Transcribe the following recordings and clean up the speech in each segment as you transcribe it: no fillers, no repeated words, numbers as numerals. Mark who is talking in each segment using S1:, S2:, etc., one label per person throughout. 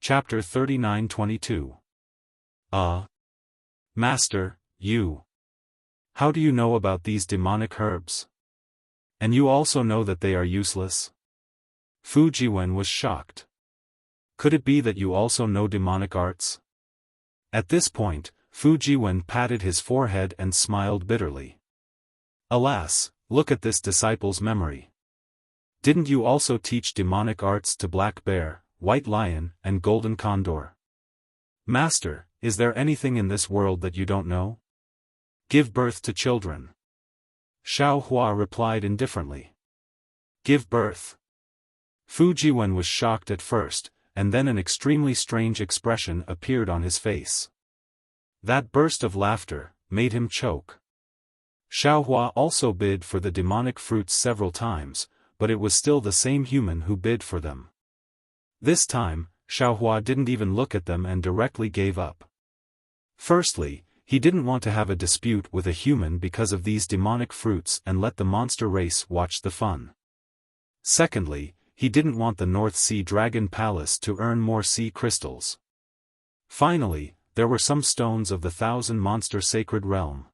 S1: Chapter 39-22. Master, you. How do you know about these demonic herbs? And you also know that they are useless? Fu Jiwen was shocked. Could it be that you also know demonic arts? At this point, Fu Jiwen patted his forehead and smiled bitterly. Alas, look at this disciple's memory. Didn't you also teach demonic arts to Black Bear, White Lion, and Golden Condor? Master, is there anything in this world that you don't know? Give birth to children. Xiao Hua replied indifferently. Give birth. Fu Jiwen was shocked at first, and then an extremely strange expression appeared on his face. That burst of laughter made him choke. Xiao Hua also bid for the demonic fruits several times, but it was still the same human who bid for them. This time, Xiao Hua didn't even look at them and directly gave up. Firstly, he didn't want to have a dispute with a human because of these demonic fruits and let the monster race watch the fun. Secondly, he didn't want the North Sea Dragon Palace to earn more sea crystals. Finally, there were some stones of the Thousand Monster Sacred Realm.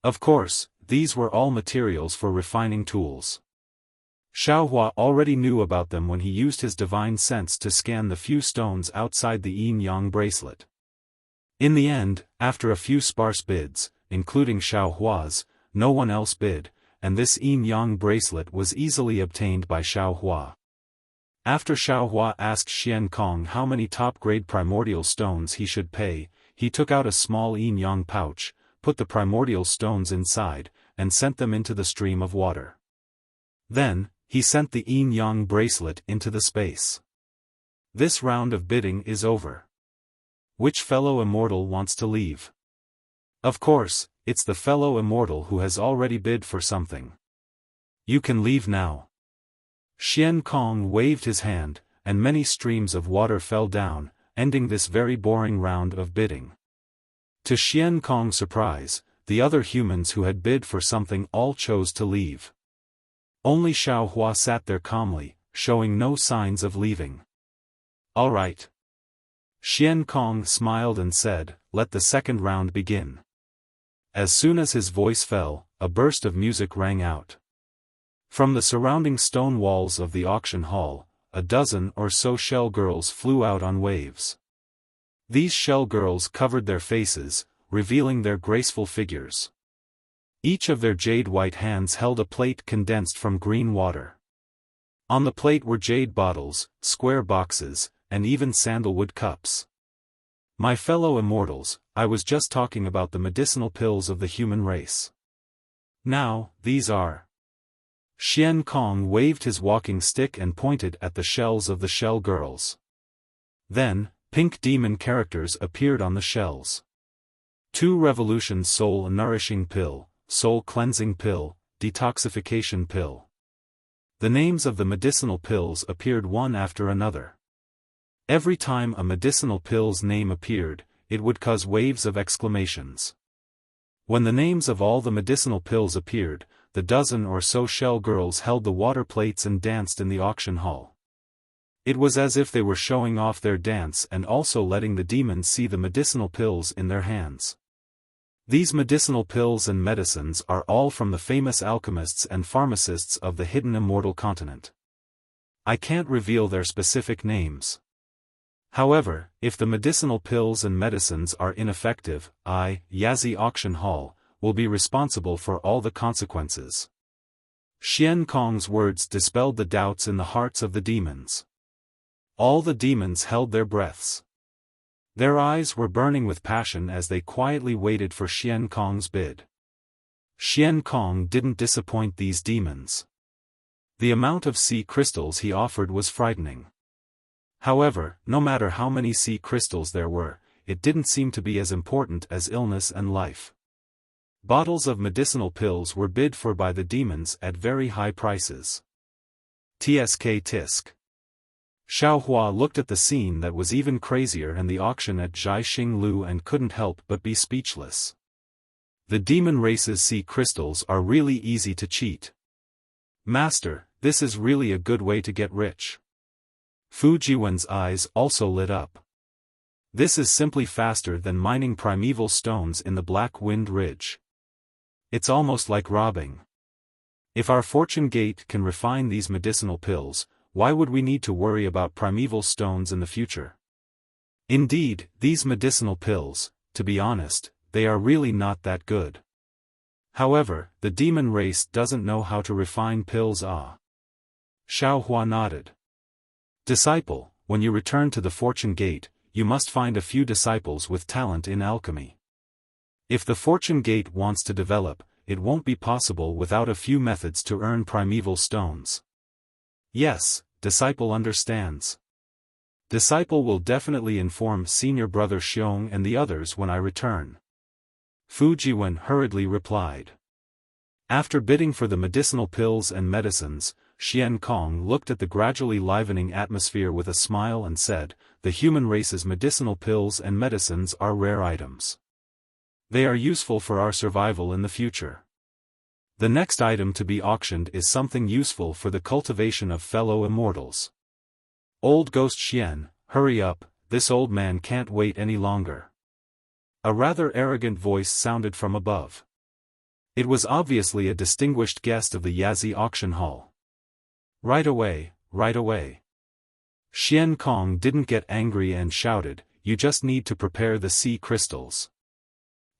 S1: Of course, these were all materials for refining tools. Xiao Hua already knew about them when he used his divine sense to scan the few stones outside the yin-yang bracelet. In the end, after a few sparse bids, including Xiao Hua's, no one else bid, and this yin-yang bracelet was easily obtained by Xiao Hua. After Xiao Hua asked Xian Kong how many top-grade primordial stones he should pay, he took out a small yin-yang pouch, put the primordial stones inside, and sent them into the stream of water. Then, he sent the yin-yang bracelet into the space. This round of bidding is over. Which fellow immortal wants to leave? Of course, it's the fellow immortal who has already bid for something. You can leave now. Xian Kong waved his hand, and many streams of water fell down, ending this very boring round of bidding. To Xian Kong's surprise, the other humans who had bid for something all chose to leave. Only Xiao Hua sat there calmly, showing no signs of leaving. All right. Xian Kong smiled and said, let the second round begin. As soon as his voice fell, a burst of music rang out. From the surrounding stone walls of the auction hall, a dozen or so shell girls flew out on waves. These shell girls covered their faces, revealing their graceful figures. Each of their jade-white hands held a plate condensed from green water. On the plate were jade bottles, square boxes, and even sandalwood cups. My fellow immortals, I was just talking about the medicinal pills of the human race. Now, these are. Xian Kong waved his walking stick and pointed at the shells of the shell girls. Then, pink demon characters appeared on the shells. 2 Revolution Soul Nourishing Pill, Soul Cleansing Pill, Detoxification Pill. The names of the medicinal pills appeared one after another. Every time a medicinal pill's name appeared, it would cause waves of exclamations. When the names of all the medicinal pills appeared, the dozen or so shell girls held the water plates and danced in the auction hall. It was as if they were showing off their dance and also letting the demons see the medicinal pills in their hands. These medicinal pills and medicines are all from the famous alchemists and pharmacists of the hidden immortal continent. I can't reveal their specific names. However, if the medicinal pills and medicines are ineffective, Yazi Auction Hall, will be responsible for all the consequences. Xian Kong's words dispelled the doubts in the hearts of the demons. All the demons held their breaths. Their eyes were burning with passion as they quietly waited for Xian Kong's bid. Xian Kong didn't disappoint these demons. The amount of sea crystals he offered was frightening. However, no matter how many sea crystals there were, it didn't seem to be as important as illness and life. Bottles of medicinal pills were bid for by the demons at very high prices. Tsk tisk. Xiao Hua looked at the scene that was even crazier and the auction at Zhaixing Lu and couldn't help but be speechless. The demon race's sea crystals are really easy to cheat. Master, this is really a good way to get rich. Fu Jiwen's eyes also lit up. This is simply faster than mining primeval stones in the Black Wind Ridge. It's almost like robbing. If our fortune gate can refine these medicinal pills, why would we need to worry about primeval stones in the future? Indeed, these medicinal pills, to be honest, they are really not that good. However, the demon race doesn't know how to refine pills. Xiaofan nodded. Disciple, when you return to the fortune gate, you must find a few disciples with talent in alchemy. If the fortune gate wants to develop, it won't be possible without a few methods to earn primeval stones. Yes, disciple understands. Disciple will definitely inform senior brother Xiong and the others when I return. Fu Jiwen hurriedly replied. After bidding for the medicinal pills and medicines, Xian Kong looked at the gradually livening atmosphere with a smile and said, "The human race's medicinal pills and medicines are rare items. They are useful for our survival in the future. The next item to be auctioned is something useful for the cultivation of fellow immortals. Old Ghost Xian, hurry up, this old man can't wait any longer." A rather arrogant voice sounded from above. It was obviously a distinguished guest of the Yazi auction hall. Right away, right away. Xian Kong didn't get angry and shouted, "You just need to prepare the sea crystals."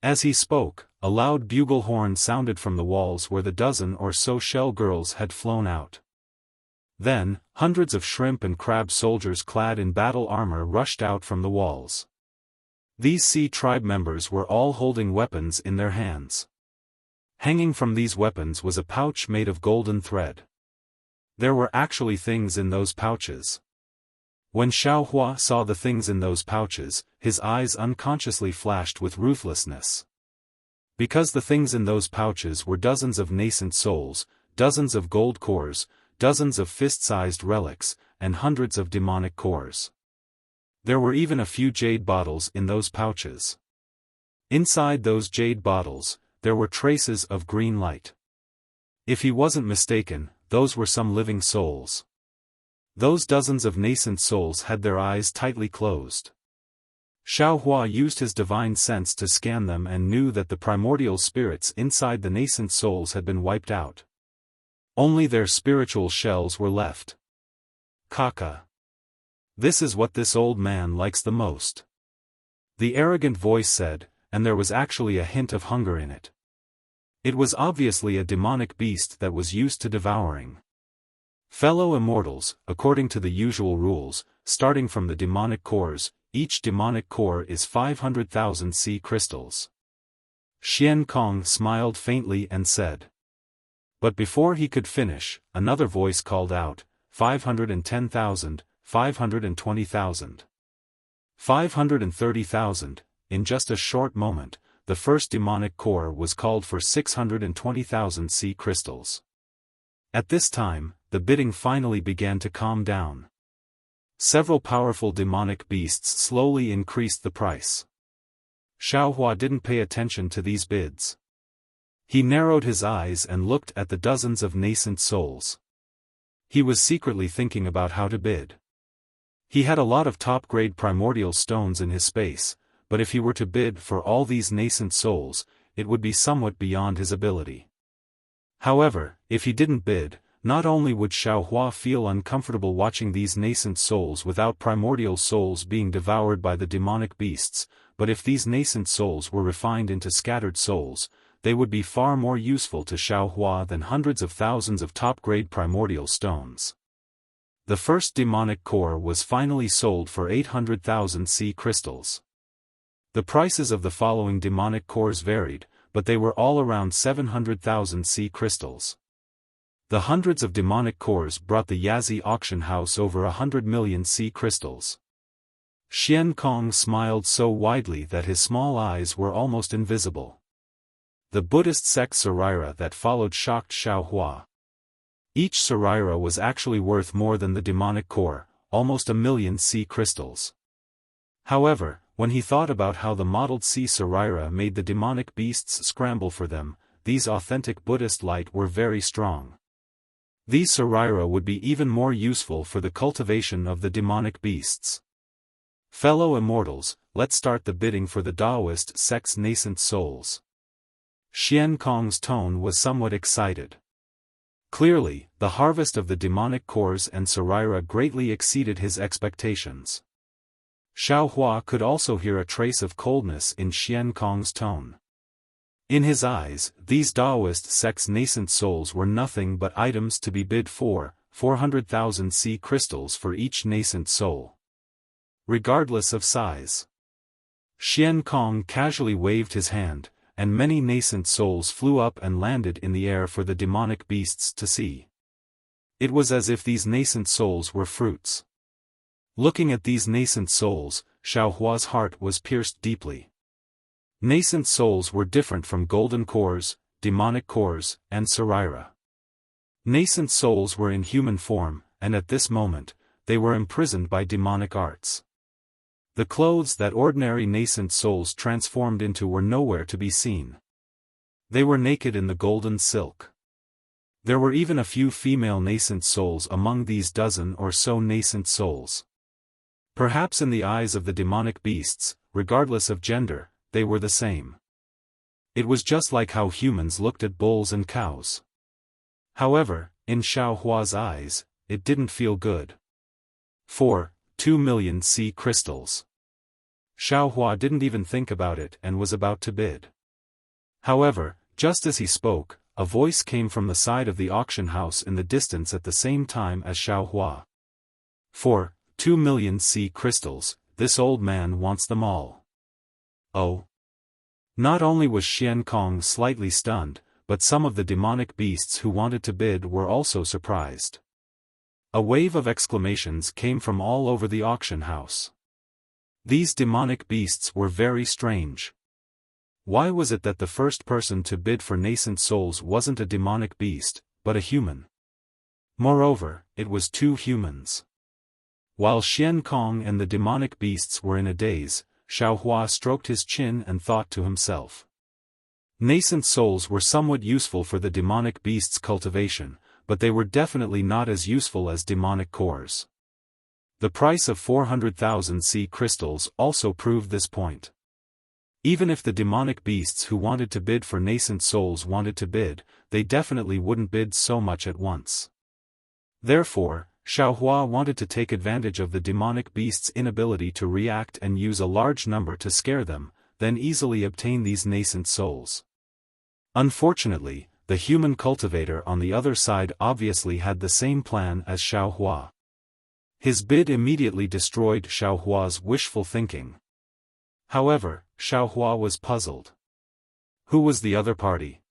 S1: As he spoke, a loud bugle horn sounded from the walls where the dozen or so shell girls had flown out. Then, hundreds of shrimp and crab soldiers clad in battle armor rushed out from the walls. These sea tribe members were all holding weapons in their hands. Hanging from these weapons was a pouch made of golden thread. There were actually things in those pouches. When Xiaohua saw the things in those pouches, his eyes unconsciously flashed with ruthlessness. Because the things in those pouches were dozens of nascent souls, dozens of gold cores, dozens of fist-sized relics, and hundreds of demonic cores. There were even a few jade bottles in those pouches. Inside those jade bottles, there were traces of green light. If he wasn't mistaken, those were some living souls. Those dozens of nascent souls had their eyes tightly closed. Xiaohua used his divine sense to scan them and knew that the primordial spirits inside the nascent souls had been wiped out. Only their spiritual shells were left. Kaka. This is what this old man likes the most. The arrogant voice said, and there was actually a hint of hunger in it. It was obviously a demonic beast that was used to devouring. Fellow immortals, according to the usual rules, starting from the demonic cores, each demonic core is 500,000 sea crystals. Xian Kong smiled faintly and said. But before he could finish, another voice called out, 510,000, 520,000. 530,000, in just a short moment, the first demonic core was called for 620,000 sea crystals. At this time, the bidding finally began to calm down. Several powerful demonic beasts slowly increased the price. Xiaohua didn't pay attention to these bids. He narrowed his eyes and looked at the dozens of nascent souls. He was secretly thinking about how to bid. He had a lot of top-grade primordial stones in his space, but if he were to bid for all these nascent souls, it would be somewhat beyond his ability. However, if he didn't bid, not only would Xiaohua feel uncomfortable watching these nascent souls without primordial souls being devoured by the demonic beasts, but if these nascent souls were refined into scattered souls, they would be far more useful to Xiaohua than hundreds of thousands of top-grade primordial stones. The first demonic core was finally sold for 800,000 sea crystals. The prices of the following demonic cores varied, but they were all around 700,000 sea crystals. The hundreds of demonic cores brought the Yazi auction house over 100 million sea crystals. Xian Kong smiled so widely that his small eyes were almost invisible. The Buddhist sect Saraira that followed shocked Xiaohua. Each Saraira was actually worth more than the demonic core, almost 1 million sea crystals. However, when he thought about how the modeled sea Saraira made the demonic beasts scramble for them, these authentic Buddhist light were very strong. These Saraira would be even more useful for the cultivation of the demonic beasts. Fellow immortals, let's start the bidding for the Taoist sect's nascent souls. Xian Kong's tone was somewhat excited. Clearly, the harvest of the demonic cores and Saraira greatly exceeded his expectations. Xiao Hua could also hear a trace of coldness in Xian Kong's tone. In his eyes, these Taoist sect's nascent souls were nothing but items to be bid for, 400,000 sea crystals for each nascent soul. Regardless of size. Xian Kong casually waved his hand, and many nascent souls flew up and landed in the air for the demonic beasts to see. It was as if these nascent souls were fruits. Looking at these nascent souls, Xiao Hua's heart was pierced deeply. Nascent souls were different from golden cores, demonic cores, and Saraira. Nascent souls were in human form, and at this moment, they were imprisoned by demonic arts. The clothes that ordinary nascent souls transformed into were nowhere to be seen. They were naked in the golden silk. There were even a few female nascent souls among these dozen or so nascent souls. Perhaps in the eyes of the demonic beasts, regardless of gender, they were the same. It was just like how humans looked at bulls and cows. However, in Xiao Hua's eyes, it didn't feel good. 2 million sea crystals. Xiao Hua didn't even think about it and was about to bid. However, just as he spoke, a voice came from the side of the auction house in the distance at the same time as Xiao Hua. 2 million sea crystals, this old man wants them all. Oh. Not only was Xian Kong slightly stunned, but some of the demonic beasts who wanted to bid were also surprised. A wave of exclamations came from all over the auction house. These demonic beasts were very strange. Why was it that the first person to bid for nascent souls wasn't a demonic beast, but a human? Moreover, it was two humans. While Xian Kong and the demonic beasts were in a daze, Xiao Hua stroked his chin and thought to himself. Nascent souls were somewhat useful for the demonic beasts' cultivation, but they were definitely not as useful as demonic cores. The price of 400,000 sea crystals also proved this point. Even if the demonic beasts who wanted to bid for nascent souls wanted to bid, they definitely wouldn't bid so much at once. Therefore, Xiao Hua wanted to take advantage of the demonic beasts' inability to react and use a large number to scare them, then easily obtain these nascent souls. Unfortunately, the human cultivator on the other side obviously had the same plan as Xiao Hua. His bid immediately destroyed Xiao Hua's wishful thinking. However, Xiao Hua was puzzled. Who was the other party?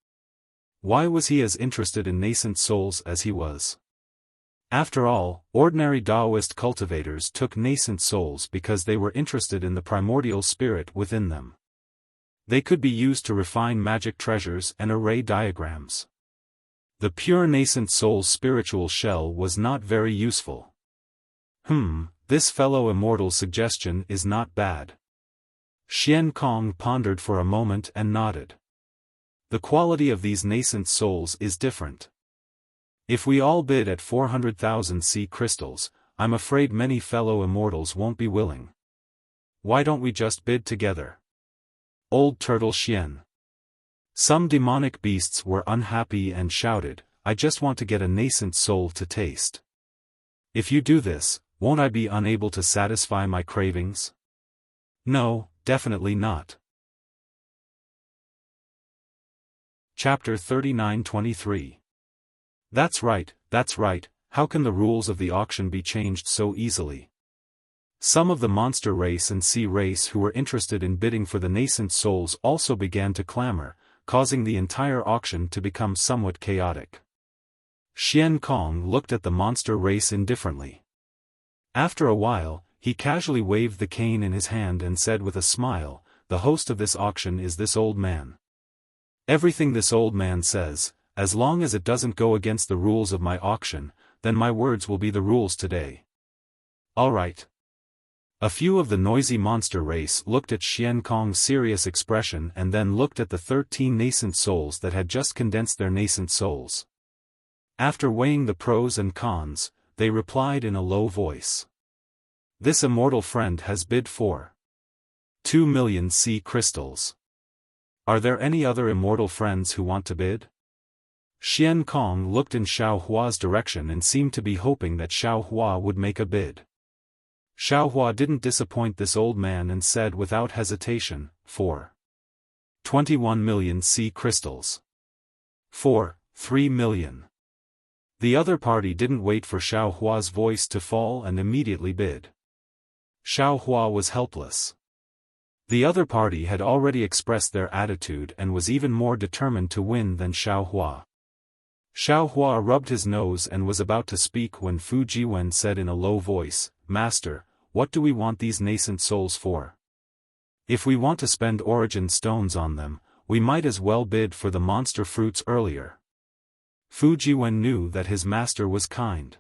S1: Why was he as interested in nascent souls as he was? After all, ordinary Taoist cultivators took nascent souls because they were interested in the primordial spirit within them. They could be used to refine magic treasures and array diagrams. The pure nascent soul's spiritual shell was not very useful. This fellow immortal's suggestion is not bad. Xian Kong pondered for a moment and nodded. The quality of these nascent souls is different. If we all bid at 400,000 sea crystals, I'm afraid many fellow immortals won't be willing. Why don't we just bid together? Old Turtle Xian. Some demonic beasts were unhappy and shouted, I just want to get a nascent soul to taste. If you do this, won't I be unable to satisfy my cravings? No, definitely not. Chapter 39-23. That's right, how can the rules of the auction be changed so easily? Some of the monster race and sea race who were interested in bidding for the nascent souls also began to clamor, causing the entire auction to become somewhat chaotic. Xian Kong looked at the monster race indifferently. After a while, he casually waved the cane in his hand and said with a smile, the host of this auction is this old man. Everything this old man says, as long as it doesn't go against the rules of my auction, then my words will be the rules today. All right. A few of the noisy monster race looked at Xian Kong's serious expression and then looked at the 13 nascent souls that had just condensed their nascent souls. After weighing the pros and cons, they replied in a low voice. This immortal friend has bid for 2 million sea crystals. Are there any other immortal friends who want to bid? Xian Kong looked in Xiao Hua's direction and seemed to be hoping that Xiao Hua would make a bid. Xiao Hua didn't disappoint this old man and said without hesitation, for 21 million sea crystals. For 3 million. The other party didn't wait for Xiao Hua's voice to fall and immediately bid. Xiao Hua was helpless. The other party had already expressed their attitude and was even more determined to win than Xiao Hua. Xiao Hua rubbed his nose and was about to speak when Fu Jiwen said in a low voice, "Master, what do we want these nascent souls for? If we want to spend origin stones on them, we might as well bid for the monster fruits earlier." Fu Jiwen knew that his master was kind.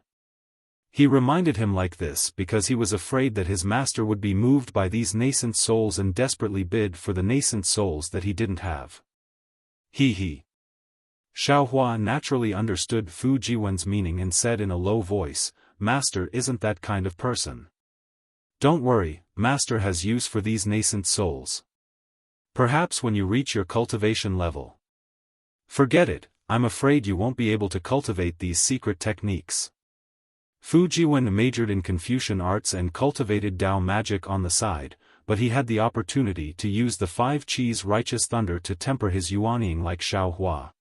S1: He reminded him like this because he was afraid that his master would be moved by these nascent souls and desperately bid for the nascent souls that he didn't have. He. Xiao Hua naturally understood Fu Jiwen's meaning and said in a low voice, "Master isn't that kind of person. Don't worry, Master has use for these nascent souls. Perhaps when you reach your cultivation level. Forget it, I'm afraid you won't be able to cultivate these secret techniques." Fu Jiwen majored in Confucian arts and cultivated Dao magic on the side, but he had the opportunity to use the 5 Qis righteous thunder to temper his yuanying like Xiao Hua.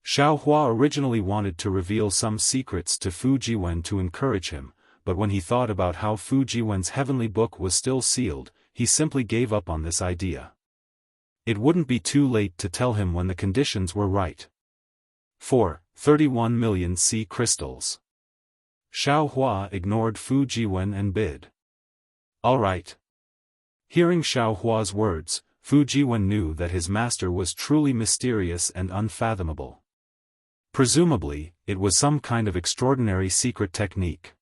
S1: Xiao Hua originally wanted to reveal some secrets to Fu Jiwen to encourage him, but when he thought about how Fu Jiwen's heavenly book was still sealed, he simply gave up on this idea. It wouldn't be too late to tell him when the conditions were right. For 31 million sea crystals. Xiao Hua ignored Fu Jiwen and bid. "All right." Hearing Xiao Hua's words, Fu Jiwen knew that his master was truly mysterious and unfathomable. Presumably, it was some kind of extraordinary secret technique.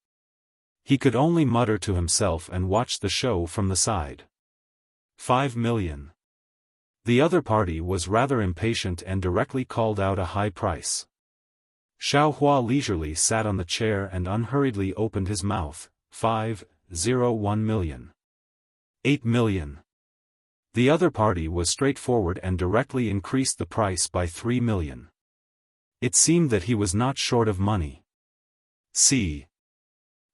S1: He could only mutter to himself and watch the show from the side. 5 million. The other party was rather impatient and directly called out a high price. Xiao Hua leisurely sat on the chair and unhurriedly opened his mouth. 501 million. 8 million. The other party was straightforward and directly increased the price by 3 million. It seemed that he was not short of money. See.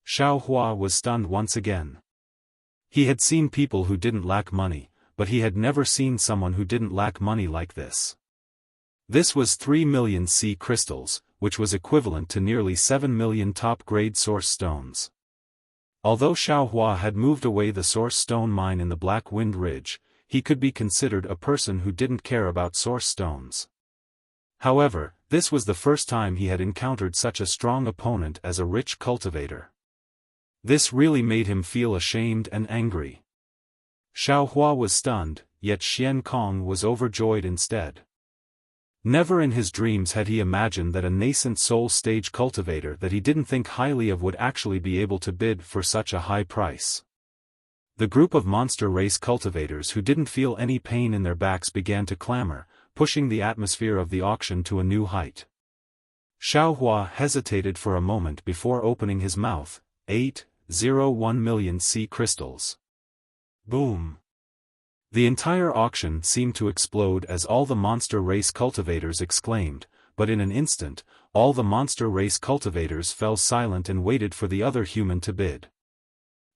S1: Xiao Hua was stunned once again. He had seen people who didn't lack money, but he had never seen someone who didn't lack money like this. This was 3 million sea crystals, which was equivalent to nearly 7 million top-grade source stones. Although Xiao Hua had moved away the source stone mine in the Black Wind Ridge, he could be considered a person who didn't care about source stones. However, this was the first time he had encountered such a strong opponent as a rich cultivator. This really made him feel ashamed and angry. Xiao Hua was stunned, yet Xian Kong was overjoyed instead. Never in his dreams had he imagined that a nascent soul stage cultivator that he didn't think highly of would actually be able to bid for such a high price. The group of monster race cultivators who didn't feel any pain in their backs began to clamor, pushing the atmosphere of the auction to a new height. Xiao Hua hesitated for a moment before opening his mouth. 801 million sea crystals. Boom. The entire auction seemed to explode as all the monster race cultivators exclaimed, but in an instant, all the monster race cultivators fell silent and waited for the other human to bid.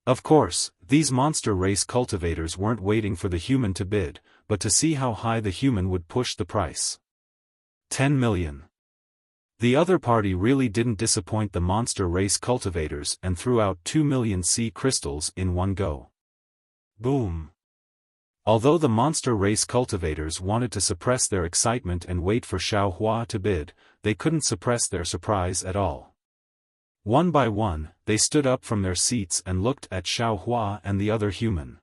S1: Of course, these monster race cultivators weren't waiting for the human to bid, but to see how high the human would push the price. 10 million. The other party really didn't disappoint the monster race cultivators and threw out 2 million sea crystals in one go. Boom. Although the monster race cultivators wanted to suppress their excitement and wait for Xiao Hua to bid, they couldn't suppress their surprise at all. One by one, they stood up from their seats and looked at Xiao Hua and the other human.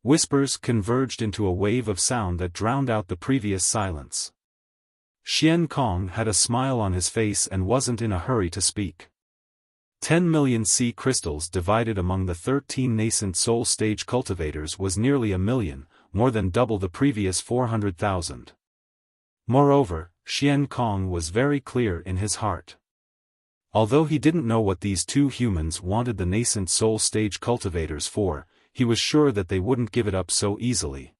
S1: Whispers converged into a wave of sound that drowned out the previous silence. Xian Kong had a smile on his face and wasn't in a hurry to speak. 10 million sea crystals divided among the 13 nascent soul stage cultivators was nearly a million, more than double the previous 400,000. Moreover, Xian Kong was very clear in his heart. Although he didn't know what these two humans wanted the nascent soul stage cultivators for, he was sure that they wouldn't give it up so easily.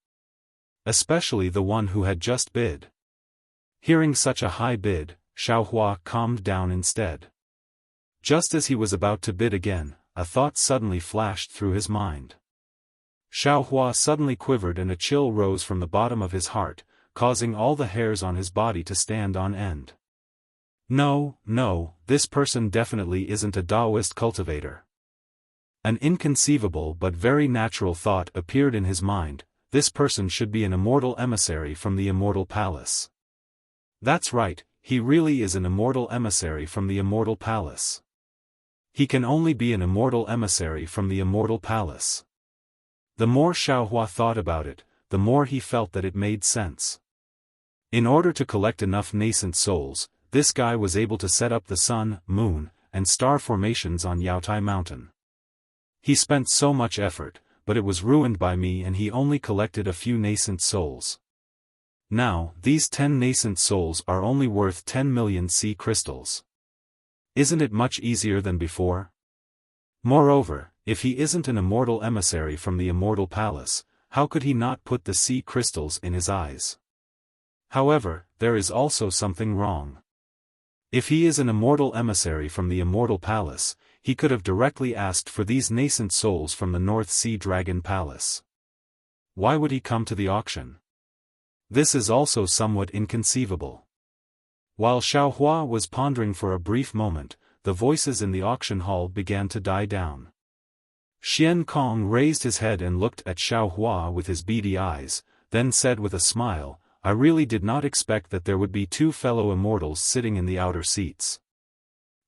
S1: Especially the one who had just bid. Hearing such a high bid, Xiaofan calmed down instead. Just as he was about to bid again, a thought suddenly flashed through his mind. Xiaofan suddenly quivered and a chill rose from the bottom of his heart, causing all the hairs on his body to stand on end. No, this person definitely isn't a Taoist cultivator. An inconceivable but very natural thought appeared in his mind: this person should be an immortal emissary from the immortal palace. That's right, he really is an immortal emissary from the immortal palace. He can only be an immortal emissary from the immortal palace. The more Xiaofan thought about it, the more he felt that it made sense. In order to collect enough nascent souls, this guy was able to set up the sun, moon, and star formations on Yaotai Mountain. He spent so much effort, but it was ruined by me and he only collected a few nascent souls. Now, these 10 nascent souls are only worth 10 million sea crystals. Isn't it much easier than before? Moreover, if he isn't an immortal emissary from the immortal palace, how could he not put the sea crystals in his eyes? However, there is also something wrong. If he is an immortal emissary from the immortal palace, he could have directly asked for these nascent souls from the North Sea Dragon Palace. Why would he come to the auction? This is also somewhat inconceivable. While Xiaofan was pondering for a brief moment, the voices in the auction hall began to die down. Xian Kong raised his head and looked at Xiaofan with his beady eyes, then said with a smile, "I really did not expect that there would be two fellow immortals sitting in the outer seats.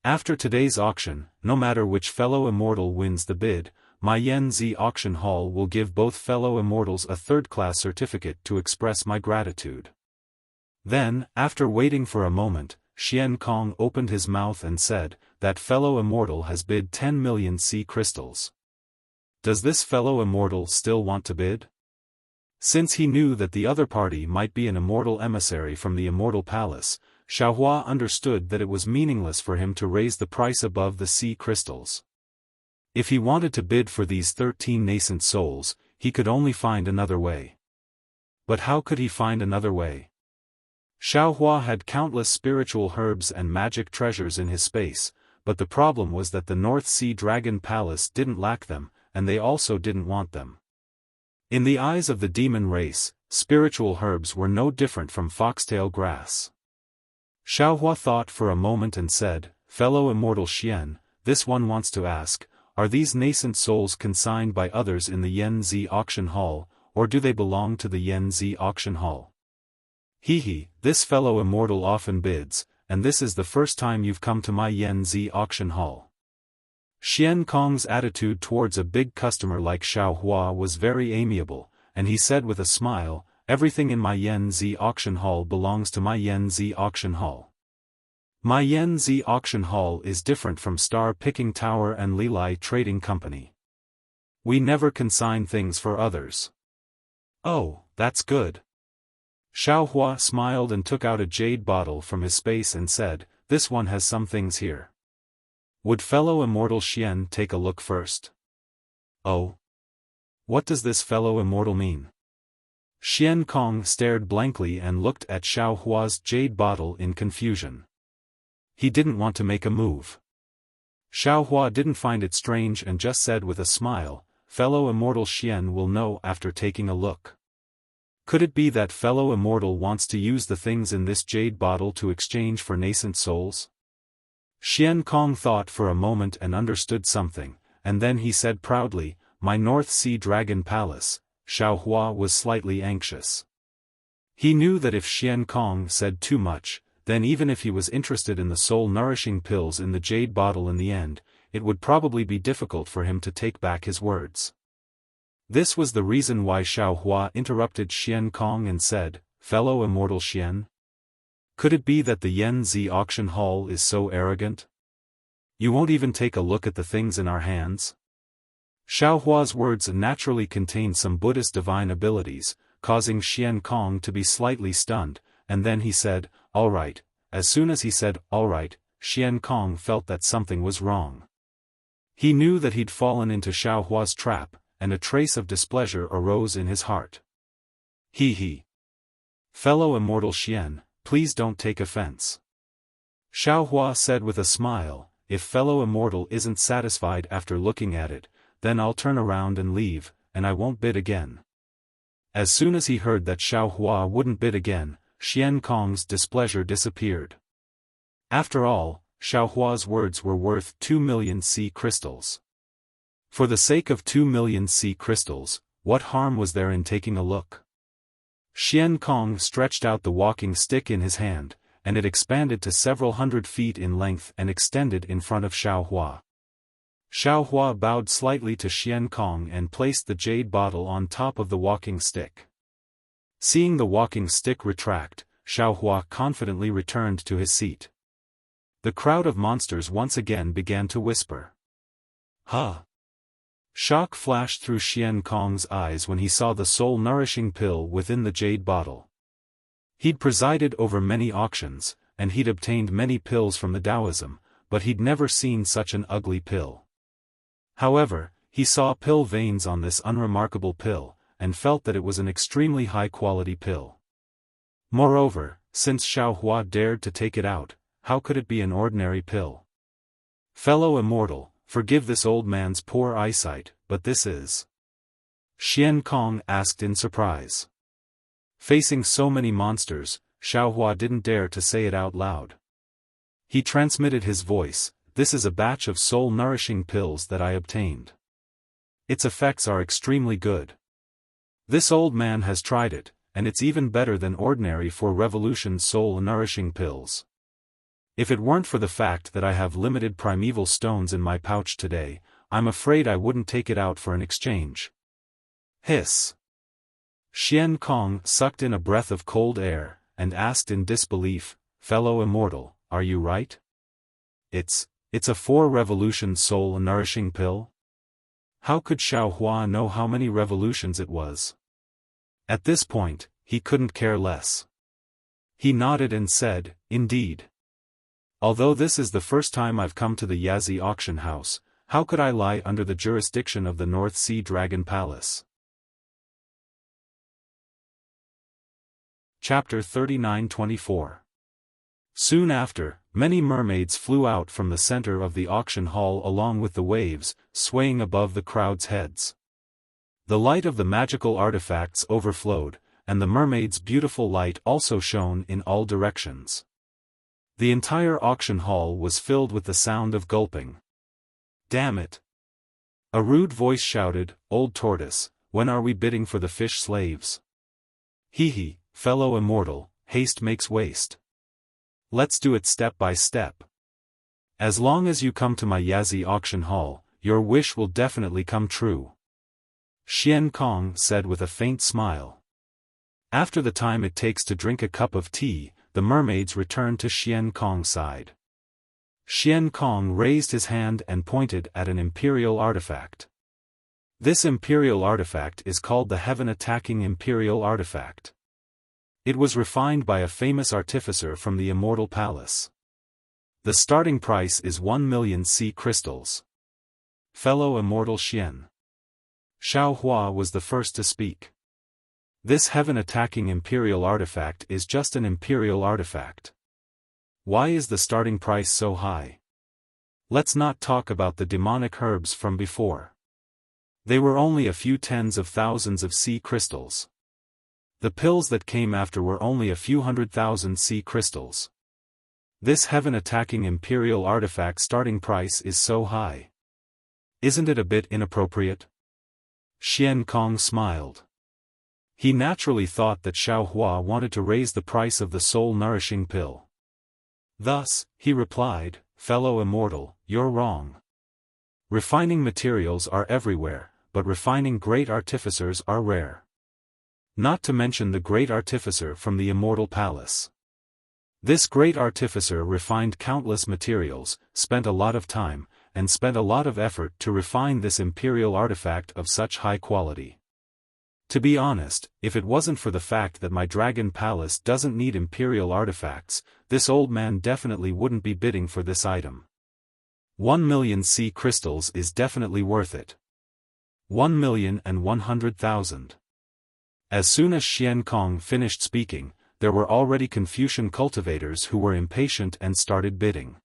S1: After today's auction, no matter which fellow immortal wins the bid, my Yanzi auction hall will give both fellow immortals a third-class certificate to express my gratitude." Then, after waiting for a moment, Xian Kong opened his mouth and said, "That fellow immortal has bid 10 million sea crystals. Does this fellow immortal still want to bid?" Since he knew that the other party might be an immortal emissary from the immortal palace, Xiaofan understood that it was meaningless for him to raise the price above the sea crystals. If he wanted to bid for these 13 nascent souls, he could only find another way. But how could he find another way? Xiaofan had countless spiritual herbs and magic treasures in his space, but the problem was that the North Sea Dragon Palace didn't lack them, and they also didn't want them. In the eyes of the demon race, spiritual herbs were no different from foxtail grass. Xiaofan thought for a moment and said, "Fellow immortal Xian, this one wants to ask, are these nascent souls consigned by others in the Yanzi auction hall, or do they belong to the Yanzi auction hall?" This fellow immortal often bids, and this is the first time you've come to my Yanzi auction hall." Xian Kong's attitude towards a big customer like Xiaofan was very amiable, and he said with a smile, "Everything in my Yanzi auction hall belongs to my Yanzi auction hall. My Yanzi auction hall is different from Star Picking Tower and Lilai Trading Company. We never consign things for others." "Oh, that's good." Xiaofan smiled and took out a jade bottle from his space and said, "This one has some things here. Would fellow immortal Xian take a look first?" "Oh? What does this fellow immortal mean?" Xian Kong stared blankly and looked at Xiaohua's jade bottle in confusion. He didn't want to make a move. Xiaohua didn't find it strange and just said with a smile, "Fellow immortal Xian will know after taking a look." Could it be that fellow immortal wants to use the things in this jade bottle to exchange for nascent souls? Xian Kong thought for a moment and understood something, and then he said proudly, "My North Sea Dragon Palace." Xiaohua was slightly anxious. He knew that if Xian Kong said too much, then even if he was interested in the soul-nourishing pills in the jade bottle in the end, it would probably be difficult for him to take back his words. This was the reason why Xiaohua interrupted Xian Kong and said, "Fellow immortal Xian? Could it be that the Yanzi auction hall is so arrogant? You won't even take a look at the things in our hands?" Xiaohua's words naturally contained some Buddhist divine abilities, causing Xian Kong to be slightly stunned, and then he said, "All right." As soon as he said, "All right," Xian Kong felt that something was wrong. He knew that he'd fallen into Xiao Hua's trap, and a trace of displeasure arose in his heart. He. Fellow immortal Xian, please don't take offense. Xiao Hua said with a smile, if fellow immortal isn't satisfied after looking at it, then I'll turn around and leave, and I won't bid again. As soon as he heard that Xiao Hua wouldn't bid again, Xian Kong's displeasure disappeared. After all, Xiao Hua's words were worth 2 million sea crystals. For the sake of 2 million sea crystals, what harm was there in taking a look? Xian Kong stretched out the walking stick in his hand, and it expanded to several hundred feet in length and extended in front of Xiao Hua. Xiao Hua bowed slightly to Xian Kong and placed the jade bottle on top of the walking stick. Seeing the walking stick retract, Xiao Hua confidently returned to his seat. The crowd of monsters once again began to whisper. Huh! Shock flashed through Xian Kong's eyes when he saw the soul-nourishing pill within the jade bottle. He'd presided over many auctions, and he'd obtained many pills from the Taoism, but he'd never seen such an ugly pill. However, he saw pill veins on this unremarkable pill, and felt that it was an extremely high-quality pill. Moreover, since Xiao Hua dared to take it out, how could it be an ordinary pill? Fellow immortal, forgive this old man's poor eyesight, but this is... Xian Kong asked in surprise. Facing so many monsters, Xiao Hua didn't dare to say it out loud. He transmitted his voice, this is a batch of soul-nourishing pills that I obtained. Its effects are extremely good. This old man has tried it, and it's even better than ordinary for revolution soul-nourishing pills. If it weren't for the fact that I have limited primeval stones in my pouch today, I'm afraid I wouldn't take it out for an exchange. Hiss. Xian Kong sucked in a breath of cold air, and asked in disbelief, fellow immortal, are you right? It's a 4-revolution soul-nourishing pill? How could Xiao Hua know how many revolutions it was? At this point, he couldn't care less. He nodded and said, indeed. Although this is the first time I've come to the Yazi auction house, how could I lie under the jurisdiction of the North Sea Dragon Palace? Chapter 39-24. Soon after, many mermaids flew out from the center of the auction hall along with the waves, swaying above the crowd's heads. The light of the magical artifacts overflowed, and the mermaids' beautiful light also shone in all directions. The entire auction hall was filled with the sound of gulping. Damn it! A rude voice shouted, Old Tortoise, when are we bidding for the fish slaves? Hee, fellow immortal, haste makes waste. Let's do it step by step. As long as you come to my Yazi auction hall, your wish will definitely come true. Xian Kong said with a faint smile. After the time it takes to drink a cup of tea, the mermaids returned to Xian Kong's side. Xian Kong raised his hand and pointed at an imperial artifact. This imperial artifact is called the Heaven-Attacking Imperial Artifact. It was refined by a famous artificer from the Immortal Palace. The starting price is 1 million sea crystals. Fellow immortal Xian. Xiao Hua was the first to speak. This heaven-attacking imperial artifact is just an imperial artifact. Why is the starting price so high? Let's not talk about the demonic herbs from before. They were only a few tens of thousands of sea crystals. The pills that came after were only a few 100,000 sea crystals. This heaven-attacking imperial artifact starting price is so high. Isn't it a bit inappropriate? Xian Kong smiled. He naturally thought that Xiao Hua wanted to raise the price of the soul-nourishing pill. Thus, he replied, fellow immortal, you're wrong. Refining materials are everywhere, but refining great artificers are rare. Not to mention the great artificer from the Immortal Palace. This great artificer refined countless materials, spent a lot of time, and spent a lot of effort to refine this imperial artifact of such high quality. To be honest, if it wasn't for the fact that my dragon palace doesn't need imperial artifacts, this old man definitely wouldn't be bidding for this item. 1,000,000 sea crystals is definitely worth it. 1,100,000. As soon as Xian Kong finished speaking, there were already Confucian cultivators who were impatient and started bidding.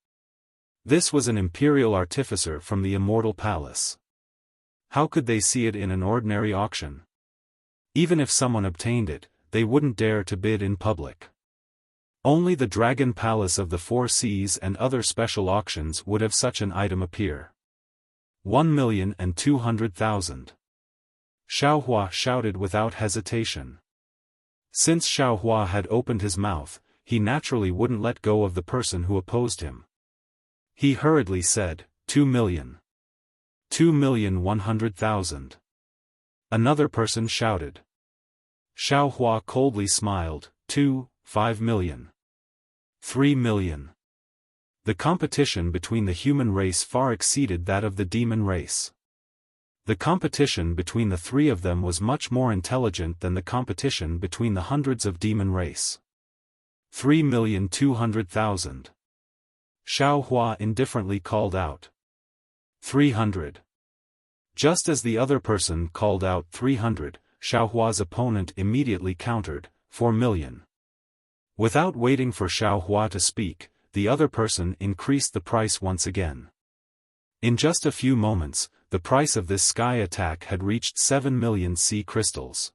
S1: This was an imperial artificer from the Immortal Palace. How could they see it in an ordinary auction? Even if someone obtained it, they wouldn't dare to bid in public. Only the Dragon Palace of the Four Seas and other special auctions would have such an item appear. 1,200,000. Xiaohua shouted without hesitation. Since Xiaohua had opened his mouth, he naturally wouldn't let go of the person who opposed him. He hurriedly said, 2,000,000. 2,100,000. Another person shouted. Xiaohua coldly smiled, 5,000,000. 3,000,000. The competition between the human race far exceeded that of the demon race. The competition between the three of them was much more intelligent than the competition between the hundreds of demon race. 3,200,000. Xiaohua indifferently called out. 300. Just as the other person called out 300, Xiaohua's opponent immediately countered, 4,000,000. Without waiting for Xiaohua to speak, the other person increased the price once again. In just a few moments, the price of this sky attack had reached 7,000,000 sea crystals.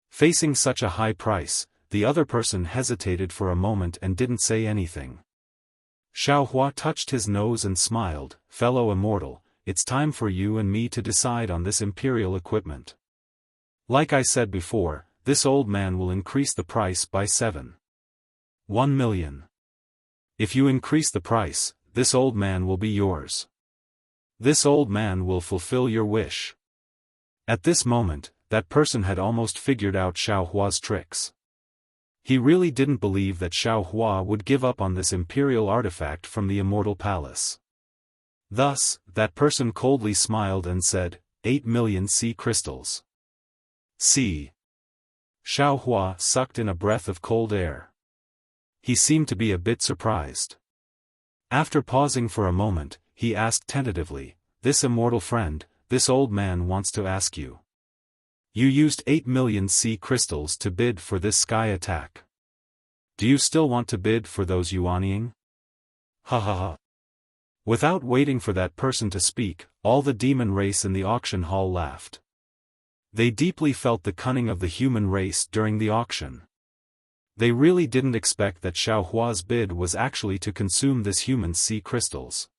S1: Facing such a high price, the other person hesitated for a moment and didn't say anything. Xiaohua touched his nose and smiled, "Fellow immortal, it's time for you and me to decide on this imperial equipment. Like I said before, this old man will increase the price by 1,000,000. If you increase the price, this old man will be yours. This old man will fulfill your wish." At this moment, that person had almost figured out Xiaohua's tricks. He really didn't believe that Xiaohua would give up on this imperial artifact from the Immortal Palace. Thus, that person coldly smiled and said, 8,000,000 sea crystals. See. Xiaohua sucked in a breath of cold air. He seemed to be a bit surprised. After pausing for a moment, he asked tentatively, "This immortal friend, this old man wants to ask you. You used 8,000,000 sea crystals to bid for this sky attack. Do you still want to bid for those yuanying?" Ha ha ha. Without waiting for that person to speak, all the demon race in the auction hall laughed. They deeply felt the cunning of the human race during the auction. They really didn't expect that Xiaohua's bid was actually to consume this human sea crystals.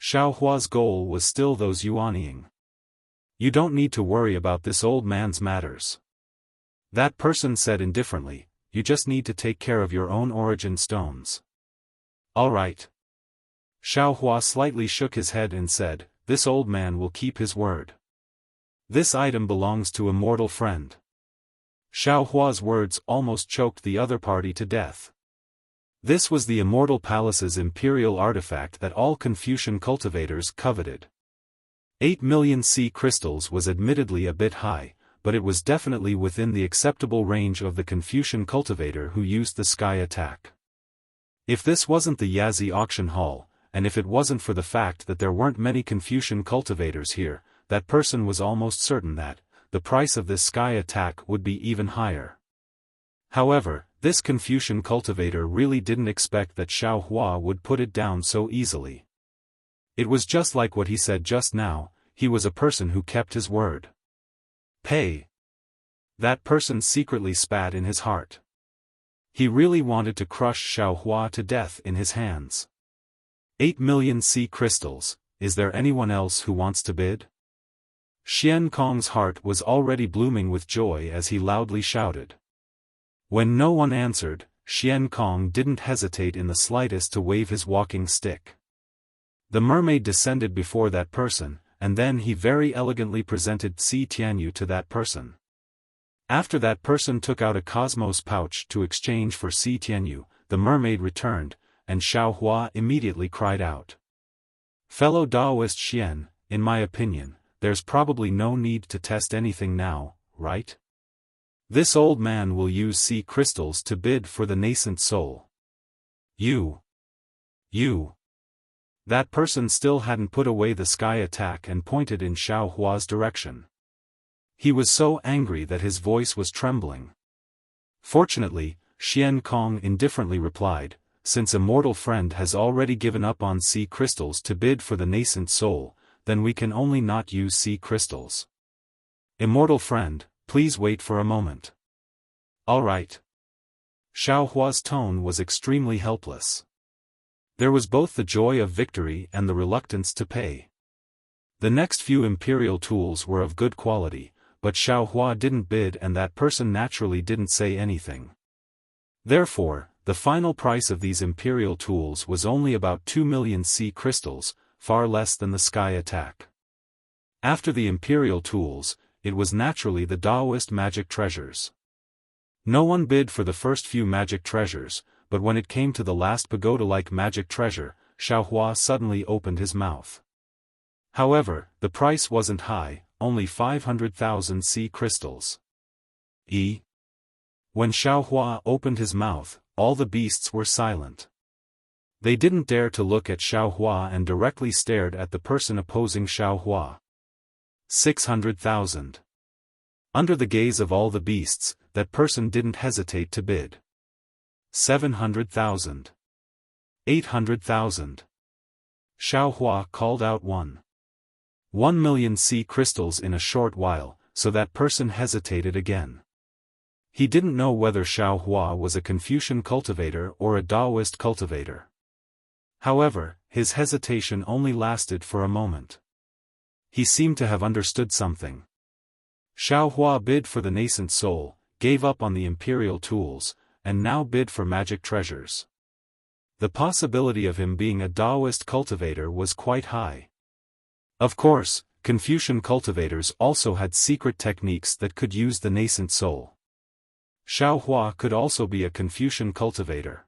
S1: Xiaohua's goal was still those yuanying. "You don't need to worry about this old man's matters," that person said indifferently, "you just need to take care of your own origin stones." "All right." Xiaohua slightly shook his head and said, "This old man will keep his word. This item belongs to immortal friend." Xiaohua's words almost choked the other party to death. This was the Immortal Palace's imperial artifact that all Confucian cultivators coveted. 8,000,000 sea crystals was admittedly a bit high, but it was definitely within the acceptable range of the Confucian cultivator who used the sky attack. If this wasn't the Yazi auction hall, and if it wasn't for the fact that there weren't many Confucian cultivators here, that person was almost certain that the price of this sky attack would be even higher. However, this Confucian cultivator really didn't expect that Xiaohua would put it down so easily. It was just like what he said just now, he was a person who kept his word. Pay. That person secretly spat in his heart. He really wanted to crush Xiaohua to death in his hands. 8,000,000 sea crystals, is there anyone else who wants to bid? Xian Kong's heart was already blooming with joy as he loudly shouted. When no one answered, Xian Kong didn't hesitate in the slightest to wave his walking stick. The mermaid descended before that person, and then he very elegantly presented Si Tianyu to that person. After that person took out a cosmos pouch to exchange for Si Tianyu, the mermaid returned, and Xiaohua immediately cried out. "Fellow Daoist Xian, in my opinion, there's probably no need to test anything now, right? This old man will use sea crystals to bid for the nascent soul. You. That person still hadn't put away the sky attack and pointed in Xiao Hua's direction. He was so angry that his voice was trembling. Fortunately, Xian Kong indifferently replied, since a mortal friend has already given up on sea crystals to bid for the nascent soul, then we can only not use sea crystals. Immortal friend, please wait for a moment. All right. Xiao Hua's tone was extremely helpless. There was both the joy of victory and the reluctance to pay. The next few imperial tools were of good quality, but Xiao Hua didn't bid and that person naturally didn't say anything. Therefore, the final price of these imperial tools was only about 2 million sea crystals, far less than the sky attack. After the imperial tools, it was naturally the Taoist magic treasures. No one bid for the first few magic treasures, but when it came to the last pagoda-like magic treasure, Xiao Hua suddenly opened his mouth. However, the price wasn't high, only 500,000 sea crystals. When Xiao Hua opened his mouth, all the beasts were silent. They didn't dare to look at Xiao Hua and directly stared at the person opposing Xiao Hua. 600,000. Under the gaze of all the beasts, that person didn't hesitate to bid. 700,000. 800,000. Xiao Hua called out 1 million sea crystals in a short while, so that person hesitated again. He didn't know whether Xiao Hua was a Confucian cultivator or a Taoist cultivator. However, his hesitation only lasted for a moment. He seemed to have understood something. Xiao Hua bid for the nascent soul, gave up on the imperial tools, and now bid for magic treasures. The possibility of him being a Taoist cultivator was quite high. Of course, Confucian cultivators also had secret techniques that could use the nascent soul. Xiao Hua could also be a Confucian cultivator.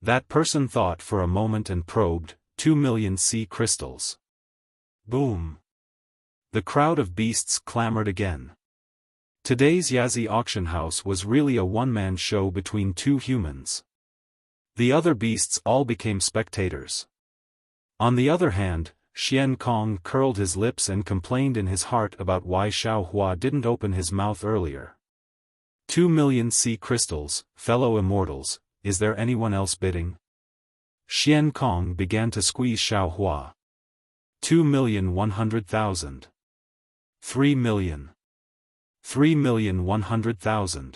S1: That person thought for a moment and probed, 2 million sea crystals. Boom! The crowd of beasts clamored again. Today's Yazi auction house was really a one-man show between two humans. The other beasts all became spectators. On the other hand, Xian Kong curled his lips and complained in his heart about why Xiao Hua didn't open his mouth earlier. 2 million sea crystals, fellow immortals, is there anyone else bidding? Xian Kong began to squeeze Xiao Hua. 2,100,000. 3 million. 3,100,000.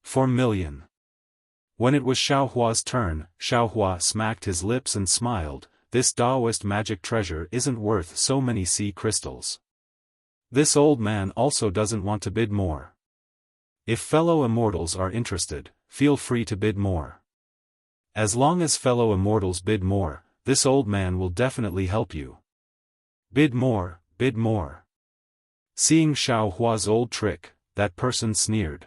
S1: 4 million. When it was Xiao Hua's turn, Xiao Hua smacked his lips and smiled, this Taoist magic treasure isn't worth so many sea crystals. This old man also doesn't want to bid more. If fellow immortals are interested, feel free to bid more. As long as fellow immortals bid more, this old man will definitely help you. Bid more, bid more. Seeing Xiao Hua's old trick, that person sneered.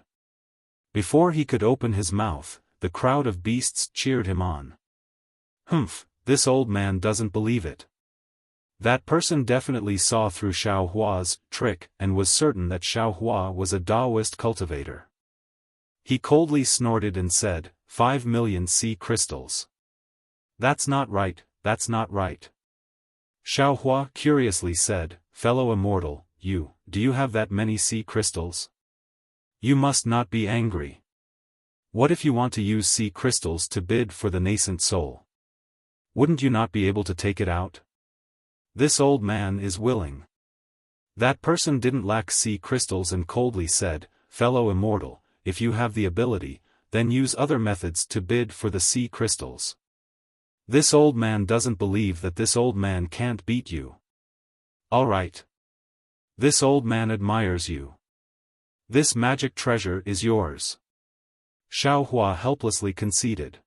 S1: Before he could open his mouth, the crowd of beasts cheered him on. Humph, this old man doesn't believe it. That person definitely saw through Xiao Hua's trick and was certain that Xiao Hua was a Taoist cultivator. He coldly snorted and said, 5 million sea crystals. That's not right, that's not right. Xiao Hua curiously said, fellow immortal, do you have that many sea crystals? You must not be angry. What if you want to use sea crystals to bid for the nascent soul? Wouldn't you not be able to take it out? This old man is willing. That person didn't lack sea crystals and coldly said, fellow immortal, if you have the ability, then use other methods to bid for the sea crystals. This old man doesn't believe that this old man can't beat you. All right. This old man admires you. This magic treasure is yours. Xiao Hua helplessly conceded.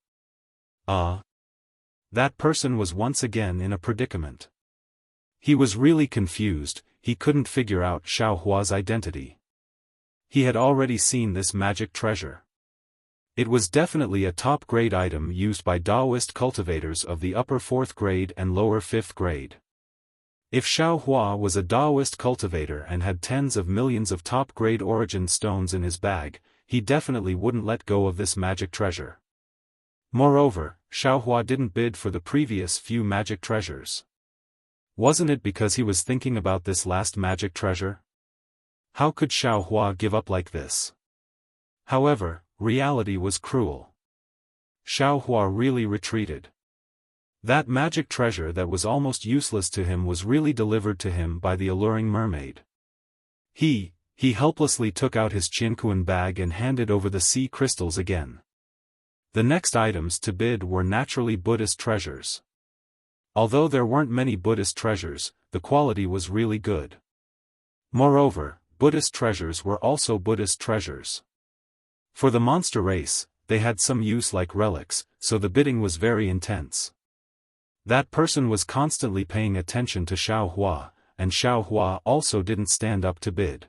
S1: That person was once again in a predicament. He was really confused, he couldn't figure out Xiao Hua's identity. He had already seen this magic treasure. It was definitely a top-grade item used by Taoist cultivators of the upper 4th grade and lower 5th grade. If Xiaohua was a Daoist cultivator and had tens of millions of top-grade origin stones in his bag, he definitely wouldn't let go of this magic treasure. Moreover, Xiaohua didn't bid for the previous few magic treasures. Wasn't it because he was thinking about this last magic treasure? How could Xiaohua give up like this? However, reality was cruel. Xiaohua really retreated. That magic treasure that was almost useless to him was really delivered to him by the alluring mermaid. He helplessly took out his Qianquan bag and handed over the sea crystals again. The next items to bid were naturally Buddhist treasures. Although there weren't many Buddhist treasures, the quality was really good. Moreover, Buddhist treasures were also Buddhist treasures. For the monster race, they had some use like relics, so the bidding was very intense. That person was constantly paying attention to Xiaohua, and Xiaohua also didn't stand up to bid.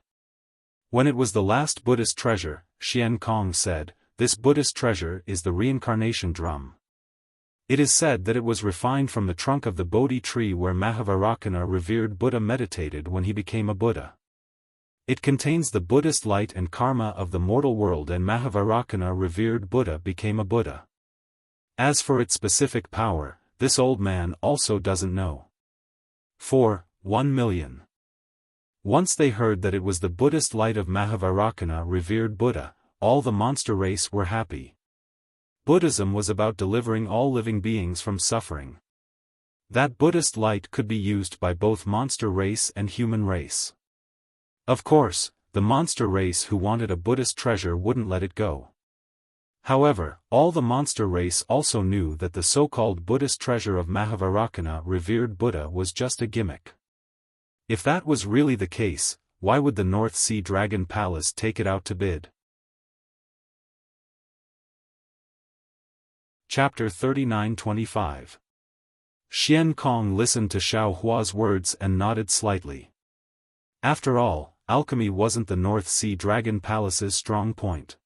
S1: When it was the last Buddhist treasure, Xian Kong said, "This Buddhist treasure is the reincarnation drum. It is said that it was refined from the trunk of the Bodhi tree where Mahavairakana revered Buddha meditated when he became a Buddha. It contains the Buddhist light and karma of the mortal world, and Mahavairakana revered Buddha became a Buddha. As for its specific power, this old man also doesn't know." 1 million. Once they heard that it was the Buddhist light of Mahavairakana revered Buddha, all the monster race were happy. Buddhism was about delivering all living beings from suffering. That Buddhist light could be used by both monster race and human race. Of course, the monster race who wanted a Buddhist treasure wouldn't let it go. However, all the monster race also knew that the so-called Buddhist treasure of Mahavairakana revered Buddha was just a gimmick. If that was really the case, why would the North Sea Dragon Palace take it out to bid? Chapter 39-25. Xian Kong listened to Xiaohua's words and nodded slightly. After all, alchemy wasn't the North Sea Dragon Palace's strong point.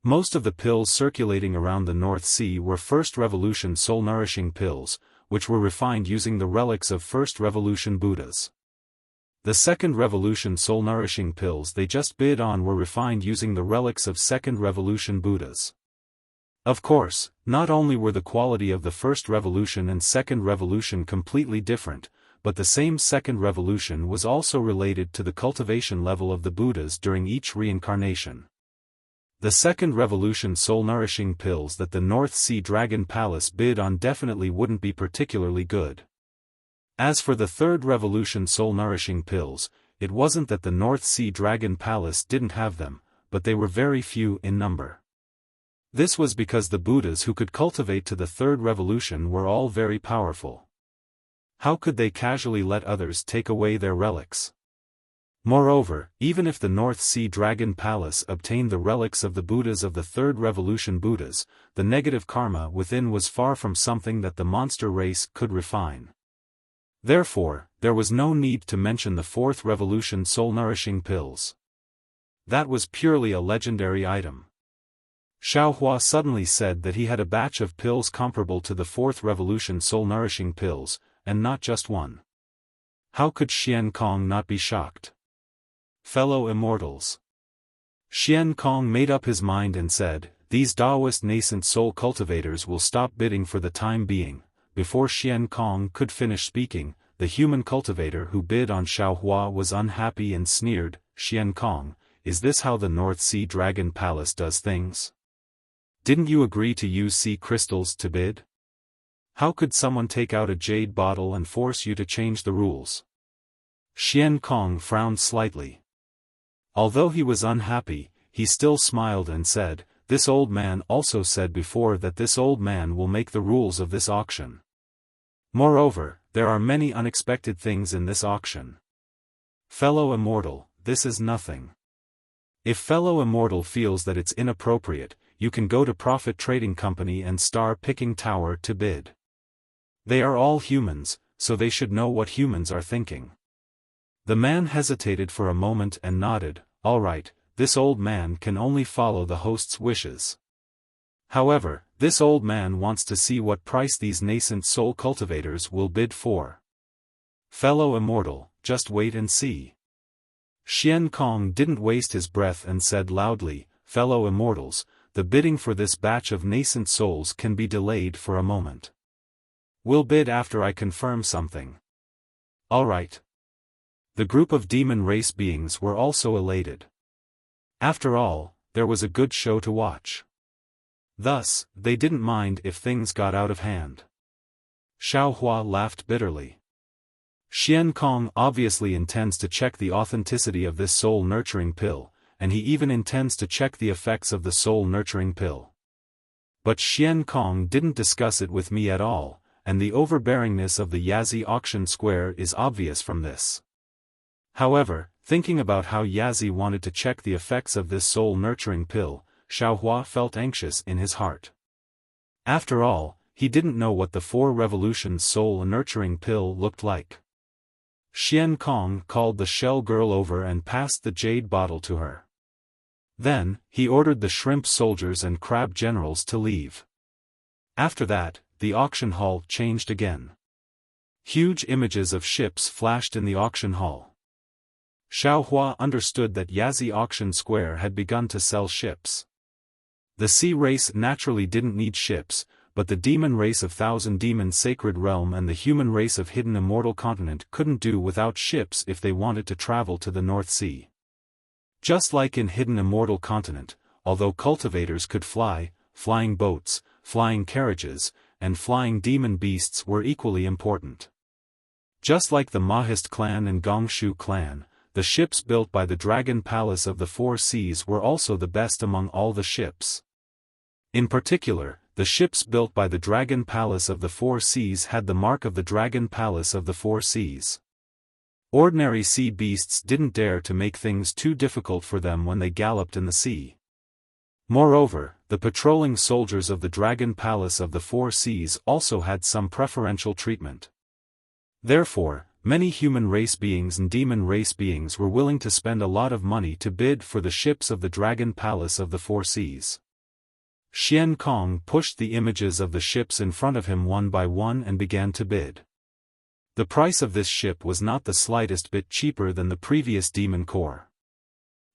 S1: Most of the pills circulating around the North Sea were First Revolution soul-nourishing pills, which were refined using the relics of First Revolution Buddhas. The Second Revolution soul-nourishing pills they just bid on were refined using the relics of Second Revolution Buddhas. Of course, not only were the quality of the First Revolution and Second Revolution completely different, but the same Second Revolution was also related to the cultivation level of the Buddhas during each reincarnation. The Second Revolution soul-nourishing pills that the North Sea Dragon Palace bid on definitely wouldn't be particularly good. As for the Third Revolution soul-nourishing pills, it wasn't that the North Sea Dragon Palace didn't have them, but they were very few in number. This was because the Buddhas who could cultivate to the Third Revolution were all very powerful. How could they casually let others take away their relics? Moreover, even if the North Sea Dragon Palace obtained the relics of the Buddhas of the Third Revolution Buddhas, the negative karma within was far from something that the monster race could refine. Therefore, there was no need to mention the Fourth Revolution soul-nourishing pills. That was purely a legendary item. Xiaohua suddenly said that he had a batch of pills comparable to the Fourth Revolution soul-nourishing pills, and not just one. How could Xian Kong not be shocked? Fellow immortals. Xian Kong made up his mind and said, "These Daoist nascent soul cultivators will stop bidding for the time being." Before Xian Kong could finish speaking, the human cultivator who bid on Xiaohua was unhappy and sneered, "Xian Kong, is this how the North Sea Dragon Palace does things? Didn't you agree to use sea crystals to bid? How could someone take out a jade bottle and force you to change the rules?" Xian Kong frowned slightly. Although he was unhappy, he still smiled and said, "This old man also said before that this old man will make the rules of this auction. Moreover, there are many unexpected things in this auction. Fellow immortal, this is nothing. If fellow immortal feels that it's inappropriate, you can go to Profit Trading Company and Star Picking Tower to bid. They are all humans, so they should know what humans are thinking." The man hesitated for a moment and nodded, "All right, this old man can only follow the host's wishes. However, this old man wants to see what price these nascent soul cultivators will bid for." Fellow immortal, just wait and see. Xian Kong didn't waste his breath and said loudly, fellow immortals, the bidding for this batch of nascent souls can be delayed for a moment. We'll bid after I confirm something. All right. The group of demon race beings were also elated. After all, there was a good show to watch. Thus, they didn't mind if things got out of hand. Xiaohua laughed bitterly. Xian Kong obviously intends to check the authenticity of this soul-nurturing pill, and he even intends to check the effects of the soul-nurturing pill. But Xian Kong didn't discuss it with me at all, and the overbearingness of the Yazi auction square is obvious from this. However, thinking about how Yazi wanted to check the effects of this soul-nurturing pill, Xiaohua felt anxious in his heart. After all, he didn't know what the 4 Revolutions soul-nurturing pill looked like. Xian Kong called the shell girl over and passed the jade bottle to her. Then, he ordered the shrimp soldiers and crab generals to leave. After that, the auction hall changed again. Huge images of ships flashed in the auction hall. Xiaohua understood that Yazi Auction Square had begun to sell ships. The sea race naturally didn't need ships, but the demon race of Thousand Demon Sacred Realm and the human race of Hidden Immortal Continent couldn't do without ships if they wanted to travel to the North Sea. Just like in Hidden Immortal Continent, although cultivators could fly, flying boats, flying carriages, and flying demon beasts were equally important. Just like the Mahist clan and Gongshu clan, the ships built by the Dragon Palace of the Four Seas were also the best among all the ships. In particular, the ships built by the Dragon Palace of the Four Seas had the mark of the Dragon Palace of the Four Seas. Ordinary sea beasts didn't dare to make things too difficult for them when they galloped in the sea. Moreover, the patrolling soldiers of the Dragon Palace of the Four Seas also had some preferential treatment. Therefore, many human race beings and demon race beings were willing to spend a lot of money to bid for the ships of the Dragon Palace of the Four Seas. Xian Kong pushed the images of the ships in front of him one by one and began to bid. The price of this ship was not the slightest bit cheaper than the previous demon core.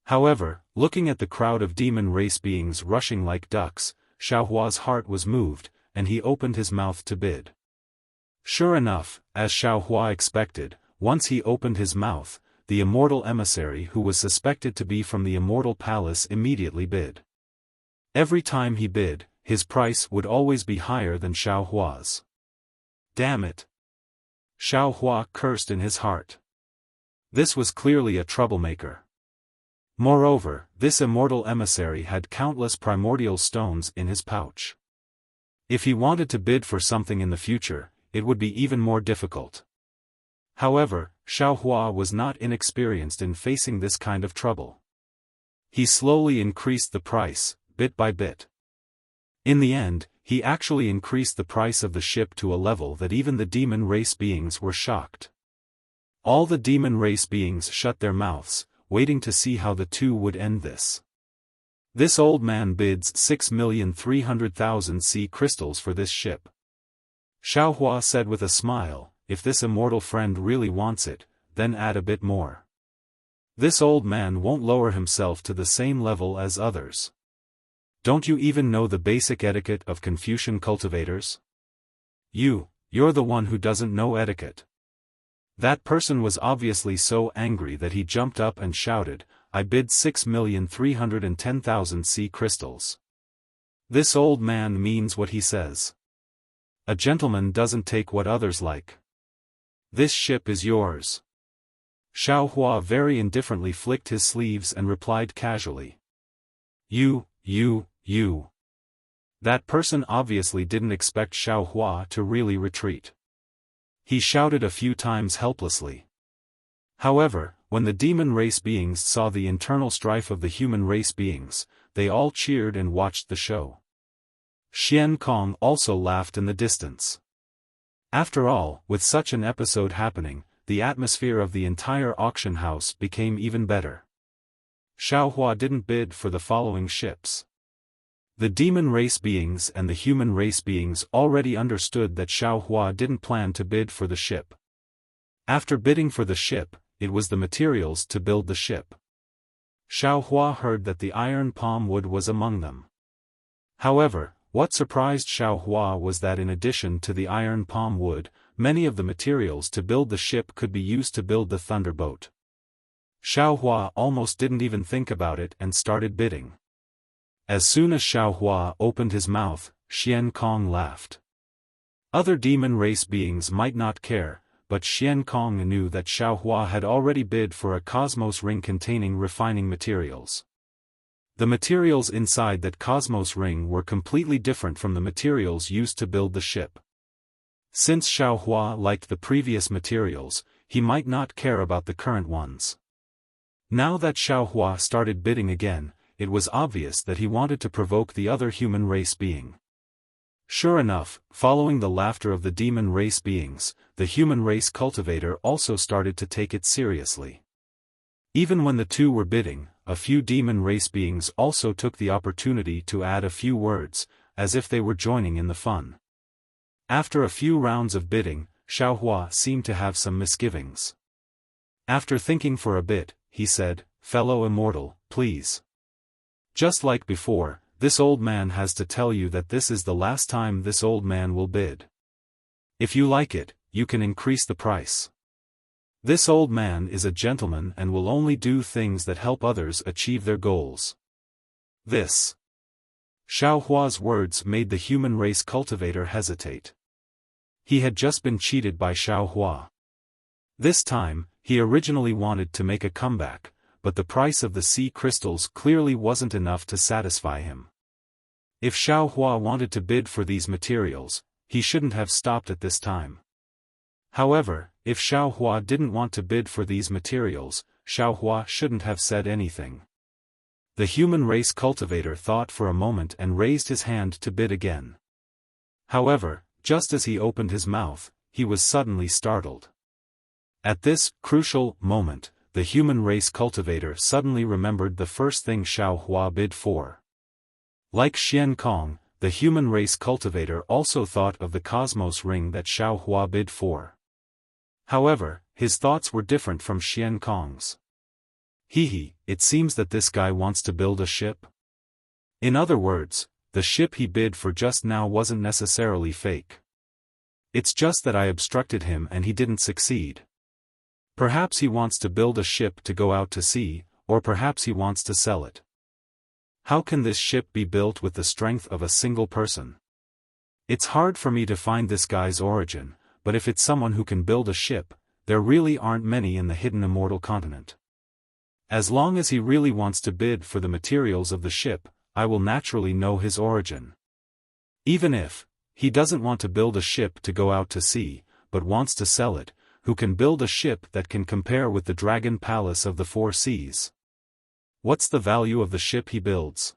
S1: However, looking at the crowd of demon race beings rushing like ducks, Xiaohua's heart was moved, and he opened his mouth to bid. Sure enough, as Xiaohua expected, once he opened his mouth, the immortal emissary who was suspected to be from the Immortal Palace immediately bid. Every time he bid, his price would always be higher than Xiaohua's. Damn it! Xiaohua cursed in his heart. This was clearly a troublemaker. Moreover, this immortal emissary had countless primordial stones in his pouch. If he wanted to bid for something in the future, it would be even more difficult. However, Xiaohua was not inexperienced in facing this kind of trouble. He slowly increased the price, bit by bit. In the end, he actually increased the price of the ship to a level that even the demon race beings were shocked. All the demon race beings shut their mouths, waiting to see how the two would end this. This old man bids 6,300,000 sea crystals for this ship. Xiaohua said with a smile, if this immortal friend really wants it, then add a bit more. This old man won't lower himself to the same level as others. Don't you even know the basic etiquette of Confucian cultivators? You're the one who doesn't know etiquette. That person was obviously so angry that he jumped up and shouted, I bid 6,310,000 sea crystals. This old man means what he says. A gentleman doesn't take what others like. This ship is yours. Xiaohua very indifferently flicked his sleeves and replied casually. You. That person obviously didn't expect Xiaohua to really retreat. He shouted a few times helplessly. However, when the demon race beings saw the internal strife of the human race beings, they all cheered and watched the show. Xian Kong also laughed in the distance. After all, with such an episode happening, the atmosphere of the entire auction house became even better. Xiaohua didn't bid for the following ships. The demon race beings and the human race beings already understood that Xiaohua didn't plan to bid for the ship. After bidding for the ship, it was the materials to build the ship. Xiaohua heard that the iron palm wood was among them. However, what surprised Xiaohua was that in addition to the iron palm wood, many of the materials to build the ship could be used to build the thunderboat. Xiaohua almost didn't even think about it and started bidding. As soon as Xiaohua opened his mouth, Xian Kong laughed. Other demon race beings might not care, but Xian Kong knew that Xiaohua had already bid for a cosmos ring containing refining materials. The materials inside that cosmos ring were completely different from the materials used to build the ship. Since Xiaohua liked the previous materials, he might not care about the current ones. Now that Xiaohua started bidding again, it was obvious that he wanted to provoke the other human race being. Sure enough, following the laughter of the demon race beings, the human race cultivator also started to take it seriously. Even when the two were bidding, a few demon race beings also took the opportunity to add a few words, as if they were joining in the fun. After a few rounds of bidding, Xiaohua seemed to have some misgivings. After thinking for a bit, he said, "Fellow immortal, please. Just like before, this old man has to tell you that this is the last time this old man will bid. If you like it, you can increase the price. This old man is a gentleman and will only do things that help others achieve their goals." This Xiaohua's words made the human race cultivator hesitate. He had just been cheated by Xiaohua. This time, he originally wanted to make a comeback, but the price of the sea crystals clearly wasn't enough to satisfy him. If Xiaohua wanted to bid for these materials, he shouldn't have stopped at this time. However, if Xiaohua didn't want to bid for these materials, Xiaohua shouldn't have said anything. The human race cultivator thought for a moment and raised his hand to bid again. However, just as he opened his mouth, he was suddenly startled. At this crucial moment, the human race cultivator suddenly remembered the first thing Xiaohua bid for. Like Xian Kong, the human race cultivator also thought of the cosmos ring that Xiaohua bid for. However, his thoughts were different from Xian Kong's. It seems that this guy wants to build a ship? In other words, the ship he bid for just now wasn't necessarily fake. It's just that I obstructed him and he didn't succeed. Perhaps he wants to build a ship to go out to sea, or perhaps he wants to sell it. How can this ship be built with the strength of a single person? It's hard for me to find this guy's origin, but if it's someone who can build a ship, there really aren't many in the hidden immortal continent. As long as he really wants to bid for the materials of the ship, I will naturally know his origin. Even if he doesn't want to build a ship to go out to sea, but wants to sell it, who can build a ship that can compare with the Dragon Palace of the Four Seas? What's the value of the ship he builds?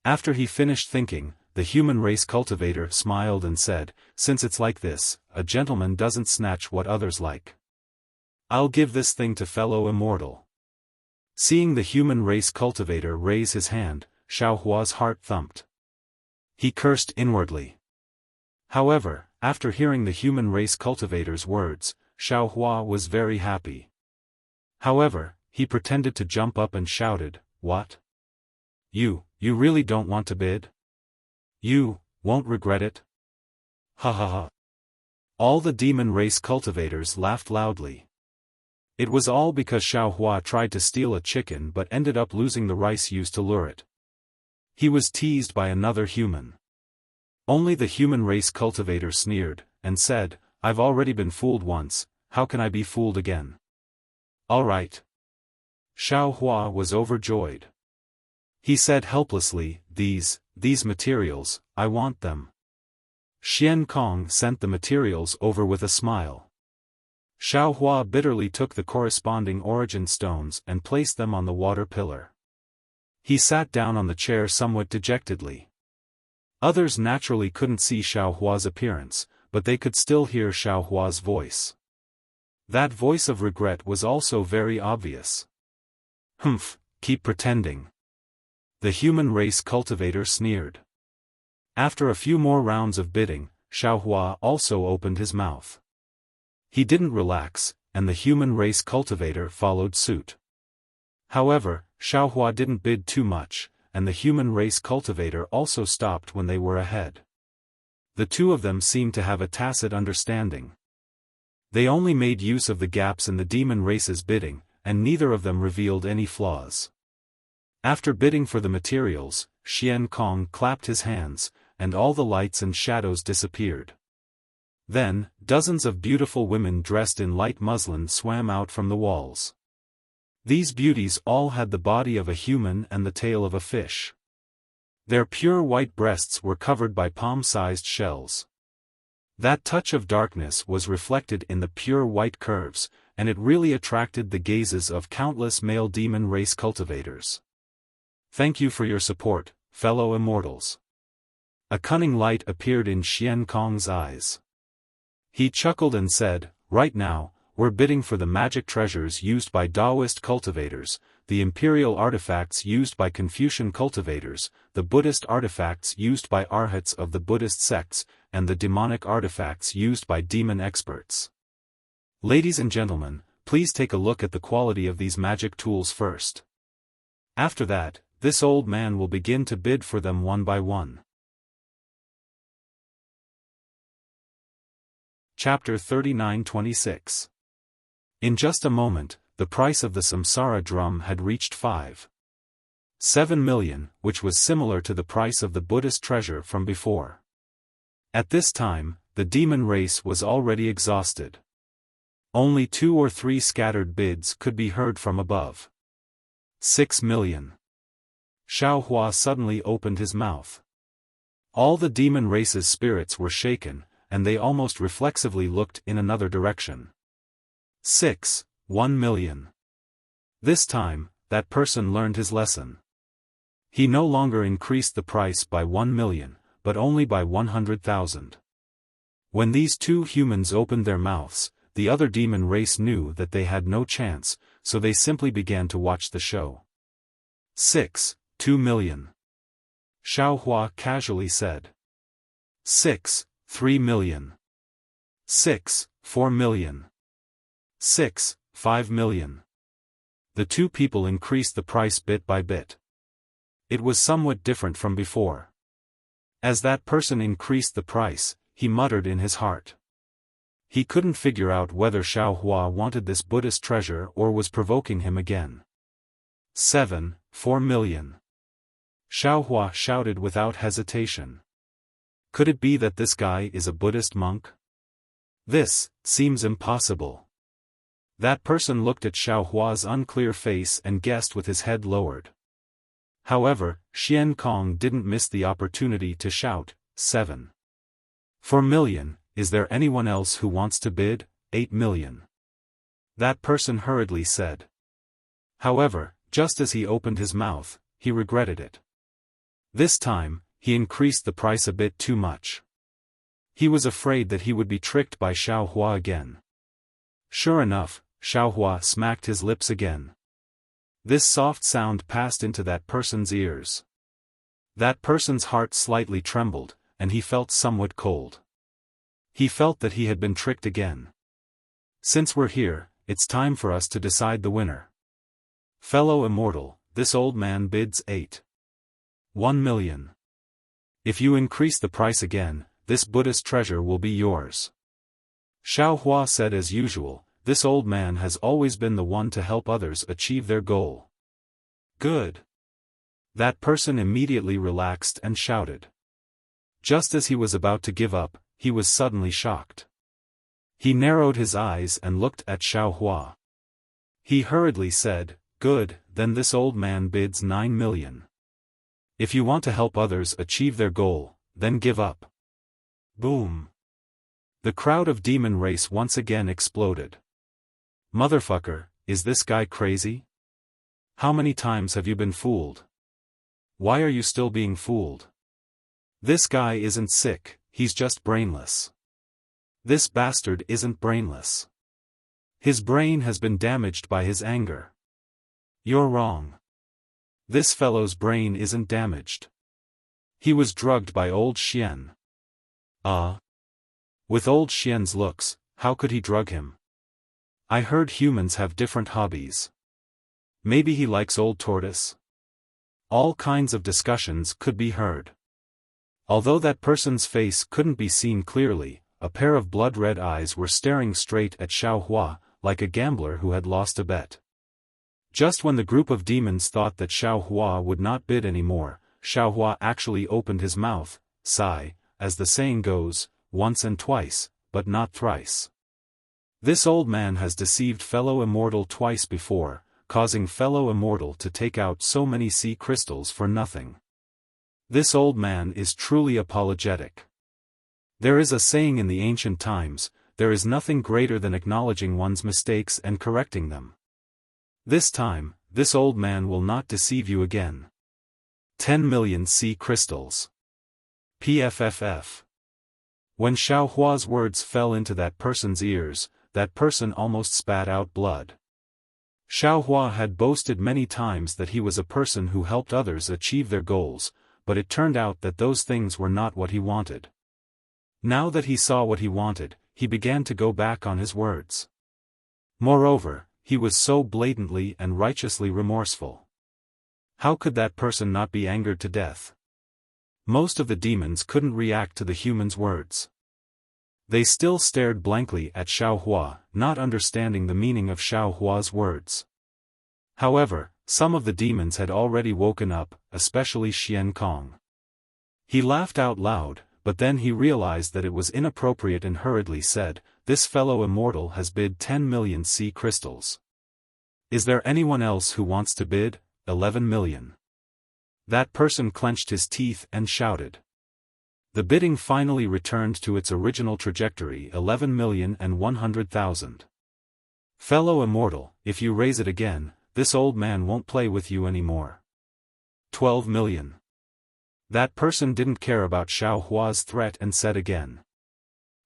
S1: After he finished thinking, the human race cultivator smiled and said, "Since it's like this, a gentleman doesn't snatch what others like. I'll give this thing to fellow immortal." Seeing the human race cultivator raise his hand, Xiaohua's heart thumped. He cursed inwardly. However, after hearing the human race cultivator's words, Xiaohua was very happy. However, he pretended to jump up and shouted, "What? You really don't want to bid? You won't regret it? Ha ha ha." All the demon race cultivators laughed loudly. It was all because Xiaohua tried to steal a chicken but ended up losing the rice used to lure it. He was teased by another human. Only the human race cultivator sneered, and said, "I've already been fooled once, how can I be fooled again? All right." Xiaohua was overjoyed. He said helplessly, These materials, I want them." Xian Kong sent the materials over with a smile. Xiaohua bitterly took the corresponding origin stones and placed them on the water pillar. He sat down on the chair somewhat dejectedly. Others naturally couldn't see Xiaohua's appearance, but they could still hear Xiaohua's voice. That voice of regret was also very obvious. "Humph, keep pretending." The human race cultivator sneered. After a few more rounds of bidding, Xiaohua also opened his mouth. He didn't relax, and the human race cultivator followed suit. However, Xiaohua didn't bid too much, and the human race cultivator also stopped when they were ahead. The two of them seemed to have a tacit understanding. They only made use of the gaps in the demon race's bidding, and neither of them revealed any flaws. After bidding for the materials, Xian Kong clapped his hands, and all the lights and shadows disappeared. Then, dozens of beautiful women dressed in light muslin swam out from the walls. These beauties all had the body of a human and the tail of a fish. Their pure white breasts were covered by palm-sized shells. That touch of darkness was reflected in the pure white curves, and it really attracted the gazes of countless male demon race cultivators. Thank you for your support, fellow immortals. A cunning light appeared in Xian Kong's eyes. He chuckled and said, "Right now, we're bidding for the magic treasures used by Taoist cultivators, the imperial artifacts used by Confucian cultivators, the Buddhist artifacts used by arhats of the Buddhist sects, and the demonic artifacts used by demon experts. Ladies and gentlemen, please take a look at the quality of these magic tools first. After that, this old man will begin to bid for them one by one." Chapter 39-26. In just a moment, the price of the samsara drum had reached 5.7 million, which was similar to the price of the Buddhist treasure from before. At this time, the demon race was already exhausted. Only 2 or 3 scattered bids could be heard from above. 6 million. Xiaohua suddenly opened his mouth. All the demon race's spirits were shaken, and they almost reflexively looked in another direction. 1 million. This time, that person learned his lesson. He no longer increased the price by 1 million, but only by 100,000. When these two humans opened their mouths, the other demon race knew that they had no chance, so they simply began to watch the show. 2 million. Xiaohua casually said. 3 million. 4 million. 5 million. The two people increased the price bit by bit. It was somewhat different from before. As that person increased the price, he muttered in his heart. He couldn't figure out whether Xiaohua wanted this Buddhist treasure or was provoking him again. 4 million. Xiaohua shouted without hesitation. Could it be that this guy is a Buddhist monk? This seems impossible. That person looked at Xiaohua's unclear face and guessed with his head lowered. However, Xian Kong didn't miss the opportunity to shout, 4 million, is there anyone else who wants to bid? 8 million. That person hurriedly said. However, just as he opened his mouth, he regretted it. This time, he increased the price a bit too much. He was afraid that he would be tricked by Xiaohua again. Sure enough, Xiaohua smacked his lips again. This soft sound passed into that person's ears. That person's heart slightly trembled, and he felt somewhat cold. He felt that he had been tricked again. Since we're here, it's time for us to decide the winner. Fellow immortal, this old man bids 1 million. If you increase the price again, this Buddhist treasure will be yours. Xiaohua said as usual, this old man has always been the one to help others achieve their goal. Good. That person immediately relaxed and shouted. Just as he was about to give up, he was suddenly shocked. He narrowed his eyes and looked at Xiaohua. He hurriedly said, "Good, then this old man bids 9 million. If you want to help others achieve their goal, then give up." Boom. The crowd of demon race once again exploded. Motherfucker, is this guy crazy? How many times have you been fooled? Why are you still being fooled? This guy isn't sick, he's just brainless. This bastard isn't brainless. His brain has been damaged by his anger. You're wrong. This fellow's brain isn't damaged. He was drugged by old Xian. With old Xian's looks, how could he drug him? I heard humans have different hobbies. Maybe he likes old tortoise? All kinds of discussions could be heard. Although that person's face couldn't be seen clearly, a pair of blood-red eyes were staring straight at Xiaohua, like a gambler who had lost a bet. Just when the group of demons thought that Xiaohua would not bid anymore, Xiaohua actually opened his mouth, sigh, as the saying goes, once and twice, but not thrice. This old man has deceived fellow immortal twice before, causing fellow immortal to take out so many sea crystals for nothing. This old man is truly apologetic. There is a saying in the ancient times, there is nothing greater than acknowledging one's mistakes and correcting them. This time, this old man will not deceive you again. 10 million sea crystals. PFFF. When Xiaohua's words fell into that person's ears, that person almost spat out blood. Xiaohua had boasted many times that he was a person who helped others achieve their goals, but it turned out that those things were not what he wanted. Now that he saw what he wanted, he began to go back on his words. Moreover, he was so blatantly and righteously remorseful. How could that person not be angered to death? Most of the demons couldn't react to the human's words. They still stared blankly at Xiaohua, not understanding the meaning of Xiaohua's words. However, some of the demons had already woken up, especially Xian Kong. He laughed out loud, but then he realized that it was inappropriate and hurriedly said, "This fellow immortal has bid 10 million sea crystals. Is there anyone else who wants to bid? 11 million. That person clenched his teeth and shouted. The bidding finally returned to its original trajectory, 11,100,000. Fellow immortal, if you raise it again, this old man won't play with you anymore. 12 million. That person didn't care about Xiaohua's threat and said again.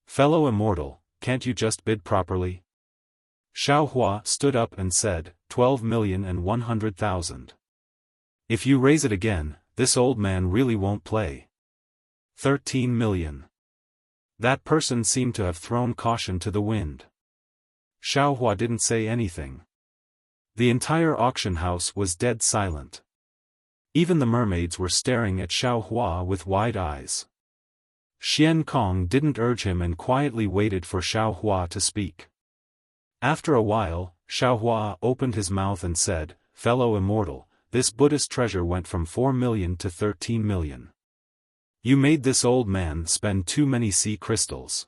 S1: Fellow immortal, can't you just bid properly? Xiaohua stood up and said, 12,100,000. If you raise it again, this old man really won't play. 13 million. That person seemed to have thrown caution to the wind. Xiaohua didn't say anything. The entire auction house was dead silent. Even the mermaids were staring at Xiaohua with wide eyes. Xian Kong didn't urge him and quietly waited for Xiaohua to speak. After a while, Xiaohua opened his mouth and said, "Fellow immortal, this Buddhist treasure went from 4 million to 13 million. You made this old man spend too many sea crystals.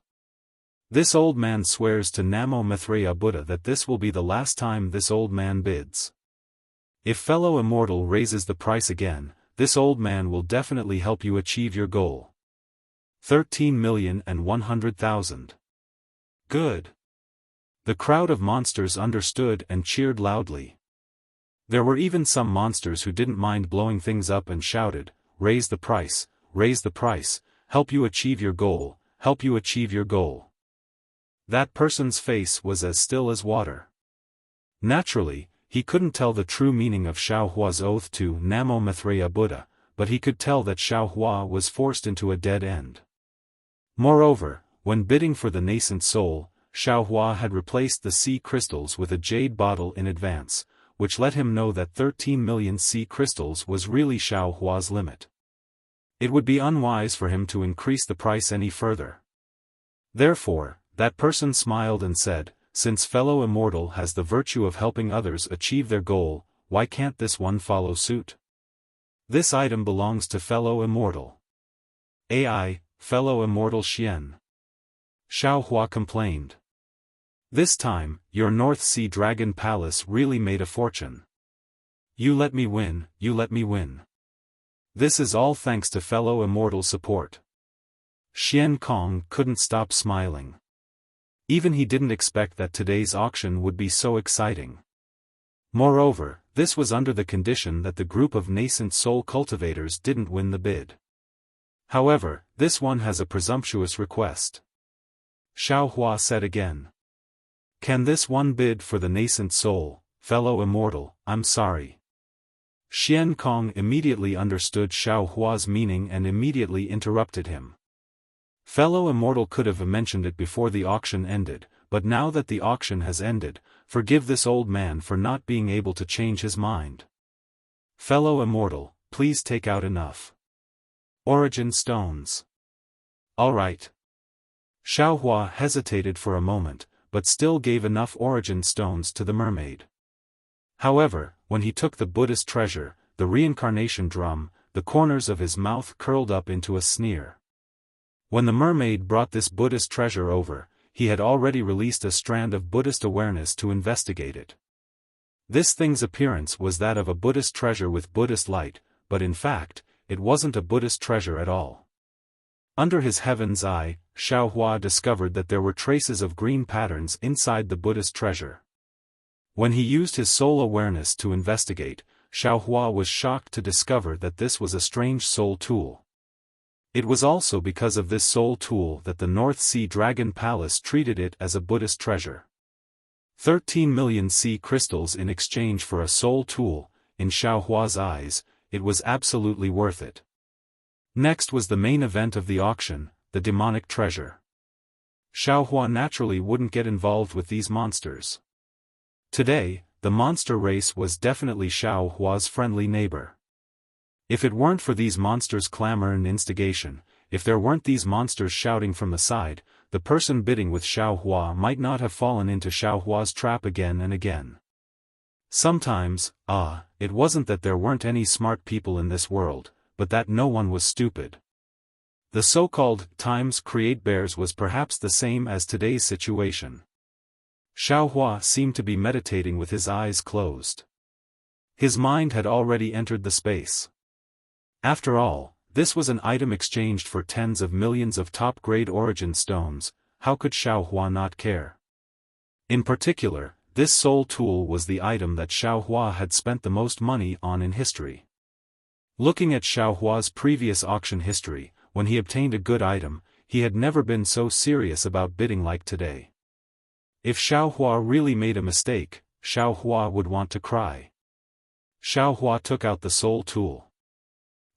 S1: This old man swears to Namo Maitreya Buddha that this will be the last time this old man bids. If fellow immortal raises the price again, this old man will definitely help you achieve your goal. 13,100,000. Good." The crowd of monsters understood and cheered loudly. There were even some monsters who didn't mind blowing things up and shouted, "Raise the price, raise the price, help you achieve your goal, help you achieve your goal." That person's face was as still as water. Naturally, he couldn't tell the true meaning of Xiaohua's oath to Namo Maitreya Buddha, but he could tell that Xiaohua was forced into a dead end. Moreover, when bidding for the nascent soul, Xiaohua had replaced the sea crystals with a jade bottle in advance, which let him know that 13 million sea crystals was really Xiaohua's limit. It would be unwise for him to increase the price any further. Therefore, that person smiled and said, "Since fellow immortal has the virtue of helping others achieve their goal, why can't this one follow suit? This item belongs to fellow immortal." AI, fellow immortal Xian. Xiaohua complained. "This time, your North Sea Dragon Palace really made a fortune. You let me win, you let me win. This is all thanks to fellow immortal support." Xian Kong couldn't stop smiling. Even he didn't expect that today's auction would be so exciting. Moreover, this was under the condition that the group of nascent soul cultivators didn't win the bid. However, this one has a presumptuous request. Xiaohua said again. "Can this one bid for the nascent soul, fellow immortal? I'm sorry." Xian Kong immediately understood Xiaohua's meaning and immediately interrupted him. Fellow Immortal could have mentioned it before the auction ended, but now that the auction has ended, forgive this old man for not being able to change his mind. Fellow Immortal, please take out enough origin stones. All right. Xiaohua hesitated for a moment, but still gave enough origin stones to the mermaid. However, when he took the Buddhist treasure, the reincarnation drum, the corners of his mouth curled up into a sneer. When the mermaid brought this Buddhist treasure over, he had already released a strand of Buddhist awareness to investigate it. This thing's appearance was that of a Buddhist treasure with Buddhist light, but in fact, it wasn't a Buddhist treasure at all. Under his heaven's eye, Xiaohua discovered that there were traces of green patterns inside the Buddhist treasure. When he used his soul awareness to investigate, Xiaohua was shocked to discover that this was a strange soul tool. It was also because of this soul tool that the North Sea Dragon Palace treated it as a Buddhist treasure. 13 million sea crystals in exchange for a soul tool, in Xiaohua's eyes, it was absolutely worth it. Next was the main event of the auction, the demonic treasure. Xiaohua naturally wouldn't get involved with these monsters. Today, the monster race was definitely Xiaohua's friendly neighbor. If it weren't for these monsters' clamor and instigation, if there weren't these monsters shouting from the side, the person bidding with Xiaohua might not have fallen into Xiaohua's trap again and again. Sometimes, it wasn't that there weren't any smart people in this world, but that no one was stupid. The so-called times create bears was perhaps the same as today's situation. Xiaohua seemed to be meditating with his eyes closed. His mind had already entered the space. After all, this was an item exchanged for tens of millions of top-grade origin stones, how could Xiaohua not care? In particular, this soul tool was the item that Xiaohua had spent the most money on in history. Looking at Xiaohua's previous auction history, when he obtained a good item, he had never been so serious about bidding like today. If Xiaohua really made a mistake, Xiaohua would want to cry. Xiaohua took out the soul tool.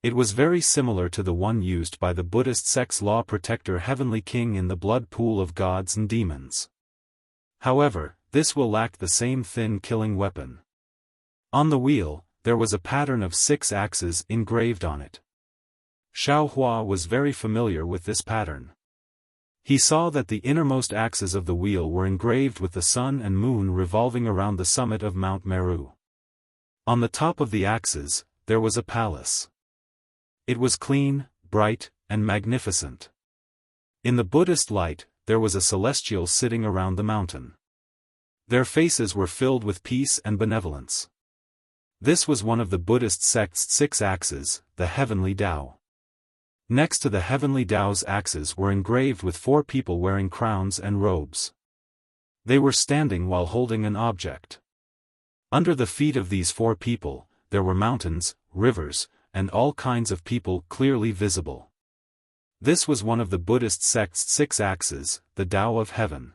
S1: It was very similar to the one used by the Buddhist sex law protector Heavenly King in the blood pool of gods and demons. However, this will lack the same thin killing weapon. On the wheel, there was a pattern of 6 axes engraved on it. Xiaohua was very familiar with this pattern. He saw that the innermost axes of the wheel were engraved with the sun and moon revolving around the summit of Mount Meru. On the top of the axes, there was a palace. It was clean, bright, and magnificent. In the Buddhist light, there was a celestial sitting around the mountain. Their faces were filled with peace and benevolence. This was one of the Buddhist sect's 6 axes, the heavenly Tao. Next to the heavenly Tao's axes were engraved with 4 people wearing crowns and robes. They were standing while holding an object. Under the feet of these 4 people, there were mountains, rivers, and all kinds of people clearly visible. This was one of the Buddhist sect's 6 axes, the Tao of Heaven.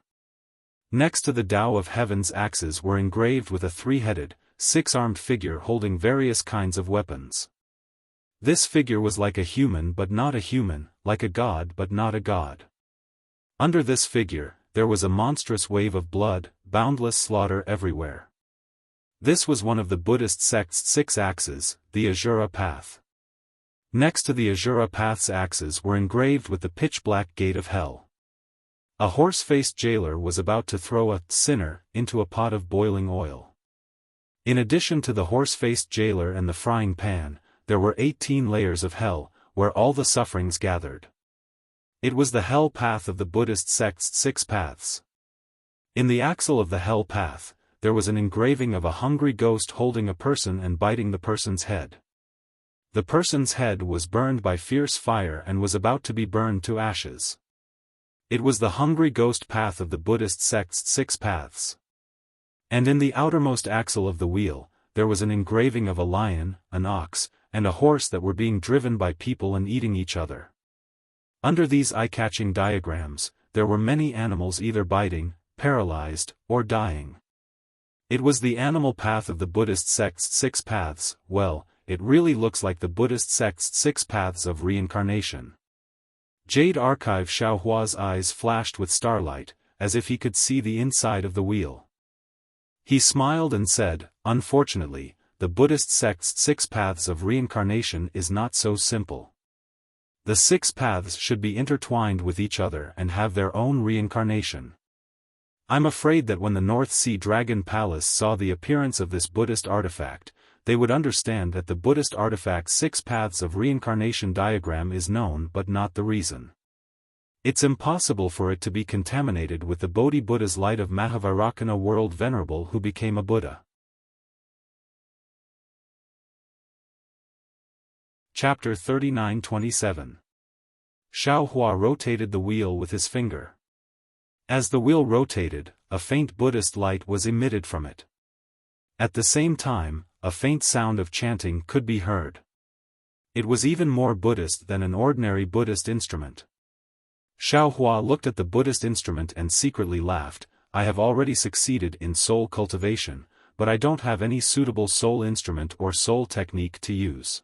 S1: Next to the Tao of Heaven's axes were engraved with a 3-headed, 6-armed figure holding various kinds of weapons. This figure was like a human but not a human, like a god but not a god. Under this figure, there was a monstrous wave of blood, boundless slaughter everywhere. This was one of the Buddhist sect's 6 axes, the Azura Path. Next to the Azura Path's axes were engraved with the pitch-black gate of hell. A horse-faced jailer was about to throw a sinner into a pot of boiling oil. In addition to the horse-faced jailer and the frying pan, there were 18 layers of hell, where all the sufferings gathered. It was the hell path of the Buddhist sect's 6 paths. In the axle of the hell path, there was an engraving of a hungry ghost holding a person and biting the person's head. The person's head was burned by fierce fire and was about to be burned to ashes. It was the hungry ghost path of the Buddhist sect's 6 paths. And in the outermost axle of the wheel, there was an engraving of a lion, an ox, and a horse that were being driven by people and eating each other. Under these eye-catching diagrams, there were many animals either biting, paralyzed, or dying. It was the animal path of the Buddhist sect's 6 paths. Well, it really looks like the Buddhist sect's 6 paths of reincarnation. Jade Archive Xiaohua's eyes flashed with starlight, as if he could see the inside of the wheel. He smiled and said, "Unfortunately, the Buddhist sect's 6 paths of reincarnation is not so simple. The 6 paths should be intertwined with each other and have their own reincarnation. I'm afraid that when the North Sea Dragon Palace saw the appearance of this Buddhist artifact, they would understand that the Buddhist artifact's 6 paths of reincarnation diagram is known but not the reason. It's impossible for it to be contaminated with the Bodhi Buddha's light of Mahavarakana world venerable who became a Buddha." Chapter 39-27. Xiaohua rotated the wheel with his finger. As the wheel rotated, a faint Buddhist light was emitted from it. At the same time, a faint sound of chanting could be heard. It was even more Buddhist than an ordinary Buddhist instrument. Xiaohua looked at the Buddhist instrument and secretly laughed. "I have already succeeded in soul cultivation, but I don't have any suitable soul instrument or soul technique to use.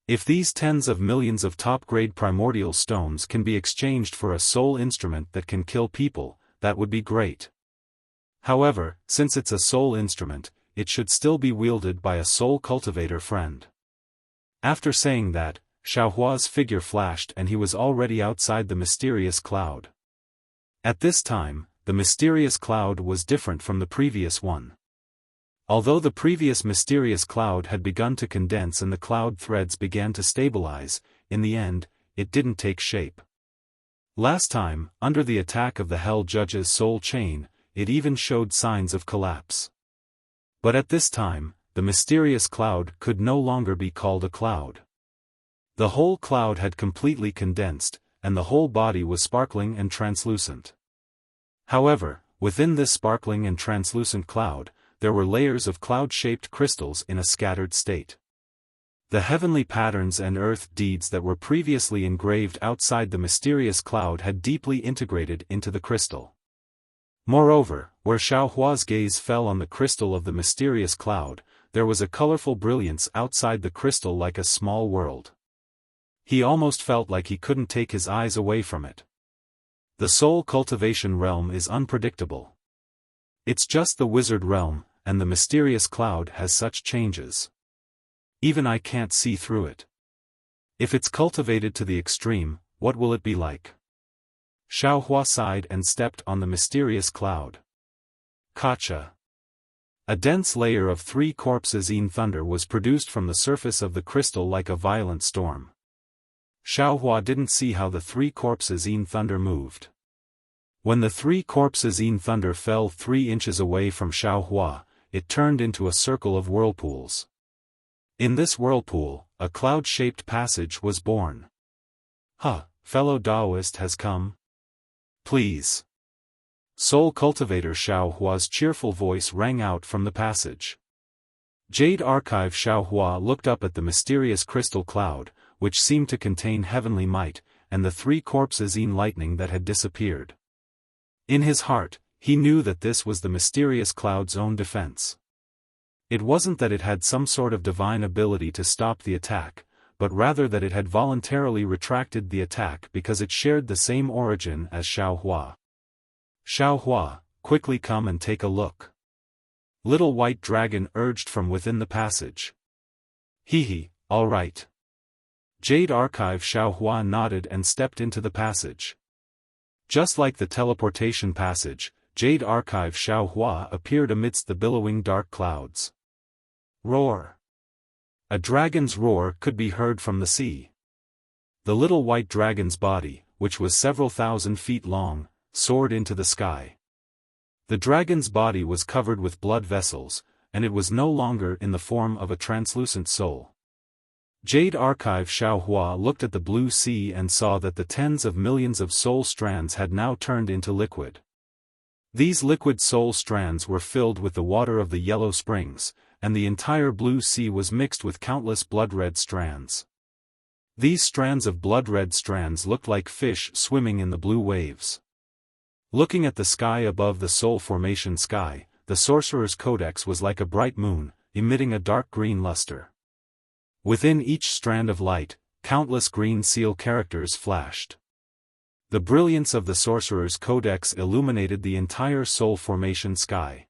S1: If these tens of millions of top-grade primordial stones can be exchanged for a soul instrument that can kill people, that would be great. However, since it's a soul instrument, it should still be wielded by a soul cultivator friend." After saying that, Xiaohua's figure flashed and he was already outside the mysterious cloud. At this time, the mysterious cloud was different from the previous one. Although the previous mysterious cloud had begun to condense and the cloud threads began to stabilize, in the end, it didn't take shape. Last time, under the attack of the Hell Judge's soul chain, it even showed signs of collapse. But at this time, the mysterious cloud could no longer be called a cloud. The whole cloud had completely condensed, and the whole body was sparkling and translucent. However, within this sparkling and translucent cloud, there were layers of cloud-shaped crystals in a scattered state. The heavenly patterns and earth deeds that were previously engraved outside the mysterious cloud had deeply integrated into the crystal. Moreover, where Xiaohua's gaze fell on the crystal of the mysterious cloud, there was a colorful brilliance outside the crystal like a small world. He almost felt like he couldn't take his eyes away from it. The soul cultivation realm is unpredictable. It's just the wizard realm, and the mysterious cloud has such changes. Even I can't see through it. If it's cultivated to the extreme, what will it be like? Xiaohua sighed and stepped on the mysterious cloud. Kacha. A dense layer of 3 corpses in thunder was produced from the surface of the crystal like a violent storm. Xiaohua didn't see how the 3 corpses in thunder moved. When the 3 corpses in thunder fell 3 inches away from Xiaohua, it turned into a circle of whirlpools. In this whirlpool, a cloud-shaped passage was born. "Huh, fellow Taoist has come? Please." Soul Cultivator Xiaohua's cheerful voice rang out from the passage. Jade Archive Xiaohua looked up at the mysterious crystal cloud, which seemed to contain heavenly might, and the 3 corpses in lightning that had disappeared. In his heart, he knew that this was the mysterious cloud's own defense. It wasn't that it had some sort of divine ability to stop the attack, but rather that it had voluntarily retracted the attack because it shared the same origin as Xiaohua. "Xiaohua, quickly come and take a look." Little White Dragon urged from within the passage. "Hee, all right." Jade Archive Xiaohua nodded and stepped into the passage. Just like the teleportation passage, Jade Archive Xiaohua appeared amidst the billowing dark clouds. Roar. A dragon's roar could be heard from the sea. The little white dragon's body, which was several thousand feet long, soared into the sky. The dragon's body was covered with blood vessels, and it was no longer in the form of a translucent soul. Jade Archive Xiaohua looked at the blue sea and saw that the tens of millions of soul strands had now turned into liquid. These liquid soul strands were filled with the water of the yellow springs, and the entire blue sea was mixed with countless blood-red strands. These strands of blood-red strands looked like fish swimming in the blue waves. Looking at the sky above the soul formation sky, the sorcerer's codex was like a bright moon, emitting a dark green luster. Within each strand of light, countless green seal characters flashed. The brilliance of the sorcerer's codex illuminated the entire soul formation sky.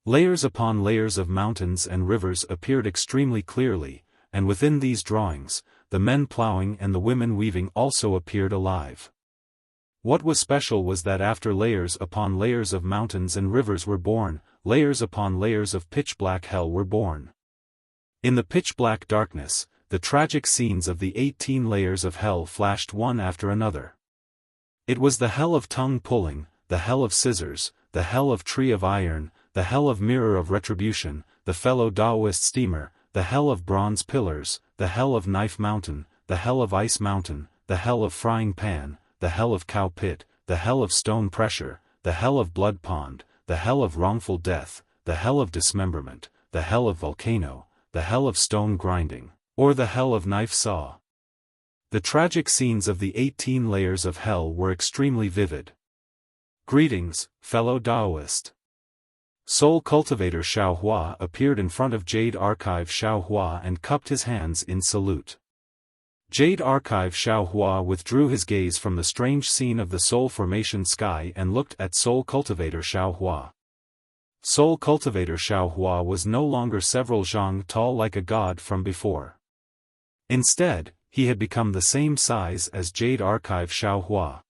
S1: Layers upon layers of mountains and rivers appeared extremely clearly, and within these drawings, the men plowing and the women weaving also appeared alive. What was special was that after layers upon layers of mountains and rivers were born, layers upon layers of pitch-black hell were born. In the pitch-black darkness, the tragic scenes of the 18 layers of hell flashed one after another. It was the hell of tongue pulling, the hell of scissors, the hell of tree of iron, the hell of mirror of retribution, the fellow Taoist steamer, the hell of bronze pillars, the hell of knife mountain, the hell of ice mountain, the hell of frying pan, the hell of cow pit, the hell of stone pressure, the hell of blood pond, the hell of wrongful death, the hell of dismemberment, the hell of volcano, the hell of stone grinding, or the hell of knife saw. The tragic scenes of the 18 layers of hell were extremely vivid. Greetings, fellow Taoist. Soul Cultivator Xiaofan appeared in front of Jade Archive Xiaofan and cupped his hands in salute. Jade Archive Xiaofan withdrew his gaze from the strange scene of the soul formation sky and looked at Soul Cultivator Xiaofan. Soul Cultivator Xiaofan was no longer several zhang tall like a god from before. Instead, he had become the same size as Jade Archive Xiaofan.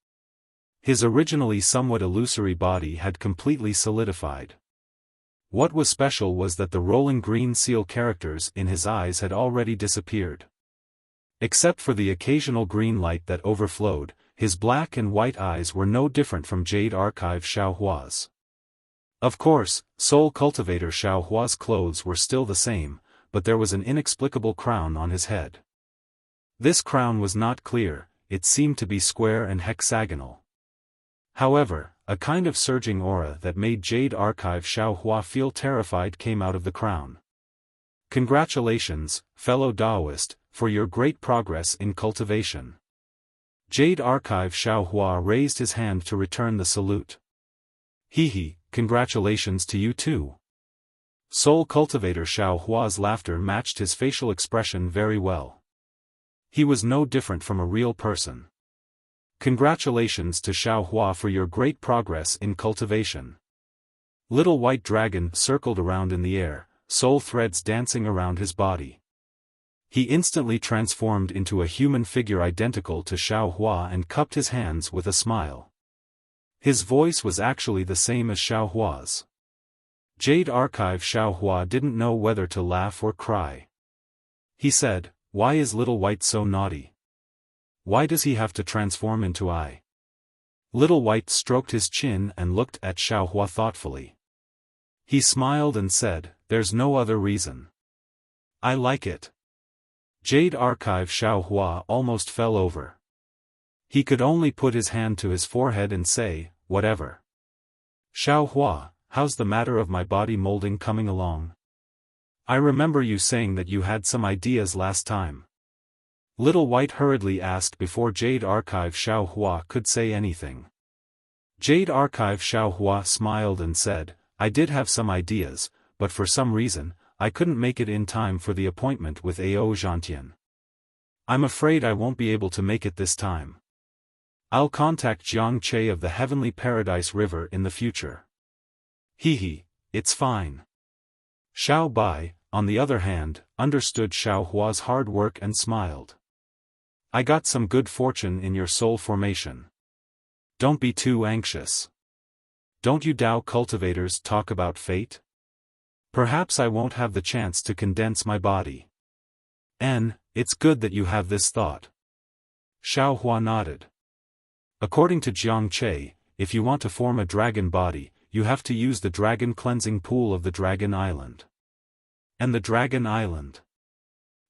S1: His originally somewhat illusory body had completely solidified. What was special was that the rolling green seal characters in his eyes had already disappeared. Except for the occasional green light that overflowed, his black and white eyes were no different from Jade Archive Xiaohua's. Of course, Soul Cultivator Xiaohua's clothes were still the same, but there was an inexplicable crown on his head. This crown was not clear, it seemed to be square and hexagonal. However, a kind of surging aura that made Jade Archive Xiaohua feel terrified came out of the crown. Congratulations, fellow Taoist, for your great progress in cultivation. Jade Archive Xiaohua raised his hand to return the salute. Hehe, congratulations to you too. Soul Cultivator Xiaohua's laughter matched his facial expression very well. He was no different from a real person. Congratulations to Xiaohua for your great progress in cultivation. Little White Dragon circled around in the air, soul threads dancing around his body. He instantly transformed into a human figure identical to Xiaohua and cupped his hands with a smile. His voice was actually the same as Xiaohua's. Jade Archive Xiaohua didn't know whether to laugh or cry. He said, "Why is Little White so naughty? Why does he have to transform into I?" Little White stroked his chin and looked at Xiaohua thoughtfully. He smiled and said, "There's no other reason. I like it." Jade Archive Xiaohua almost fell over. He could only put his hand to his forehead and say, "Whatever." "Xiaohua, how's the matter of my body molding coming along? I remember you saying that you had some ideas last time." Little White hurriedly asked before Jade Archive Xiaohua could say anything. Jade Archive Xiaohua smiled and said, "I did have some ideas, but for some reason, I couldn't make it in time for the appointment with Ao Zhantian. I'm afraid I won't be able to make it this time. I'll contact Jiang Che of the Heavenly Paradise River in the future." Hehe, it's fine. Xiao Bai, on the other hand, understood Xiaohua's hard work and smiled. "I got some good fortune in your soul formation. Don't be too anxious. Don't you Tao cultivators talk about fate? Perhaps I won't have the chance to condense my body. It's good that you have this thought." Xiaohua nodded. According to Jiang Che, if you want to form a dragon body, you have to use the dragon cleansing pool of the Dragon Island. And the Dragon Island?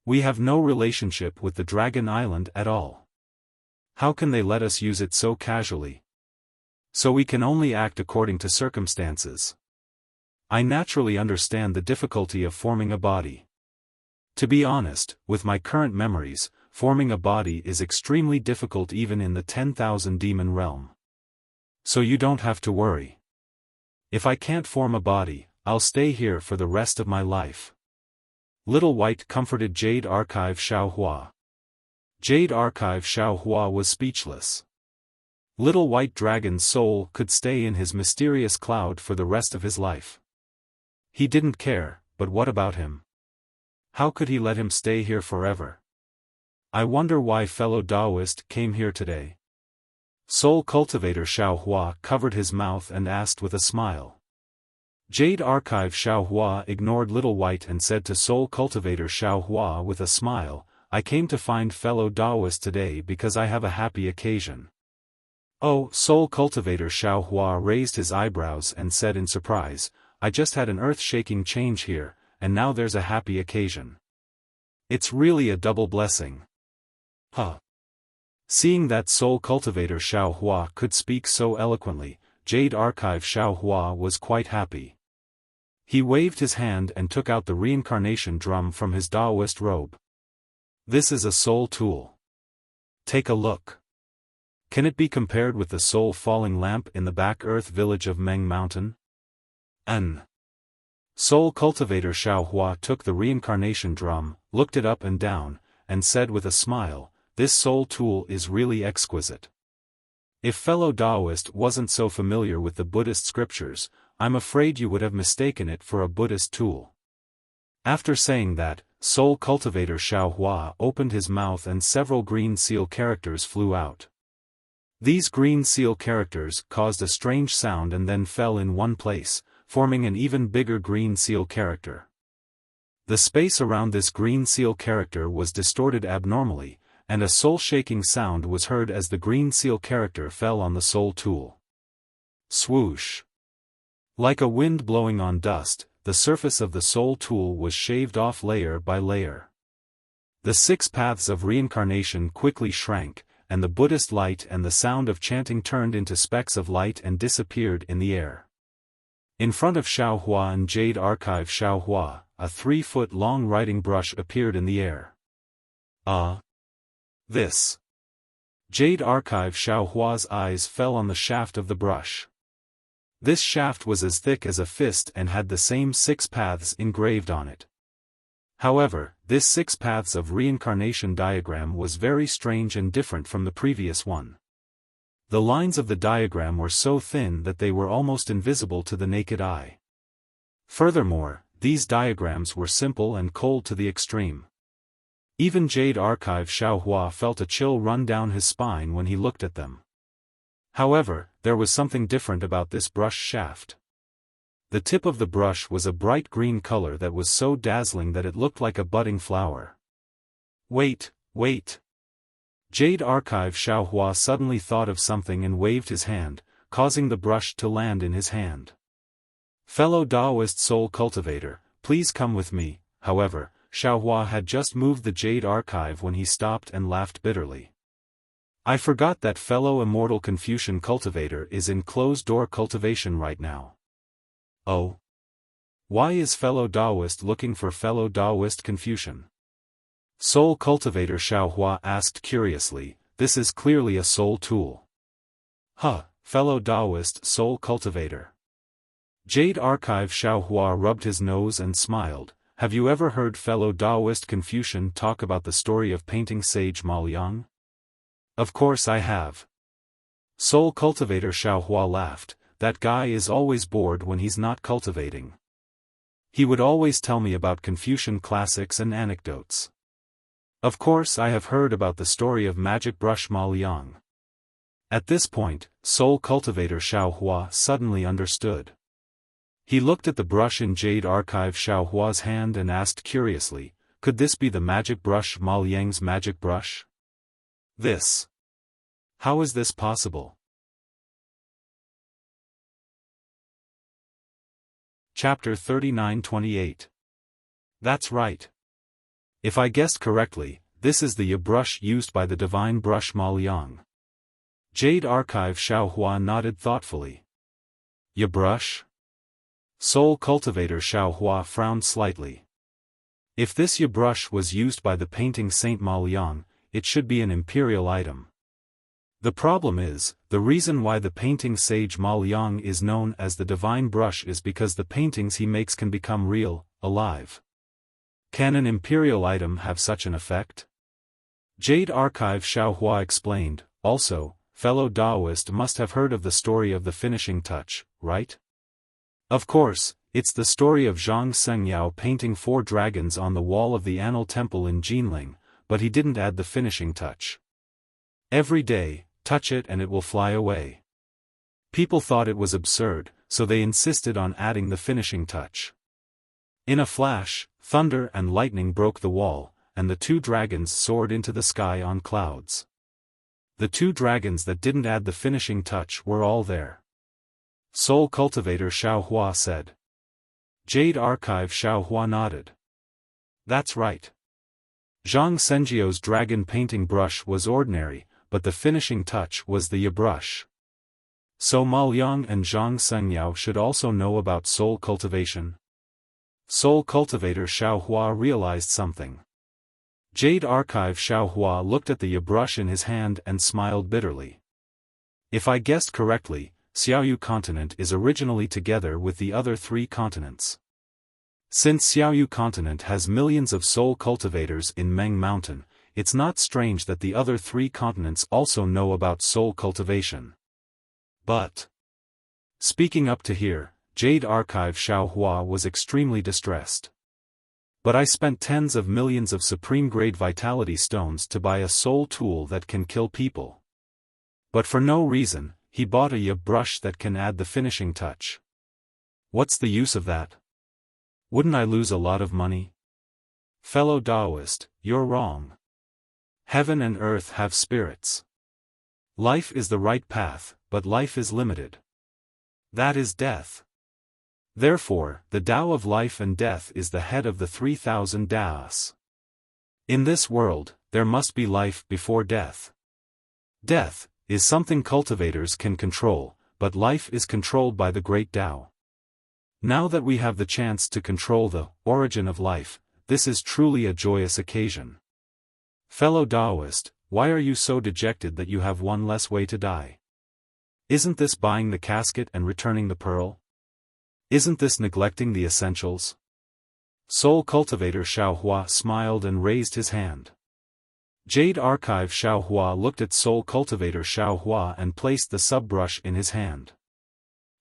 S1: We have no relationship with the Dragon Island at all. How can they let us use it so casually? So we can only act according to circumstances. I naturally understand the difficulty of forming a body. To be honest, with my current memories, forming a body is extremely difficult even in the 10,000 demon realm. So you don't have to worry. If I can't form a body, I'll stay here for the rest of my life. Little White comforted Jade Archive Xiaohua. Jade Archive Xiaohua was speechless. Little White Dragon's soul could stay in his mysterious cloud for the rest of his life. He didn't care, but what about him? How could he let him stay here forever? I wonder why fellow Taoist came here today. Soul Cultivator Xiaohua covered his mouth and asked with a smile. Jade Archive Xiaohua ignored Little White and said to Soul Cultivator Xiaohua with a smile, I came to find fellow Taoist today because I have a happy occasion. Oh, Soul Cultivator Xiaohua raised his eyebrows and said in surprise, I just had an earth-shaking change here, and now there's a happy occasion. It's really a double blessing. Huh. Seeing that Soul Cultivator Xiaohua could speak so eloquently, Jade Archive Xiaohua was quite happy. He waved his hand and took out the reincarnation drum from his Taoist robe. This is a soul tool. Take a look. Can it be compared with the soul falling lamp in the back earth village of Meng Mountain? Soul Cultivator Xiaohua took the reincarnation drum, looked it up and down, and said with a smile, this soul tool is really exquisite. If fellow Taoist wasn't so familiar with the Buddhist scriptures, I'm afraid you would have mistaken it for a Buddhist tool. After saying that, Soul Cultivator Xiaohua opened his mouth and several green seal characters flew out. These green seal characters caused a strange sound and then fell in one place, forming an even bigger green seal character. The space around this green seal character was distorted abnormally, and a soul-shaking sound was heard as the green seal character fell on the soul tool. Swoosh! Like a wind blowing on dust, the surface of the soul tool was shaved off layer by layer. The 6 paths of reincarnation quickly shrank, and the Buddhist light and the sound of chanting turned into specks of light and disappeared in the air. In front of Xiaohua and Jade Archive Xiaohua, a 3-foot-long writing brush appeared in the air. This. Jade Archive Xiaohua's eyes fell on the shaft of the brush. This shaft was as thick as a fist and had the same 6 paths engraved on it. However, this 6 paths of reincarnation diagram was very strange and different from the previous one. The lines of the diagram were so thin that they were almost invisible to the naked eye. Furthermore, these diagrams were simple and cold to the extreme. Even Jade Archive Xiaohua felt a chill run down his spine when he looked at them. However, there was something different about this brush shaft. The tip of the brush was a bright green color that was so dazzling that it looked like a budding flower. Wait! Jade Archive Xiaohua suddenly thought of something and waved his hand, causing the brush to land in his hand. Fellow Taoist Soul Cultivator, please come with me. However, Xiaohua had just moved the Jade Archive when he stopped and laughed bitterly. I forgot that fellow Immortal Confucian Cultivator is in closed-door cultivation right now. Oh. Why is fellow Taoist looking for fellow Taoist Confucian? Soul Cultivator Xiaohua asked curiously, this is clearly a soul tool. Fellow Taoist Soul Cultivator. Jade Archive Xiaohua rubbed his nose and smiled, have you ever heard fellow Taoist Confucian talk about the story of painting sage Maoliang? Of course I have. Soul Cultivator Xiaohua laughed, that guy is always bored when he's not cultivating. He would always tell me about Confucian classics and anecdotes. Of course I have heard about the story of Magic Brush Maoliang. At this point, Soul Cultivator Xiaohua suddenly understood. He looked at the brush in Jade Archive Xiaohua's hand and asked curiously, could this be the Magic Brush Maoliang's magic brush? This. How is this possible? Chapter 39-28. That's right. If I guessed correctly, this is the Ya brush used by the divine brush Maoliang. Jade Archive Xiaohua nodded thoughtfully. Ya brush? Soul Cultivator Xiaohua frowned slightly. If this Ya brush was used by the painting Saint Maoliang, it should be an imperial item. The problem is, the reason why the painting sage Maoliang is known as the divine brush is because the paintings he makes can become real, alive. Can an imperial item have such an effect? Jade Archive Xiaohua explained, also, fellow Taoist must have heard of the story of the finishing touch, right? Of course, it's the story of Zhang Sengyao painting 4 dragons on the wall of the Anil temple in Jinling, but he didn't add the finishing touch. Every day, touch it and it will fly away. People thought it was absurd, so they insisted on adding the finishing touch. In a flash, thunder and lightning broke the wall, and the 2 dragons soared into the sky on clouds. The 2 dragons that didn't add the finishing touch were all there. Soul Cultivator Xiaohua said. Jade Archive Xiaohua nodded. That's right. Zhang Senjiao's dragon painting brush was ordinary, but the finishing touch was the brush. So Ma Liang and Zhang Sengyao should also know about soul cultivation. Soul Cultivator Xiaohua realized something. Jade Archive Xiaohua looked at the brush in his hand and smiled bitterly. If I guessed correctly, Xiaoyu continent is originally together with the other 3 continents. Since Xiaoyu continent has millions of soul cultivators in Meng Mountain, it's not strange that the other 3 continents also know about soul cultivation. But, speaking up to here, Jade Archive Xiaohua was extremely distressed. But I spent tens of millions of supreme-grade vitality stones to buy a soul tool that can kill people. But for no reason, he bought a brush that can add the finishing touch. What's the use of that? Wouldn't I lose a lot of money? Fellow Taoist, you're wrong. Heaven and earth have spirits. Life is the right path, but life is limited. That is death. Therefore, the Tao of life and death is the head of the 3,000 Taos. In this world, there must be life before death. Death is something cultivators can control, but life is controlled by the great Tao. Now that we have the chance to control the origin of life, this is truly a joyous occasion. Fellow Taoist, why are you so dejected that you have one less way to die? Isn't this buying the casket and returning the pearl? Isn't this neglecting the essentials? Soul Cultivator Xiaohua smiled and raised his hand. Jade Archive Xiaohua looked at Soul Cultivator Xiaohua and placed the subbrush in his hand.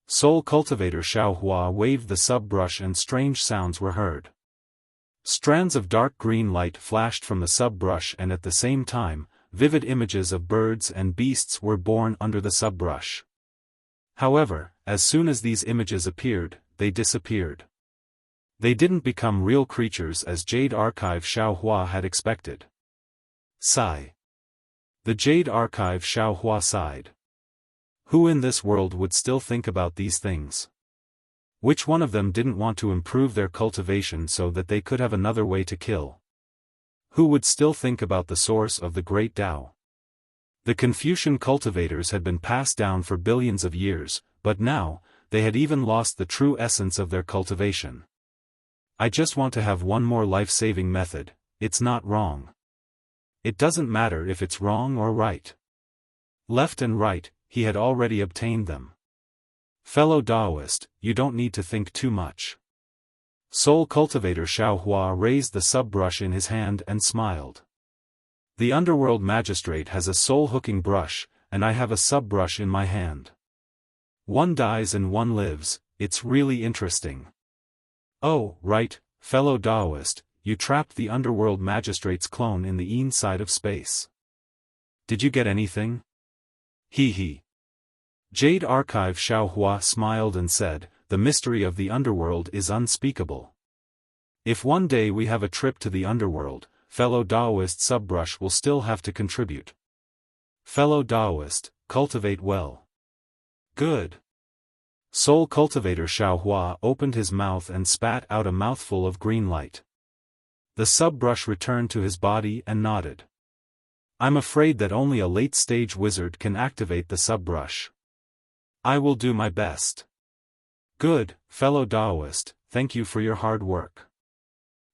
S1: Soul Cultivator Xiaohua waved the subbrush and strange sounds were heard. Strands of dark green light flashed from the subbrush and at the same time, vivid images of birds and beasts were born under the subbrush. However, as soon as these images appeared, they disappeared. They didn't become real creatures as Jade Archive Xiaohua had expected. Sigh. The Jade Archive Xiaohua sighed. Who in this world would still think about these things? Which one of them didn't want to improve their cultivation so that they could have another way to kill? Who would still think about the source of the great Tao? The Confucian cultivators had been passed down for billions of years, but now, they had even lost the true essence of their cultivation. I just want to have one more life-saving method. It's not wrong. It doesn't matter if it's wrong or right. Left and right, he had already obtained them. Fellow Taoist, you don't need to think too much. Soul Cultivator Xiaohua raised the subbrush in his hand and smiled. The Underworld Magistrate has a soul-hooking brush, and I have a subbrush in my hand. One dies and one lives, it's really interesting. Oh, right, fellow Taoist, you trapped the Underworld Magistrate's clone in the inside of space. Did you get anything? Hee. Jade Archive Xiaohua smiled and said, the mystery of the underworld is unspeakable. If one day we have a trip to the underworld, fellow Taoist subbrush will still have to contribute. Fellow Taoist, cultivate well. Good. Soul Cultivator Xiaohua opened his mouth and spat out a mouthful of green light. The subbrush returned to his body and nodded. I'm afraid that only a late-stage wizard can activate the subbrush. I will do my best. Good, fellow Taoist, thank you for your hard work.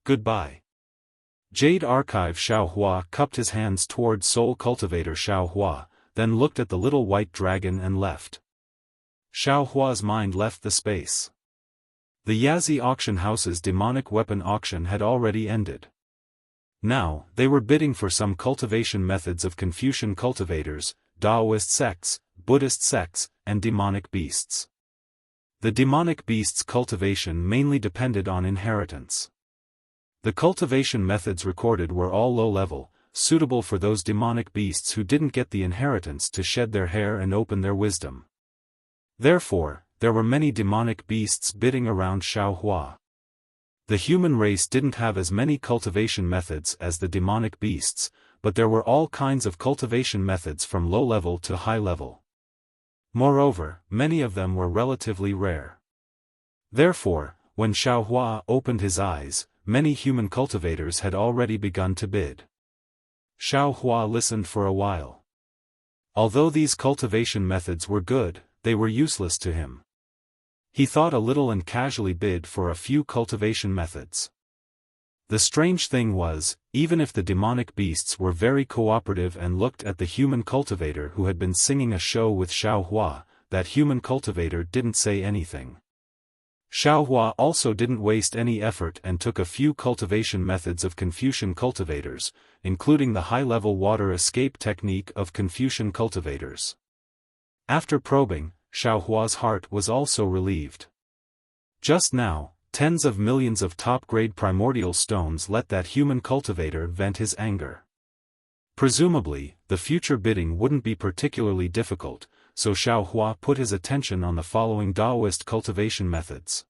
S1: Goodbye. Jade Archive Xiaohua cupped his hands toward Soul Cultivator Xiaohua, then looked at the little white dragon and left. Xiaohua's mind left the space. The Yazi auction house's demonic weapon auction had already ended. Now, they were bidding for some cultivation methods of Confucian cultivators, Taoist sects, Buddhist sects, and demonic beasts. The demonic beasts' cultivation mainly depended on inheritance. The cultivation methods recorded were all low-level, suitable for those demonic beasts who didn't get the inheritance to shed their hair and open their wisdom. Therefore, there were many demonic beasts bidding around Xiaohua. The human race didn't have as many cultivation methods as the demonic beasts, but there were all kinds of cultivation methods from low level to high level. Moreover, many of them were relatively rare. Therefore, when Xiaohua opened his eyes, many human cultivators had already begun to bid. Xiaohua listened for a while. Although these cultivation methods were good, they were useless to him. He thought a little and casually bid for a few cultivation methods. The strange thing was, even if the demonic beasts were very cooperative and looked at the human cultivator who had been singing a show with Xiaohua, that human cultivator didn't say anything. Xiaohua also didn't waste any effort and took a few cultivation methods of Confucian cultivators, including the high-level water escape technique of Confucian cultivators. After probing, Xiaohua's heart was also relieved. Just now, tens of millions of top-grade primordial stones let that human cultivator vent his anger. Presumably, the future bidding wouldn't be particularly difficult, so Xiaohua put his attention on the following Taoist cultivation methods.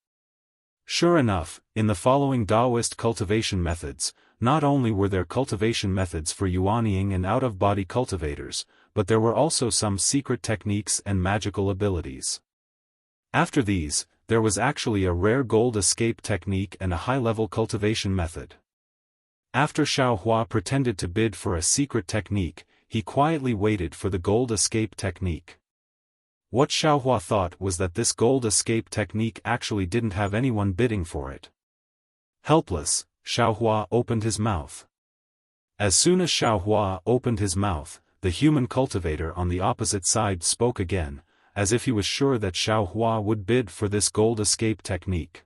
S1: Sure enough, in the following Taoist cultivation methods, not only were there cultivation methods for yuanying and out-of-body cultivators, but there were also some secret techniques and magical abilities. After these, there was actually a rare gold escape technique and a high-level cultivation method. After Xiaohua pretended to bid for a secret technique, he quietly waited for the gold escape technique. What Xiaohua thought was that this gold escape technique actually didn't have anyone bidding for it. Helpless, Xiaohua opened his mouth. As soon as Xiaohua opened his mouth, the human cultivator on the opposite side spoke again, as if he was sure that Xiaohua would bid for this gold escape technique.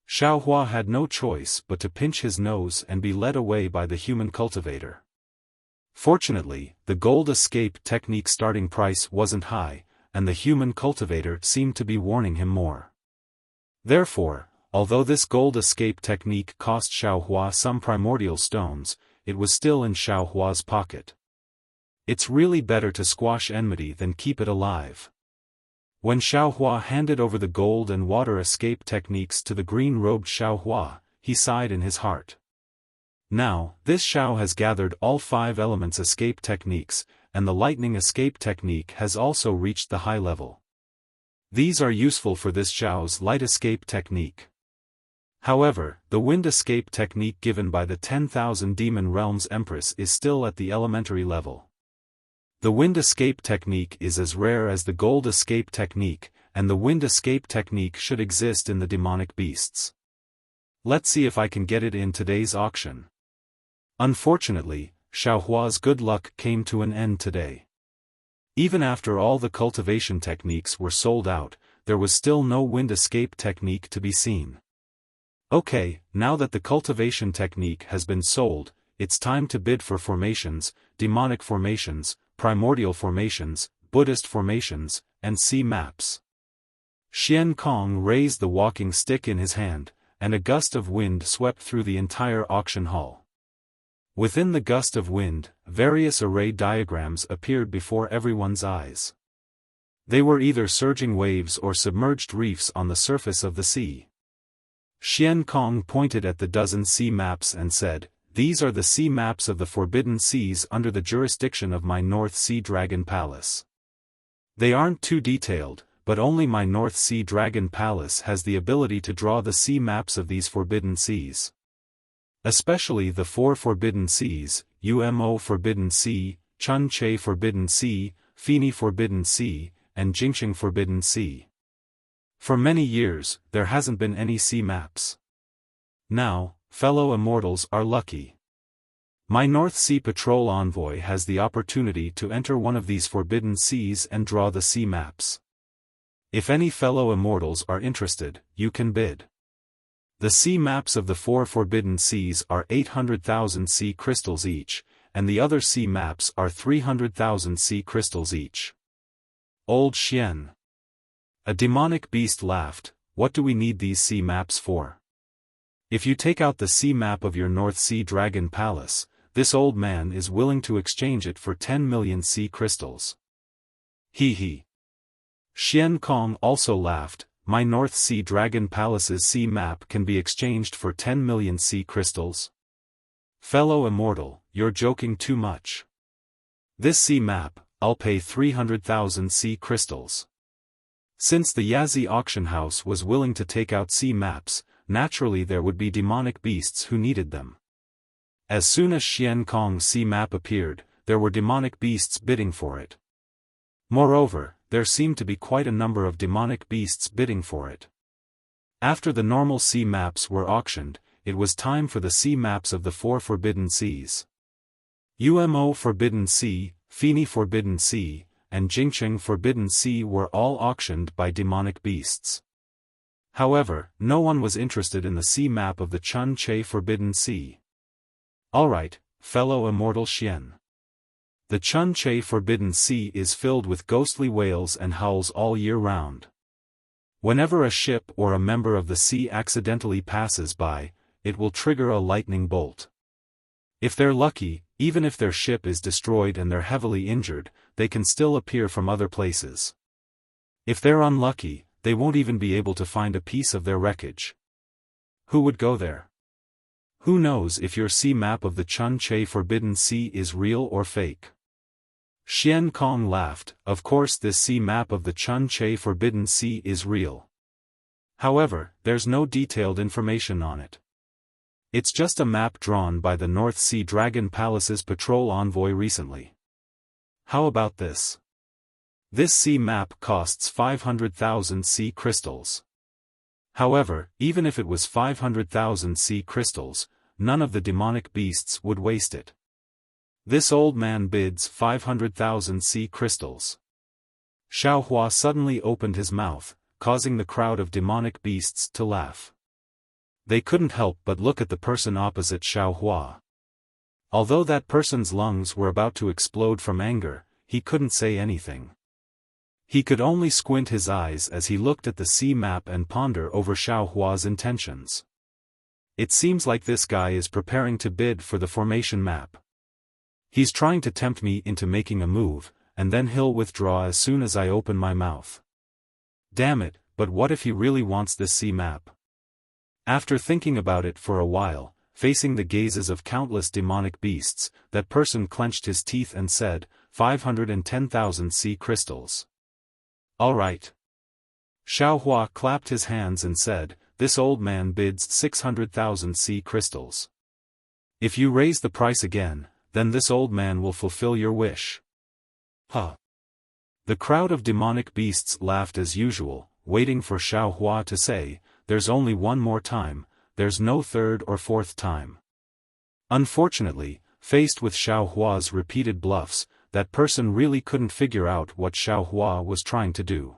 S1: Xiaohua had no choice but to pinch his nose and be led away by the human cultivator. Fortunately, the gold escape technique starting price wasn't high, and the human cultivator seemed to be warning him more. Therefore, although this gold escape technique cost Xiaohua some primordial stones, it was still in Xiaohua's pocket. It's really better to squash enmity than keep it alive. When Xiaohua handed over the gold and water escape techniques to the green-robed Xiaohua, he sighed in his heart. Now, this Xiao has gathered all 5 elements escape techniques, and the lightning escape technique has also reached the high level. These are useful for this Xiao's light escape technique. However, the wind escape technique given by the 10,000 Demon Realms Empress is still at the elementary level. The wind escape technique is as rare as the gold escape technique, and the wind escape technique should exist in the demonic beasts. Let's see if I can get it in today's auction. Unfortunately, Xiaohua's good luck came to an end today. Even after all the cultivation techniques were sold out, there was still no wind escape technique to be seen. Okay, now that the cultivation technique has been sold, it's time to bid for formations, demonic formations, primordial formations, Buddhist formations, and sea maps. Xian Kong raised the walking stick in his hand, and a gust of wind swept through the entire auction hall. Within the gust of wind, various array diagrams appeared before everyone's eyes. They were either surging waves or submerged reefs on the surface of the sea. Xian Kong pointed at the dozen sea maps and said, "These are the sea maps of the Forbidden Seas under the jurisdiction of my North Sea Dragon Palace. They aren't too detailed, but only my North Sea Dragon Palace has the ability to draw the sea maps of these Forbidden Seas. Especially the 4 Forbidden Seas, Umo Forbidden Sea, Chun Che Forbidden Sea, Fini Forbidden Sea, and Jingxing Forbidden Sea. For many years, there hasn't been any sea maps. Now, fellow immortals are lucky. My North Sea Patrol envoy has the opportunity to enter one of these forbidden seas and draw the sea maps. If any fellow immortals are interested, you can bid. The sea maps of the 4 forbidden seas are 800,000 sea crystals each, and the other sea maps are 300,000 sea crystals each. Old Xian. A demonic beast laughed, "What do we need these sea maps for? If you take out the sea map of your North Sea Dragon Palace, this old man is willing to exchange it for 10 million sea crystals." He he. Xian Kong also laughed, "My North Sea Dragon Palace's sea map can be exchanged for 10 million sea crystals? Fellow immortal, you're joking too much. This sea map, I'll pay 300,000 sea crystals." Since the Yazi auction house was willing to take out sea maps, naturally there would be demonic beasts who needed them. As soon as Xian Kong's sea map appeared, there were demonic beasts bidding for it. Moreover, there seemed to be quite a number of demonic beasts bidding for it. After the normal sea maps were auctioned, it was time for the sea maps of the 4 Forbidden Seas. Umo Forbidden Sea, Fini Forbidden Sea, and Jingcheng Forbidden Sea were all auctioned by demonic beasts. However, no one was interested in the sea map of the Chun Che Forbidden Sea. Alright, fellow immortal Xian. The Chun Che Forbidden Sea is filled with ghostly whales and howls all year round. Whenever a ship or a member of the sea accidentally passes by, it will trigger a lightning bolt. If they're lucky, even if their ship is destroyed and they're heavily injured, they can still appear from other places. If they're unlucky, they won't even be able to find a piece of their wreckage. Who would go there? Who knows if your sea map of the Chun Che Forbidden Sea is real or fake? Xian Kong laughed, "Of course this sea map of the Chun Che Forbidden Sea is real. However, there's no detailed information on it. It's just a map drawn by the North Sea Dragon Palace's patrol envoy recently. How about this? This sea map costs 500,000 sea crystals. However, even if it was 500,000 sea crystals, none of the demonic beasts would waste it. This old man bids 500,000 sea crystals." Xiaohua suddenly opened his mouth, causing the crowd of demonic beasts to laugh. They couldn't help but look at the person opposite Xiaohua. Although that person's lungs were about to explode from anger, he couldn't say anything. He could only squint his eyes as he looked at the sea map and ponder over Xiaohua's intentions. It seems like this guy is preparing to bid for the formation map. He's trying to tempt me into making a move, and then he'll withdraw as soon as I open my mouth. Damn it, but what if he really wants this sea map? After thinking about it for a while, facing the gazes of countless demonic beasts, that person clenched his teeth and said, 510,000 sea crystals. All right. Xiaohua clapped his hands and said, "This old man bids 600,000 sea crystals. If you raise the price again, then this old man will fulfill your wish." Huh. The crowd of demonic beasts laughed as usual, waiting for Xiaohua to say, "There's only one more time, there's no third or fourth time." Unfortunately, faced with Xiaohua's repeated bluffs, that person really couldn't figure out what Xiaohua was trying to do.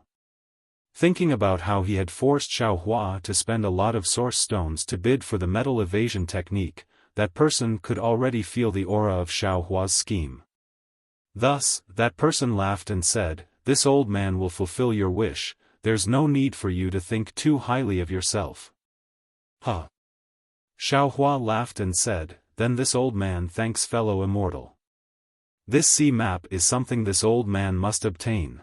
S1: Thinking about how he had forced Xiaohua to spend a lot of source stones to bid for the metal evasion technique, that person could already feel the aura of Xiaohua's scheme. Thus, that person laughed and said, "This old man will fulfill your wish, there's no need for you to think too highly of yourself." Huh. Xiaohua laughed and said, "Then this old man thanks fellow immortal. This sea map is something this old man must obtain."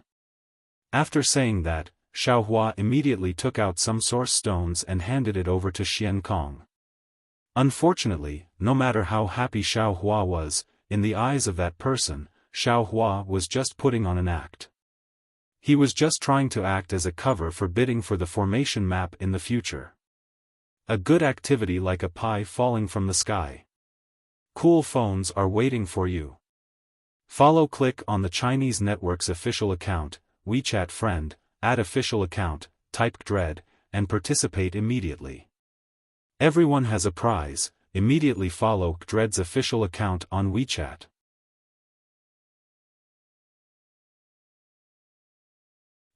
S1: After saying that, Xiaohua immediately took out some source stones and handed it over to Xian Kong. Unfortunately, no matter how happy Xiaohua was, in the eyes of that person, Xiaohua was just putting on an act. He was just trying to act as a cover for bidding for the formation map in the future. A good activity like a pie falling from the sky. Cool phones are waiting for you. Click on the Chinese network's official account, WeChat friend, add official account, type Dread, and participate immediately. Everyone has a prize. Immediately follow Dread's official account on WeChat.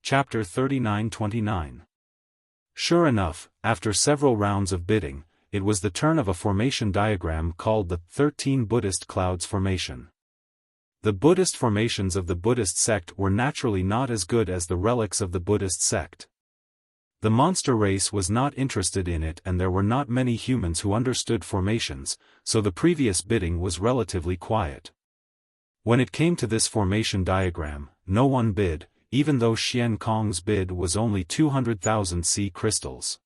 S1: Chapter 39-29. Sure enough, after several rounds of bidding, it was the turn of a formation diagram called the 13 Buddhist Clouds Formation. The Buddhist formations of the Buddhist sect were naturally not as good as the relics of the Buddhist sect. The monster race was not interested in it, and there were not many humans who understood formations, so the previous bidding was relatively quiet. When it came to this formation diagram, no one bid, even though Xian Kong's bid was only 200,000 sea crystals.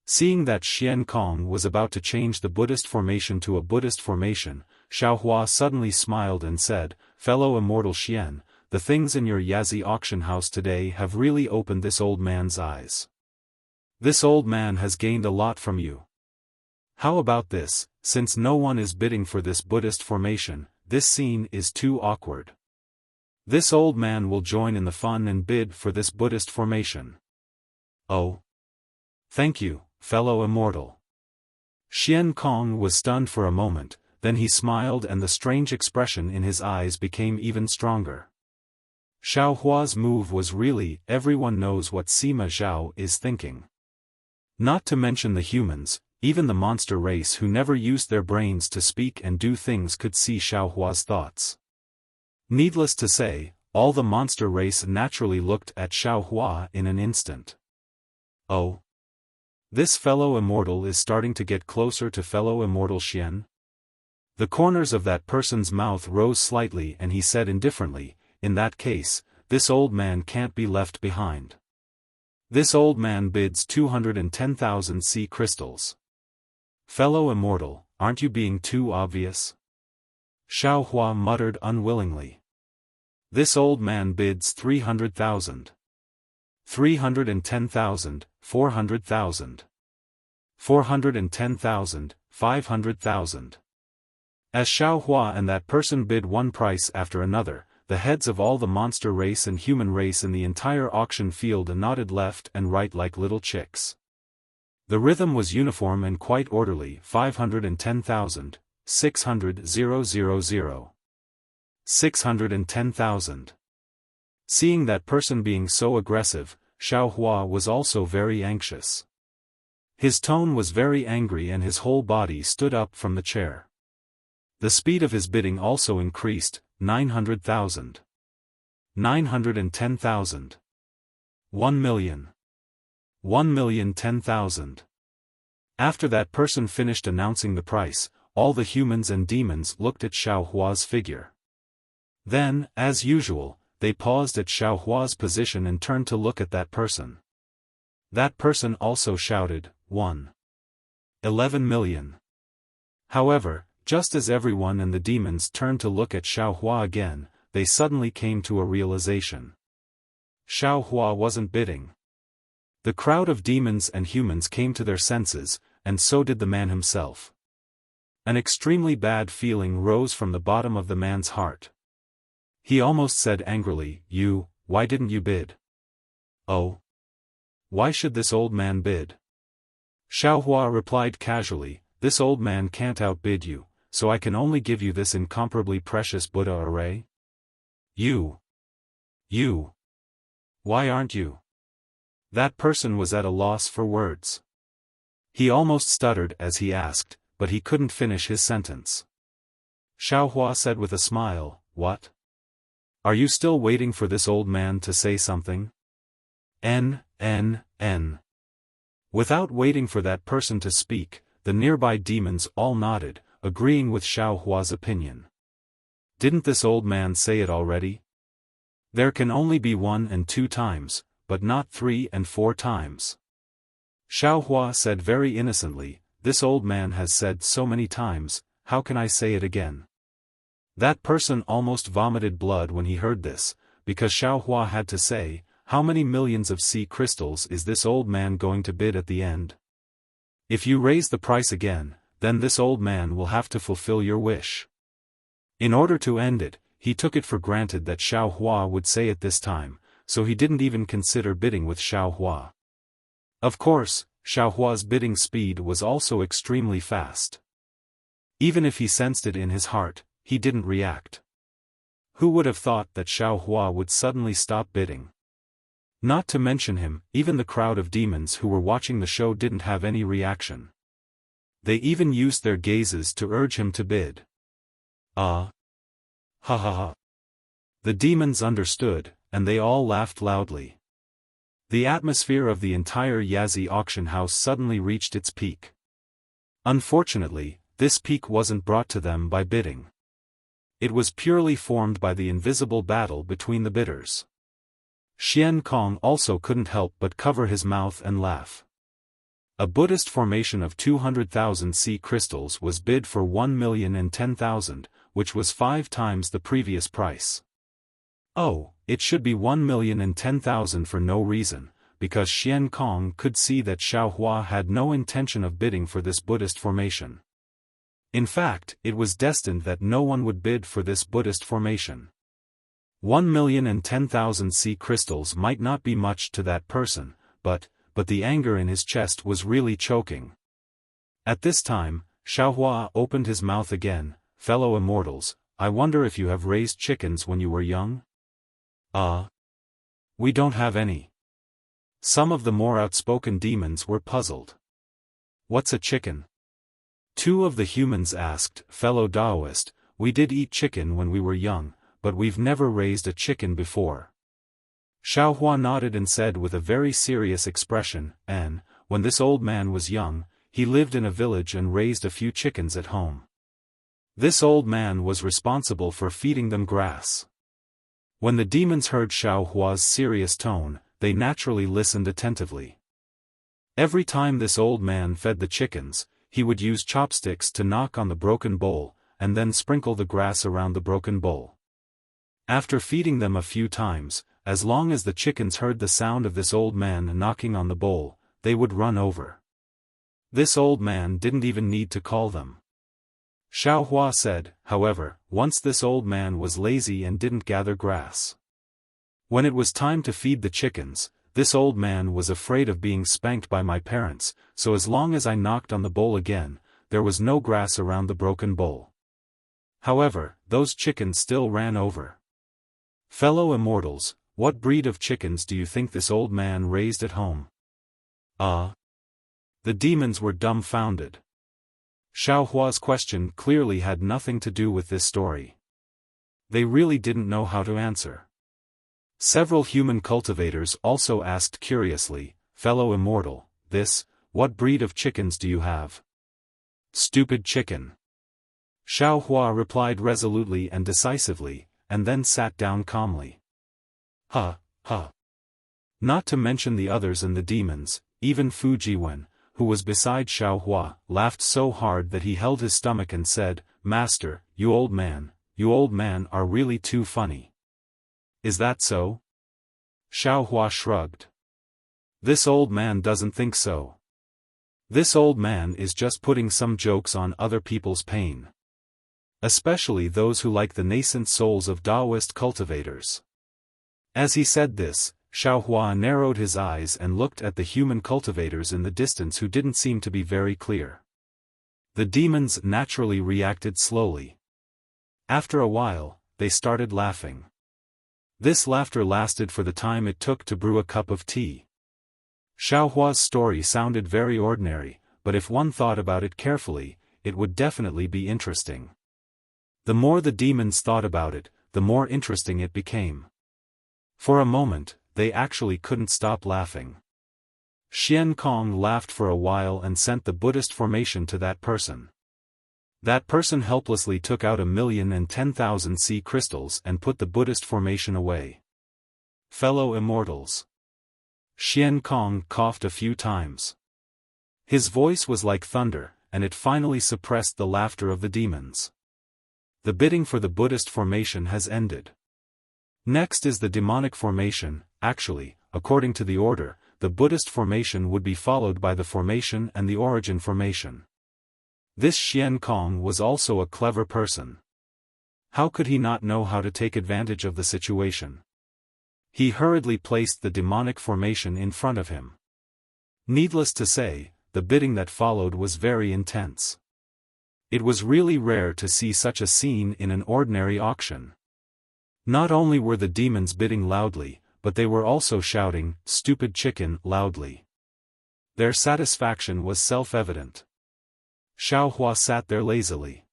S1: Seeing that Xian Kong was about to change the Buddhist formation to a Buddhist formation, Xiaohua suddenly smiled and said, "Fellow immortal Xian, the things in your Yazi auction house today have really opened this old man's eyes. This old man has gained a lot from you. How about this, since no one is bidding for this Buddhist formation, this scene is too awkward. This old man will join in the fun and bid for this Buddhist formation." "Oh. Thank you, fellow immortal." Xian Kong was stunned for a moment, then he smiled and the strange expression in his eyes became even stronger. Xiaohua's move was really, everyone knows what Sima Zhao is thinking. Not to mention the humans, even the monster race who never used their brains to speak and do things could see Xiaohua's thoughts. Needless to say, all the monster race naturally looked at Xiaohua in an instant. "Oh. This fellow immortal is starting to get closer to fellow immortal Xian?" The corners of that person's mouth rose slightly and he said indifferently, "In that case, this old man can't be left behind. This old man bids 210,000 sea crystals. Fellow immortal, aren't you being too obvious?" Xiaohua muttered unwillingly. "This old man bids 300,000. 310,000, 400,000. 410,000, 500,000. As Xiaohua and that person bid one price after another, the heads of all the monster race and human race in the entire auction field nodded left and right like little chicks. The rhythm was uniform and quite orderly. 510,000, 600,000. 610,000. Seeing that person being so aggressive, Xiaohua was also very anxious. His tone was very angry and his whole body stood up from the chair. The speed of his bidding also increased. 900,000. 910,000. 1,000,000. 1,010,000. After that person finished announcing the price, all the humans and demons looked at Xiaohua's figure. Then, as usual, they paused at Xiaohua's position and turned to look at that person. That person also shouted, 11 million. However, just as everyone and the demons turned to look at Xiaohua again, they suddenly came to a realization. Xiaohua wasn't bidding. The crowd of demons and humans came to their senses, and so did the man himself. An extremely bad feeling rose from the bottom of the man's heart. He almost said angrily, Why didn't you bid? Oh. Why should this old man bid? Xiaohua replied casually, this old man can't outbid you, so I can only give you this incomparably precious Buddha array. You. Why aren't you? That person was at a loss for words. He almost stuttered as he asked, but he couldn't finish his sentence. Xiaohua said with a smile, What? Are you still waiting for this old man to say something? N. Without waiting for that person to speak, the nearby demons all nodded, agreeing with Xiaohua's opinion. Didn't this old man say it already? There can only be 1 and 2 times, but not 3 and 4 times. Xiaohua said very innocently, this old man has said so many times, how can I say it again? That person almost vomited blood when he heard this, because Xiaohua had to say, how many millions of sea crystals is this old man going to bid at the end? If you raise the price again, then this old man will have to fulfill your wish. In order to end it, he took it for granted that Xiaohua would say it this time, so he didn't even consider bidding with Xiaohua. Of course, Xiaohua's bidding speed was also extremely fast. Even if he sensed it in his heart, he didn't react. Who would have thought that Xiaohua would suddenly stop bidding? Not to mention him, even the crowd of demons who were watching the show didn't have any reaction. They even used their gazes to urge him to bid. Ah! Ha ha ha! The demons understood, and they all laughed loudly. The atmosphere of the entire Yazi auction house suddenly reached its peak. Unfortunately, this peak wasn't brought to them by bidding. It was purely formed by the invisible battle between the bidders. Xian Kong also couldn't help but cover his mouth and laugh. A Buddhist formation of 200,000 sea crystals was bid for 1,010,000, which was 5 times the previous price. Oh, it should be 1,010,000 for no reason, because Xian Kong could see that Xiaohua had no intention of bidding for this Buddhist formation. In fact, it was destined that no one would bid for this Buddhist formation. 1,010,000 sea crystals might not be much to that person, but the anger in his chest was really choking. At this time, Xiaohua opened his mouth again. Fellow immortals, I wonder if you have raised chickens when you were young? We don't have any. Some of the more outspoken demons were puzzled. What's a chicken? 2 of the humans asked. Fellow Taoist, we did eat chicken when we were young, but we've never raised a chicken before. Xiaohua nodded and said with a very serious expression, and, when this old man was young, he lived in a village and raised a few chickens at home. This old man was responsible for feeding them grass. When the demons heard Xiaohua's serious tone, they naturally listened attentively. Every time this old man fed the chickens, he would use chopsticks to knock on the broken bowl, and then sprinkle the grass around the broken bowl. After feeding them a few times, as long as the chickens heard the sound of this old man knocking on the bowl, they would run over. This old man didn't even need to call them. Xiaohua said, however, once this old man was lazy and didn't gather grass. When it was time to feed the chickens, this old man was afraid of being spanked by my parents, so as long as I knocked on the bowl again, there was no grass around the broken bowl. However, those chickens still ran over. Fellow immortals, what breed of chickens do you think this old man raised at home? The demons were dumbfounded. Xiaohua's question clearly had nothing to do with this story. They really didn't know how to answer. Several human cultivators also asked curiously, fellow immortal, what breed of chickens do you have? Stupid chicken. Xiaohua replied resolutely and decisively, and then sat down calmly. Ha, ha. Not to mention the others and the demons, even Fujiwen, who was beside Xiaohua, laughed so hard that he held his stomach and said, Master, you old man are really too funny. Is that so? Xiaohua shrugged. This old man doesn't think so. This old man is just putting some jokes on other people's pain. Especially those who like the nascent souls of Taoist cultivators. As he said this, Xiaohua narrowed his eyes and looked at the human cultivators in the distance who didn't seem to be very clear. The demons naturally reacted slowly. After a while, they started laughing. This laughter lasted for the time it took to brew a cup of tea. Xiaohua's story sounded very ordinary, but if one thought about it carefully, it would definitely be interesting. The more the demons thought about it, the more interesting it became. For a moment, they actually couldn't stop laughing. Xian Kong laughed for a while and sent the Buddhist formation to that person. That person helplessly took out 1,010,000 sea crystals and put the Buddhist formation away. Fellow immortals. Xian Kong coughed a few times. His voice was like thunder, and it finally suppressed the laughter of the demons. The bidding for the Buddhist formation has ended. Next is the demonic formation. Actually, according to the order, the Buddhist formation would be followed by the formation and the origin formation. This Xian Kong was also a clever person. How could he not know how to take advantage of the situation? He hurriedly placed the demonic formation in front of him. Needless to say, the bidding that followed was very intense. It was really rare to see such a scene in an ordinary auction. Not only were the demons bidding loudly, but they were also shouting, "Stupid chicken," loudly. Their satisfaction was self-evident. Xiaohua sat there lazily.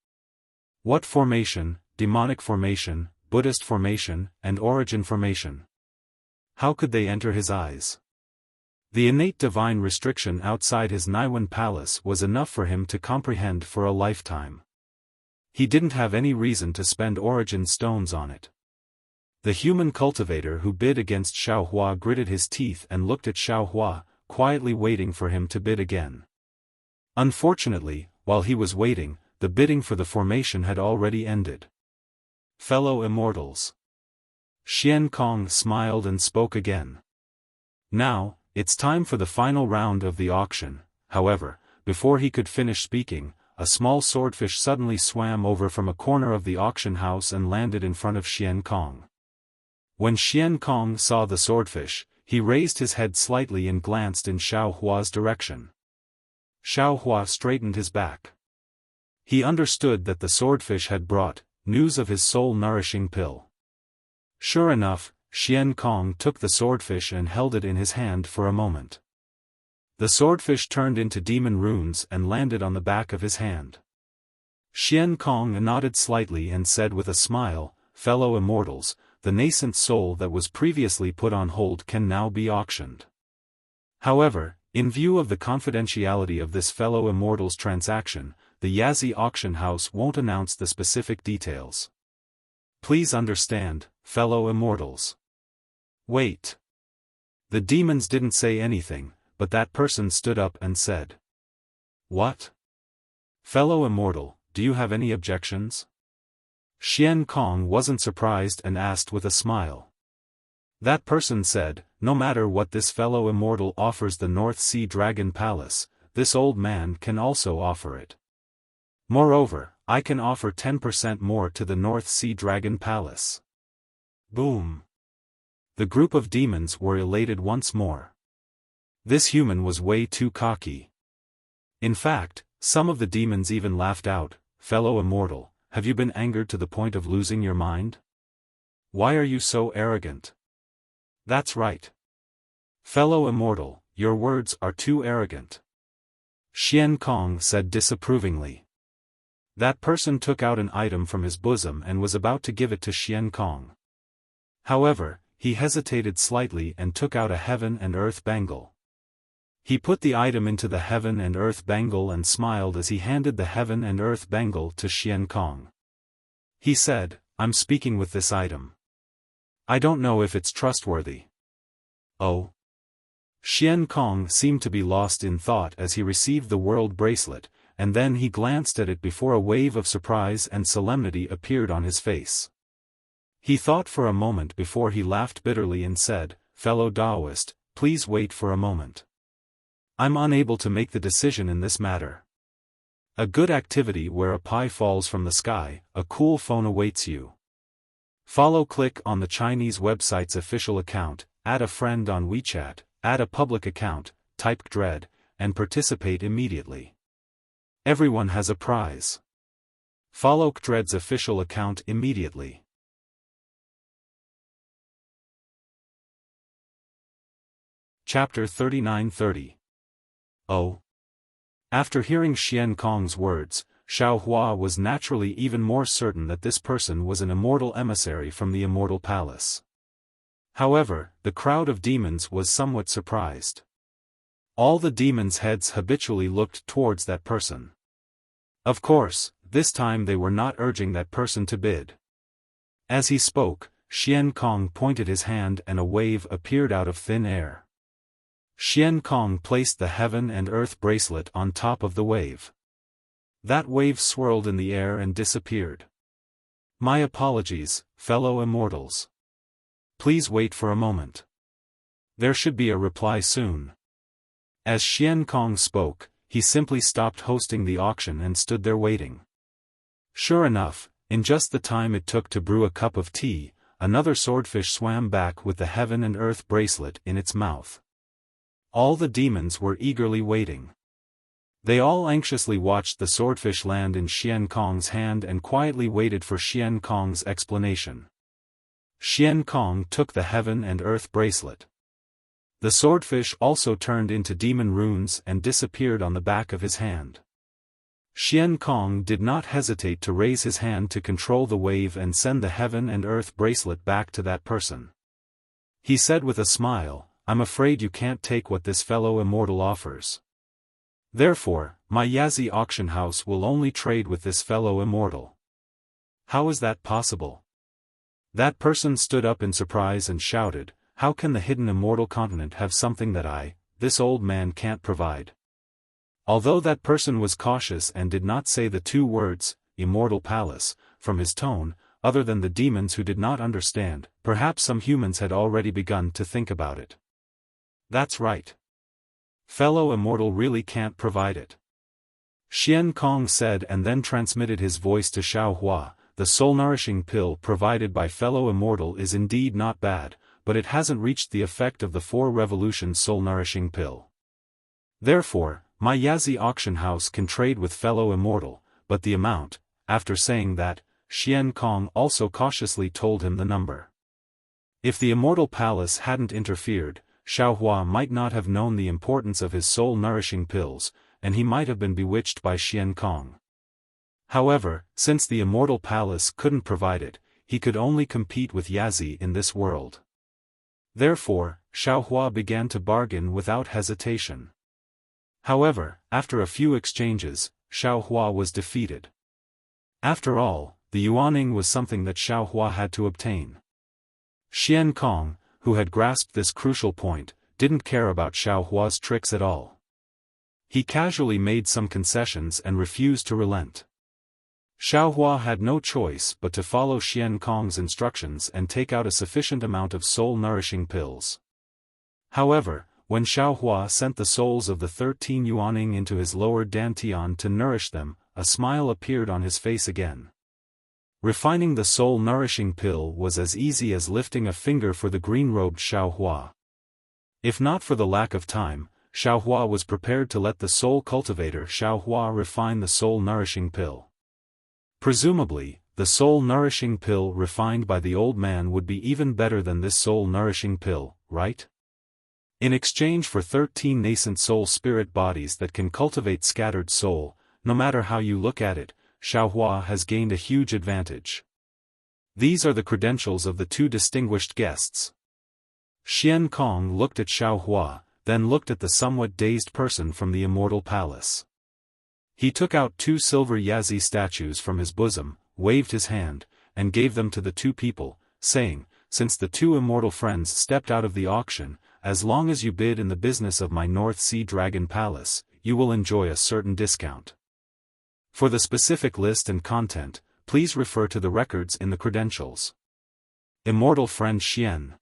S1: What formation, demonic formation, Buddhist formation, and origin formation? How could they enter his eyes? The innate divine restriction outside his Naiwan palace was enough for him to comprehend for a lifetime. He didn't have any reason to spend origin stones on it. The human cultivator who bid against Xiaohua gritted his teeth and looked at Xiaohua, quietly waiting for him to bid again. Unfortunately, while he was waiting, the bidding for the formation had already ended. Fellow immortals. Xian Kong smiled and spoke again. Now, it's time for the final round of the auction. However, before he could finish speaking, a small swordfish suddenly swam over from a corner of the auction house and landed in front of Xian Kong. When Xian Kong saw the swordfish, he raised his head slightly and glanced in Xiaohua's direction. Xiaohua straightened his back. He understood that the swordfish had brought news of his soul-nourishing pill. Sure enough, Xian Kong took the swordfish and held it in his hand for a moment. The swordfish turned into demon runes and landed on the back of his hand. Xian Kong nodded slightly and said with a smile, "Fellow immortals, the nascent soul that was previously put on hold can now be auctioned. However, in view of the confidentiality of this fellow immortals transaction, the Yazi auction house won't announce the specific details. Please understand, fellow immortals." Wait. The demons didn't say anything, but that person stood up and said. What? Fellow immortal, do you have any objections? Xian Kong wasn't surprised and asked with a smile. That person said, no matter what this fellow immortal offers the North Sea Dragon Palace, this old man can also offer it. Moreover, I can offer 10% more to the North Sea Dragon Palace. Boom. The group of demons were elated once more. This human was way too cocky. In fact, some of the demons even laughed out, "Fellow immortal, have you been angered to the point of losing your mind? Why are you so arrogant?" That's right. Fellow immortal, your words are too arrogant. Xian Kong said disapprovingly. That person took out an item from his bosom and was about to give it to Xian Kong. However, he hesitated slightly and took out a heaven and earth bangle. He put the item into the heaven and earth bangle and smiled as he handed the heaven and earth bangle to Xian Kong. He said, "I'm speaking with this item. I don't know if it's trustworthy." Oh. Xian Kong seemed to be lost in thought as he received the world bracelet, and then he glanced at it before a wave of surprise and solemnity appeared on his face. He thought for a moment before he laughed bitterly and said, "Fellow Taoist, please wait for a moment. I'm unable to make the decision in this matter. A good activity where a pie falls from the sky, a cool phone awaits you. Click on the Chinese website's official account, add a friend on WeChat, add a public account, type Dread, and participate immediately. Everyone has a prize. Follow Dread's official account immediately." Chapter 39:30. Oh. After hearing Xian Kong's words, Xiaohua was naturally even more certain that this person was an immortal emissary from the immortal palace. However, the crowd of demons was somewhat surprised. All the demons' heads habitually looked towards that person. Of course, this time they were not urging that person to bid. As he spoke, Xian Kong pointed his hand and a wave appeared out of thin air. Xian Kong placed the heaven and earth bracelet on top of the wave. That wave swirled in the air and disappeared. My apologies, fellow immortals. Please wait for a moment. There should be a reply soon. As Xian Kong spoke, he simply stopped hosting the auction and stood there waiting. Sure enough, in just the time it took to brew a cup of tea, another swordfish swam back with the heaven and earth bracelet in its mouth. All the demons were eagerly waiting. They all anxiously watched the swordfish land in Xian Kong's hand and quietly waited for Xian Kong's explanation. Xian Kong took the heaven and earth bracelet. The swordfish also turned into demon runes and disappeared on the back of his hand. Xian Kong did not hesitate to raise his hand to control the wave and send the heaven and earth bracelet back to that person. He said with a smile, "I'm afraid you can't take what this fellow immortal offers. Therefore, my Yazi auction house will only trade with this fellow immortal." "How is that possible?" That person stood up in surprise and shouted, "How can the hidden immortal continent have something that this old man can't provide?" Although that person was cautious and did not say the two words, "Immortal Palace," from his tone, other than the demons who did not understand, perhaps some humans had already begun to think about it. "That's right. Fellow immortal really can't provide it," Xian Kong said, and then transmitted his voice to Xiao Hua. "The soul-nourishing pill provided by fellow immortal is indeed not bad, but it hasn't reached the effect of the 4 revolution soul-nourishing pill. Therefore, my Yazi auction house can trade with fellow immortal, but the amount." After saying that, Xian Kong also cautiously told him the number. If the immortal palace hadn't interfered, Xiao Hua might not have known the importance of his soul-nourishing pills, and he might have been bewitched by Xian Kong. However, since the immortal palace couldn't provide it, he could only compete with Yazi in this world. Therefore, Xiao Hua began to bargain without hesitation. However, after a few exchanges, Xiao Hua was defeated. After all, the yuaning was something that Xiao Hua had to obtain. Xian Kong, who had grasped this crucial point, didn't care about Xiao Hua's tricks at all. He casually made some concessions and refused to relent. Xiao Hua had no choice but to follow Xian Kong's instructions and take out a sufficient amount of soul-nourishing pills. However, when Xiao Hua sent the souls of the 13 yuaning into his lower dantian to nourish them, a smile appeared on his face again. Refining the soul-nourishing pill was as easy as lifting a finger for the green-robed Xiao Hua. If not for the lack of time, Xiao Hua was prepared to let the soul cultivator Xiao Hua refine the soul-nourishing pill. Presumably, the soul-nourishing pill refined by the old man would be even better than this soul-nourishing pill, right? In exchange for 13 nascent soul spirit bodies that can cultivate scattered soul, no matter how you look at it, Xiao Hua has gained a huge advantage. These are the credentials of the 2 distinguished guests. Xian Kong looked at Xiao Hua, then looked at the somewhat dazed person from the immortal palace. He took out 2 silver Yazi statues from his bosom, waved his hand, and gave them to the 2 people, saying, "Since the 2 immortal friends stepped out of the auction, as long as you bid in the business of my North Sea Dragon Palace, you will enjoy a certain discount. For the specific list and content, please refer to the records in the credentials." Immortal friend Xian.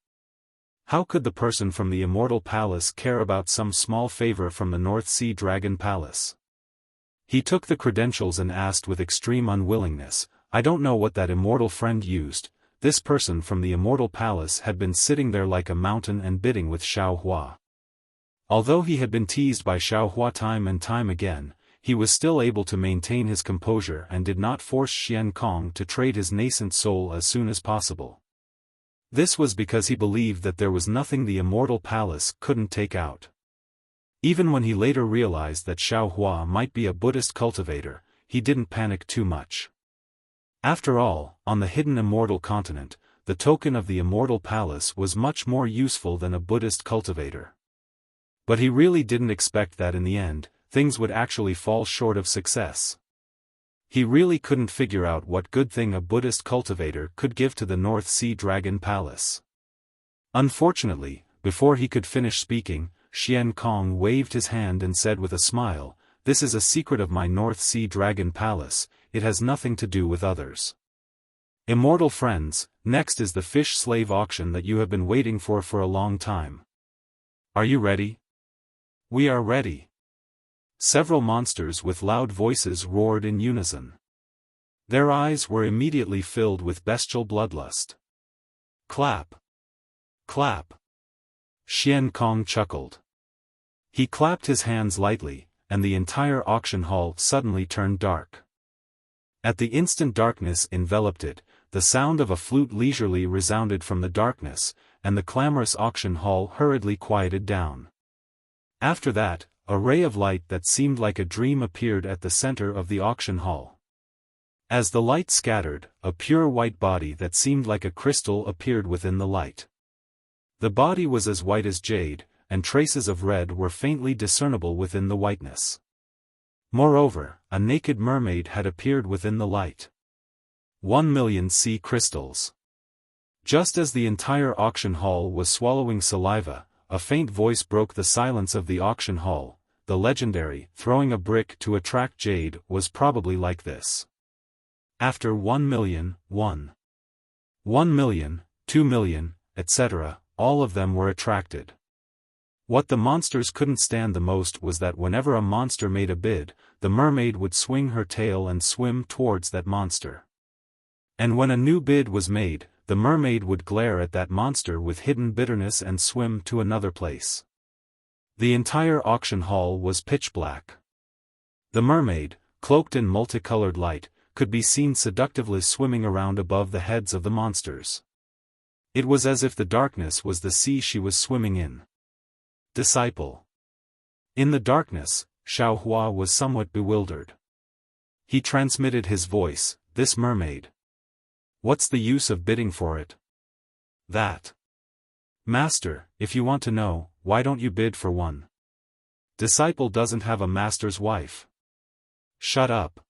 S1: How could the person from the immortal palace care about some small favor from the North Sea Dragon Palace? He took the credentials and asked with extreme unwillingness, "I don't know what that immortal friend used." This person from the immortal palace had been sitting there like a mountain and bidding with Xiao Hua. Although he had been teased by Xiao Hua time and time again, he was still able to maintain his composure and did not force Xian Kong to trade his nascent soul as soon as possible. This was because he believed that there was nothing the immortal palace couldn't take out. Even when he later realized that Xiao Hua might be a Buddhist cultivator, he didn't panic too much. After all, on the hidden immortal continent, the token of the immortal palace was much more useful than a Buddhist cultivator. But he really didn't expect that in the end, things would actually fall short of success. He really couldn't figure out what good thing a Buddhist cultivator could give to the North Sea Dragon Palace. Unfortunately, before he could finish speaking, Xian Kong waved his hand and said with a smile, "This is a secret of my North Sea Dragon Palace, it has nothing to do with others." Immortal friends, next is the fish slave auction that you have been waiting for a long time. Are you ready? We are ready. Several monsters with loud voices roared in unison. Their eyes were immediately filled with bestial bloodlust. Clap! Clap! Xian Kong chuckled. He clapped his hands lightly, and the entire auction hall suddenly turned dark. At the instant darkness enveloped it, the sound of a flute leisurely resounded from the darkness, and the clamorous auction hall hurriedly quieted down. After that, A ray of light that seemed like a dream appeared at the center of the auction hall. As the light scattered, a pure white body that seemed like a crystal appeared within the light. The body was as white as jade, and traces of red were faintly discernible within the whiteness. Moreover, a naked mermaid had appeared within the light. 1,000,000 sea crystals. Just as the entire auction hall was swallowing saliva, a faint voice broke the silence of the auction hall. The legendary, throwing a brick to attract jade, was probably like this. After 1,000,000, 1,000,000, 2,000,000, etc., all of them were attracted. What the monsters couldn't stand the most was that whenever a monster made a bid, the mermaid would swing her tail and swim towards that monster. And when a new bid was made, the mermaid would glare at that monster with hidden bitterness and swim to another place. The entire auction hall was pitch black. The mermaid, cloaked in multicolored light, could be seen seductively swimming around above the heads of the monsters. It was as if the darkness was the sea she was swimming in. Disciple. In the darkness, Xiaofan was somewhat bewildered. He transmitted his voice, "This mermaid. What's the use of bidding for it?" "That. Master, if you want to know, why don't you bid for one? Disciple doesn't have a master's wife." "Shut up."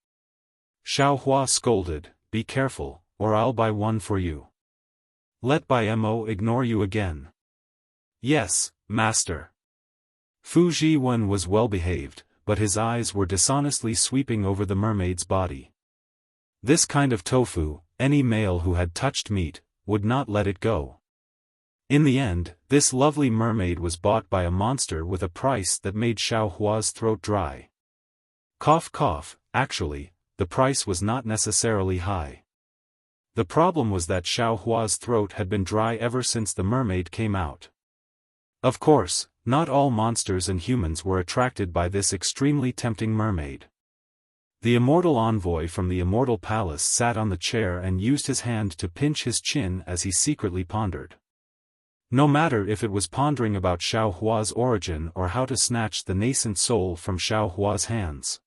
S1: Xiaofan scolded, "Be careful, or I'll buy one for you." "Let Mo ignore you again." "Yes, master." Fu Jiwen was well behaved, but his eyes were dishonestly sweeping over the mermaid's body. This kind of tofu, any male who had touched meat, would not let it go. In the end, this lovely mermaid was bought by a monster with a price that made Xiaohua's throat dry. Cough cough, actually, the price was not necessarily high. The problem was that Xiaohua's throat had been dry ever since the mermaid came out. Of course, not all monsters and humans were attracted by this extremely tempting mermaid. The immortal envoy from the immortal palace sat on the chair and used his hand to pinch his chin as he secretly pondered. No matter if it was pondering about Xiaohua's origin or how to snatch the nascent soul from Xiaohua's hands.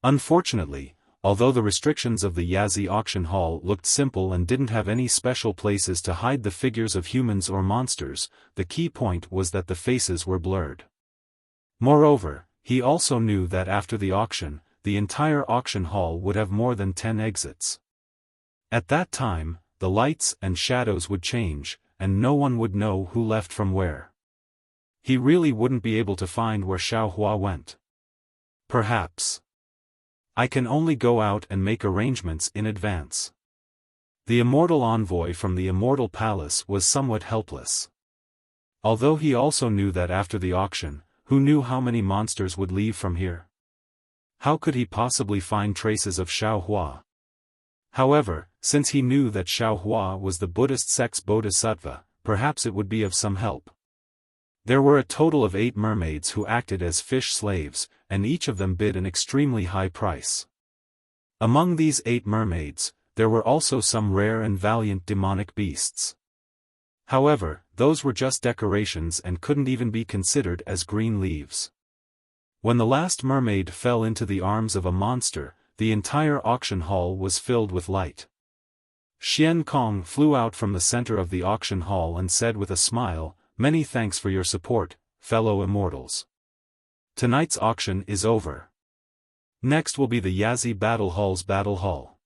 S1: Unfortunately, although the restrictions of the Yazi auction hall looked simple and didn't have any special places to hide the figures of humans or monsters, the key point was that the faces were blurred. Moreover, he also knew that after the auction, the entire auction hall would have more than 10 exits. At that time, the lights and shadows would change, and no one would know who left from where. He really wouldn't be able to find where Xiaohua went. Perhaps. I can only go out and make arrangements in advance. The immortal envoy from the immortal palace was somewhat helpless. Although he also knew that after the auction, who knew how many monsters would leave from here? How could he possibly find traces of Xiaohua? However, since he knew that Xiaohua was the Buddhist sect's bodhisattva, perhaps it would be of some help. There were a total of 8 mermaids who acted as fish slaves, and each of them bid an extremely high price. Among these 8 mermaids, there were also some rare and valiant demonic beasts. However, those were just decorations and couldn't even be considered as green leaves. When the last mermaid fell into the arms of a monster, the entire auction hall was filled with light. Xian Kong flew out from the center of the auction hall and said with a smile, "Many thanks for your support, fellow immortals. Tonight's auction is over. Next will be the Yazi Battle Hall's Battle Hall.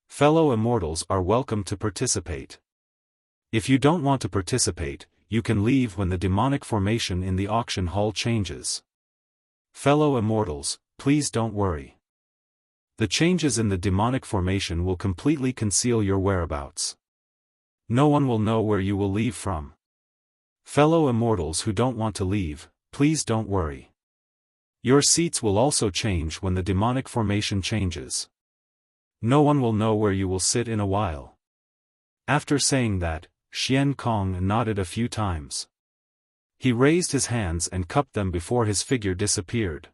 S1: Fellow immortals are welcome to participate. If you don't want to participate, you can leave when the demonic formation in the auction hall changes. Fellow immortals, please don't worry. The changes in the demonic formation will completely conceal your whereabouts. No one will know where you will leave from. Fellow immortals who don't want to leave, please don't worry. Your seats will also change when the demonic formation changes. No one will know where you will sit in a while." After saying that, Xian Kong nodded a few times. He raised his hands and cupped them before his figure disappeared.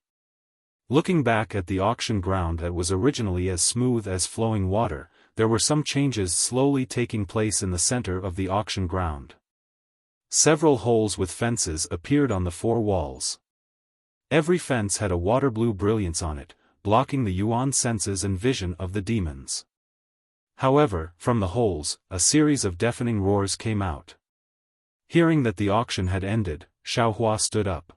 S1: Looking back at the auction ground that was originally as smooth as flowing water, there were some changes slowly taking place in the center of the auction ground. Several holes with fences appeared on the 4 walls. Every fence had a water-blue brilliance on it, blocking the Yuan senses and vision of the demons. However, from the holes, a series of deafening roars came out. Hearing that the auction had ended, Xiaohua stood up.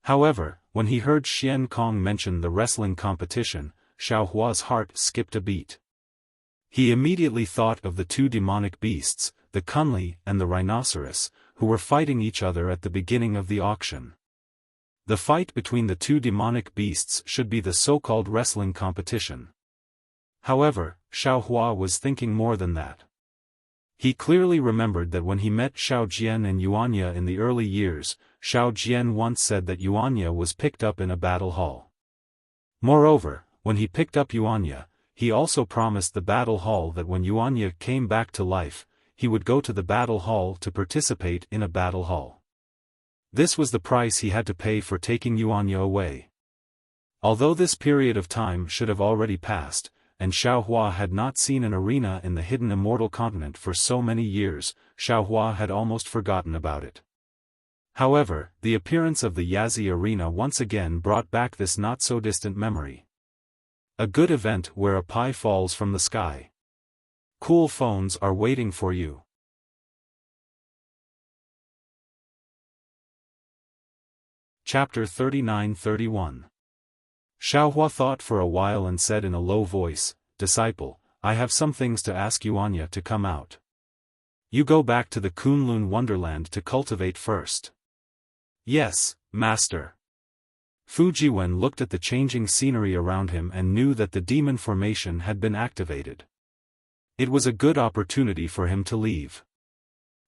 S1: However, when he heard Xian Kong mention the wrestling competition, Xiaohua's heart skipped a beat. He immediately thought of the two demonic beasts, the Kunli and the rhinoceros, who were fighting each other at the beginning of the auction. The fight between the two demonic beasts should be the so-called wrestling competition. However, Xiaohua was thinking more than that. He clearly remembered that when he met Xiao Jian and Yuanya in the early years, Xiao Jian once said that Yuanya was picked up in a battle hall. Moreover, when he picked up Yuanya, he also promised the battle hall that when Yuanya came back to life, he would go to the battle hall to participate in a battle hall. This was the price he had to pay for taking Yuanya away. Although this period of time should have already passed, and Xiaohua had not seen an arena in the hidden immortal continent for so many years, Xiaohua had almost forgotten about it. However, the appearance of the Yazi arena once again brought back this not-so-distant memory. A good event where a pie falls from the sky. Cool phones are waiting for you. Chapter 39-31. Xiaohua thought for a while and said in a low voice, "Disciple, I have some things to ask Yuanya to come out. You go back to the Kunlun Wonderland to cultivate first." "Yes, Master." Fujiwen looked at the changing scenery around him and knew that the demon formation had been activated. It was a good opportunity for him to leave.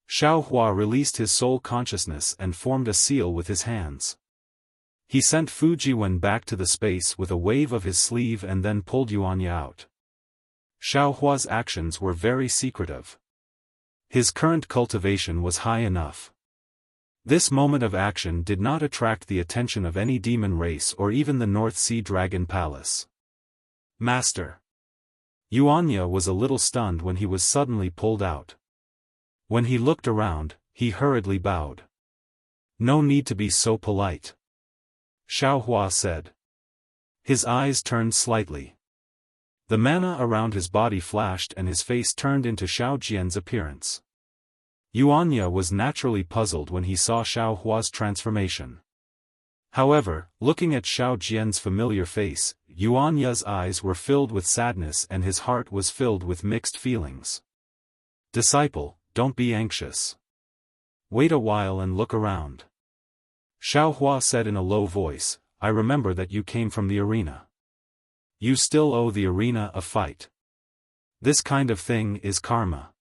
S1: Xiaohua released his soul consciousness and formed a seal with his hands. He sent Fujiwen back to the space with a wave of his sleeve and then pulled Yuanya out. Xiaohua's actions were very secretive. His current cultivation was high enough. This moment of action did not attract the attention of any demon race or even the North Sea Dragon Palace. "Master." Yuanya was a little stunned when he was suddenly pulled out. When he looked around, he hurriedly bowed. "No need to be so polite," Xiaohua said. His eyes turned slightly. The mana around his body flashed and his face turned into Xiao Jian's appearance. Yuanya was naturally puzzled when he saw Xiaohua's transformation. However, looking at Xiao Jian's familiar face, Yuanya's eyes were filled with sadness and his heart was filled with mixed feelings. "Disciple, don't be anxious. Wait a while and look around." Xiaohua said in a low voice, "I remember that you came from the arena. You still owe the arena a fight. This kind of thing is karma.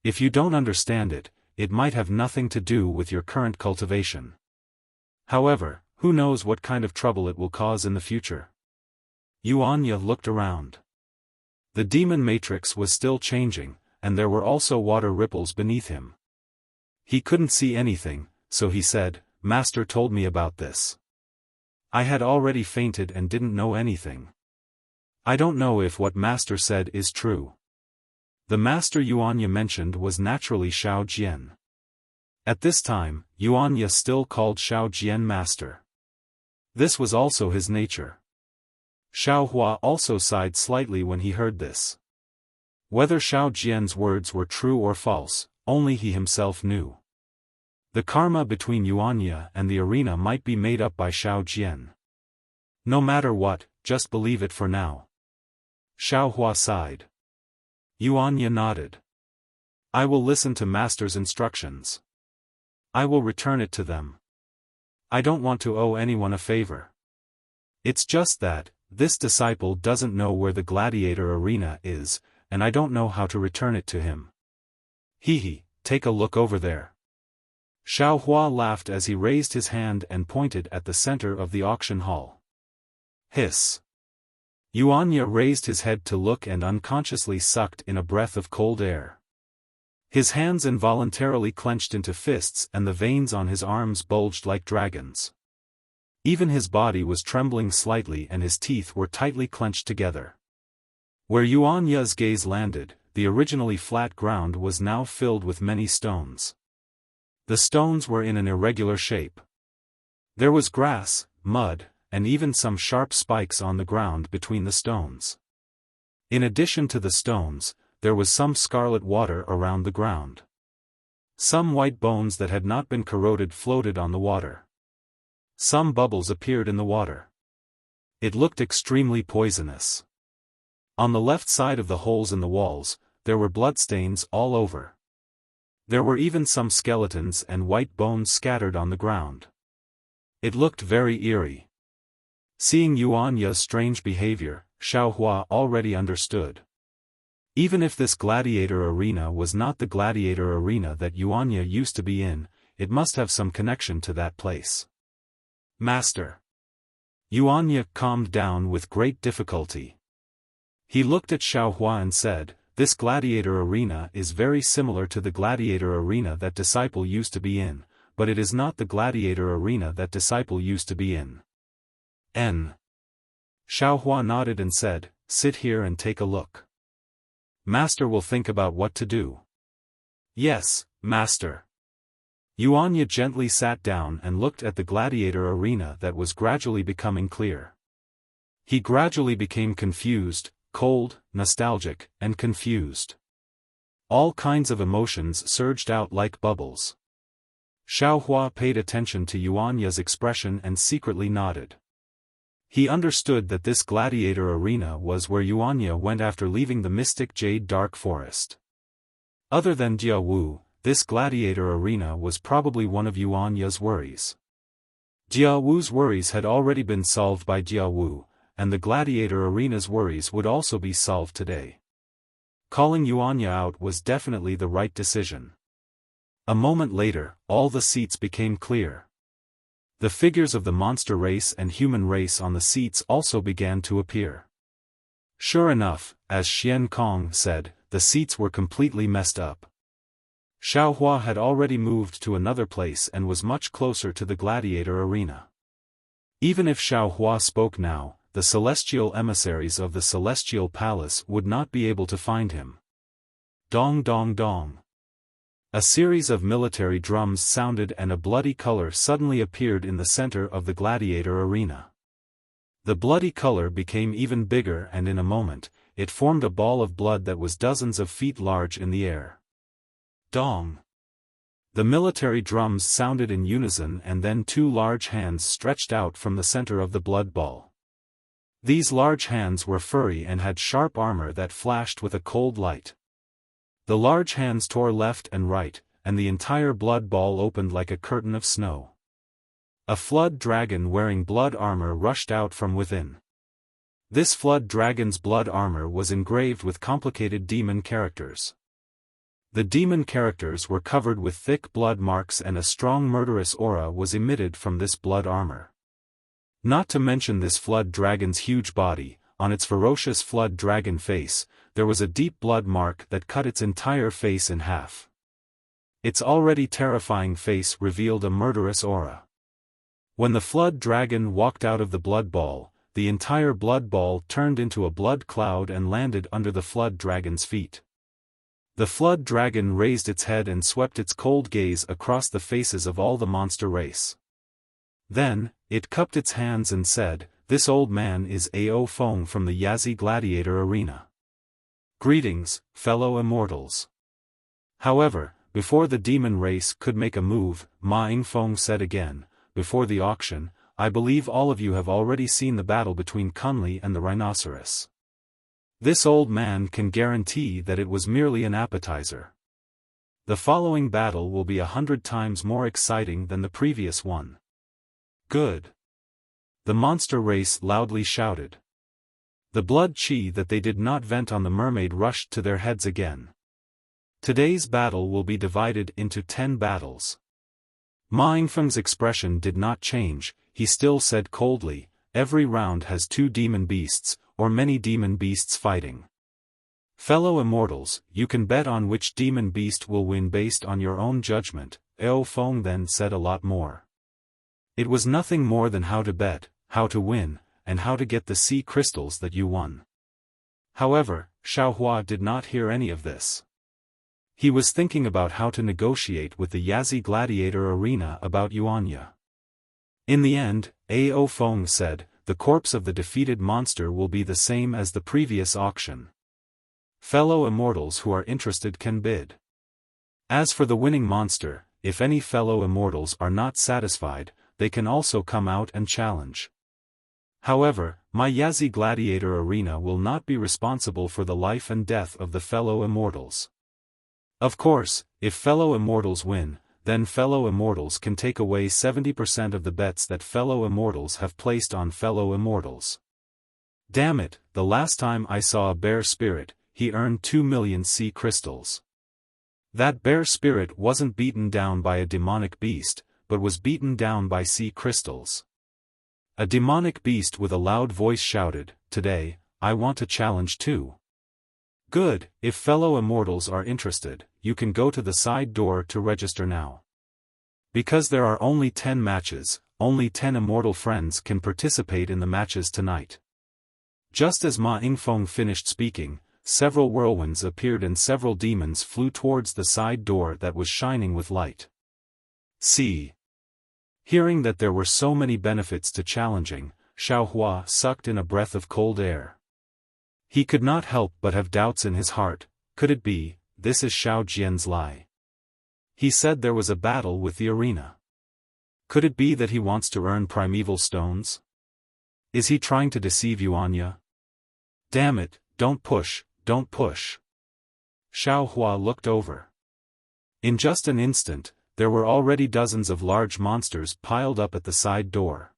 S1: If you don't understand it, it might have nothing to do with your current cultivation. However, who knows what kind of trouble it will cause in the future." Yuanya looked around. The demon matrix was still changing, and there were also water ripples beneath him. He couldn't see anything, so he said, "Master told me about this. I had already fainted and didn't know anything. I don't know if what Master said is true." The Master Yuanya mentioned was naturally Xiao Jian. At this time, Yuanya still called Xiao Jian Master. This was also his nature. Xiaohua also sighed slightly when he heard this. Whether Xiao Jian's words were true or false, only he himself knew. The karma between Yuanya and the arena might be made up by Xiao Jian. No matter what, just believe it for now. Xiaohua sighed. Yuanya nodded. "I will listen to Master's instructions. I will return it to them. I don't want to owe anyone a favor. It's just that, this disciple doesn't know where the gladiator arena is, and I don't know how to return it to him. Hehe, take a look over there." Xiaohua laughed as he raised his hand and pointed at the center of the auction hall. Hiss. Yuanya raised his head to look and unconsciously sucked in a breath of cold air. His hands involuntarily clenched into fists and the veins on his arms bulged like dragons. Even his body was trembling slightly and his teeth were tightly clenched together. Where Yuanya's gaze landed, the originally flat ground was now filled with many stones. The stones were in an irregular shape. There was grass, mud, and even some sharp spikes on the ground between the stones. In addition to the stones, there was some scarlet water around the ground. Some white bones that had not been corroded floated on the water. Some bubbles appeared in the water. It looked extremely poisonous. On the left side of the holes in the walls, there were bloodstains all over. There were even some skeletons and white bones scattered on the ground. It looked very eerie. Seeing Yuan Ye's strange behavior, Xiao Hua already understood. Even if this gladiator arena was not the gladiator arena that Yuan Ye used to be in, it must have some connection to that place. Master. Yuan Ye calmed down with great difficulty. He looked at Xiao Hua and said, "This gladiator arena is very similar to the gladiator arena that disciple used to be in, but it is not the gladiator arena that disciple used to be in." Xiao Hua nodded and said, "Sit here and take a look. Master will think about what to do." "Yes, Master." Yuan Ye gently sat down and looked at the gladiator arena that was gradually becoming clear. He gradually became confused, cold, nostalgic, and confused. All kinds of emotions surged out like bubbles. Xiao Hua paid attention to Yuan Ye's expression and secretly nodded. He understood that this gladiator arena was where Yuan Ye went after leaving the mystic Jade Dark Forest. Other than Jia Wu, this gladiator arena was probably one of Yuan Ye's worries. Jia Wu's worries had already been solved by Jia Wu, and the gladiator arena's worries would also be solved today. Calling Yuan Ye out was definitely the right decision. A moment later, all the seats became clear. The figures of the monster race and human race on the seats also began to appear. Sure enough, as Xian Kong said, the seats were completely messed up. Xiao Hua had already moved to another place and was much closer to the gladiator arena. Even if Xiao Hua spoke now, the celestial emissaries of the celestial palace would not be able to find him. Dong dong dong. A series of military drums sounded and a bloody color suddenly appeared in the center of the gladiator arena. The bloody color became even bigger and in a moment, it formed a ball of blood that was dozens of feet large in the air. Dong. The military drums sounded in unison and then two large hands stretched out from the center of the blood ball. These large hands were furry and had sharp armor that flashed with a cold light. The large hands tore left and right, and the entire blood ball opened like a curtain of snow. A flood dragon wearing blood armor rushed out from within. This flood dragon's blood armor was engraved with complicated demon characters. The demon characters were covered with thick blood marks and a strong murderous aura was emitted from this blood armor. Not to mention this flood dragon's huge body, on its ferocious flood dragon face, there was a deep blood mark that cut its entire face in half. Its already terrifying face revealed a murderous aura. When the flood dragon walked out of the blood ball, the entire blood ball turned into a blood cloud and landed under the flood dragon's feet. The flood dragon raised its head and swept its cold gaze across the faces of all the monster race. Then, it cupped its hands and said, "This old man is Ao Feng from the Yazi Gladiator Arena. Greetings, fellow immortals." However, before the demon race could make a move, Ma Yingfeng said again, "Before the auction, I believe all of you have already seen the battle between Kunli and the rhinoceros. This old man can guarantee that it was merely an appetizer. The following battle will be 100 times more exciting than the previous one." "Good." The monster race loudly shouted. The blood chi that they did not vent on the mermaid rushed to their heads again. Today's battle will be divided into 10 battles. Ma Yingfeng's expression did not change, he still said coldly, "Every round has 2 demon beasts, or many demon beasts fighting. Fellow immortals, you can bet on which demon beast will win based on your own judgment." Ao Feng then said a lot more. It was nothing more than how to bet, how to win, and how to get the sea crystals that you won. However, Xiao Hua did not hear any of this. He was thinking about how to negotiate with the Yazi Gladiator Arena about Yuan Ye. In the end, Ao Feng said, the corpse of the defeated monster will be the same as the previous auction. Fellow immortals who are interested can bid. As for the winning monster, if any fellow immortals are not satisfied, they can also come out and challenge. However, my Yazi Gladiator Arena will not be responsible for the life and death of the fellow immortals. Of course, if fellow immortals win, then fellow immortals can take away 70% of the bets that fellow immortals have placed on fellow immortals. Damn it, the last time I saw a bear spirit, he earned 2 million sea crystals. That bear spirit wasn't beaten down by a demonic beast, but was beaten down by sea crystals. A demonic beast with a loud voice shouted, "Today, I want to challenge too." Good, if fellow immortals are interested, you can go to the side door to register now. Because there are only 10 matches, only 10 immortal friends can participate in the matches tonight. Just as Ma Yingfeng finished speaking, several whirlwinds appeared and several demons flew towards the side door that was shining with light. See. Hearing that there were so many benefits to challenging, Xiaohua sucked in a breath of cold air. He could not help but have doubts in his heart. Could it be, this is Xiao Jian's lie? He said there was a battle with the arena. Could it be that he wants to earn primeval stones? Is he trying to deceive you, Anya? Damn it, don't push, don't push. Xiaohua looked over. In just an instant, there were already dozens of large monsters piled up at the side door.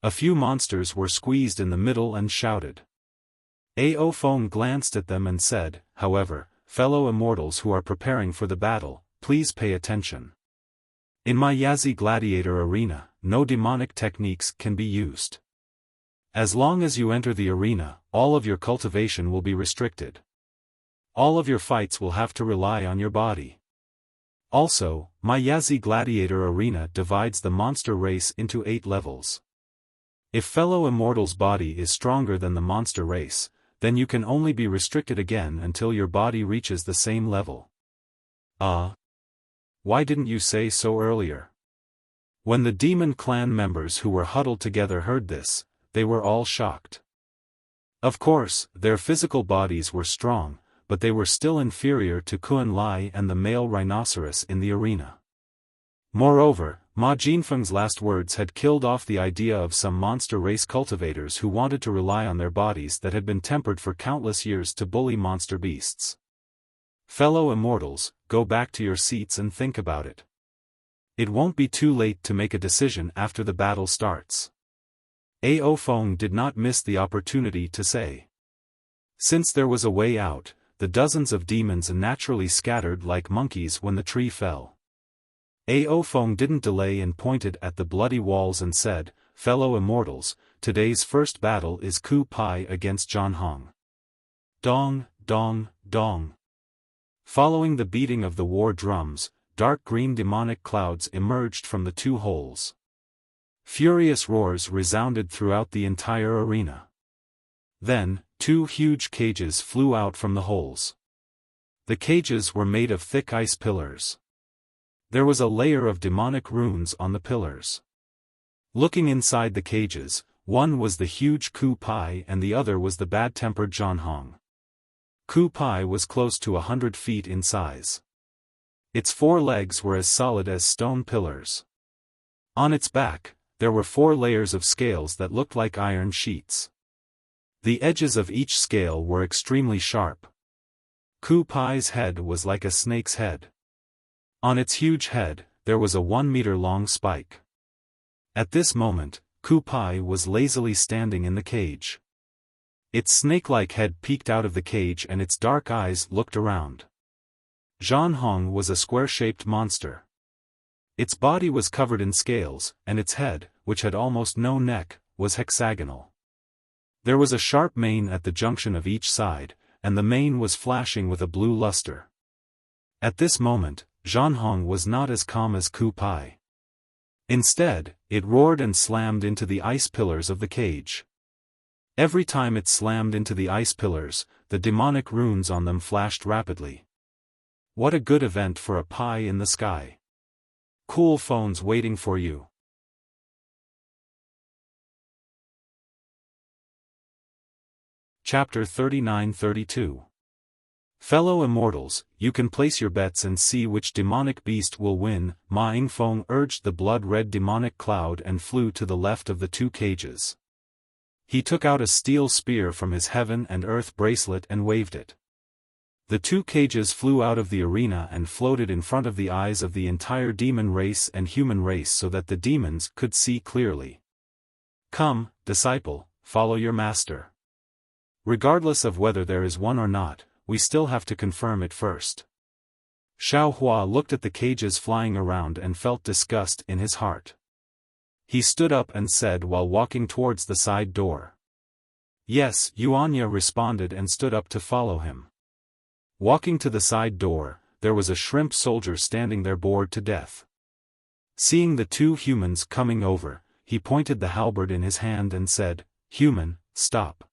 S1: A few monsters were squeezed in the middle and shouted. Ao Feng glanced at them and said, however, fellow immortals who are preparing for the battle, please pay attention. In my Yazi Gladiator Arena, no demonic techniques can be used. As long as you enter the arena, all of your cultivation will be restricted. All of your fights will have to rely on your body. Also, my Yazi Gladiator Arena divides the monster race into 8 levels. If fellow immortal's body is stronger than the monster race, then you can only be restricted again until your body reaches the same level. Why didn't you say so earlier? When the demon clan members who were huddled together heard this, they were all shocked. Of course, their physical bodies were strong, but they were still inferior to Kuan Lai and the male rhinoceros in the arena. Moreover, Ma Jinfeng's last words had killed off the idea of some monster race cultivators who wanted to rely on their bodies that had been tempered for countless years to bully monster beasts. Fellow immortals, go back to your seats and think about it. It won't be too late to make a decision after the battle starts. Ao Feng did not miss the opportunity to say. Since there was a way out, the dozens of demons naturally scattered like monkeys when the tree fell. Ao Feng didn't delay and pointed at the bloody walls and said, fellow immortals, today's first battle is Ku Pai against Zhan Hong. Dong, dong, dong. Following the beating of the war drums, dark green demonic clouds emerged from the 2 holes. Furious roars resounded throughout the entire arena. Then, 2 huge cages flew out from the holes. The cages were made of thick ice pillars. There was a layer of demonic runes on the pillars. Looking inside the cages, one was the huge Ku Pai and the other was the bad-tempered Zhan Hong. Ku Pai was close to 100 feet in size. Its 4 legs were as solid as stone pillars. On its back, there were 4 layers of scales that looked like iron sheets. The edges of each scale were extremely sharp. Ku Pai's head was like a snake's head. On its huge head, there was a 1-meter-long spike. At this moment, Ku Pai was lazily standing in the cage. Its snake-like head peeked out of the cage and its dark eyes looked around. Zhan Hong was a square-shaped monster. Its body was covered in scales, and its head, which had almost no neck, was hexagonal. There was a sharp mane at the junction of each side, and the mane was flashing with a blue luster. At this moment, Zhan Hong was not as calm as Ku Pai. Instead, it roared and slammed into the ice pillars of the cage. Every time it slammed into the ice pillars, the demonic runes on them flashed rapidly. What a good event for a pie in the sky. Cool phones waiting for you. Chapter 39-32. Fellow immortals, you can place your bets and see which demonic beast will win. Ma Yingfeng urged the blood-red demonic cloud and flew to the left of the two cages. He took out a steel spear from his heaven and earth bracelet and waved it. The two cages flew out of the arena and floated in front of the eyes of the entire demon race and human race so that the demons could see clearly. Come, disciple, follow your master. Regardless of whether there is one or not, we still have to confirm it first. Xiaofan looked at the cages flying around and felt disgust in his heart. He stood up and said while walking towards the side door. Yes, Yuanya responded and stood up to follow him. Walking to the side door, there was a shrimp soldier standing there bored to death. Seeing the two humans coming over, he pointed the halberd in his hand and said, "Human, stop.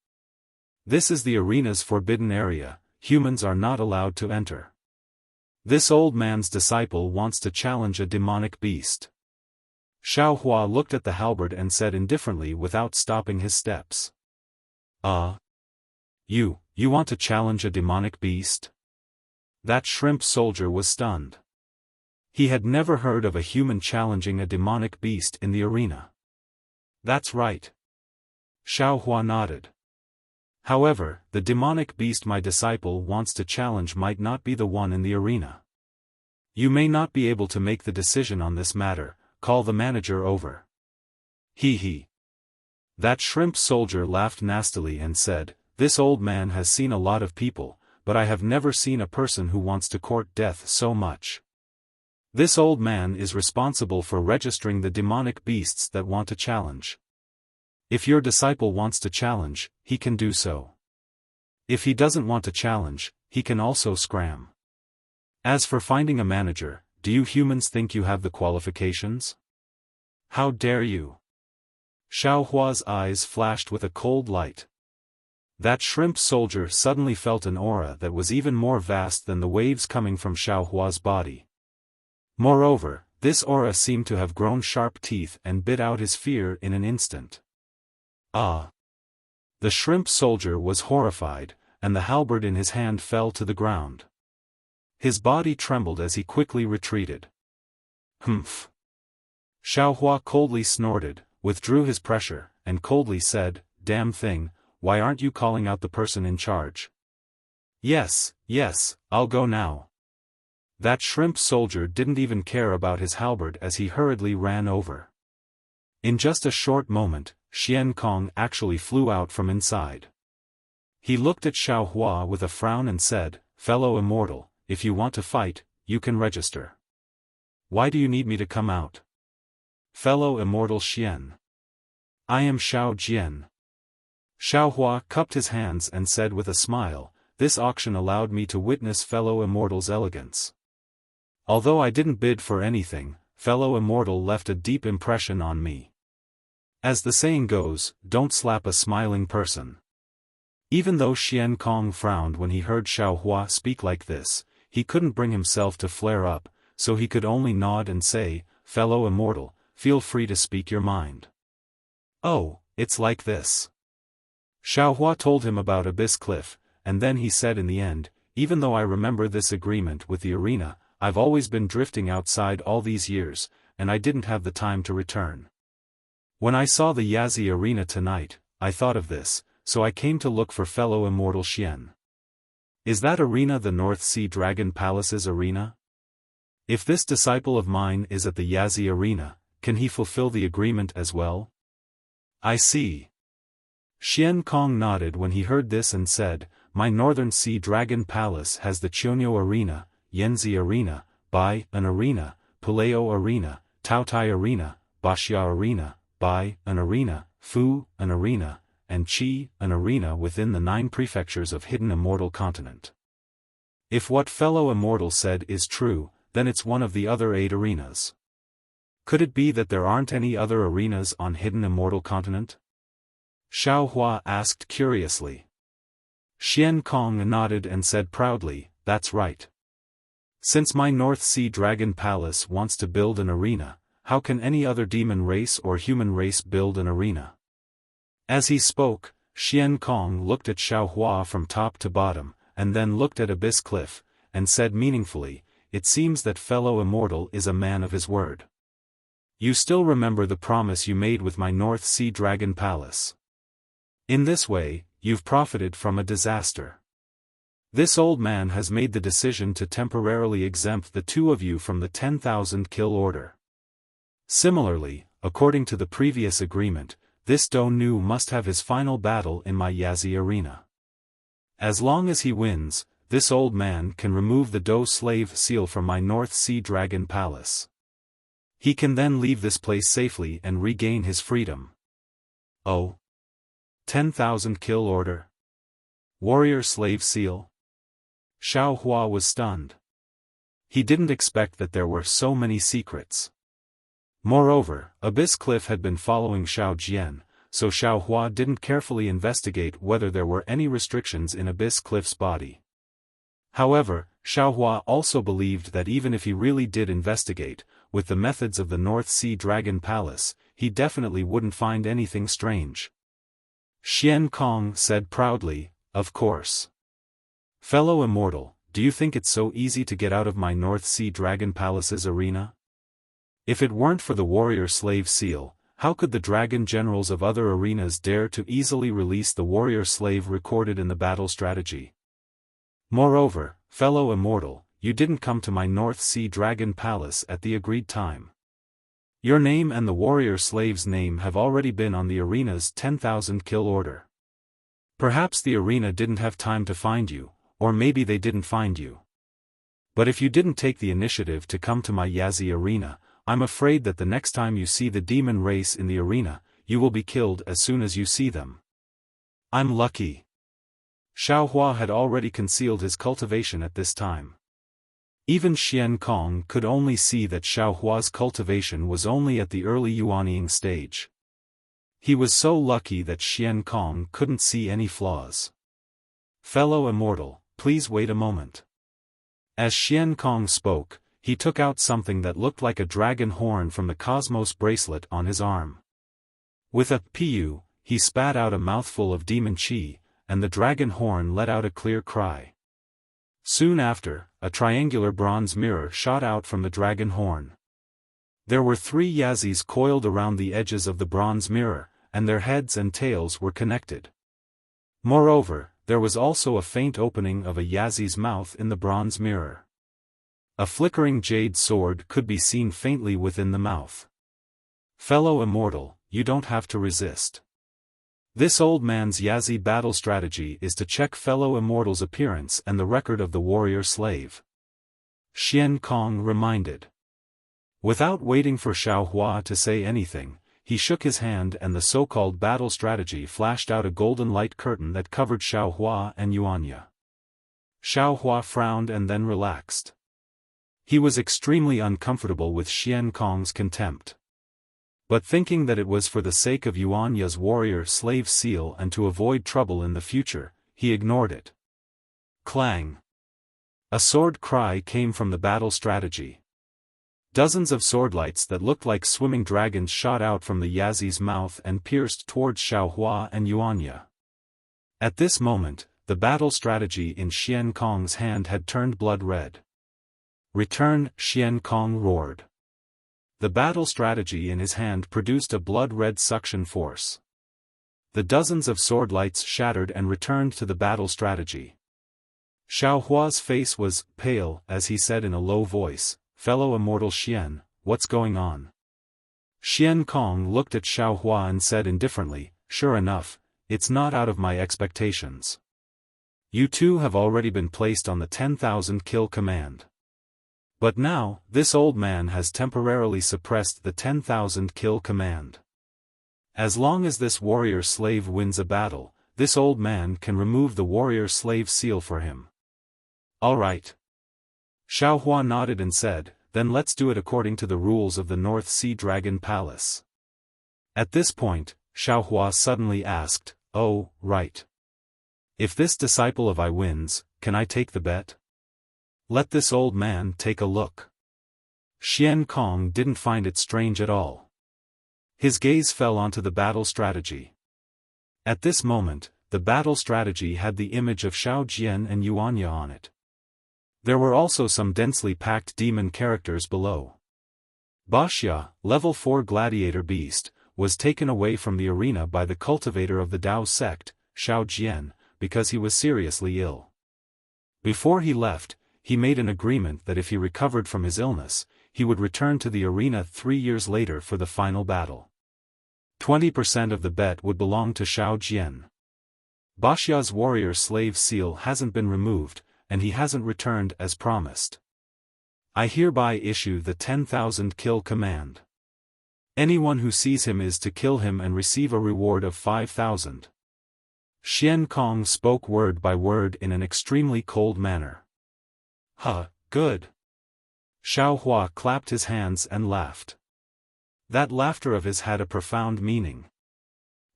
S1: This is the arena's forbidden area, humans are not allowed to enter. This old man's disciple wants to challenge a demonic beast." Xiaofan looked at the halberd and said indifferently without stopping his steps. You want to challenge a demonic beast?" That shrimp soldier was stunned. He had never heard of a human challenging a demonic beast in the arena. "That's right." Xiaofan nodded. "However, the demonic beast my disciple wants to challenge might not be the one in the arena. You may not be able to make the decision on this matter, call the manager over." He. That shrimp soldier laughed nastily and said, "This old man has seen a lot of people, but I have never seen a person who wants to court death so much. This old man is responsible for registering the demonic beasts that want to challenge. If your disciple wants to challenge, he can do so. If he doesn't want to challenge, he can also scram. As for finding a manager, do you humans think you have the qualifications? How dare you?" Xiaohua's eyes flashed with a cold light. That shrimp soldier suddenly felt an aura that was even more vast than the waves coming from Xiaohua's body. Moreover, this aura seemed to have grown sharp teeth and bit out his fear in an instant. The shrimp soldier was horrified, and the halberd in his hand fell to the ground. His body trembled as he quickly retreated. "Humph." Xiaohua coldly snorted, withdrew his pressure, and coldly said, "Damn thing, why aren't you calling out the person in charge?" Yes, I'll go now." That shrimp soldier didn't even care about his halberd as he hurriedly ran over. In just a short moment, Xian Kong actually flew out from inside. He looked at Xiaohua with a frown and said, "Fellow immortal, if you want to fight, you can register. Why do you need me to come out?" "Fellow immortal Xian. I am Xiao Jian." Xiaohua cupped his hands and said with a smile, "This auction allowed me to witness fellow immortal's elegance. Although I didn't bid for anything, fellow immortal left a deep impression on me. As the saying goes, don't slap a smiling person." Even though Xian Kong frowned when he heard Xiaohua speak like this, he couldn't bring himself to flare up, so he could only nod and say, "Fellow immortal, feel free to speak your mind." "Oh, it's like this." Xiaohua told him about Abyss Cliff, and then he said in the end, "Even though I remember this agreement with the arena, I've always been drifting outside all these years, and I didn't have the time to return. When I saw the Yazi arena tonight, I thought of this, so I came to look for fellow immortal Xian. Is that arena the North Sea Dragon Palace's arena? If this disciple of mine is at the Yazi arena, can he fulfill the agreement as well?" "I see." Xian Kong nodded when he heard this and said, "My Northern Sea Dragon Palace has the Chonyo Arena, Yanzi Arena, Bai, an arena, Puleo Arena, Taotai Arena, Baxia Arena, Bai, an arena, Fu, an arena, and Qi, an arena within the 9 prefectures of Hidden Immortal Continent. If what fellow immortal said is true, then it's one of the other 8 arenas. Could it be that there aren't any other arenas on Hidden Immortal Continent?" Xiaohua asked curiously. Xian Kong nodded and said proudly, "That's right. Since my North Sea Dragon Palace wants to build an arena, how can any other demon race or human race build an arena?" As he spoke, Xian Kong looked at Xiaohua from top to bottom, and then looked at Abyss Cliff, and said meaningfully, "It seems that fellow immortal is a man of his word. You still remember the promise you made with my North Sea Dragon Palace. In this way, you've profited from a disaster. This old man has made the decision to temporarily exempt the two of you from the 10,000 kill order. Similarly, according to the previous agreement, this Do Nu must have his final battle in my Yazi arena. As long as he wins, this old man can remove the Do slave seal from my North Sea Dragon Palace. He can then leave this place safely and regain his freedom." "Oh? 10,000 kill order? Warrior slave seal?" Xiaohua was stunned. He didn't expect that there were so many secrets. Moreover, Abyss Cliff had been following Xiao Jian, so Xiaohua didn't carefully investigate whether there were any restrictions in Abyss Cliff's body. However, Xiaohua also believed that even if he really did investigate, with the methods of the North Sea Dragon Palace, he definitely wouldn't find anything strange. Xian Kong said proudly, "Of course. Fellow immortal, do you think it's so easy to get out of my North Sea Dragon Palace's arena? If it weren't for the warrior slave seal, how could the dragon generals of other arenas dare to easily release the warrior slave recorded in the battle strategy? Moreover, fellow immortal, you didn't come to my North Sea Dragon Palace at the agreed time. Your name and the warrior slave's name have already been on the arena's 10,000 kill order. Perhaps the arena didn't have time to find you, or maybe they didn't find you. But if you didn't take the initiative to come to my Yazi arena, I'm afraid that the next time you see the demon race in the arena, you will be killed as soon as you see them. I'm lucky." Xiaohua had already concealed his cultivation at this time. Even Xian Kong could only see that Xiaohua's cultivation was only at the early yuanying stage. He was so lucky that Xian Kong couldn't see any flaws. "Fellow immortal, please wait a moment." As Xian Kong spoke, he took out something that looked like a dragon horn from the Cosmos bracelet on his arm. With a "Piu," he spat out a mouthful of demon chi, and the dragon horn let out a clear cry. Soon after, a triangular bronze mirror shot out from the dragon horn. There were 3 Yazis coiled around the edges of the bronze mirror, and their heads and tails were connected. Moreover, there was also a faint opening of a Yazi's mouth in the bronze mirror. A flickering jade sword could be seen faintly within the mouth. "Fellow immortal, you don't have to resist. This old man's Yazi battle strategy is to check fellow immortal's appearance and the record of the warrior slave," Xian Kong reminded. Without waiting for Xiaohua to say anything, he shook his hand and the so-called battle strategy flashed out a golden light curtain that covered Xiaohua and Yuanya. Xiaohua frowned and then relaxed. He was extremely uncomfortable with Xian Kong's contempt. But thinking that it was for the sake of Yuanya's warrior-slave seal and to avoid trouble in the future, he ignored it. Clang! A sword cry came from the battle strategy. Dozens of swordlights that looked like swimming dragons shot out from the Yazi's mouth and pierced towards Xiaohua and Yuanya. At this moment, the battle strategy in Xian Kong's hand had turned blood red. "Return!" Xian Kong roared. The battle strategy in his hand produced a blood-red suction force. The dozens of sword lights shattered and returned to the battle strategy. Xiaohua's face was pale as he said in a low voice, "Fellow immortal Xian, what's going on?" Xian Kong looked at Xiaohua and said indifferently, "Sure enough, it's not out of my expectations. You two have already been placed on the 10,000 kill command. But now, this old man has temporarily suppressed the 10,000 kill command. As long as this warrior slave wins a battle, this old man can remove the warrior slave seal for him." "All right." Xiaohua nodded and said, "Then let's do it according to the rules of the North Sea Dragon Palace." At this point, Xiaohua suddenly asked, "Oh, right. If this disciple of I wins, can I take the bet? Let this old man take a look." Xian Kong didn't find it strange at all. His gaze fell onto the battle strategy. At this moment, the battle strategy had the image of Xiao Jian and Yuanya on it. There were also some densely packed demon characters below. Wuxia, level 4 gladiator beast, was taken away from the arena by the cultivator of the Dao sect, Xiao Jian, because he was seriously ill. Before he left, he made an agreement that if he recovered from his illness, he would return to the arena 3 years later for the final battle. 20% of the bet would belong to Xiao Jian. Wuxia's warrior slave seal hasn't been removed, and he hasn't returned as promised. I hereby issue the 10,000 kill command. Anyone who sees him is to kill him and receive a reward of 5,000. Xian Kong spoke word by word in an extremely cold manner. Huh, good. Xiao Hua clapped his hands and laughed. That laughter of his had a profound meaning.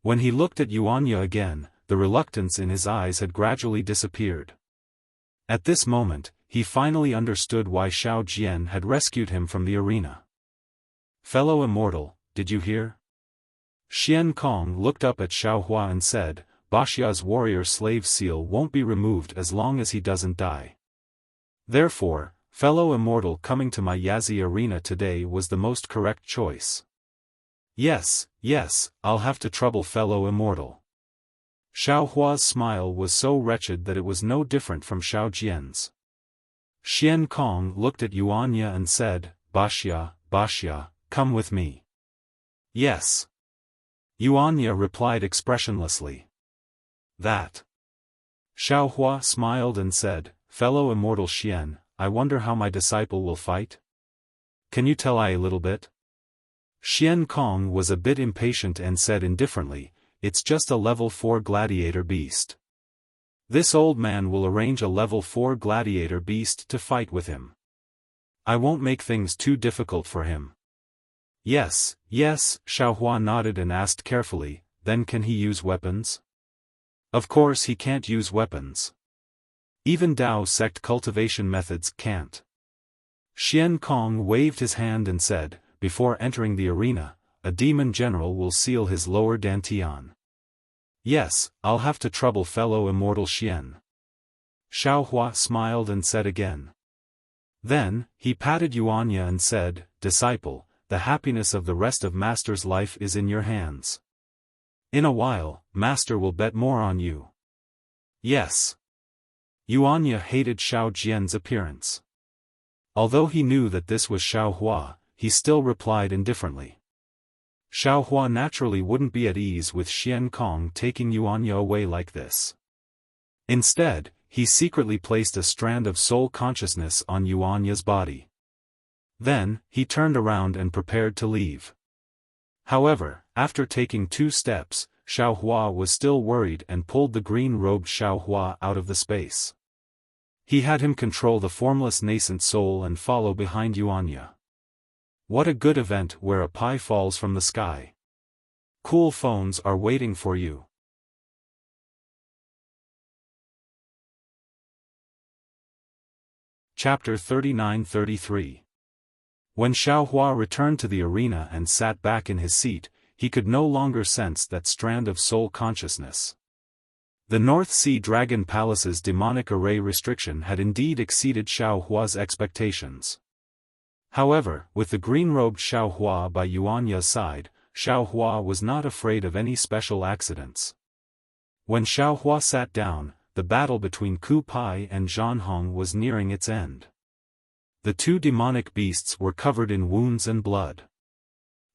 S1: When he looked at Yuanya again, the reluctance in his eyes had gradually disappeared. At this moment, he finally understood why Xiao Jian had rescued him from the arena. Fellow immortal, did you hear? Xian Kong looked up at Xiao Hua and said, Wuxia's warrior slave seal won't be removed as long as he doesn't die. Therefore, fellow immortal coming to my Yazi arena today was the most correct choice. Yes, I'll have to trouble fellow immortal. Xiao Hua's smile was so wretched that it was no different from Xiao Jian's. Xian Kong looked at Yuanya and said, Wuxia, come with me. Yes. Yuanya replied expressionlessly. That. Xiao Hua smiled and said, fellow immortal Xian, I wonder how my disciple will fight? Can you tell I a little bit? Xian Kong was a bit impatient and said indifferently, it's just a level 4 gladiator beast. This old man will arrange a level 4 gladiator beast to fight with him. I won't make things too difficult for him. Yes, Xiao Hua nodded and asked carefully, then can he use weapons? Of course he can't use weapons. Even Dao sect cultivation methods can't. Xian Kong waved his hand and said, before entering the arena, a demon general will seal his lower dantian. Yes, I'll have to trouble fellow immortal Xian. Xiao Hua smiled and said again. Then, he patted Yuanya and said, disciple, the happiness of the rest of Master's life is in your hands. In a while, Master will bet more on you. Yes. Yuanya hated Xiao Jian's appearance. Although he knew that this was Xiao Hua, he still replied indifferently. Xiao Hua naturally wouldn't be at ease with Xian Kong taking Yuanya away like this. Instead, he secretly placed a strand of soul consciousness on Yuanya's body. Then, he turned around and prepared to leave. However, after taking 2 steps, Xiao Hua was still worried and pulled the green-robed Xiao Hua out of the space. He had him control the formless nascent soul and follow behind Yuanya. What a good event where a pie falls from the sky. Cool phones are waiting for you. Chapter 39-33. When Xiao Hua returned to the arena and sat back in his seat, he could no longer sense that strand of soul consciousness. The North Sea Dragon Palace's demonic array restriction had indeed exceeded Xiao Hua's expectations. However, with the green-robed Xiao Hua by Yuanya's side, Xiao Hua was not afraid of any special accidents. When Xiao Hua sat down, the battle between Ku Pai and Zhan Hong was nearing its end. The 2 demonic beasts were covered in wounds and blood.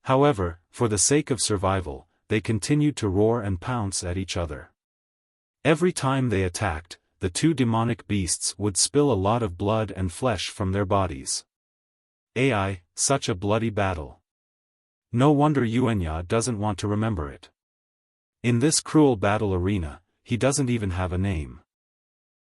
S1: However, for the sake of survival, they continued to roar and pounce at each other. Every time they attacked, the 2 demonic beasts would spill a lot of blood and flesh from their bodies. Such a bloody battle. No wonder Yuanya doesn't want to remember it. In this cruel battle arena, he doesn't even have a name.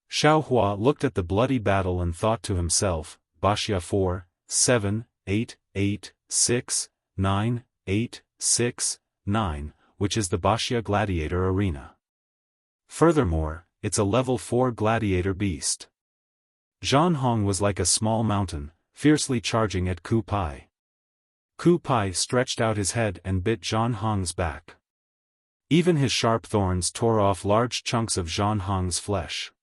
S1: Xiao Hua looked at the bloody battle and thought to himself, Wuxia 4, 7, 8, 8, 6, 9, 8, 6, 9, which is the Wuxia Gladiator Arena. Furthermore, it's a level 4 gladiator beast. Zhan Hong was like a small mountain, fiercely charging at Ku Pai. Ku Pai stretched out his head and bit Zhan Hong's back. Even his sharp thorns tore off large chunks of Zhan Hong's flesh.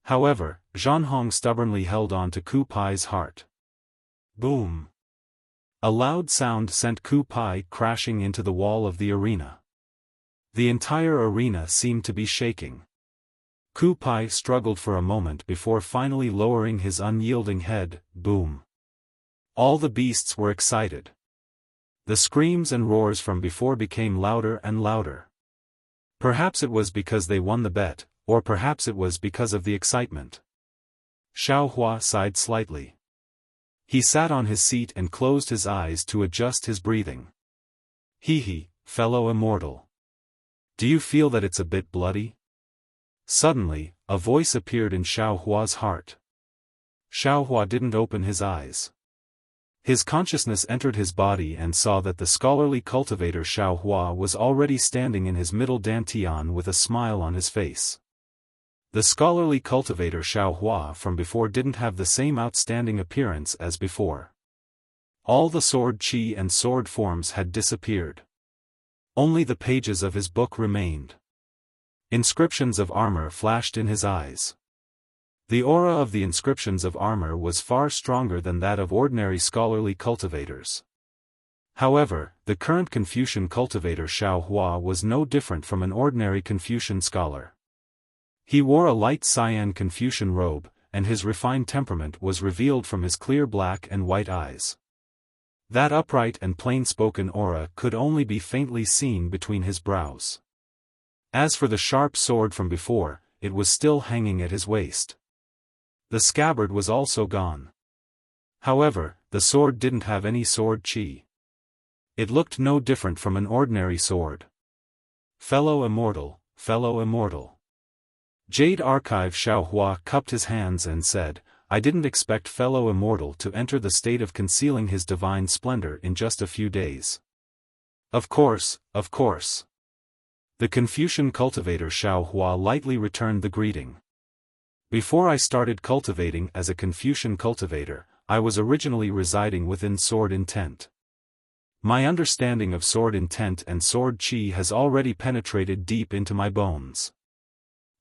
S1: However, Zhan Hong stubbornly held on to Ku Pai's heart. Boom! A loud sound sent Ku Pai crashing into the wall of the arena. The entire arena seemed to be shaking. Ku Pai struggled for a moment before finally lowering his unyielding head. Boom! All the beasts were excited. The screams and roars from before became louder and louder. Perhaps it was because they won the bet, or perhaps it was because of the excitement. Xiaofan sighed slightly. He sat on his seat and closed his eyes to adjust his breathing. Hee, fellow immortal. Do you feel that it's a bit bloody? Suddenly, a voice appeared in Xiaohua's heart. Xiaohua didn't open his eyes. His consciousness entered his body and saw that the scholarly cultivator Xiaohua was already standing in his middle dantian with a smile on his face. The scholarly cultivator Xiaohua from before didn't have the same outstanding appearance as before. All the sword chi and sword forms had disappeared. Only the pages of his book remained. Inscriptions of armor flashed in his eyes. The aura of the inscriptions of armor was far stronger than that of ordinary scholarly cultivators. However, the current Confucian cultivator Xiaohua was no different from an ordinary Confucian scholar. He wore a light cyan Confucian robe, and his refined temperament was revealed from his clear black and white eyes. That upright and plain-spoken aura could only be faintly seen between his brows. As for the sharp sword from before, it was still hanging at his waist. The scabbard was also gone. However, the sword didn't have any sword chi. It looked no different from an ordinary sword. Fellow immortal, fellow immortal. Jade Archive Xiaohua cupped his hands and said, I didn't expect fellow immortal to enter the state of concealing his divine splendor in just a few days. Of course, of course. The Confucian cultivator Xiaohua lightly returned the greeting. Before I started cultivating as a Confucian cultivator, I was originally residing within sword intent. My understanding of sword intent and sword chi has already penetrated deep into my bones.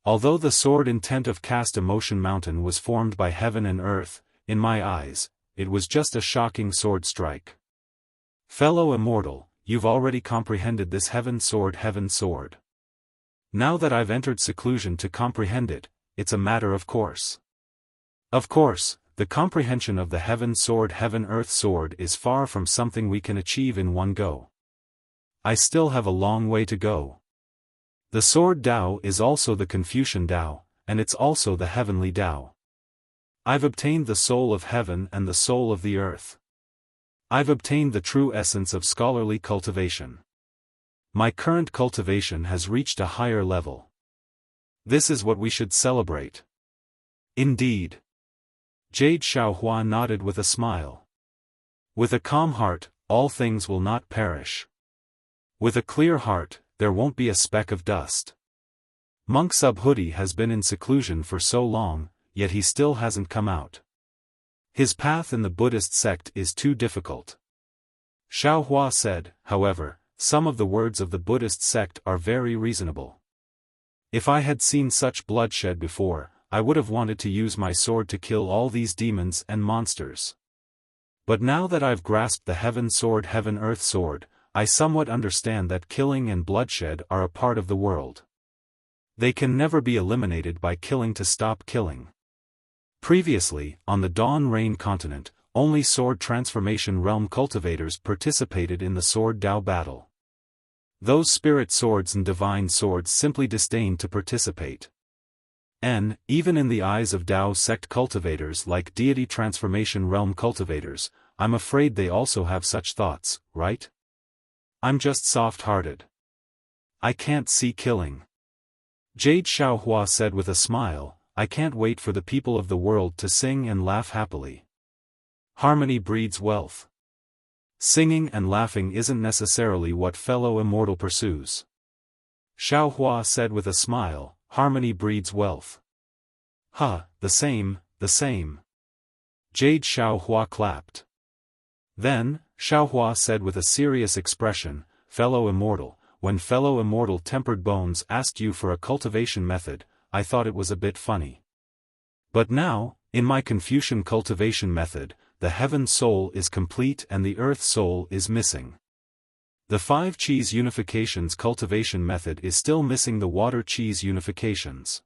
S1: Although the sword intent of Caste Emotion Mountain was formed by heaven and earth, in my eyes, it was just a shocking sword strike. Fellow immortal, you've already comprehended this heaven sword. Now that I've entered seclusion to comprehend it, it's a matter of course. Of course, the comprehension of the heaven sword heaven-earth sword is far from something we can achieve in one go. I still have a long way to go. The sword Tao is also the Confucian Tao, and it's also the heavenly Tao. I've obtained the soul of heaven and the soul of the earth. I've obtained the true essence of scholarly cultivation. My current cultivation has reached a higher level. This is what we should celebrate. Indeed. Jade Xiaohua nodded with a smile. With a calm heart, all things will not perish. With a clear heart, there won't be a speck of dust. Monk Subhuti has been in seclusion for so long, yet he still hasn't come out. His path in the Buddhist sect is too difficult. Xiaohua said, however, some of the words of the Buddhist sect are very reasonable. If I had seen such bloodshed before, I would have wanted to use my sword to kill all these demons and monsters. But now that I've grasped the heaven sword heaven-earth sword, I somewhat understand that killing and bloodshed are a part of the world. They can never be eliminated by killing to stop killing. Previously, on the Dawn Rain continent, only sword transformation realm cultivators participated in the sword Tao battle. Those spirit swords and divine swords simply disdained to participate. Even in the eyes of Tao sect cultivators like deity transformation realm cultivators, I'm afraid they also have such thoughts, right? I'm just soft-hearted. I can't see killing. Jade Xiaohua said with a smile, I can't wait for the people of the world to sing and laugh happily. Harmony breeds wealth. Singing and laughing isn't necessarily what fellow immortal pursues. Xiaohua said with a smile, harmony breeds wealth. The same. Jade Xiaohua clapped. Then, Xiaohua said with a serious expression, fellow immortal, when fellow immortal Tempered Bones asked you for a cultivation method, I thought it was a bit funny. But now, in my Confucian cultivation method, the heaven soul is complete and the earth soul is missing. The 5 cheese unifications cultivation method is still missing the water cheese unifications.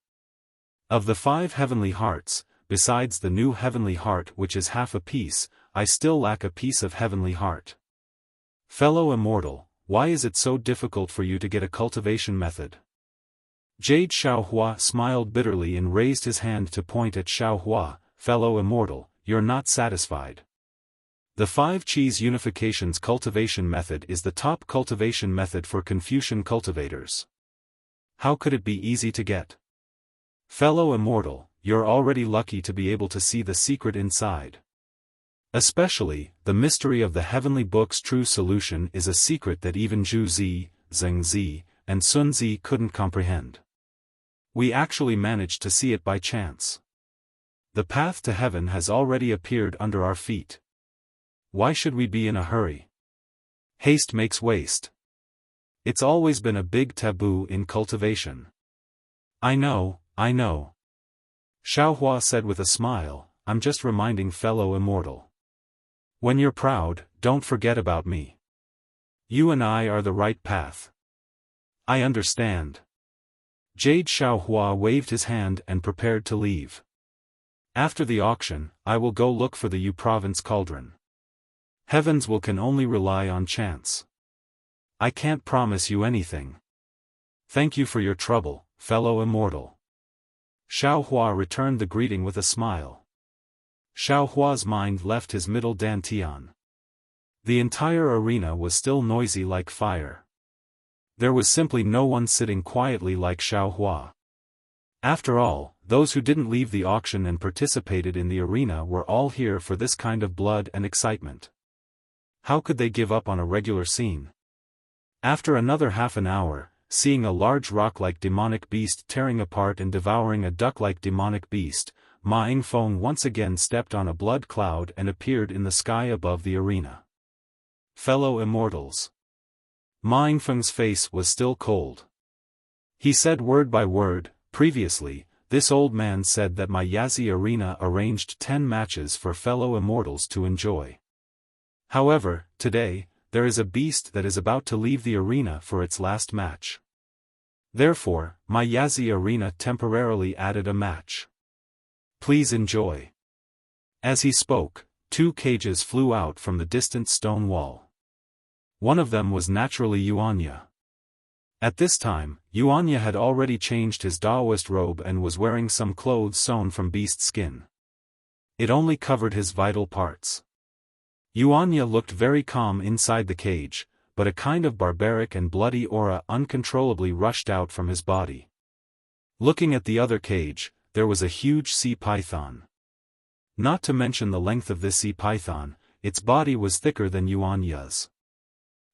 S1: Of the 5 heavenly hearts, besides the new heavenly heart which is half a piece, I still lack a piece of heavenly heart. Fellow immortal, why is it so difficult for you to get a cultivation method? Jade Xiaohua smiled bitterly and raised his hand to point at Xiaohua. Fellow immortal, you're not satisfied. The 5 cheese unifications cultivation method is the top cultivation method for Confucian cultivators. How could it be easy to get? Fellow immortal, you're already lucky to be able to see the secret inside. Especially, the mystery of the heavenly book's true solution is a secret that even Zhu Zi, Zheng Zi, and Sun Zi couldn't comprehend. We actually managed to see it by chance. The path to heaven has already appeared under our feet. Why should we be in a hurry? Haste makes waste. It's always been a big taboo in cultivation. I know. Xiaohua said with a smile, I'm just reminding fellow immortal. When you're proud, don't forget about me. You and I are the right path. I understand. Jade Xiaohua waved his hand and prepared to leave. After the auction, I will go look for the Yu province cauldron. Heavens can only rely on chance. I can't promise you anything. Thank you for your trouble, fellow immortal. Xiaohua returned the greeting with a smile. Xiaohua's mind left his middle dantian. The entire arena was still noisy like fire. There was simply no one sitting quietly like Xiaohua. After all, those who didn't leave the auction and participated in the arena were all here for this kind of blood and excitement. How could they give up on a regular scene? After another half an hour, seeing a large rock-like demonic beast tearing apart and devouring a duck-like demonic beast, Ma Yingfeng once again stepped on a blood cloud and appeared in the sky above the arena. Fellow immortals. Ma Yingfeng's face was still cold. He said word by word, previously, this old man said that my Yazi arena arranged 10 matches for fellow immortals to enjoy. However, today, there is a beast that is about to leave the arena for its last match. Therefore, my Yazi arena temporarily added a match. Please enjoy. As he spoke, 2 cages flew out from the distant stone wall. One of them was naturally Yuanya. At this time, Yuanya had already changed his Daoist robe and was wearing some clothes sewn from beast skin. It only covered his vital parts. Yuanya looked very calm inside the cage, but a kind of barbaric and bloody aura uncontrollably rushed out from his body. Looking at the other cage, there was a huge sea python. Not to mention the length of this sea python, its body was thicker than Yuanya's.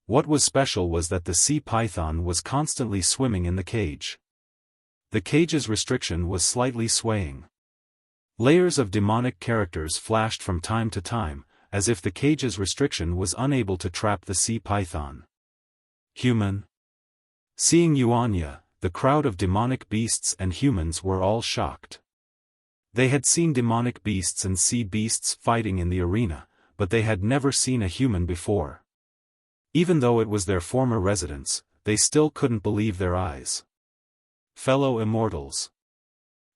S1: What was special was that the sea python was constantly swimming in the cage. The cage's restriction was slightly swaying. Layers of demonic characters flashed from time to time, as if the cage's restriction was unable to trap the sea python. Human. Seeing Yuanya, the crowd of demonic beasts and humans were all shocked. They had seen demonic beasts and sea beasts fighting in the arena, but they had never seen a human before. Even though it was their former residence, they still couldn't believe their eyes. Fellow immortals.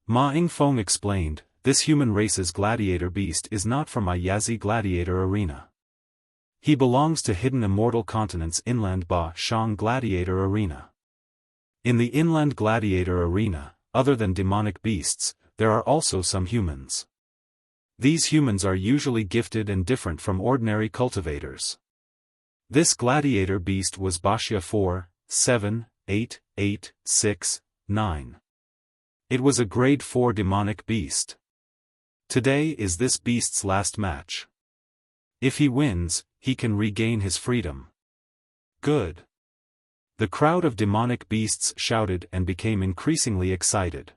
S1: Ma Yingfeng explained, this human race's gladiator beast is not from my Yazi gladiator arena. He belongs to Hidden Immortal Continent's inland Ba Shang gladiator arena. In the inland gladiator arena, other than demonic beasts, there are also some humans. These humans are usually gifted and different from ordinary cultivators. This gladiator beast was Baxia 4, 7, 8, 8, 6, 9. It was a grade 4 demonic beast. Today is this beast's last match. If he wins, he can regain his freedom. Good. The crowd of demonic beasts shouted and became increasingly excited.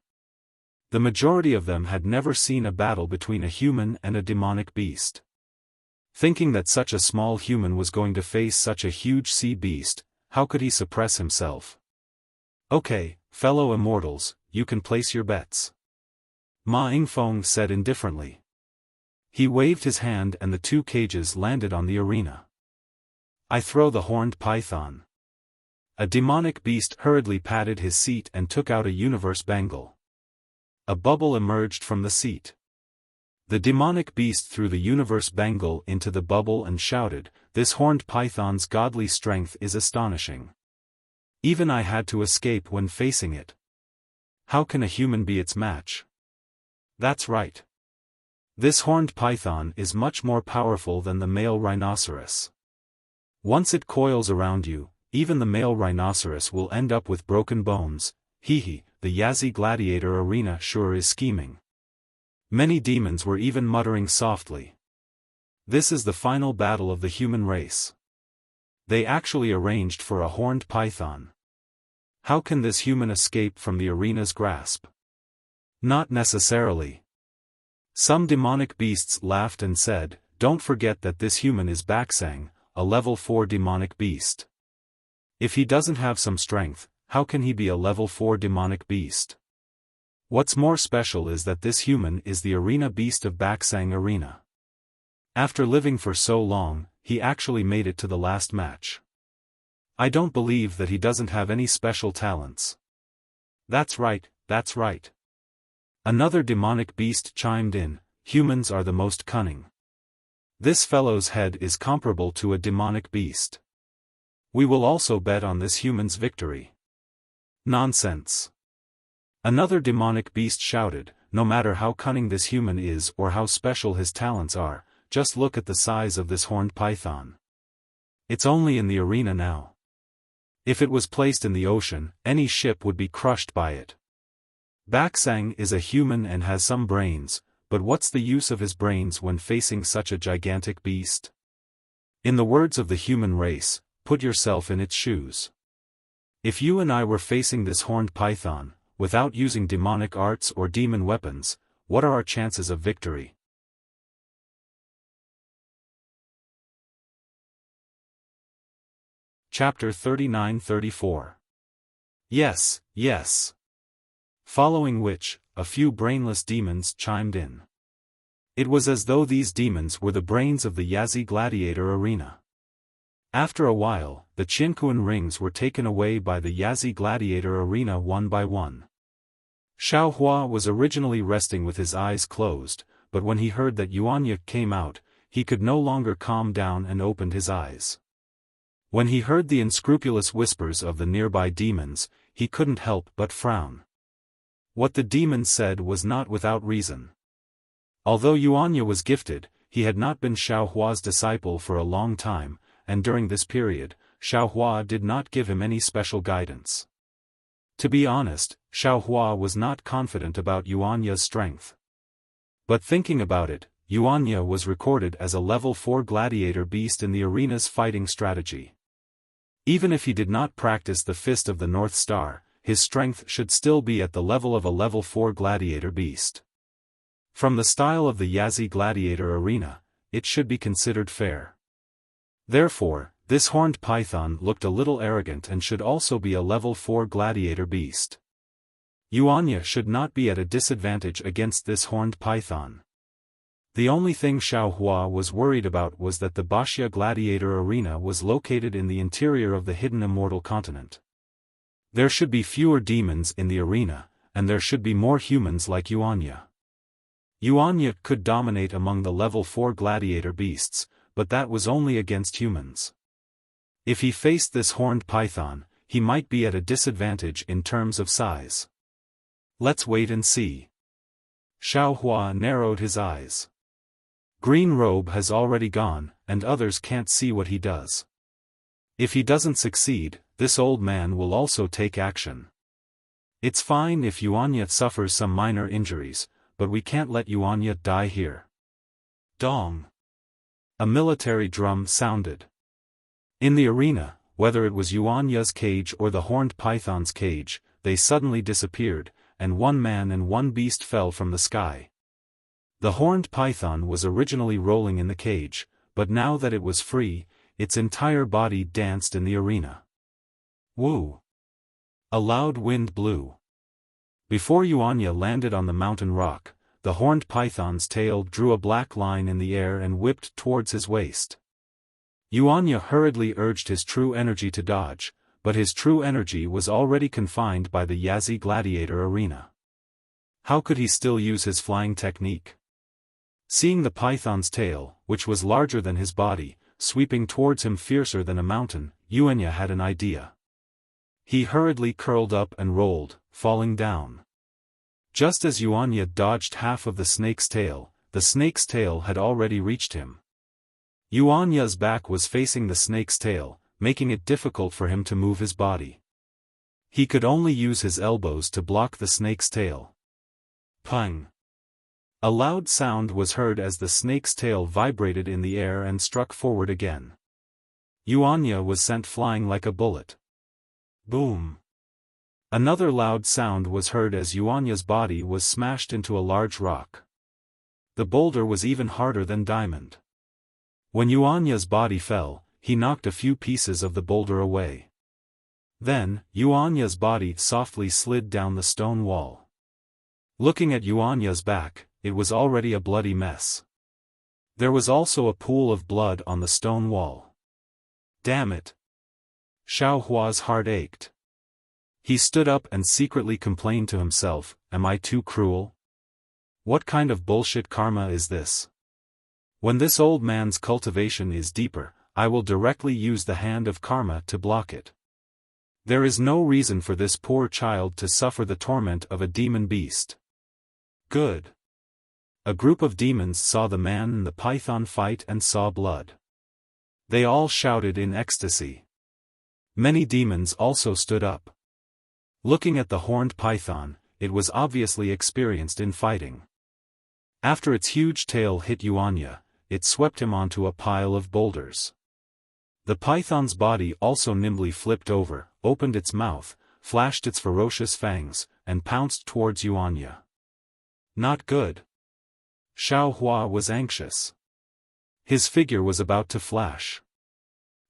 S1: The majority of them had never seen a battle between a human and a demonic beast. Thinking that such a small human was going to face such a huge sea beast, how could he suppress himself? Okay, fellow immortals, you can place your bets. Ma Yingfeng said indifferently. He waved his hand and the two cages landed on the arena. I throw the horned python. A demonic beast hurriedly patted his seat and took out a universe bangle. A bubble emerged from the seat. The demonic beast threw the universe bangle into the bubble and shouted, "This horned python's godly strength is astonishing. Even I had to escape when facing it. How can a human be its match?" That's right. This horned python is much more powerful than the male rhinoceros. Once it coils around you, even the male rhinoceros will end up with broken bones. Hee, the Yazi gladiator arena sure is scheming. Many demons were even muttering softly. This is the final battle of the human race. They actually arranged for a horned python. How can this human escape from the arena's grasp? Not necessarily. Some demonic beasts laughed and said, "Don't forget that this human is Baksang, a level 4 demonic beast. If he doesn't have some strength, how can he be a level 4 demonic beast? What's more special is that this human is the arena beast of Baksang Arena. After living for so long, he actually made it to the last match. I don't believe that he doesn't have any special talents." That's right, that's right. Another demonic beast chimed in, "Humans are the most cunning. This fellow's head is comparable to a demonic beast. We will also bet on this human's victory." Nonsense. Another demonic beast shouted, "No matter how cunning this human is or how special his talents are, just look at the size of this horned python. It's only in the arena now. If it was placed in the ocean, any ship would be crushed by it. Baksang is a human and has some brains, but what's the use of his brains when facing such a gigantic beast? In the words of the human race, put yourself in its shoes. If you and I were facing this horned python, without using demonic arts or demon weapons, what are our chances of victory?" Chapter 39-34. Yes, yes. Following which, a few brainless demons chimed in. It was as though these demons were the brains of the Yazi gladiator arena. After a while, the Qinkuan rings were taken away by the Yazi gladiator arena one by one. Xiaofan was originally resting with his eyes closed, but when he heard that Yuanya came out, he could no longer calm down and opened his eyes. When he heard the unscrupulous whispers of the nearby demons, he couldn't help but frown. What the demons said was not without reason. Although Yuanya was gifted, he had not been Xiaohua's disciple for a long time, and during this period, Xiaohua did not give him any special guidance. To be honest, Xiaohua was not confident about Yuanya's strength. But thinking about it, Yuanya was recorded as a level 4 gladiator beast in the arena's fighting strategy. Even if he did not practice the Fist of the North Star, his strength should still be at the level of a level 4 gladiator beast. From the style of the Yazi gladiator arena, it should be considered fair. Therefore, this horned python looked a little arrogant and should also be a level 4 gladiator beast. Yuanya should not be at a disadvantage against this horned python. The only thing Xiaohua was worried about was that the Wuxia gladiator arena was located in the interior of the hidden immortal continent. There should be fewer demons in the arena, and there should be more humans like Yuanya. Yuanya could dominate among the level 4 gladiator beasts, but that was only against humans. If he faced this horned python, he might be at a disadvantage in terms of size. Let's wait and see. Xiaohua narrowed his eyes. Green Robe has already gone, and others can't see what he does. If he doesn't succeed, this old man will also take action. It's fine if Yuanya suffers some minor injuries, but we can't let Yuanya die here. Dong. A military drum sounded. In the arena, whether it was Yuanya's cage or the horned python's cage, they suddenly disappeared, and one man and one beast fell from the sky. The horned python was originally rolling in the cage, but now that it was free, its entire body danced in the arena. Woo! A loud wind blew. Before Yuanya landed on the mountain rock, the horned python's tail drew a black line in the air and whipped towards his waist. Yuanya hurriedly urged his true energy to dodge, but his true energy was already confined by the Yazi gladiator arena. How could he still use his flying technique? Seeing the python's tail, which was larger than his body, sweeping towards him fiercer than a mountain, Yuanya had an idea. He hurriedly curled up and rolled, falling down. Just as Yuanya dodged half of the snake's tail had already reached him. Yuanya's back was facing the snake's tail, making it difficult for him to move his body. He could only use his elbows to block the snake's tail. Pung! A loud sound was heard as the snake's tail vibrated in the air and struck forward again. Yuanya was sent flying like a bullet. Boom! Another loud sound was heard as Yuanya's body was smashed into a large rock. The boulder was even harder than diamond. When Yuanya's body fell, he knocked a few pieces of the boulder away. Then, Yuanya's body softly slid down the stone wall. Looking at Yuanya's back, it was already a bloody mess. There was also a pool of blood on the stone wall. Damn it! Xiaohua's heart ached. He stood up and secretly complained to himself, "Am I too cruel? What kind of bullshit karma is this? When this old man's cultivation is deeper, I will directly use the hand of karma to block it. There is no reason for this poor child to suffer the torment of a demon beast." Good. A group of demons saw the man and the python fight and saw blood. They all shouted in ecstasy. Many demons also stood up. Looking at the horned python, it was obviously experienced in fighting. After its huge tail hit Yuanya, it swept him onto a pile of boulders. The python's body also nimbly flipped over, opened its mouth, flashed its ferocious fangs, and pounced towards Yuanya. Not good. Xiaohua was anxious. His figure was about to flash.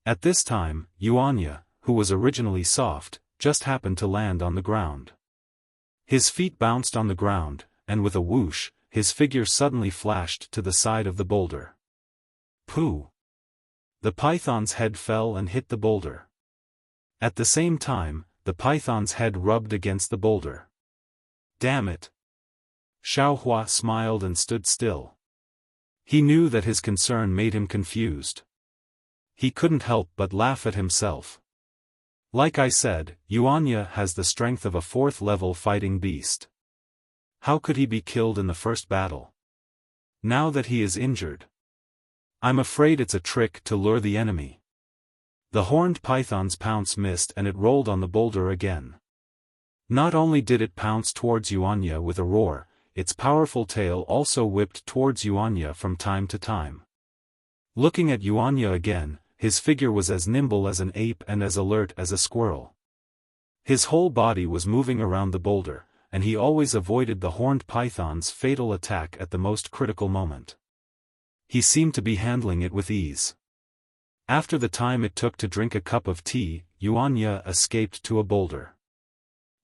S1: At this time, Yuanya, who was originally soft, just happened to land on the ground. His feet bounced on the ground, and with a whoosh, his figure suddenly flashed to the side of the boulder. Pooh! The python's head fell and hit the boulder. At the same time, the python's head rubbed against the boulder. Damn it! Xiaohua smiled and stood still. He knew that his concern made him confused. He couldn't help but laugh at himself. Like I said, Yuanya has the strength of a 4th-level fighting beast. How could he be killed in the first battle? Now that he is injured, I'm afraid it's a trick to lure the enemy. The horned python's pounce missed and it rolled on the boulder again. Not only did it pounce towards Yuanya with a roar, its powerful tail also whipped towards Yuanya from time to time. Looking at Yuanya again, his figure was as nimble as an ape and as alert as a squirrel. His whole body was moving around the boulder, and he always avoided the horned python's fatal attack at the most critical moment. He seemed to be handling it with ease. After the time it took to drink a cup of tea, Yuanya escaped to a boulder.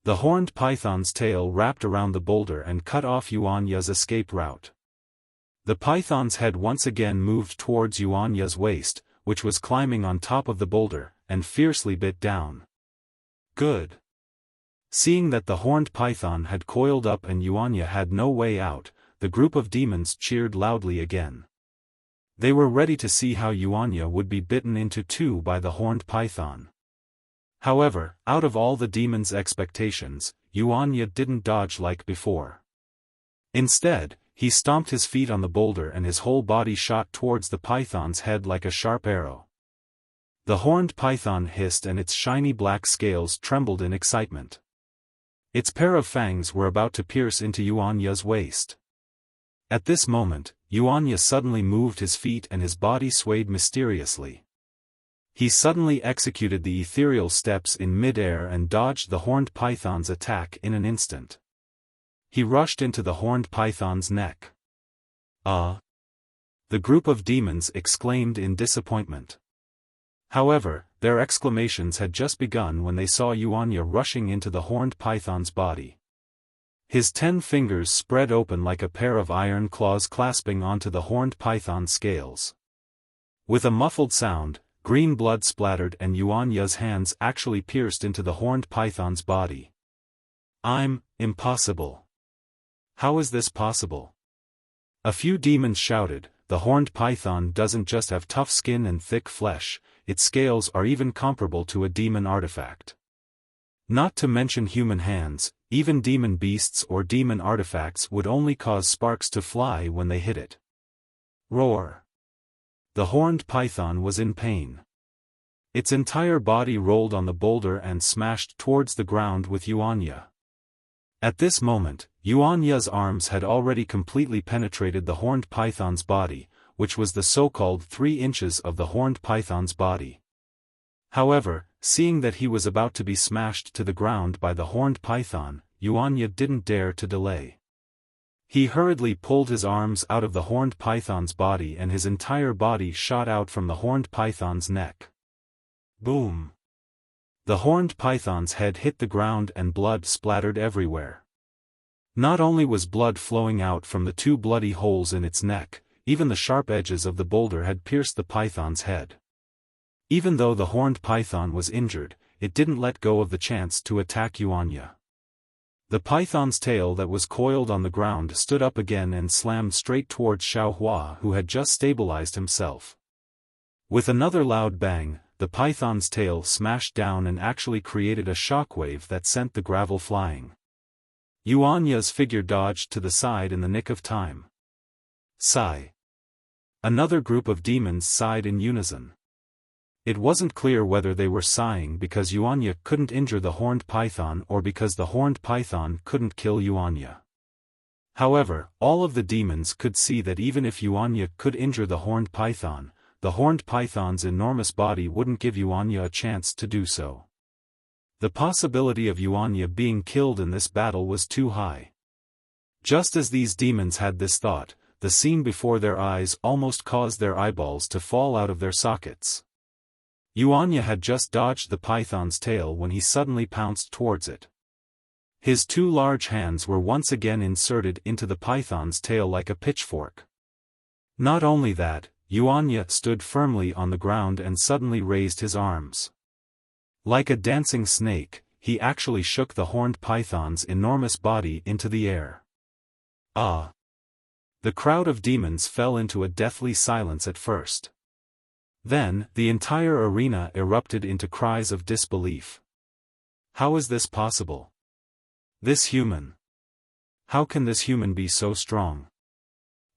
S1: The horned python's tail wrapped around the boulder and cut off Yuanya's escape route. The python's head once again moved towards Yuanya's waist, which was climbing on top of the boulder, and fiercely bit down. Good. Seeing that the horned python had coiled up and Yuanya had no way out, the group of demons cheered loudly again. They were ready to see how Yuanya would be bitten into two by the horned python. However, out of all the demons' expectations, Yuanya didn't dodge like before. Instead, he stomped his feet on the boulder and his whole body shot towards the python's head like a sharp arrow. The horned python hissed and its shiny black scales trembled in excitement. Its pair of fangs were about to pierce into Yuanya's waist. At this moment, Yuanya suddenly moved his feet and his body swayed mysteriously. He suddenly executed the ethereal steps in mid-air and dodged the horned python's attack in an instant. He rushed into the horned python's neck. The group of demons exclaimed in disappointment. However, their exclamations had just begun when they saw Yuanya rushing into the horned python's body. His 10 fingers spread open like a pair of iron claws clasping onto the horned python's scales. With a muffled sound, green blood splattered and Yuanya's hands actually pierced into the horned python's body. Impossible. How is this possible? A few demons shouted, the horned python doesn't just have tough skin and thick flesh, its scales are even comparable to a demon artifact. Not to mention human hands, even demon beasts or demon artifacts would only cause sparks to fly when they hit it. Roar. The horned python was in pain. Its entire body rolled on the boulder and smashed towards the ground with Yuanya. At this moment, Yuanya's arms had already completely penetrated the horned python's body, which was the so-called 3 inches of the horned python's body. However, seeing that he was about to be smashed to the ground by the horned python, Yuanya didn't dare to delay. He hurriedly pulled his arms out of the horned python's body and his entire body shot out from the horned python's neck. Boom! The horned python's head hit the ground and blood splattered everywhere. Not only was blood flowing out from the 2 bloody holes in its neck, even the sharp edges of the boulder had pierced the python's head. Even though the horned python was injured, it didn't let go of the chance to attack Yuanya. The python's tail that was coiled on the ground stood up again and slammed straight towards Xiaofan, who had just stabilized himself. With another loud bang, the python's tail smashed down and actually created a shockwave that sent the gravel flying. Yuanya's figure dodged to the side in the nick of time. Sigh. Another group of demons sighed in unison. It wasn't clear whether they were sighing because Yuanya couldn't injure the horned python or because the horned python couldn't kill Yuanya. However, all of the demons could see that even if Yuanya could injure the horned python's enormous body wouldn't give Yuanya a chance to do so. The possibility of Yuanya being killed in this battle was too high. Just as these demons had this thought, the scene before their eyes almost caused their eyeballs to fall out of their sockets. Yuanya had just dodged the python's tail when he suddenly pounced towards it. His 2 large hands were once again inserted into the python's tail like a pitchfork. Not only that, Yuanya stood firmly on the ground and suddenly raised his arms. Like a dancing snake, he actually shook the horned python's enormous body into the air. Ah! The crowd of demons fell into a deathly silence at first. Then, the entire arena erupted into cries of disbelief. How is this possible? This human. How can this human be so strong?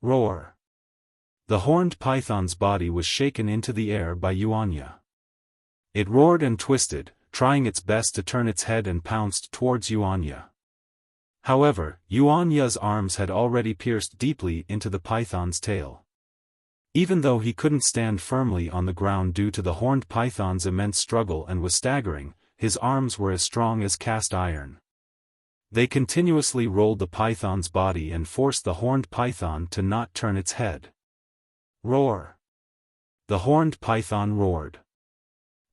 S1: Roar. The horned python's body was shaken into the air by Yuanya. It roared and twisted, trying its best to turn its head and pounced towards Yuanya. However, Yuanya's arms had already pierced deeply into the python's tail. Even though he couldn't stand firmly on the ground due to the horned python's immense struggle and was staggering, his arms were as strong as cast iron. They continuously rolled the python's body and forced the horned python to not turn its head. Roar! The horned python roared.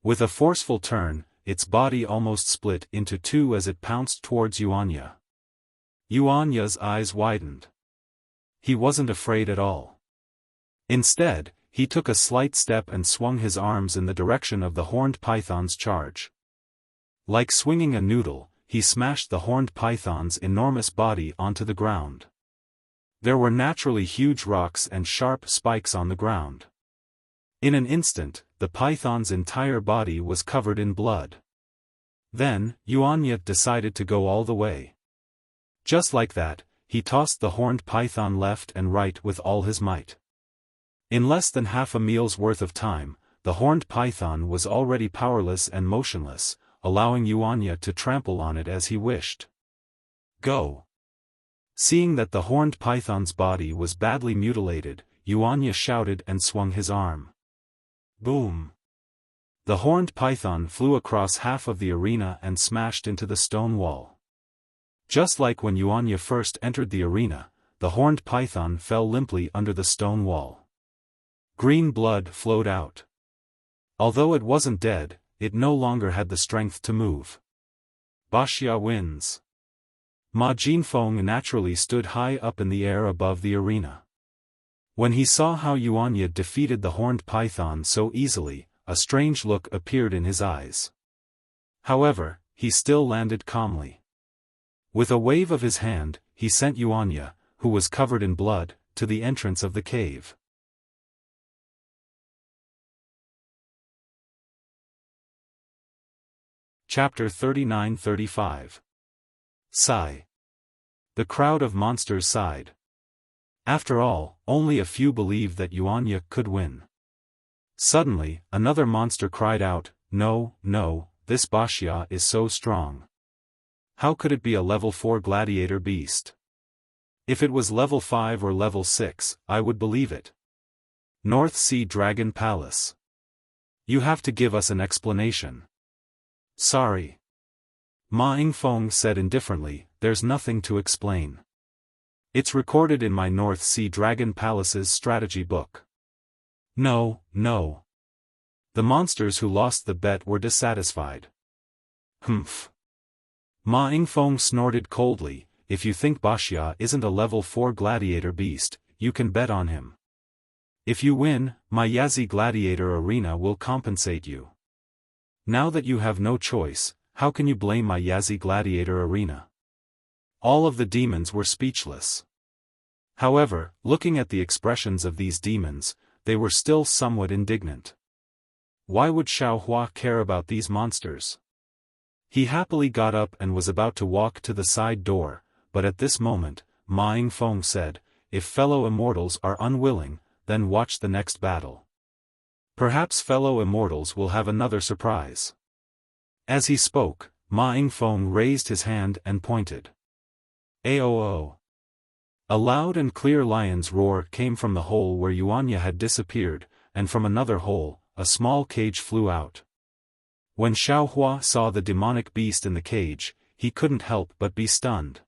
S1: With a forceful turn, its body almost split into 2 as it pounced towards Yuanya. Yuanya's eyes widened. He wasn't afraid at all. Instead, he took a slight step and swung his arms in the direction of the horned python's charge. Like swinging a noodle, he smashed the horned python's enormous body onto the ground. There were naturally huge rocks and sharp spikes on the ground. In an instant, the python's entire body was covered in blood. Then, Yuanya decided to go all the way. Just like that, he tossed the horned python left and right with all his might. In less than half a meal's worth of time, the horned python was already powerless and motionless, allowing Yuanya to trample on it as he wished. Go! Seeing that the horned python's body was badly mutilated, Yuanya shouted and swung his arm. Boom! The horned python flew across half of the arena and smashed into the stone wall. Just like when Yuanya first entered the arena, the horned python fell limply under the stone wall. Green blood flowed out. Although it wasn't dead, it no longer had the strength to move. Wuxia wins. Ma Jinfeng naturally stood high up in the air above the arena. When he saw how Yuanya defeated the horned python so easily, a strange look appeared in his eyes. However, he still landed calmly. With a wave of his hand, he sent Yuanya, who was covered in blood, to the entrance of the cave. Chapter 39-35. Sigh. The crowd of monsters sighed. After all, only a few believed that Yuanya could win. Suddenly, another monster cried out, "No, no, this Wuxia is so strong. How could it be a level 4 gladiator beast? If it was level 5 or level 6, I would believe it. North Sea Dragon Palace. You have to give us an explanation." "Sorry," Ma Yingfeng said indifferently, "there's nothing to explain. It's recorded in my North Sea Dragon Palace's strategy book." No. The monsters who lost the bet were dissatisfied. "Humph." Ma Yingfeng snorted coldly, "If you think Wuxia isn't a level 4 gladiator beast, you can bet on him. If you win, my Yazi Gladiator Arena will compensate you. Now that you have no choice, how can you blame my Yazi Gladiator Arena?" All of the demons were speechless. However, looking at the expressions of these demons, they were still somewhat indignant. Why would Xiaofan care about these monsters? He happily got up and was about to walk to the side door, but at this moment, Ma Yingfeng said, "If fellow immortals are unwilling, then watch the next battle. Perhaps fellow immortals will have another surprise." As he spoke, Ma Yingfeng raised his hand and pointed. Aoo! A loud and clear lion's roar came from the hole where Yuanya had disappeared, and from another hole, a small cage flew out. When Xiaofan saw the demonic beast in the cage, he couldn't help but be stunned.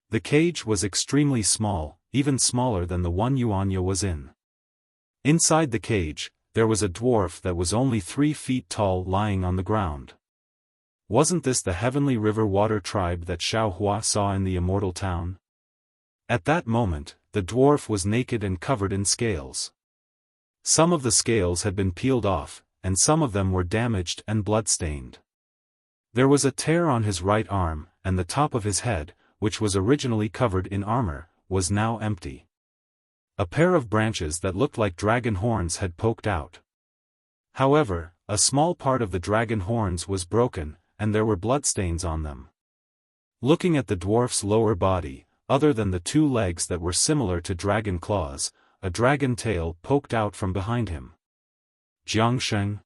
S1: The cage was extremely small, even smaller than the one Yuanya was in. Inside the cage, there was a dwarf that was only 3 feet tall lying on the ground. Wasn't this the heavenly river water tribe that Xiaofan saw in the immortal town? At that moment, the dwarf was naked and covered in scales. Some of the scales had been peeled off, and some of them were damaged and blood-stained. There was a tear on his right arm, and the top of his head, which was originally covered in armor, was now empty. A pair of branches that looked like dragon horns had poked out. However, a small part of the dragon horns was broken, and there were bloodstains on them. Looking at the dwarf's lower body, other than the 2 legs that were similar to dragon claws, a dragon tail poked out from behind him. Jiangsheng?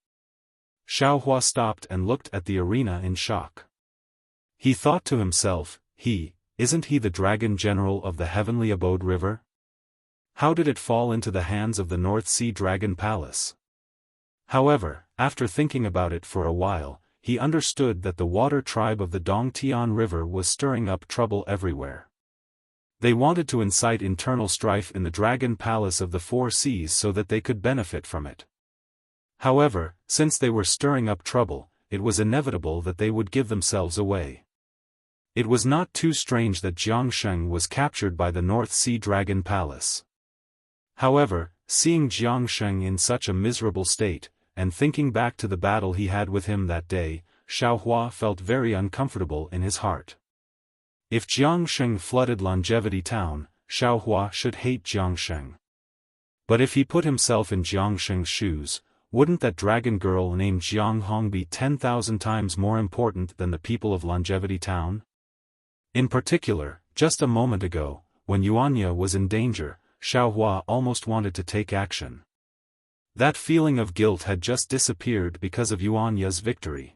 S1: Xiaofan stopped and looked at the arena in shock. He thought to himself, isn't he the dragon general of the heavenly abode river? How did it fall into the hands of the North Sea Dragon Palace? However, after thinking about it for a while, he understood that the water tribe of the Dongtian River was stirring up trouble everywhere. They wanted to incite internal strife in the Dragon Palace of the 4 Seas so that they could benefit from it. However, since they were stirring up trouble, it was inevitable that they would give themselves away. It was not too strange that Jiangsheng was captured by the North Sea Dragon Palace. However, seeing Jiangsheng in such a miserable state, and thinking back to the battle he had with him that day, Xiaofan felt very uncomfortable in his heart. If Jiangsheng flooded Longevity Town, Xiaofan should hate Jiangsheng. But if he put himself in Jiangsheng's shoes, wouldn't that dragon girl named Jiang Hong be 10,000 times more important than the people of Longevity Town? In particular, just a moment ago, when Yuanya was in danger, Xiaofan almost wanted to take action. That feeling of guilt had just disappeared because of Yuanya's victory.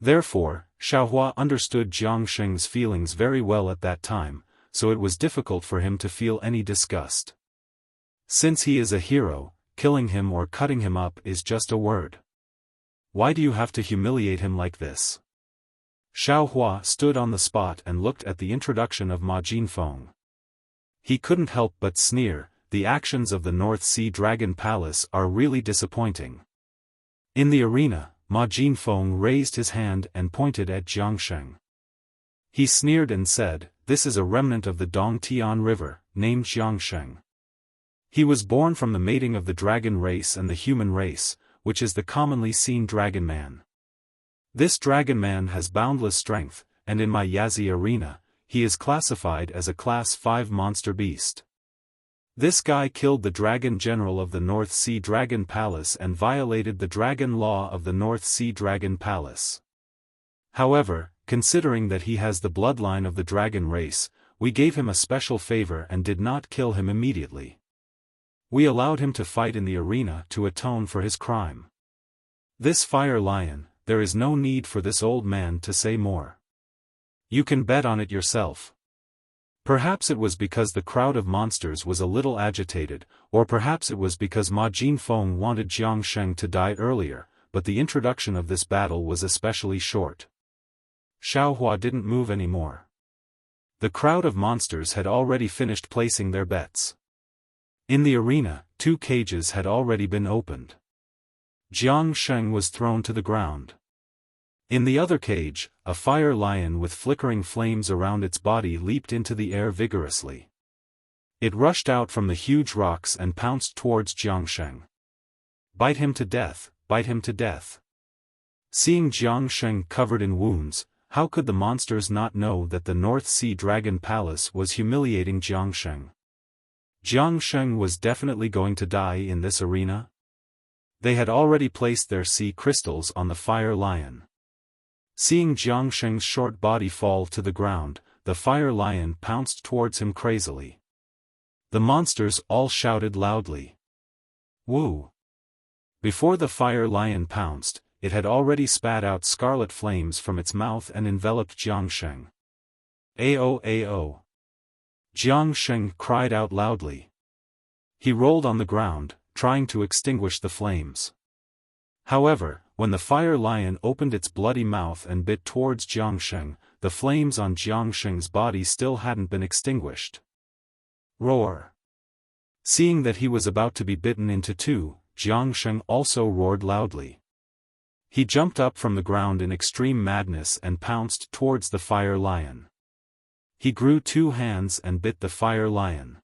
S1: Therefore, Xiaofan understood Jiangsheng's feelings very well at that time, so it was difficult for him to feel any disgust. Since he is a hero, killing him or cutting him up is just a word. Why do you have to humiliate him like this? Xiaofan stood on the spot and looked at the introduction of Ma Jinfeng. He couldn't help but sneer, the actions of the North Sea Dragon Palace are really disappointing. In the arena, Ma Jinfeng raised his hand and pointed at Jiangsheng. He sneered and said, "This is a remnant of the Dongtian River, named Jiangsheng. He was born from the mating of the dragon race and the human race, which is the commonly seen dragon man. This dragon man has boundless strength, and in my Yazi arena, he is classified as a Class 5 monster beast. This guy killed the dragon general of the North Sea Dragon Palace and violated the dragon law of the North Sea Dragon Palace. However, considering that he has the bloodline of the dragon race, we gave him a special favor and did not kill him immediately. We allowed him to fight in the arena to atone for his crime. This fire lion, there is no need for this old man to say more. You can bet on it yourself." Perhaps it was because the crowd of monsters was a little agitated, or perhaps it was because Ma Jinfeng wanted Jiangsheng to die earlier, but the introduction of this battle was especially short. Xiaohua didn't move anymore. The crowd of monsters had already finished placing their bets. In the arena, 2 cages had already been opened. Jiangsheng was thrown to the ground. In the other cage, a fire lion with flickering flames around its body leaped into the air vigorously. It rushed out from the huge rocks and pounced towards Jiangsheng. "Bite him to death, bite him to death." Seeing Jiangsheng covered in wounds, how could the monsters not know that the North Sea Dragon Palace was humiliating Jiangsheng? Jiangsheng was definitely going to die in this arena? They had already placed their sea crystals on the fire lion. Seeing Jiangsheng's short body fall to the ground, the fire lion pounced towards him crazily. The monsters all shouted loudly, "Woo!" Before the fire lion pounced, it had already spat out scarlet flames from its mouth and enveloped Jiangsheng. "Ao ao!" Jiangsheng cried out loudly. He rolled on the ground, trying to extinguish the flames. However, when the fire lion opened its bloody mouth and bit towards Jiangsheng, the flames on Jiangsheng's body still hadn't been extinguished. Roar! Seeing that he was about to be bitten into 2, Jiangsheng also roared loudly. He jumped up from the ground in extreme madness and pounced towards the fire lion. He grew 2 hands and bit the fire lion.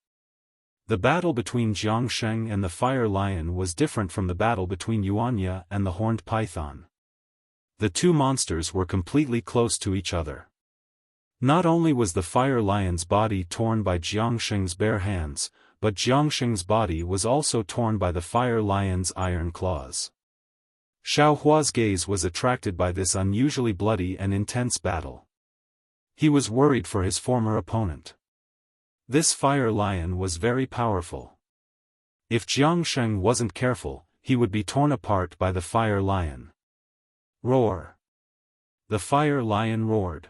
S1: The battle between Jiangsheng and the fire lion was different from the battle between Yuanya and the horned python. The 2 monsters were completely close to each other. Not only was the fire lion's body torn by Jiangsheng's bare hands, but Jiangsheng's body was also torn by the fire lion's iron claws. Xiaohua's gaze was attracted by this unusually bloody and intense battle. He was worried for his former opponent. This fire lion was very powerful. If Jiangsheng wasn't careful, he would be torn apart by the fire lion. Roar! The fire lion roared.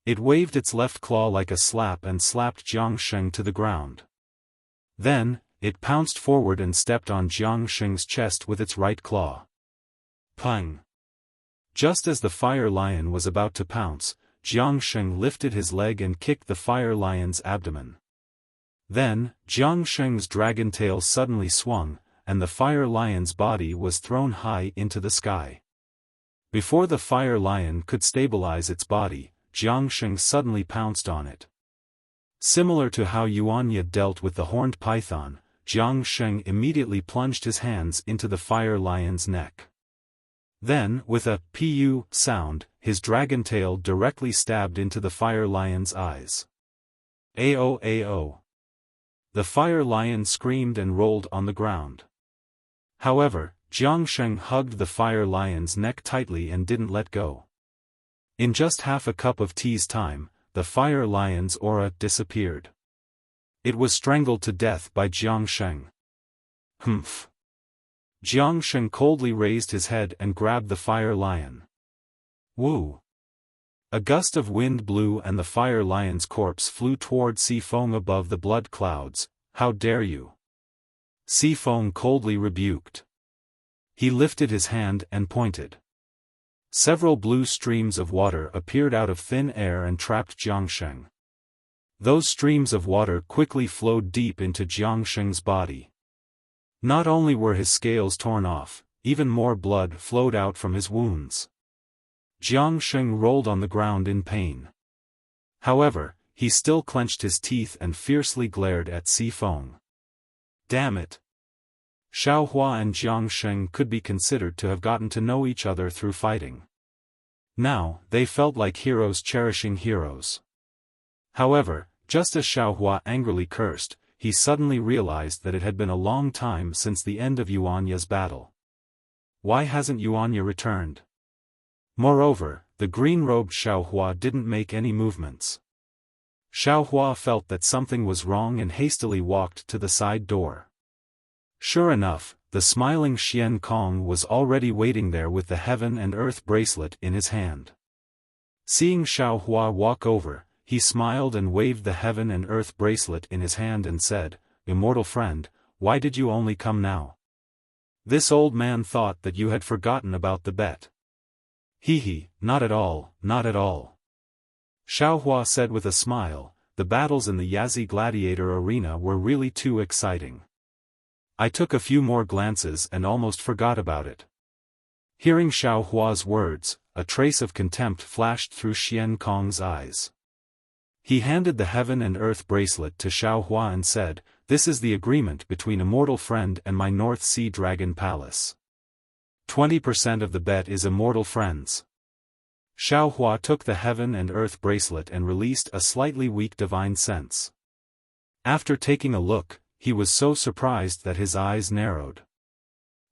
S1: It waved its left claw like a slap and slapped Jiangsheng to the ground. Then, it pounced forward and stepped on Jiangsheng's chest with its right claw. Pang! Just as the fire lion was about to pounce, Jiangsheng lifted his leg and kicked the fire lion's abdomen. Then, Jiangsheng's dragon tail suddenly swung, and the fire lion's body was thrown high into the sky. Before the fire lion could stabilize its body, Jiangsheng suddenly pounced on it. Similar to how Yuanya dealt with the horned python, Jiangsheng immediately plunged his hands into the fire lion's neck. Then, with a "pu" sound, his dragon tail directly stabbed into the fire lion's eyes. "Ao ao!" The fire lion screamed and rolled on the ground. However, Jiangsheng hugged the fire lion's neck tightly and didn't let go. In just half a cup of tea's time, the fire lion's aura disappeared. It was strangled to death by Jiangsheng. Humph! Jiangsheng coldly raised his head and grabbed the fire lion. Woo! A gust of wind blew and the fire lion's corpse flew toward Xifeng above the blood clouds. "How dare you!" Xifeng coldly rebuked. He lifted his hand and pointed. Several blue streams of water appeared out of thin air and trapped Jiangsheng. Those streams of water quickly flowed deep into Jiangsheng's body. Not only were his scales torn off, even more blood flowed out from his wounds. Jiang Sheng rolled on the ground in pain. However, he still clenched his teeth and fiercely glared at Xifeng. Damn it! Xiaohua and Jiang Sheng could be considered to have gotten to know each other through fighting. Now, they felt like heroes cherishing heroes. However, just as Xiaohua angrily cursed, he suddenly realized that it had been a long time since the end of Yuanya's battle. Why hasn't Yuanya returned? Moreover, the green-robed Xiaohua didn't make any movements. Xiaohua felt that something was wrong and hastily walked to the side door. Sure enough, the smiling Xian Kong was already waiting there with the heaven and earth bracelet in his hand. Seeing Xiaohua walk over, he smiled and waved the heaven and earth bracelet in his hand and said, "Immortal friend, why did you only come now? This old man thought that you had forgotten about the bet." "Hee, not at all, not at all." Xiaohua said with a smile, "The battles in the Yazi Gladiator arena were really too exciting. I took a few more glances and almost forgot about it." Hearing Xiaohua's words, a trace of contempt flashed through Xian Kong's eyes. He handed the heaven and earth bracelet to Xiaohua and said, "This is the agreement between Immortal Friend and my North Sea Dragon Palace. 20% of the bet is Immortal Friend's." Xiaohua took the heaven and earth bracelet and released a slightly weak divine sense. After taking a look, he was so surprised that his eyes narrowed.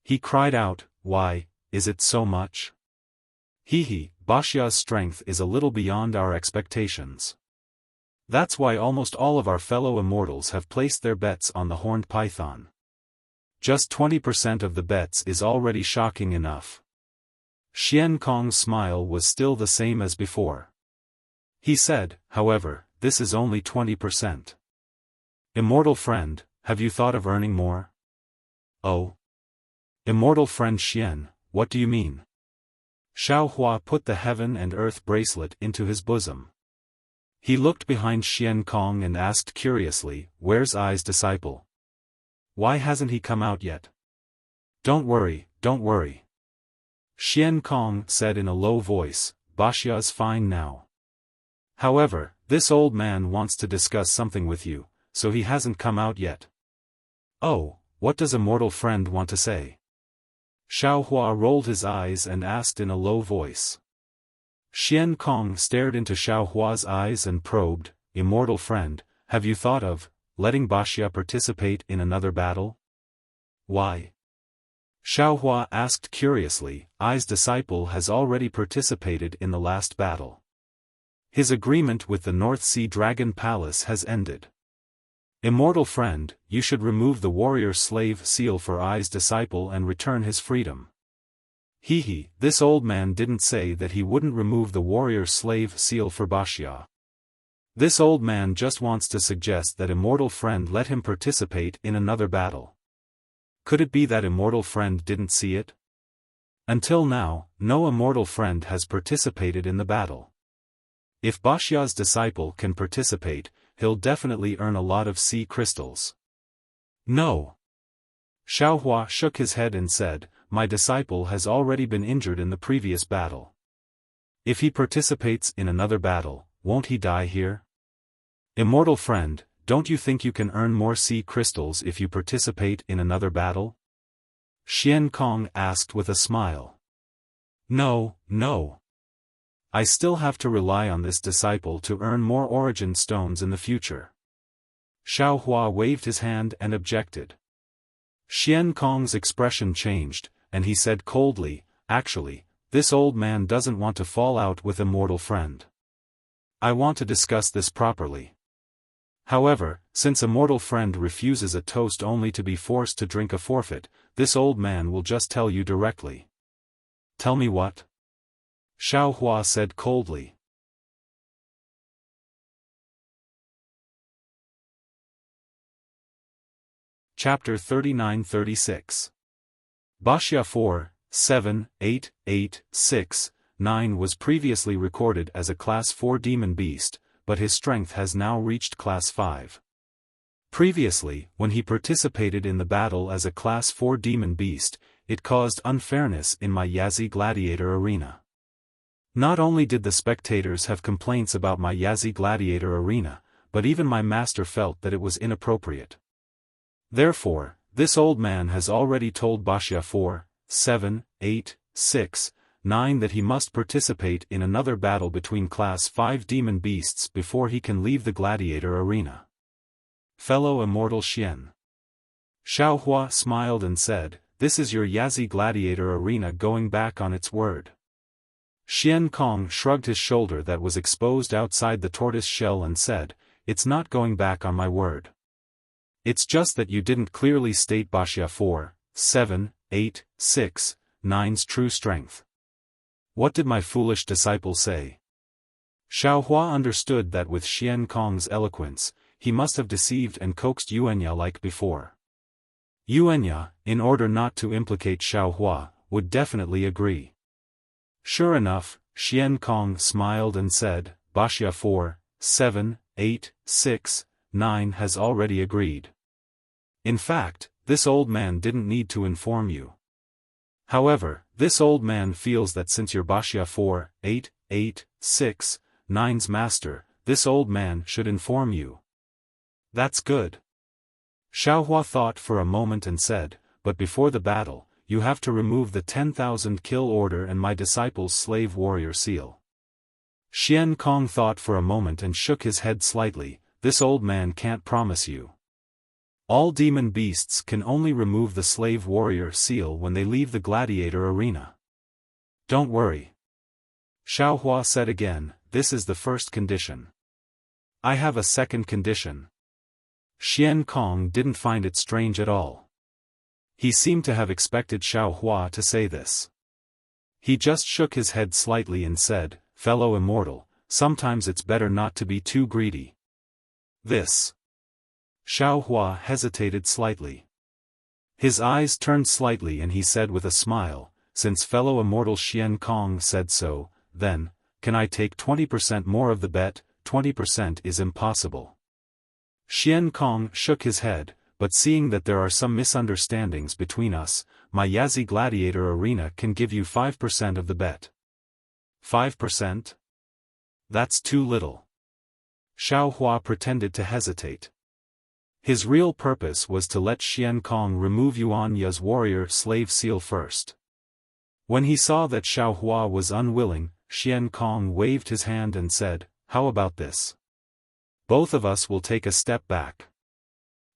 S1: He cried out, "Why, is it so much? Bashia's strength is a little beyond our expectations. That's why almost all of our fellow immortals have placed their bets on the horned python. Just 20% of the bets is already shocking enough." Xian Kong's smile was still the same as before. He said, "However, this is only 20%. Immortal friend, have you thought of earning more?" "Oh? Immortal friend Xian, what do you mean?" Xiaohua put the heaven and earth bracelet into his bosom. He looked behind Xian Kong and asked curiously, "Where's Ai's disciple? Why hasn't he come out yet?" Don't worry. Xian Kong said in a low voice, "Bashia's fine now. However, this old man wants to discuss something with you, so he hasn't come out yet." "Oh, what does Immortal Friend want to say?" Xiaohua rolled his eyes and asked in a low voice. Xian Kong stared into Xiaohua's eyes and probed, "Immortal Friend, have you thought of letting Bashia participate in another battle?" "Why?" Xiaohua asked curiously. "Ai's disciple has already participated in the last battle. His agreement with the North Sea Dragon Palace has ended. Immortal Friend, you should remove the warrior slave seal for Ai's disciple and return his freedom." This old man didn't say that he wouldn't remove the warrior slave seal for Bashia. This old man just wants to suggest that Immortal Friend let him participate in another battle. Could it be that Immortal Friend didn't see it? Until now, no Immortal Friend has participated in the battle. If Bashia's disciple can participate, he'll definitely earn a lot of sea crystals. "No." Xiaohua shook his head and said, "My disciple has already been injured in the previous battle. If he participates in another battle, won't he die here? Immortal Friend, don't you think you can earn more sea crystals if you participate in another battle?" Xian Kong asked with a smile. No. I still have to rely on this disciple to earn more origin stones in the future." Xiaohua waved his hand and objected. Xian Kong's expression changed, and he said coldly, "Actually, this old man doesn't want to fall out with Immortal Friend. I want to discuss this properly. However, since Immortal Friend refuses a toast only to be forced to drink a forfeit, this old man will just tell you directly." "Tell me what?" Xiaohua said coldly. Chapter 39-36. Bashia 4, 7, 8, 8, 6, 9 was previously recorded as a Class 4 demon beast, but his strength has now reached Class 5. Previously, when he participated in the battle as a Class 4 demon beast, it caused unfairness in my Yazi Gladiator arena. Not only did the spectators have complaints about my Yazi Gladiator arena, but even my master felt that it was inappropriate. Therefore, this old man has already told Wuxia 4, 7, 8, 6, 9 that he must participate in another battle between Class 5 demon beasts before he can leave the gladiator arena. Fellow immortal Xian. Xiaofan smiled and said, "This is your Yazi gladiator arena going back on its word." Xian Kong shrugged his shoulder that was exposed outside the tortoise shell and said, "It's not going back on my word. It's just that you didn't clearly state Wuxia 4, 7, 8, 6, 9's true strength." What did my foolish disciple say? Xiaofan understood that with Xian Kong's eloquence, he must have deceived and coaxed Yuanya like before. Yuanya, in order not to implicate Xiaofan, would definitely agree. Sure enough, Xian Kong smiled and said, "Wuxia 4, 7, 8, 6, 9 has already agreed. In fact, this old man didn't need to inform you. However, this old man feels that since you're Wuxia 4, 8, 8, 6, 9's master, this old man should inform you." That's good. Xiaofan thought for a moment and said, "But before the battle, you have to remove the 10,000 kill order and my disciple's slave warrior seal." Xian Kong thought for a moment and shook his head slightly. "This old man can't promise you. All demon beasts can only remove the slave warrior seal when they leave the gladiator arena." "Don't worry." Xiaofan said again, "This is the first condition. I have a second condition." Xian Kong didn't find it strange at all. He seemed to have expected Xiaofan to say this. He just shook his head slightly and said, "Fellow immortal, sometimes it's better not to be too greedy." This. Xiaofan hesitated slightly. His eyes turned slightly and he said with a smile, "Since fellow immortal Xian Kong said so, then, can I take 20% more of the bet? 20% is impossible." Xian Kong shook his head, "But seeing that there are some misunderstandings between us, my Yazi Gladiator arena can give you 5% of the bet." 5%? That's too little. Xiaofan pretended to hesitate. His real purpose was to let Xian Kong remove Yuanya's warrior slave seal first. When he saw that Xiaofan was unwilling, Xian Kong waved his hand and said, "How about this? Both of us will take a step back.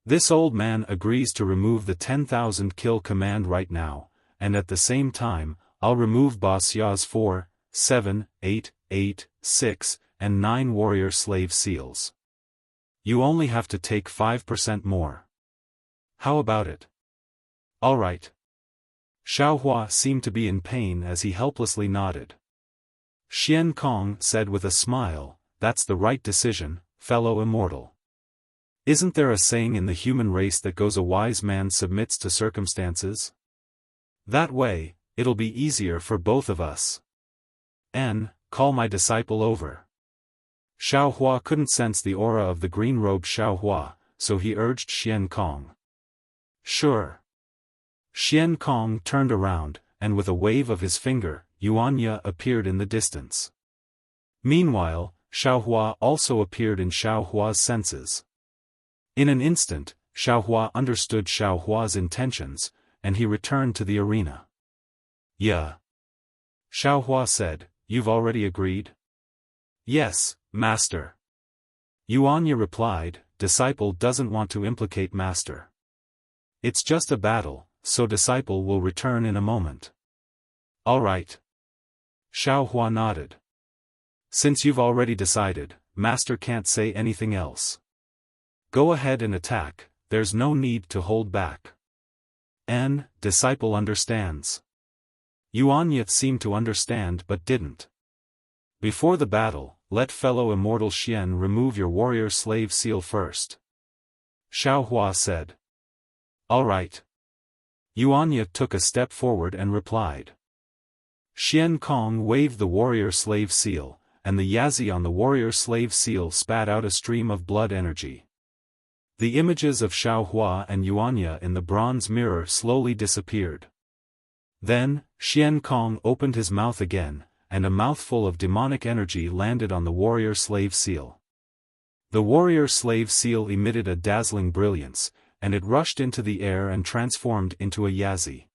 S1: This old man agrees to remove the 10,000 kill command right now, and at the same time, I'll remove Wuxia's 4, 7, 8, 8, 6, and 9 warrior slave seals. You only have to take 5% more. How about it?" "All right." Xiaofan seemed to be in pain as he helplessly nodded. Xian Kong said with a smile, "That's the right decision, fellow immortal. Isn't there a saying in the human race that goes, a wise man submits to circumstances? That way, it'll be easier for both of us. Call my disciple over." Xiaofan couldn't sense the aura of the green-robed Xiaofan, so he urged Xian Kong. "Sure." Xian Kong turned around, and with a wave of his finger, Yuanya appeared in the distance. Meanwhile, Xiaofan also appeared in Xiaohua's senses. In an instant, Xiaofan understood Xiaohua's intentions, and he returned to the arena. "Yeah." Xiaofan said, "You've already agreed?" "Yes, master." Yuanya replied, "Disciple doesn't want to implicate master. It's just a battle, so disciple will return in a moment." "All right." Xiaofan nodded. "Since you've already decided, master can't say anything else. Go ahead and attack, there's no need to hold back." Disciple understands." Yuanya seemed to understand but didn't. "Before the battle, let fellow immortal Xian remove your warrior slave seal first." Xiaofan said. "All right." Yuanya took a step forward and replied. Xian Kong waved the warrior slave seal, and the Yazi on the warrior slave seal spat out a stream of blood energy. The images of Xiaofan and Yuanya in the bronze mirror slowly disappeared. Then, Xian Kong opened his mouth again, and a mouthful of demonic energy landed on the warrior slave seal. The warrior slave seal emitted a dazzling brilliance, and it rushed into the air and transformed into a Yazi.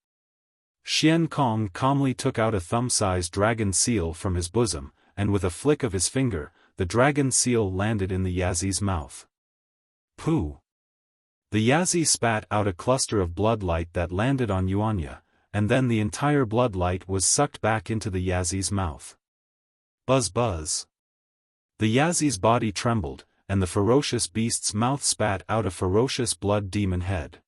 S1: Xian Kong calmly took out a thumb-sized dragon seal from his bosom, and with a flick of his finger, the dragon seal landed in the Yazi's mouth. Pooh! The Yazi spat out a cluster of bloodlight that landed on Yuanya, and then the entire bloodlight was sucked back into the Yazi's mouth. Buzz buzz! The Yazi's body trembled, and the ferocious beast's mouth spat out a ferocious blood demon head.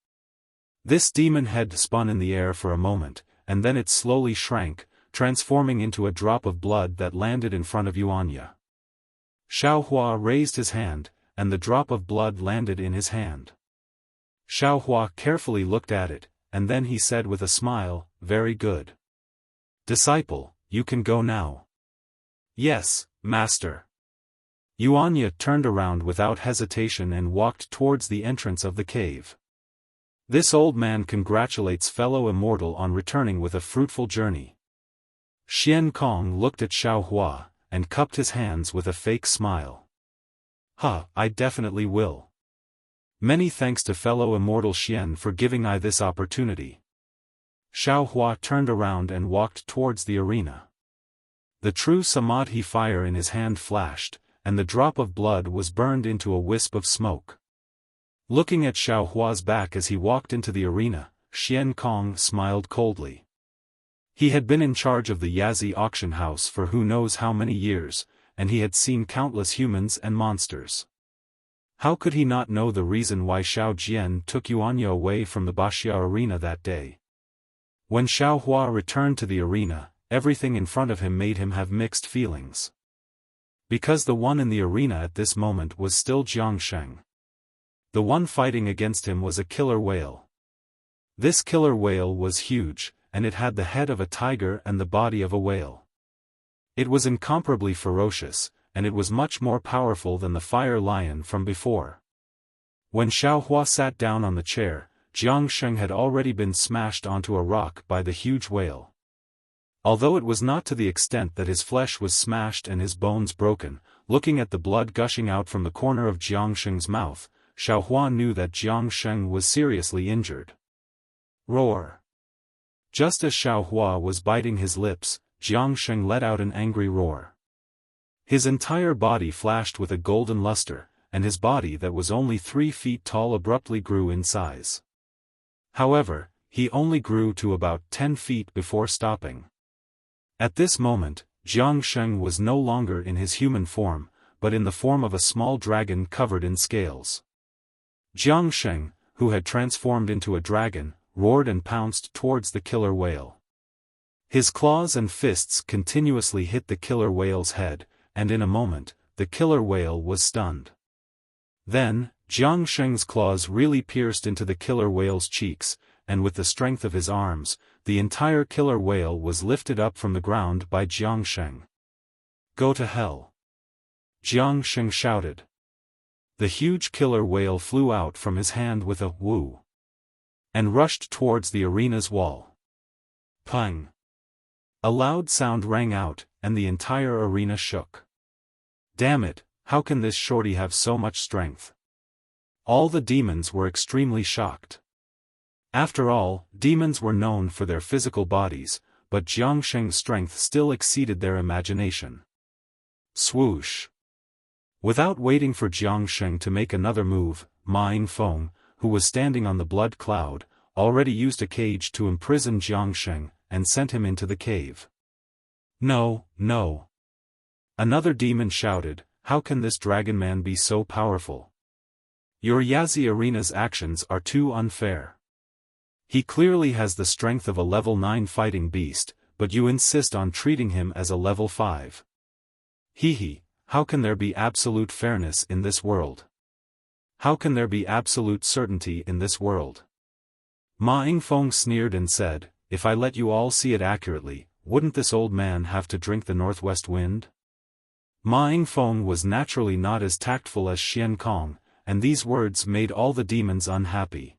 S1: This demon head spun in the air for a moment, and then it slowly shrank, transforming into a drop of blood that landed in front of Yuanya. Xiaohua raised his hand, and the drop of blood landed in his hand. Xiaohua carefully looked at it, and then he said with a smile, "Very good. Disciple, you can go now." "Yes, master." Yuanya turned around without hesitation and walked towards the entrance of the cave. This old man congratulates fellow immortal on returning with a fruitful journey. Xian Kong looked at Xiaohua, and cupped his hands with a fake smile. I definitely will. Many thanks to fellow immortal Xian for giving I this opportunity." Xiaohua turned around and walked towards the arena. The true Samadhi fire in his hand flashed, and the drop of blood was burned into a wisp of smoke. Looking at Xiaohua's back as he walked into the arena, Xian Kong smiled coldly. He had been in charge of the Yazi auction house for who knows how many years, and he had seen countless humans and monsters. How could he not know the reason why Xiao Jian took Yuanya away from the Baxia arena that day? When Xiaohua returned to the arena, everything in front of him made him have mixed feelings. Because the one in the arena at this moment was still Jiangsheng. The one fighting against him was a killer whale. This killer whale was huge, and it had the head of a tiger and the body of a whale. It was incomparably ferocious, and it was much more powerful than the fire lion from before. When Xiaohua sat down on the chair, Jiangsheng had already been smashed onto a rock by the huge whale. Although it was not to the extent that his flesh was smashed and his bones broken, looking at the blood gushing out from the corner of Jiangsheng's mouth, Xiaohua knew that Jiangsheng was seriously injured. Roar! Just as Xiaohua was biting his lips, Jiangsheng let out an angry roar. His entire body flashed with a golden luster, and his body that was only 3 feet tall abruptly grew in size. However, he only grew to about 10 feet before stopping. At this moment, Jiangsheng was no longer in his human form, but in the form of a small dragon covered in scales. Jiangsheng, who had transformed into a dragon, roared and pounced towards the killer whale. His claws and fists continuously hit the killer whale's head, and in a moment, the killer whale was stunned. Then, Jiangsheng's claws really pierced into the killer whale's cheeks, and with the strength of his arms, the entire killer whale was lifted up from the ground by Jiangsheng. "Go to hell!" Jiangsheng shouted. The huge killer whale flew out from his hand with a woo, and rushed towards the arena's wall. Pang! A loud sound rang out, and the entire arena shook. Damn it, how can this shorty have so much strength? All the demons were extremely shocked. After all, demons were known for their physical bodies, but Jiangsheng's strength still exceeded their imagination. Swoosh! Without waiting for Jiangsheng to make another move, Ma Yingfeng, who was standing on the blood cloud, already used a cage to imprison Jiangsheng, and sent him into the cave. No, no! Another demon shouted, "How can this dragon man be so powerful? Your Yazi Arena's actions are too unfair. He clearly has the strength of a level 9 fighting beast, but you insist on treating him as a level 5. Hee, how can there be absolute fairness in this world? How can there be absolute certainty in this world?" Ma Yingfeng sneered and said, "If I let you all see it accurately, wouldn't this old man have to drink the northwest wind?" Ma Yingfeng was naturally not as tactful as Xian Kong, and these words made all the demons unhappy.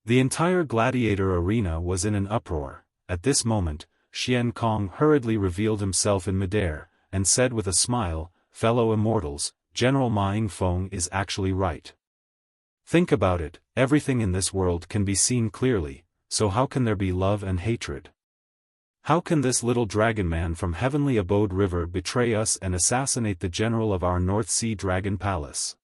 S1: The entire gladiator arena was in an uproar, at this moment, Xian Kong hurriedly revealed himself in midair, and said with a smile, "Fellow immortals, General Ma Yingfeng is actually right. Think about it, everything in this world can be seen clearly, so how can there be love and hatred? How can this little dragon man from Heavenly Abode River betray us and assassinate the general of our North Sea Dragon Palace?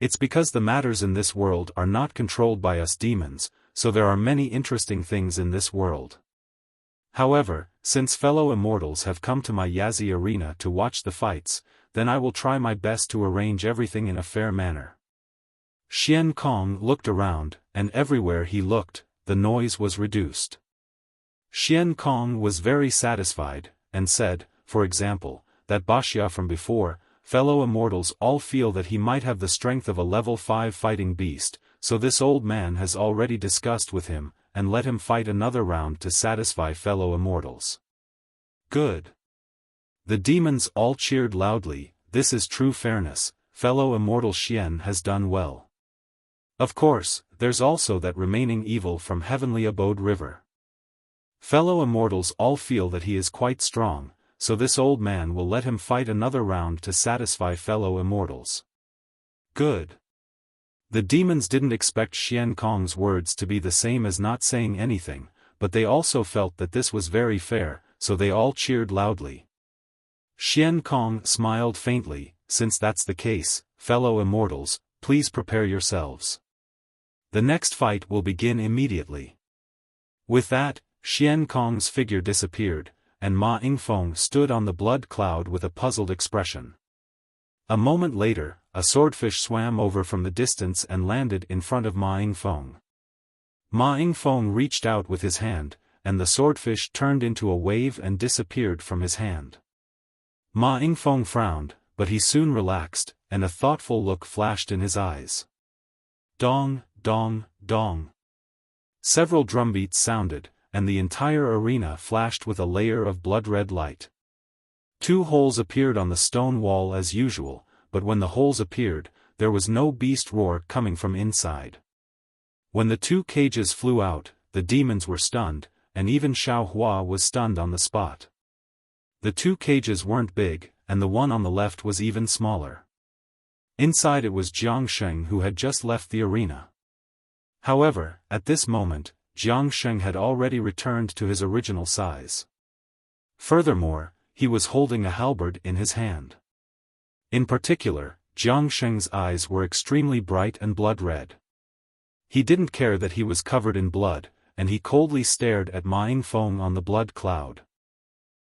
S1: It's because the matters in this world are not controlled by us demons, so there are many interesting things in this world. However, since fellow immortals have come to my Yazi arena to watch the fights, then I will try my best to arrange everything in a fair manner." Xian Kong looked around, and everywhere he looked, the noise was reduced. Xian Kong was very satisfied, and said, for example, that Wuxia from before, fellow immortals all feel that he might have the strength of a level 5 fighting beast, so this old man has already discussed with him, and let him fight another round to satisfy fellow immortals. Good. The demons all cheered loudly. This is true fairness, fellow immortal Xian has done well. Of course, there's also that remaining evil from Heavenly Abode River. Fellow immortals all feel that he is quite strong, so this old man will let him fight another round to satisfy fellow immortals. Good. The demons didn't expect Xian Kong's words to be the same as not saying anything, but they also felt that this was very fair, so they all cheered loudly. Xian Kong smiled faintly, "Since that's the case, fellow immortals, please prepare yourselves. The next fight will begin immediately." With that, Xian Kong's figure disappeared, and Ma Yingfeng stood on the blood cloud with a puzzled expression. A moment later, a swordfish swam over from the distance and landed in front of Ma Yingfeng. Ma Yingfeng reached out with his hand, and the swordfish turned into a wave and disappeared from his hand. Ma Yingfeng frowned, but he soon relaxed, and a thoughtful look flashed in his eyes. Dong, dong, dong. Several drumbeats sounded, and the entire arena flashed with a layer of blood-red light. 2 holes appeared on the stone wall as usual, but when the holes appeared, there was no beast roar coming from inside. When the 2 cages flew out, the demons were stunned, and even Xiaofan was stunned on the spot. The 2 cages weren't big, and the one on the left was even smaller. Inside it was Jiangsheng who had just left the arena. However, at this moment, Jiangsheng had already returned to his original size. Furthermore, he was holding a halberd in his hand. In particular, Jiangsheng's eyes were extremely bright and blood-red. He didn't care that he was covered in blood, and he coldly stared at Ma Yingfeng on the blood cloud.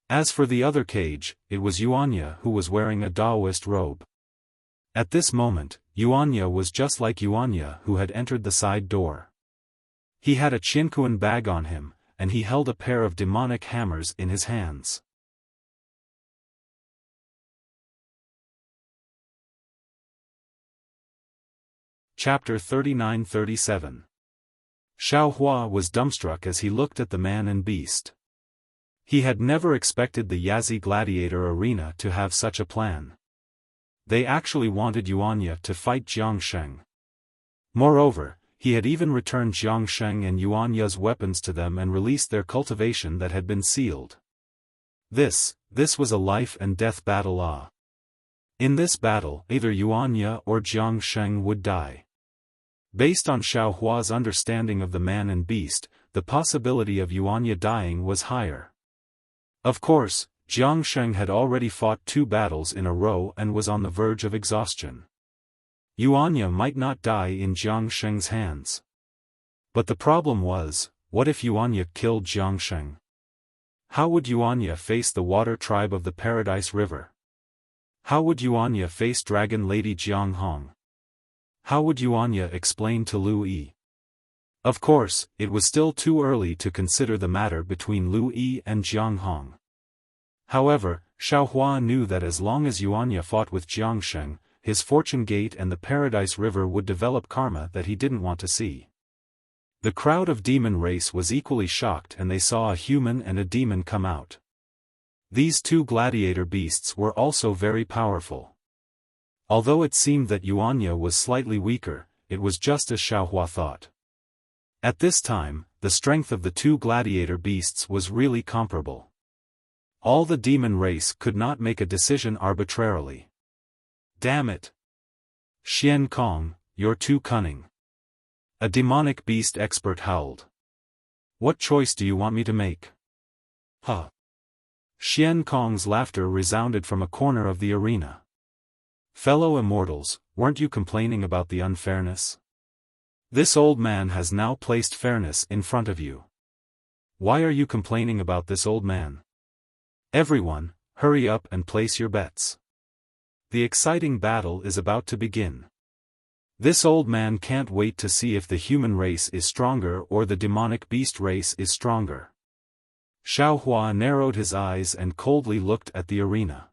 S1: As for the other cage, it was Yuanya who was wearing a Taoist robe. At this moment, Yuanya was just like Yuanya who had entered the side door. He had a Qinkuan bag on him, and he held a pair of demonic hammers in his hands. Chapter 39-37. Xiaofan was dumbstruck as he looked at the man and beast. He had never expected the Yazi Gladiator Arena to have such a plan. They actually wanted Yuanya to fight Jiangsheng. Moreover, he had even returned Jiangsheng and Yuanya's weapons to them and released their cultivation that had been sealed. This was a life-and-death battle. In this battle, either Yuanya or Jiangsheng would die. Based on Xiaohua's understanding of the man and beast, the possibility of Yuanya dying was higher. Of course, Jiangsheng had already fought 2 battles in a row and was on the verge of exhaustion. Yuanya might not die in Jiangsheng's hands. But the problem was, what if Yuanya killed Jiangsheng? How would Yuanya face the water tribe of the Paradise River? How would Yuanya face Dragon Lady Jianghong? How would Yuanya explain to Lu Yi? Of course, it was still too early to consider the matter between Lu Yi and Jianghong. However, Xiaohua knew that as long as Yuanya fought with Jiangsheng, his fortune gate and the Paradise River would develop karma that he didn't want to see. The crowd of demon race was equally shocked and they saw a human and a demon come out. These 2 gladiator beasts were also very powerful. Although it seemed that Yuanya was slightly weaker, it was just as Xiaohua thought. At this time, the strength of the two gladiator beasts was really comparable. All the demon race could not make a decision arbitrarily. Damn it! Xian Kong, you're too cunning. A demonic beast expert howled. What choice do you want me to make? Huh. Xian Kong's laughter resounded from a corner of the arena. Fellow immortals, weren't you complaining about the unfairness? This old man has now placed fairness in front of you. Why are you complaining about this old man? Everyone, hurry up and place your bets. The exciting battle is about to begin. This old man can't wait to see if the human race is stronger or the demonic beast race is stronger. Xiaofan narrowed his eyes and coldly looked at the arena.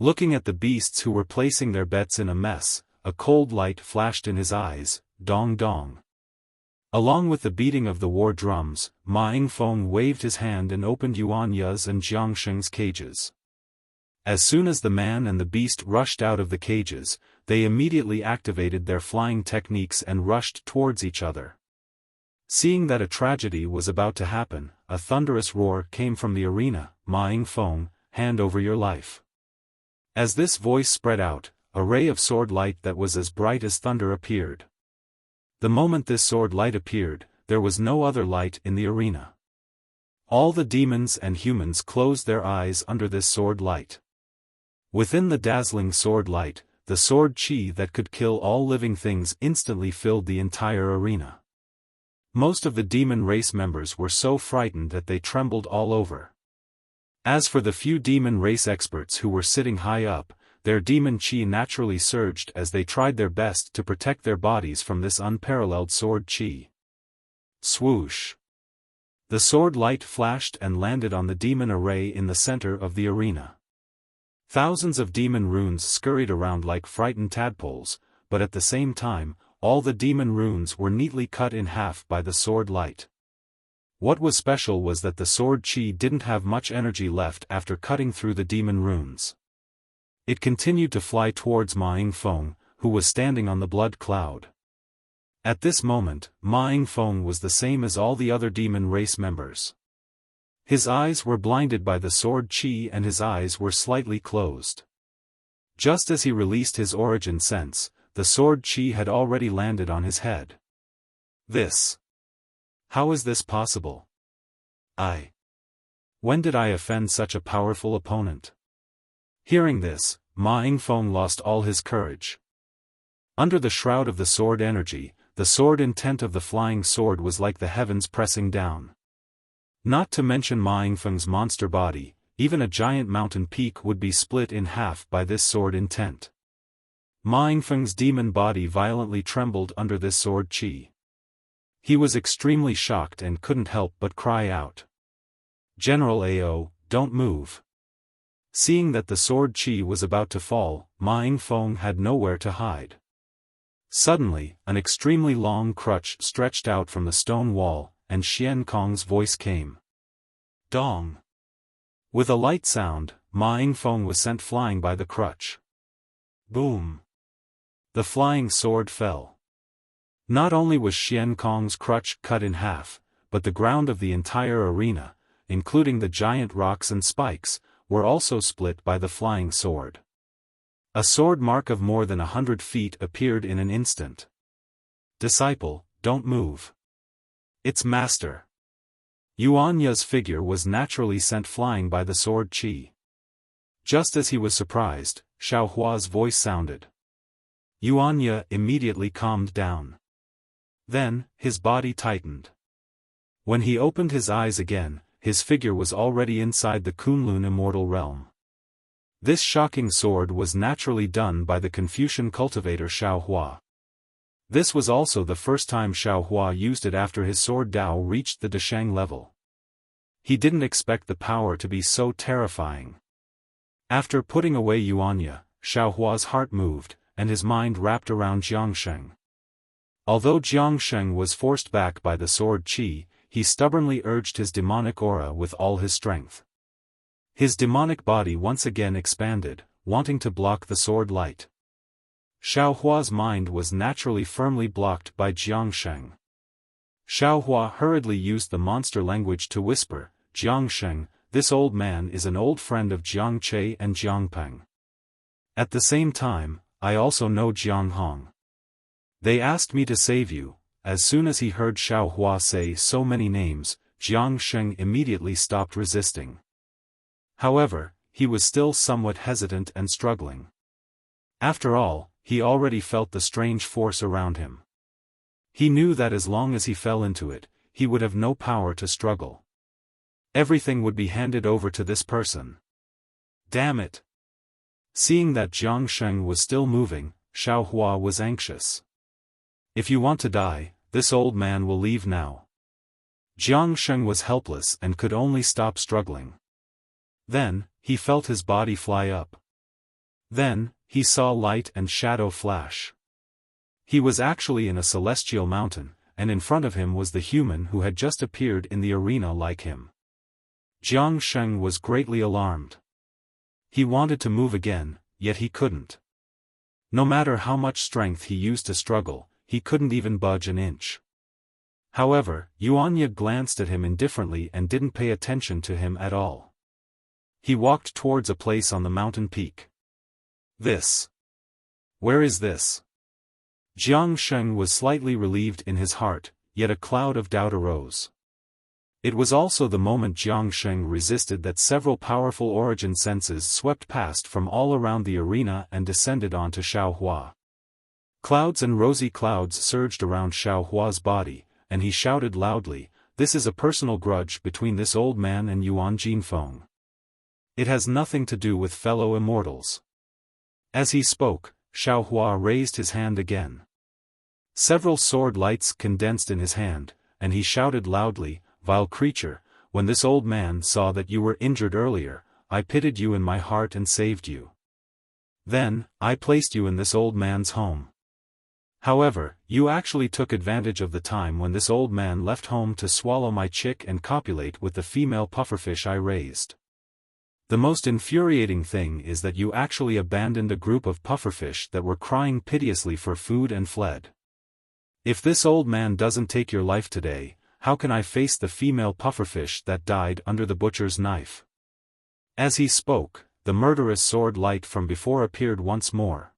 S1: Looking at the beasts who were placing their bets in a mess, a cold light flashed in his eyes, dong dong. Along with the beating of the war drums, Ma Yingfeng waved his hand and opened Yuan Ye's and Jiangsheng's cages. As soon as the man and the beast rushed out of the cages, they immediately activated their flying techniques and rushed towards each other. Seeing that a tragedy was about to happen, a thunderous roar came from the arena. Ma Yingfeng, hand over your life. As this voice spread out, a ray of sword light that was as bright as thunder appeared. The moment this sword light appeared, there was no other light in the arena. All the demons and humans closed their eyes under this sword light. Within the dazzling sword light, the sword chi that could kill all living things instantly filled the entire arena. Most of the demon race members were so frightened that they trembled all over. As for the few demon race experts who were sitting high up, their demon chi naturally surged as they tried their best to protect their bodies from this unparalleled sword chi. Swoosh! The sword light flashed and landed on the demon array in the center of the arena. Thousands of demon runes scurried around like frightened tadpoles, but at the same time, all the demon runes were neatly cut in half by the sword light. What was special was that the sword chi didn't have much energy left after cutting through the demon runes. It continued to fly towards Ma Yingfeng, who was standing on the blood cloud. At this moment, Ma Yingfeng was the same as all the other demon race members. His eyes were blinded by the sword chi and his eyes were slightly closed. Just as he released his origin sense, the sword chi had already landed on his head. How is this possible? When did I offend such a powerful opponent? Hearing this, Ma Yingfeng lost all his courage. Under the shroud of the sword energy, the sword intent of the flying sword was like the heavens pressing down. Not to mention Ma Yingfeng's monster body, even a giant mountain peak would be split in half by this sword intent. Ma Yingfeng's demon body violently trembled under this sword chi. He was extremely shocked and couldn't help but cry out. General Ao, don't move. Seeing that the sword chi was about to fall, Ma Yingfeng had nowhere to hide. Suddenly, an extremely long crutch stretched out from the stone wall, and Xian Kong's voice came. Dong! With a light sound, Ma Yingfeng was sent flying by the crutch. Boom! The flying sword fell. Not only was Xian Kong's crutch cut in half, but the ground of the entire arena, including the giant rocks and spikes, were also split by the flying sword. A sword mark of more than 100 feet appeared in an instant. Disciple, don't move. It's master. Yuan Ye's figure was naturally sent flying by the sword chi. Just as he was surprised, Xiao Hua's voice sounded. Yuan Ye immediately calmed down. Then, his body tightened. When he opened his eyes again, his figure was already inside the Kunlun immortal realm. This shocking sword was naturally done by the Confucian cultivator Xiao Hua. This was also the first time Xiao Hua used it after his sword Dao reached the Deshang level. He didn't expect the power to be so terrifying. After putting away Yuan Ye, Xiao Hua's heart moved, and his mind wrapped around Jiangsheng. Although Jiangsheng was forced back by the sword chi, he stubbornly urged his demonic aura with all his strength. His demonic body once again expanded, wanting to block the sword light. Xiao Hua's mind was naturally firmly blocked by Jiangsheng. Xiaohua hurriedly used the monster language to whisper, "Jiangsheng, this old man is an old friend of Jiang Che and Jiang Peng. At the same time, I also know Jiang Hong. They asked me to save you." As soon as he heard Xiaohua say so many names, Jiang Sheng immediately stopped resisting. However, he was still somewhat hesitant and struggling. After all, he already felt the strange force around him. He knew that as long as he fell into it, he would have no power to struggle. Everything would be handed over to this person. Damn it! Seeing that Jiang Sheng was still moving, Xiaohua was anxious. If you want to die, this old man will leave now. Jiang Sheng was helpless and could only stop struggling. Then, he felt his body fly up. Then, he saw light and shadow flash. He was actually in a celestial mountain, and in front of him was the human who had just appeared in the arena like him. Jiang Sheng was greatly alarmed. He wanted to move again, yet he couldn't. No matter how much strength he used to struggle, he couldn't even budge an inch. However, Yuanya glanced at him indifferently and didn't pay attention to him at all. He walked towards a place on the mountain peak. This. Where is this? Jiang Sheng was slightly relieved in his heart, yet a cloud of doubt arose. It was also the moment Jiang Sheng resisted that several powerful origin senses swept past from all around the arena and descended onto Xiaohua. Clouds and rosy clouds surged around Xiaohua's body, and he shouted loudly, "This is a personal grudge between this old man and Yuan Jinfeng. It has nothing to do with fellow immortals." As he spoke, Xiaohua raised his hand again. Several sword lights condensed in his hand, and he shouted loudly, "Vile creature, when this old man saw that you were injured earlier, I pitied you in my heart and saved you. Then, I placed you in this old man's home. However, you actually took advantage of the time when this old man left home to swallow my chick and copulate with the female pufferfish I raised. The most infuriating thing is that you actually abandoned a group of pufferfish that were crying piteously for food and fled. If this old man doesn't take your life today, how can I face the female pufferfish that died under the butcher's knife?" As he spoke, the murderous sword light from before appeared once more.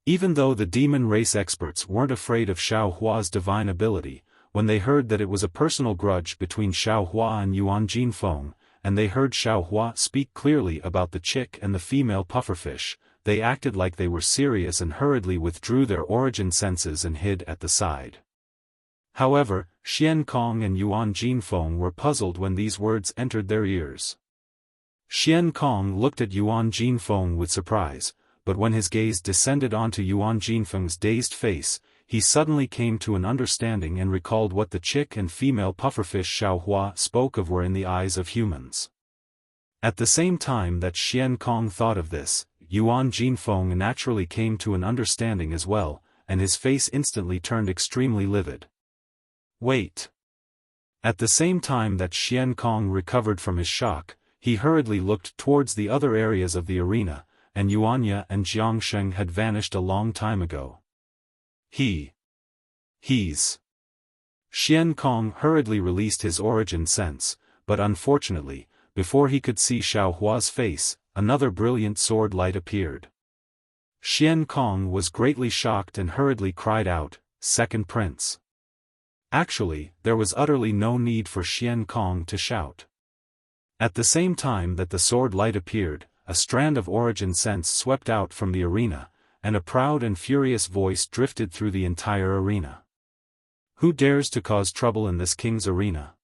S1: Even though the demon race experts weren't afraid of Xiaohua's divine ability, when they heard that it was a personal grudge between Xiaohua and Yuan Jinfeng, and they heard Xiaohua speak clearly about the chick and the female pufferfish, they acted like they were serious and hurriedly withdrew their origin senses and hid at the side. However, Xian Kong and Yuan Jinfeng were puzzled when these words entered their ears. Xian Kong looked at Yuan Jinfeng with surprise, but when his gaze descended onto Yuan Jinfeng's dazed face, he suddenly came to an understanding and recalled what the chick and female pufferfish Xiaohua spoke of were in the eyes of humans. At the same time that Xian Kong thought of this, Yuan Jinfeng naturally came to an understanding as well, and his face instantly turned extremely livid. Wait. At the same time that Xian Kong recovered from his shock, he hurriedly looked towards the other areas of the arena, and Yuanya and Jiang Sheng had vanished a long time ago. He's. Xian Kong hurriedly released his origin sense, but unfortunately, before he could see Xiaohua's face, another brilliant sword light appeared. Xian Kong was greatly shocked and hurriedly cried out, "Second Prince." Actually, there was utterly no need for Xian Kong to shout. At the same time that the sword light appeared, a strand of origin sense swept out from the arena, and a proud and furious voice drifted through the entire arena. "Who dares to cause trouble in this king's arena?"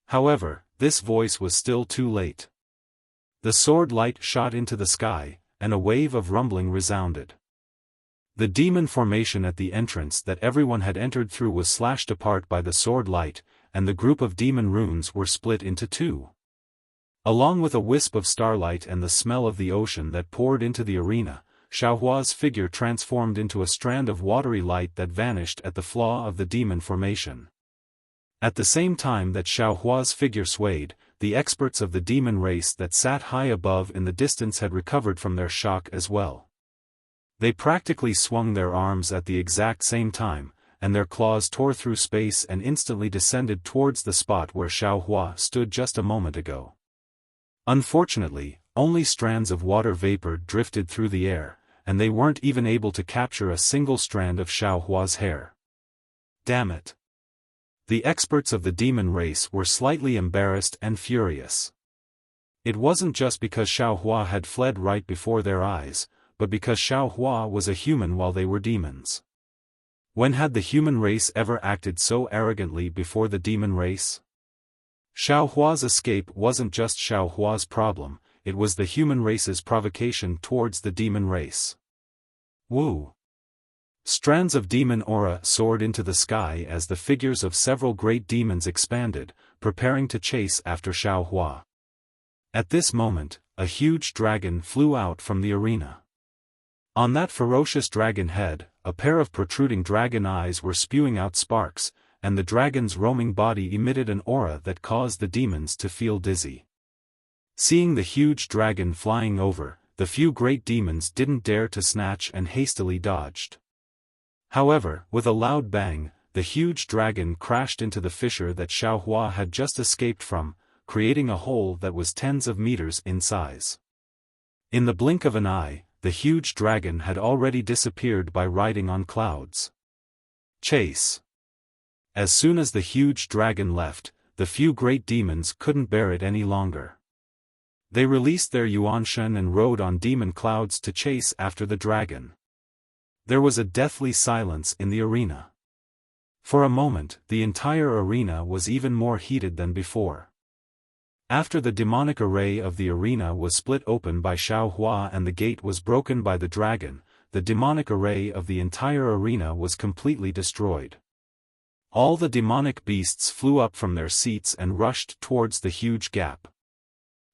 S1: However, this voice was still too late. The sword light shot into the sky, and a wave of rumbling resounded. The demon formation at the entrance that everyone had entered through was slashed apart by the sword light, and the group of demon runes were split into two. Along with a wisp of starlight and the smell of the ocean that poured into the arena, Xiaohua's figure transformed into a strand of watery light that vanished at the flaw of the demon formation. At the same time that Xiaohua's figure swayed, the experts of the demon race that sat high above in the distance had recovered from their shock as well. They practically swung their arms at the exact same time, and their claws tore through space and instantly descended towards the spot where Xiaohua stood just a moment ago. Unfortunately, only strands of water vapor drifted through the air, and they weren't even able to capture a single strand of Xiaohua's hair. Damn it! The experts of the demon race were slightly embarrassed and furious. It wasn't just because Xiaohua had fled right before their eyes, but because Xiaohua was a human while they were demons. When had the human race ever acted so arrogantly before the demon race? Xiaohua's escape wasn't just Xiaohua's problem, it was the human race's provocation towards the demon race. Woo! Strands of demon aura soared into the sky as the figures of several great demons expanded, preparing to chase after Xiaohua. At this moment, a huge dragon flew out from the arena. On that ferocious dragon head, a pair of protruding dragon eyes were spewing out sparks, and the dragon's roaming body emitted an aura that caused the demons to feel dizzy. Seeing the huge dragon flying over, the few great demons didn't dare to snatch and hastily dodged. However, with a loud bang, the huge dragon crashed into the fissure that Xiaohua had just escaped from, creating a hole that was tens of meters in size. In the blink of an eye, the huge dragon had already disappeared by riding on clouds. Chase! As soon as the huge dragon left, the few great demons couldn't bear it any longer. They released their Yuanshen and rode on demon clouds to chase after the dragon. There was a deathly silence in the arena. For a moment, the entire arena was even more heated than before. After the demonic array of the arena was split open by Xiaohua and the gate was broken by the dragon, the demonic array of the entire arena was completely destroyed. All the demonic beasts flew up from their seats and rushed towards the huge gap.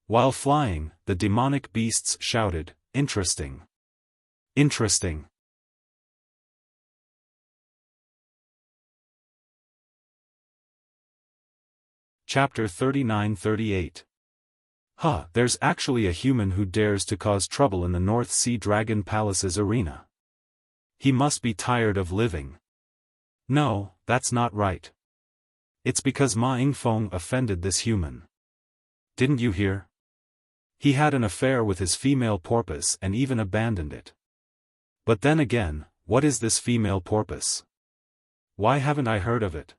S1: While flying, the demonic beasts shouted, "Interesting! Interesting!" Chapter 39-38. Huh, there's actually a human who dares to cause trouble in the North Sea Dragon Palace's arena. He must be tired of living. No, that's not right. It's because Ma Yingfeng offended this human. Didn't you hear? He had an affair with his female porpoise and even abandoned it. But then again, what is this female porpoise? Why haven't I heard of it?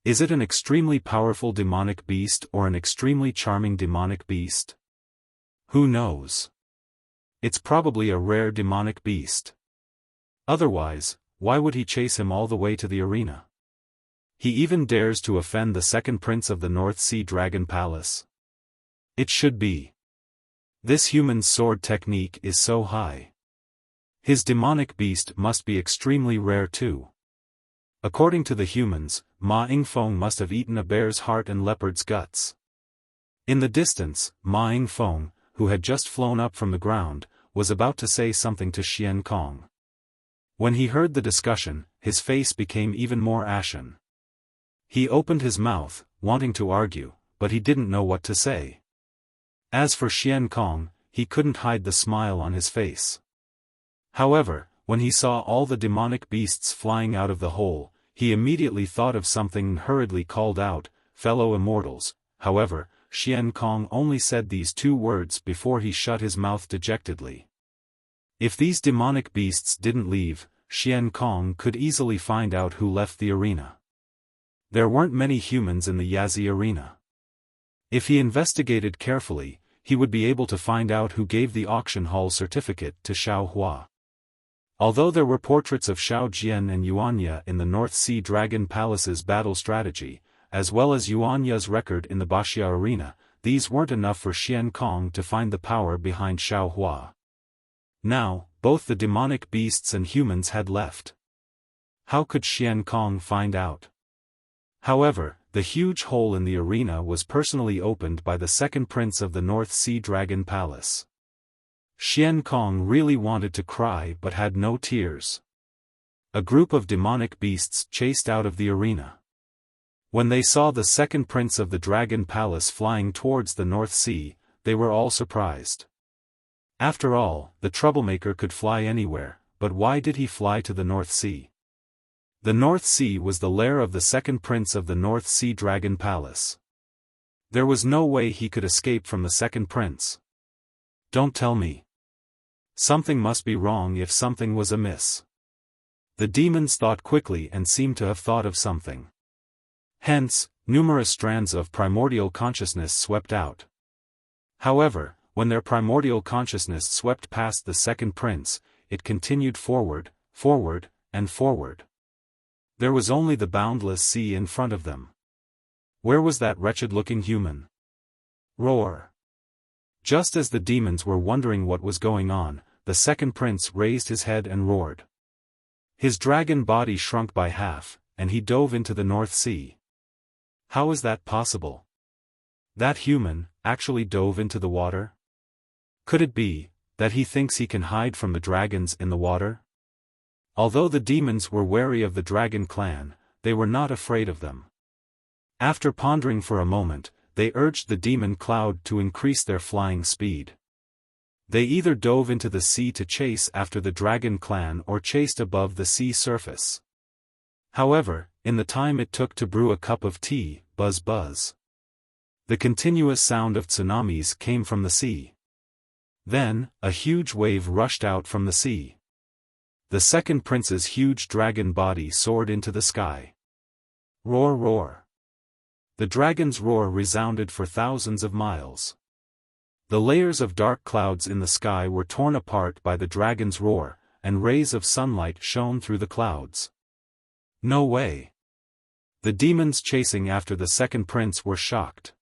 S1: Is it an extremely powerful demonic beast or an extremely charming demonic beast? Who knows? It's probably a rare demonic beast. Otherwise, why would he chase him all the way to the arena? He even dares to offend the second prince of the North Sea Dragon Palace. It should be. This human's sword technique is so high. His demonic beast must be extremely rare too. According to the humans, Ma Yingfeng must have eaten a bear's heart and leopard's guts. In the distance, Ma Yingfeng, who had just flown up from the ground, was about to say something to Xian Kong. When he heard the discussion, his face became even more ashen. He opened his mouth, wanting to argue, but he didn't know what to say. As for Xian Kong, he couldn't hide the smile on his face. However, when he saw all the demonic beasts flying out of the hole, he immediately thought of something and hurriedly called out, "Fellow immortals." However, Xian Kong only said these two words before he shut his mouth dejectedly. If these demonic beasts didn't leave, Xian Kong could easily find out who left the arena. There weren't many humans in the Yazi arena. If he investigated carefully, he would be able to find out who gave the auction hall certificate to Xiaohua. Although there were portraits of Xiao Jian and Yuanya in the North Sea Dragon Palace's battle strategy, as well as Yuanya's record in the Baxia arena, these weren't enough for Xian Kong to find the power behind Xiaohua. Now, both the demonic beasts and humans had left. How could Xian Kong find out? However, the huge hole in the arena was personally opened by the second prince of the North Sea Dragon Palace. Xian Kong really wanted to cry but had no tears. A group of demonic beasts chased out of the arena. When they saw the second prince of the Dragon Palace flying towards the North Sea, they were all surprised. After all, the troublemaker could fly anywhere, but why did he fly to the North Sea? The North Sea was the lair of the second prince of the North Sea Dragon Palace. There was no way he could escape from the second prince. Don't tell me. Something must be wrong if something was amiss. The demons thought quickly and seemed to have thought of something. Hence, numerous strands of primordial consciousness swept out. However, when their primordial consciousness swept past the second prince, it continued forward, forward, and forward. There was only the boundless sea in front of them. Where was that wretched-looking human? Roar! Just as the demons were wondering what was going on, the second prince raised his head and roared. His dragon body shrunk by half, and he dove into the North Sea. How is that possible? That human actually dove into the water? Could it be that he thinks he can hide from the dragons in the water? Although the demons were wary of the dragon clan, they were not afraid of them. After pondering for a moment, they urged the demon cloud to increase their flying speed. They either dove into the sea to chase after the dragon clan or chased above the sea surface. However, in the time it took to brew a cup of tea, buzz buzz. The continuous sound of tsunamis came from the sea. Then, a huge wave rushed out from the sea. The second prince's huge dragon body soared into the sky. Roar, roar. The dragon's roar resounded for thousands of miles. The layers of dark clouds in the sky were torn apart by the dragon's roar, and rays of sunlight shone through the clouds. No way. The demons chasing after the second prince were shocked.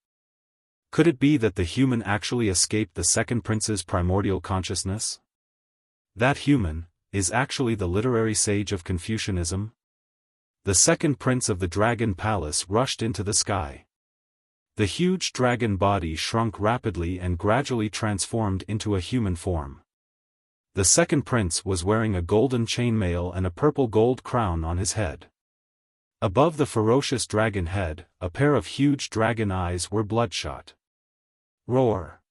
S1: Could it be that the human actually escaped the second prince's primordial consciousness? That human is actually the literary sage of Confucianism? The second prince of the dragon palace rushed into the sky. The huge dragon body shrunk rapidly and gradually transformed into a human form. The second prince was wearing a golden chainmail and a purple gold crown on his head. Above the ferocious dragon head, a pair of huge dragon eyes were bloodshot. Roar!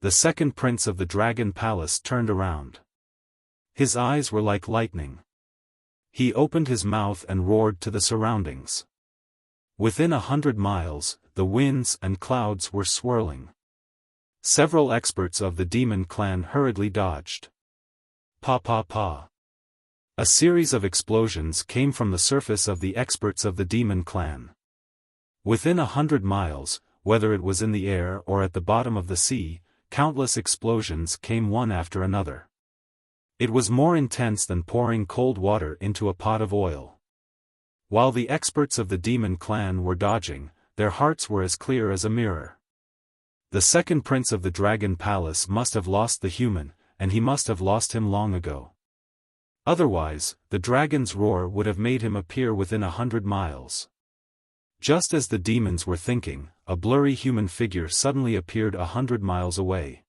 S1: The second prince of the dragon palace turned around. His eyes were like lightning. He opened his mouth and roared to the surroundings. Within 100 miles, the winds and clouds were swirling. Several experts of the demon clan hurriedly dodged. Pa pa pa. A series of explosions came from the surface of the experts of the demon clan. Within 100 miles, whether it was in the air or at the bottom of the sea, countless explosions came one after another. It was more intense than pouring cold water into a pot of oil. While the experts of the demon clan were dodging, their hearts were as clear as a mirror. The second prince of the dragon palace must have lost the human, and he must have lost him long ago. Otherwise, the dragon's roar would have made him appear within 100 miles. Just as the demons were thinking, a blurry human figure suddenly appeared 100 miles away.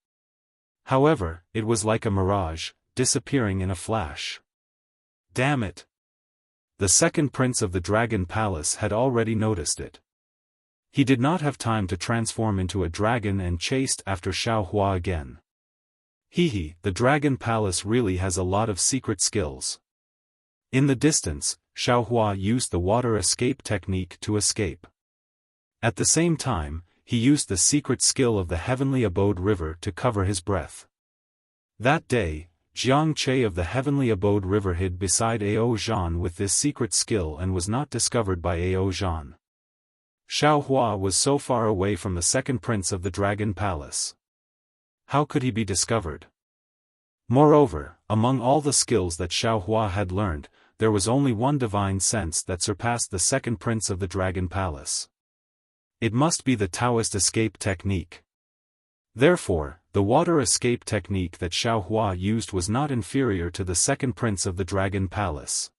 S1: However, it was like a mirage, disappearing in a flash. Damn it! The second prince of the dragon palace had already noticed it. He did not have time to transform into a dragon and chased after Xiaofan again. Hehe, the dragon palace really has a lot of secret skills. In the distance, Xiaofan used the water escape technique to escape. At the same time, he used the secret skill of the heavenly abode river to cover his breath. That day, Jiang Che of the heavenly abode river hid beside Ao Zhan with this secret skill and was not discovered by Ao Zhan. Xiaofan was so far away from the second prince of the dragon palace. How could he be discovered? Moreover, among all the skills that Xiaofan had learned, there was only one divine sense that surpassed the second prince of the dragon palace. It must be the Taoist escape technique. Therefore, the water escape technique that Xiaofan used was not inferior to the second prince of the dragon palace.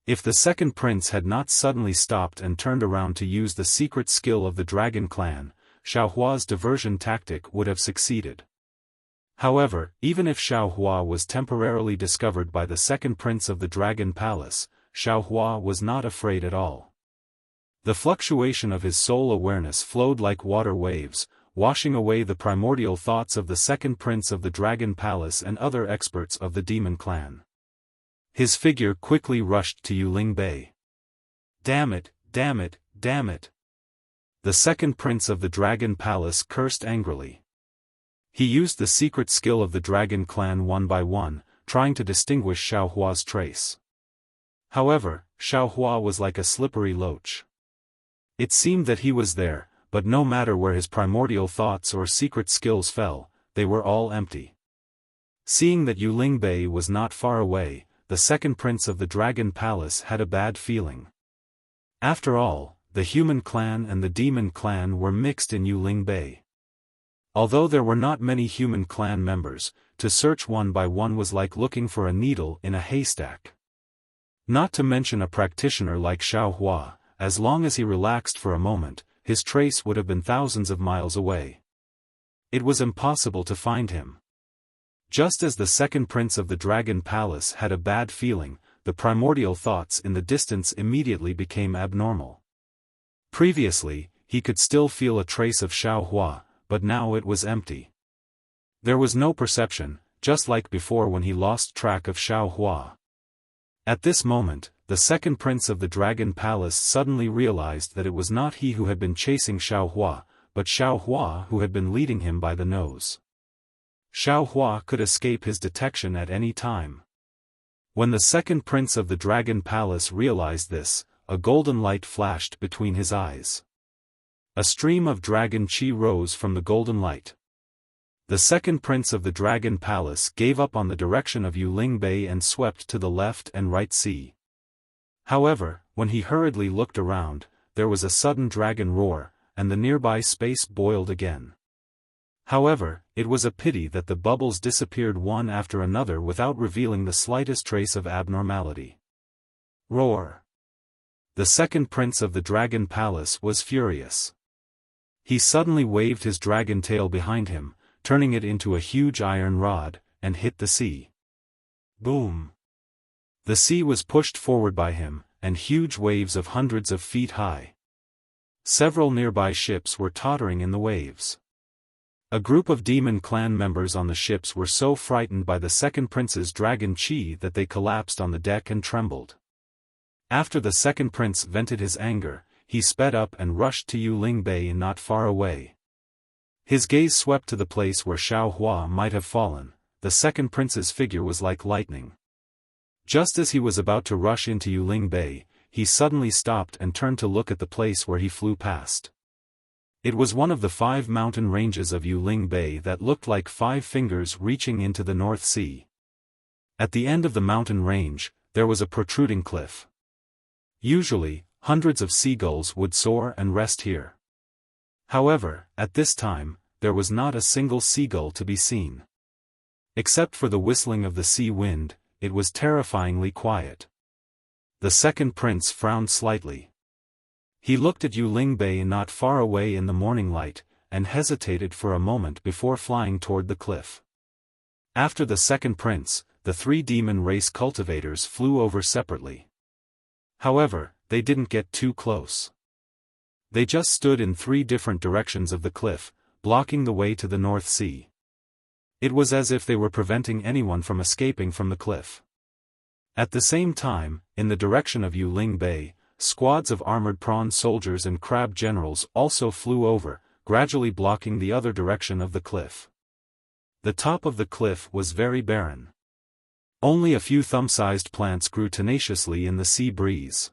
S1: If the second prince had not suddenly stopped and turned around to use the secret skill of the dragon clan, Xiaohua's diversion tactic would have succeeded. However, even if Xiaofan was temporarily discovered by the second prince of the dragon palace, Xiaofan was not afraid at all. The fluctuation of his soul awareness flowed like water waves, washing away the primordial thoughts of the second prince of the dragon palace and other experts of the demon clan. His figure quickly rushed to Yuling Bei. Damn it, damn it, damn it. The second prince of the Dragon Palace cursed angrily. He used the secret skill of the Dragon Clan one by one, trying to distinguish Xiaohua's trace. However, Xiaohua was like a slippery loach. It seemed that he was there, but no matter where his primordial thoughts or secret skills fell, they were all empty. Seeing that Yuling Bei was not far away, the second prince of the Dragon Palace had a bad feeling. After all, the human clan and the demon clan were mixed in Yuling Bei. Although there were not many human clan members, to search one by one was like looking for a needle in a haystack. Not to mention a practitioner like Xiaohua, as long as he relaxed for a moment, his trace would have been thousands of miles away. It was impossible to find him. Just as the second prince of the Dragon Palace had a bad feeling, the primordial thoughts in the distance immediately became abnormal. Previously, he could still feel a trace of Xiaohua, but now it was empty. There was no perception, just like before when he lost track of Xiaohua. At this moment, the second prince of the Dragon Palace suddenly realized that it was not he who had been chasing Xiaohua, but Xiaohua who had been leading him by the nose. Xiaohua could escape his detection at any time. When the second prince of the Dragon Palace realized this, a golden light flashed between his eyes. A stream of dragon chi rose from the golden light. The second prince of the Dragon Palace gave up on the direction of Yuling Bei and swept to the left and right sea. However, when he hurriedly looked around, there was a sudden dragon roar, and the nearby space boiled again. However, it was a pity that the bubbles disappeared one after another without revealing the slightest trace of abnormality. Roar! The second prince of the Dragon Palace was furious. He suddenly waved his dragon tail behind him, turning it into a huge iron rod, and hit the sea. Boom! The sea was pushed forward by him, and huge waves of hundreds of feet high. Several nearby ships were tottering in the waves. A group of demon clan members on the ships were so frightened by the second prince's dragon chi that they collapsed on the deck and trembled. After the second prince vented his anger, he sped up and rushed to Yuling Bei not far away. His gaze swept to the place where Xiaohua might have fallen. The second prince's figure was like lightning. Just as he was about to rush into Yuling Bei, he suddenly stopped and turned to look at the place where he flew past. It was one of the 5 mountain ranges of Yuling Bei that looked like 5 fingers reaching into the North Sea. At the end of the mountain range, there was a protruding cliff. Usually, hundreds of seagulls would soar and rest here. However, at this time, there was not a single seagull to be seen. Except for the whistling of the sea wind, it was terrifyingly quiet. The second prince frowned slightly. He looked at Yuling Bei not far away in the morning light, and hesitated for a moment before flying toward the cliff. After the second prince, the 3 demon race cultivators flew over separately. However, they didn't get too close. They just stood in 3 different directions of the cliff, blocking the way to the North Sea. It was as if they were preventing anyone from escaping from the cliff. At the same time, in the direction of Yuling Bei, squads of armored prawn soldiers and crab generals also flew over, gradually blocking the other direction of the cliff. The top of the cliff was very barren. Only a few thumb-sized plants grew tenaciously in the sea breeze.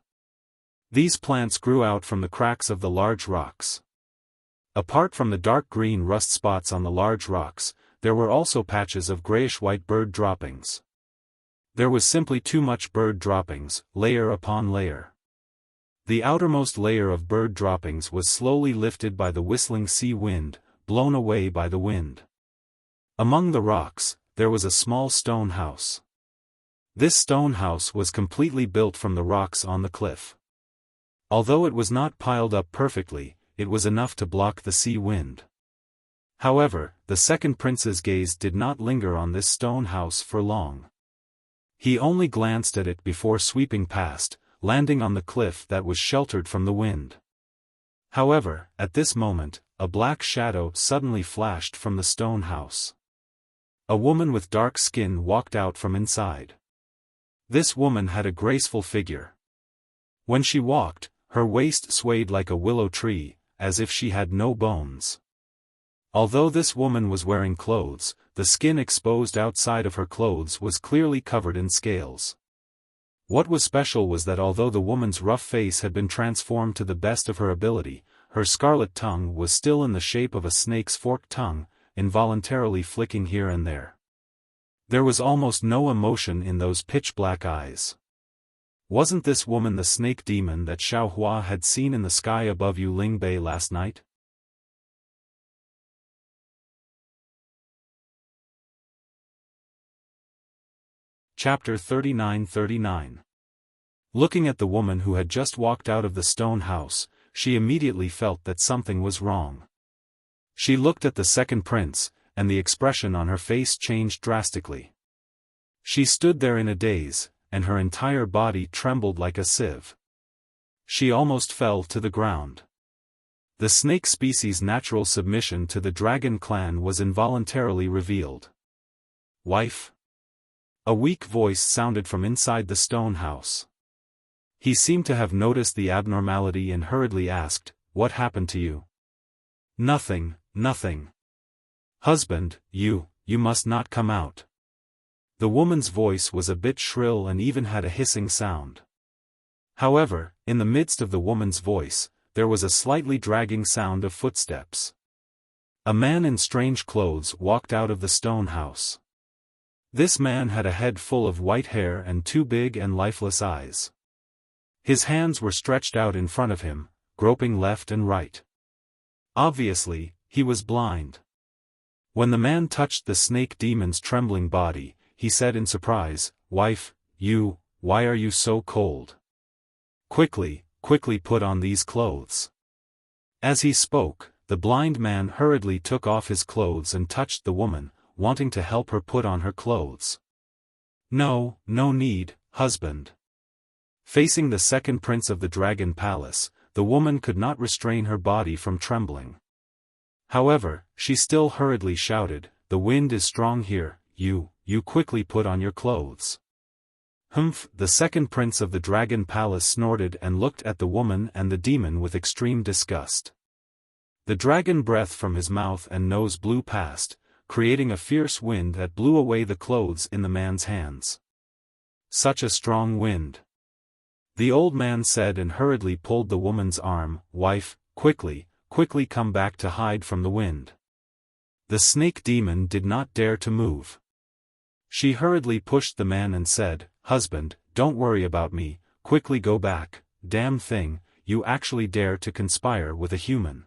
S1: These plants grew out from the cracks of the large rocks. Apart from the dark green rust spots on the large rocks, there were also patches of grayish-white bird droppings. There was simply too much bird droppings, layer upon layer. The outermost layer of bird droppings was slowly lifted by the whistling sea wind, blown away by the wind. Among the rocks, there was a small stone house. This stone house was completely built from the rocks on the cliff. Although it was not piled up perfectly, it was enough to block the sea wind. However, the second prince's gaze did not linger on this stone house for long. He only glanced at it before sweeping past, landing on the cliff that was sheltered from the wind. However, at this moment, a black shadow suddenly flashed from the stone house. A woman with dark skin walked out from inside. This woman had a graceful figure. When she walked, her waist swayed like a willow tree, as if she had no bones. Although this woman was wearing clothes, the skin exposed outside of her clothes was clearly covered in scales. What was special was that although the woman's rough face had been transformed to the best of her ability, her scarlet tongue was still in the shape of a snake's forked tongue, involuntarily flicking here and there. There was almost no emotion in those pitch-black eyes. Wasn't this woman the snake demon that Xiao Hua had seen in the sky above Yuling Bay last night? Chapter 39-39. Looking at the woman who had just walked out of the stone house, she immediately felt that something was wrong. She looked at the second prince, and the expression on her face changed drastically. She stood there in a daze, and her entire body trembled like a sieve. She almost fell to the ground. The snake species' natural submission to the dragon clan was involuntarily revealed. "Wife?" A weak voice sounded from inside the stone house. He seemed to have noticed the abnormality and hurriedly asked, "What happened to you?" "Nothing, nothing." "Husband, you must not come out." The woman's voice was a bit shrill and even had a hissing sound. However, in the midst of the woman's voice, there was a slightly dragging sound of footsteps. A man in strange clothes walked out of the stone house. This man had a head full of white hair and two big and lifeless eyes. His hands were stretched out in front of him, groping left and right. Obviously, he was blind. When the man touched the snake demon's trembling body, he said in surprise, "Wife, why are you so cold? Quickly put on these clothes." As he spoke, the blind man hurriedly took off his clothes and touched the woman, wanting to help her put on her clothes. No need, husband." Facing the second prince of the Dragon Palace, the woman could not restrain her body from trembling. However, she still hurriedly shouted, "The wind is strong here, you quickly put on your clothes." "Humph!" The second prince of the Dragon Palace snorted and looked at the woman and the demon with extreme disgust. The dragon breath from his mouth and nose blew past, creating a fierce wind that blew away the clothes in the man's hands. Such a strong wind. The old man said and hurriedly pulled the woman's arm, "Wife, quickly come back to hide from the wind." The snake demon did not dare to move. She hurriedly pushed the man and said, "Husband, don't worry about me, quickly go back. Damn thing, you actually dare to conspire with a human."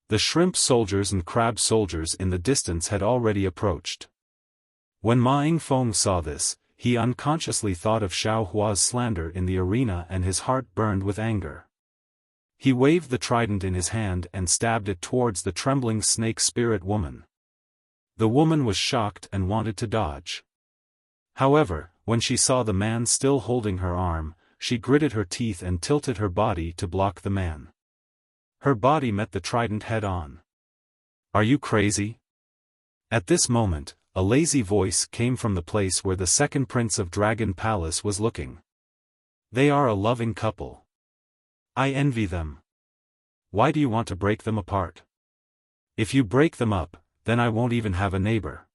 S1: The shrimp soldiers and crab soldiers in the distance had already approached. When Ma Yingfeng saw this, he unconsciously thought of Xiao Hua's slander in the arena and his heart burned with anger. He waved the trident in his hand and stabbed it towards the trembling snake spirit woman. The woman was shocked and wanted to dodge. However, when she saw the man still holding her arm, she gritted her teeth and tilted her body to block the man. Her body met the trident head-on. "Are you crazy?" At this moment, a lazy voice came from the place where the second prince of Dragon Palace was looking. "They are a loving couple. I envy them. Why do you want to break them apart? If you break them up, then I won't even have a neighbor."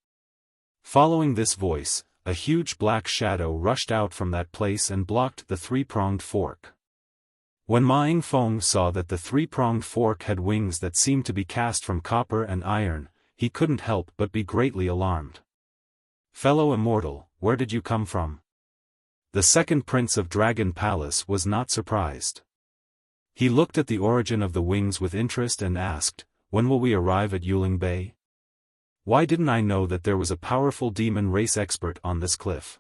S1: Following this voice, a huge black shadow rushed out from that place and blocked the three-pronged fork. When Ma Yingfeng saw that the three-pronged fork had wings that seemed to be cast from copper and iron, he couldn't help but be greatly alarmed. "Fellow immortal, where did you come from?" The second prince of Dragon Palace was not surprised. He looked at the origin of the wings with interest and asked, "When will we arrive at Yuling Bay? Why didn't I know that there was a powerful demon race expert on this cliff?"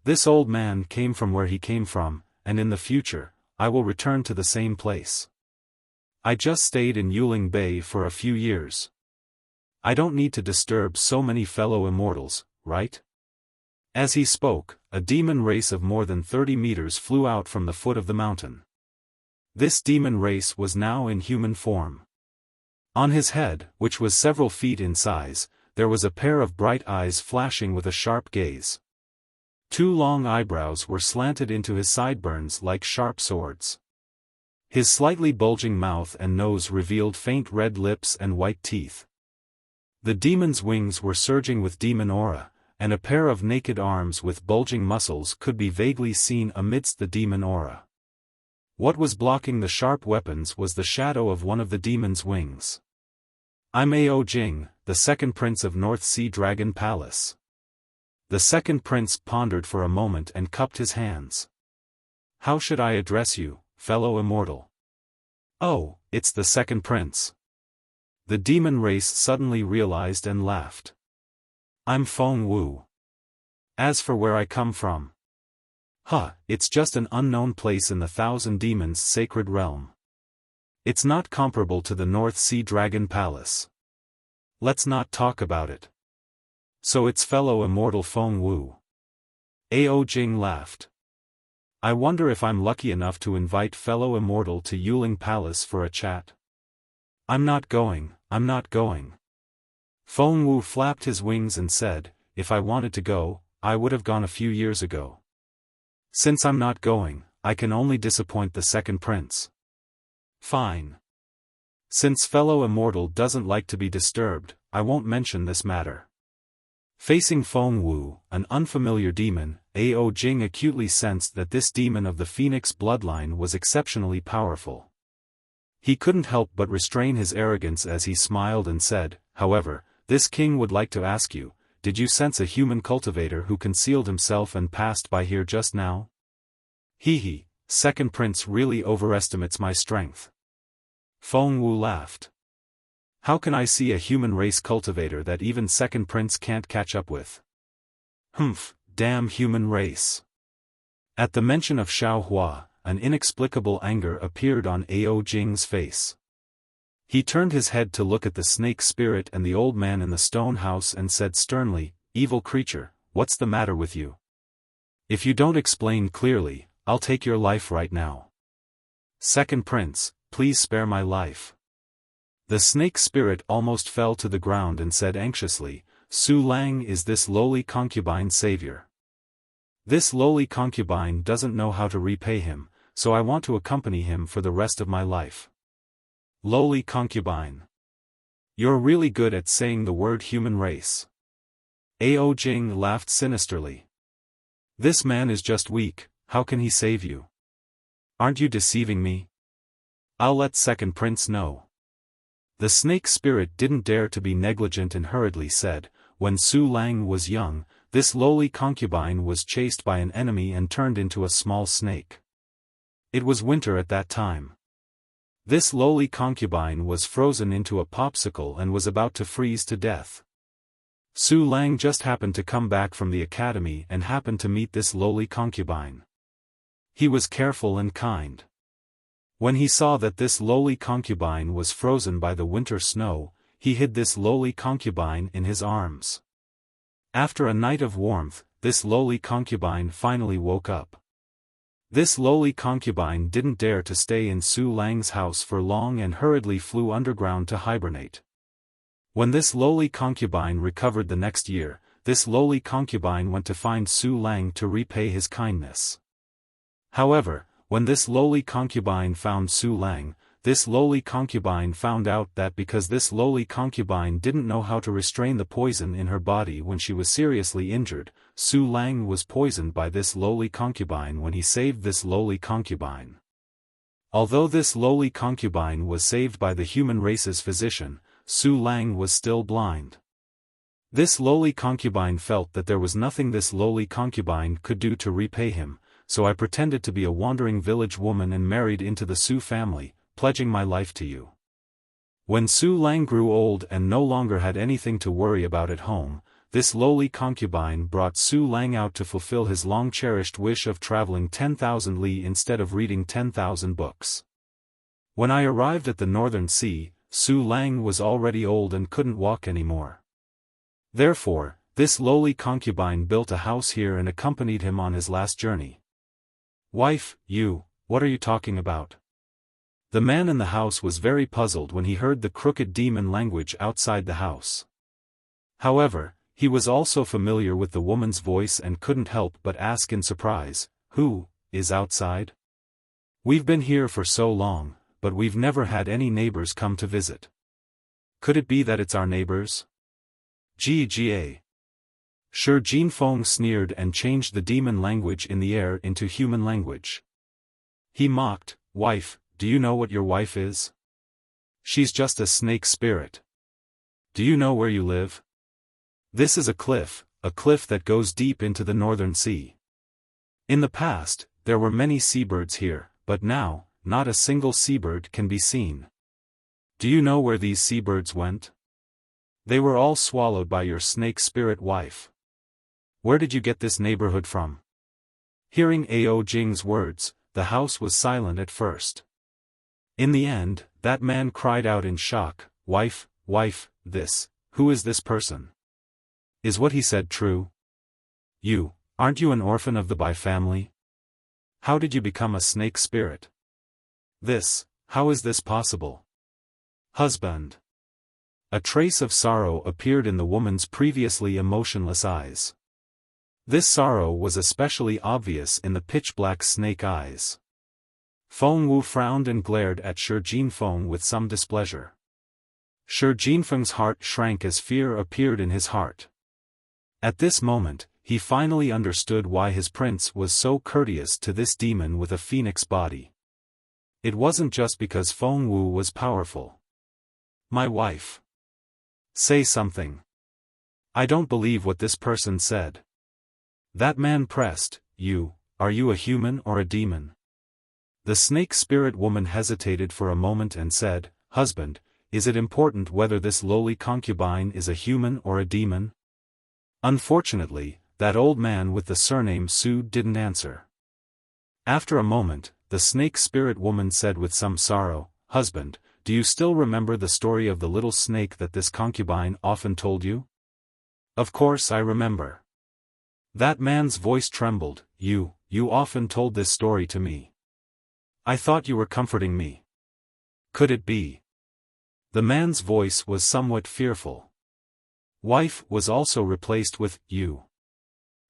S1: This old man came from where he came from, and in the future, I will return to the same place. I just stayed in Yuling Bay for a few years. I don't need to disturb so many fellow immortals, right? As he spoke, a demon race of more than 30 meters flew out from the foot of the mountain. This demon race was now in human form. On his head, which was several feet in size, there was a pair of bright eyes flashing with a sharp gaze. Two long eyebrows were slanted into his sideburns like sharp swords. His slightly bulging mouth and nose revealed faint red lips and white teeth. The demon's wings were surging with demon aura, and a pair of naked arms with bulging muscles could be vaguely seen amidst the demon aura. What was blocking the sharp weapons was the shadow of one of the demon's wings. "I'm Ao Jing, the second prince of North Sea Dragon Palace." The second prince pondered for a moment and cupped his hands. "How should I address you, fellow immortal?" "Oh, it's the second prince." The demon race suddenly realized and laughed. "I'm Feng Wu. As for where I come from, it's just an unknown place in the Thousand Demons' sacred realm. It's not comparable to the North Sea Dragon Palace. Let's not talk about it." "So it's fellow immortal Feng Wu." Ao Jing laughed. "I wonder if I'm lucky enough to invite fellow immortal to Yuling Palace for a chat." I'm not going." Feng Wu flapped his wings and said, "If I wanted to go, I would have gone a few years ago. Since I'm not going, I can only disappoint the second prince." "Fine. Since fellow immortal doesn't like to be disturbed, I won't mention this matter." Facing Feng Wu, an unfamiliar demon, Ao Jing acutely sensed that this demon of the Phoenix bloodline was exceptionally powerful. He couldn't help but restrain his arrogance as he smiled and said, "However, this king would like to ask you, did you sense a human cultivator who concealed himself and passed by here just now?" "Hee, second prince really overestimates my strength." Feng Wu laughed. "How can I see a human race cultivator that even second prince can't catch up with?" "Humph, damn human race." At the mention of Xiaofan, an inexplicable anger appeared on Ao Jing's face. He turned his head to look at the snake spirit and the old man in the stone house and said sternly, "Evil creature, what's the matter with you? If you don't explain clearly, I'll take your life right now." "Second prince, please spare my life." The snake spirit almost fell to the ground and said anxiously, "Su Lang is this lowly concubine's savior. This lowly concubine doesn't know how to repay him, so I want to accompany him for the rest of my life." "Lowly concubine. You're really good at saying the word human race." Ao Jing laughed sinisterly. "This man is just weak, how can he save you? Aren't you deceiving me? I'll let second prince know." The snake spirit didn't dare to be negligent and hurriedly said, "When Su Lang was young, this lowly concubine was chased by an enemy and turned into a small snake. It was winter at that time. This lowly concubine was frozen into a popsicle and was about to freeze to death. Su Lang just happened to come back from the academy and happened to meet this lowly concubine. He was careful and kind. When he saw that this lowly concubine was frozen by the winter snow, he hid this lowly concubine in his arms. After a night of warmth, this lowly concubine finally woke up. This lowly concubine didn't dare to stay in Su Lang's house for long and hurriedly flew underground to hibernate. When this lowly concubine recovered the next year, this lowly concubine went to find Su Lang to repay his kindness. However, when this lowly concubine found Su Lang, this lowly concubine found out that because this lowly concubine didn't know how to restrain the poison in her body when she was seriously injured, Su Lang was poisoned by this lowly concubine when he saved this lowly concubine. Although this lowly concubine was saved by the human race's physician, Su Lang was still blind. This lowly concubine felt that there was nothing this lowly concubine could do to repay him, so I pretended to be a wandering village woman and married into the Su family, pledging my life to you. When Su Lang grew old and no longer had anything to worry about at home, this lowly concubine brought Su Lang out to fulfill his long-cherished wish of traveling 10,000 li instead of reading 10,000 books. When I arrived at the Northern Sea, Su Lang was already old and couldn't walk anymore. Therefore, this lowly concubine built a house here and accompanied him on his last journey." "Wife, what are you talking about?" The man in the house was very puzzled when he heard the crooked demon language outside the house. However, He was also familiar with the woman's voice and couldn't help but ask in surprise, "Who is outside? We've been here for so long, but we've never had any neighbors come to visit. Could it be that it's our neighbors?" Gga. Shi Jinfeng sneered and changed the demon language in the air into human language. He mocked, "Wife, do you know what your wife is? She's just a snake spirit. Do you know where you live? This is a cliff that goes deep into the northern sea. In the past, there were many seabirds here, but now, not a single seabird can be seen. Do you know where these seabirds went? They were all swallowed by your snake spirit wife. Where did you get this neighborhood from?" Hearing Ao Jing's words, the house was silent at first. In the end, that man cried out in shock, Wife, who is this person? Is what he said true? Aren't you an orphan of the Bai family? How did you become a snake spirit? How is this possible? Husband." A trace of sorrow appeared in the woman's previously emotionless eyes. This sorrow was especially obvious in the pitch-black snake eyes. Feng Wu frowned and glared at Shi Jinfeng with some displeasure. Shi Jinfeng's heart shrank as fear appeared in his heart. At this moment, he finally understood why his prince was so courteous to this demon with a phoenix body. It wasn't just because Feng Wu was powerful. "My wife. Say something. I don't believe what this person said." That man pressed, Are you a human or a demon?" The snake spirit woman hesitated for a moment and said, "Husband, is it important whether this lowly concubine is a human or a demon?" Unfortunately, that old man with the surname Su didn't answer. After a moment, the snake spirit woman said with some sorrow, "Husband, do you still remember the story of the little snake that this concubine often told you?" "Of course I remember." That man's voice trembled, You often told this story to me. I thought you were comforting me. Could it be?" The man's voice was somewhat fearful. "Wife" was also replaced with, "you."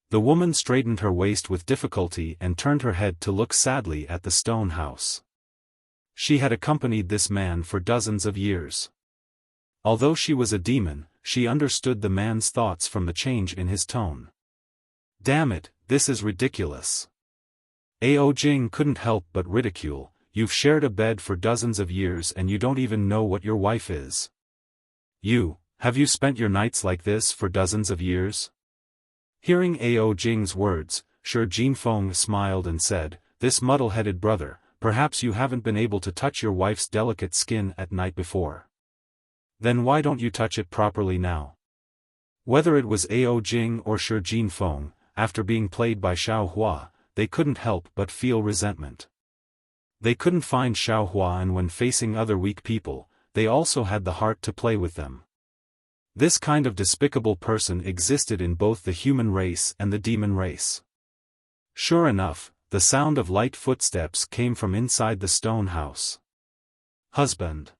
S1: The woman straightened her waist with difficulty and turned her head to look sadly at the stone house. She had accompanied this man for dozens of years. Although she was a demon, she understood the man's thoughts from the change in his tone. "Damn it, this is ridiculous." Ao Jing couldn't help but ridicule, "You've shared a bed for dozens of years and you don't even know what your wife is. Have you spent your nights like this for dozens of years?" Hearing Ao Jing's words, Shi Jinfeng smiled and said, "This muddle-headed brother, perhaps you haven't been able to touch your wife's delicate skin at night before. Then why don't you touch it properly now?" Whether it was Ao Jing or Shi Jinfeng, after being played by Xiaofan, they couldn't help but feel resentment. They couldn't find Xiaofan, and when facing other weak people, they also had the heart to play with them. This kind of despicable person existed in both the human race and the demon race. Sure enough, the sound of light footsteps came from inside the stone house. "Husband."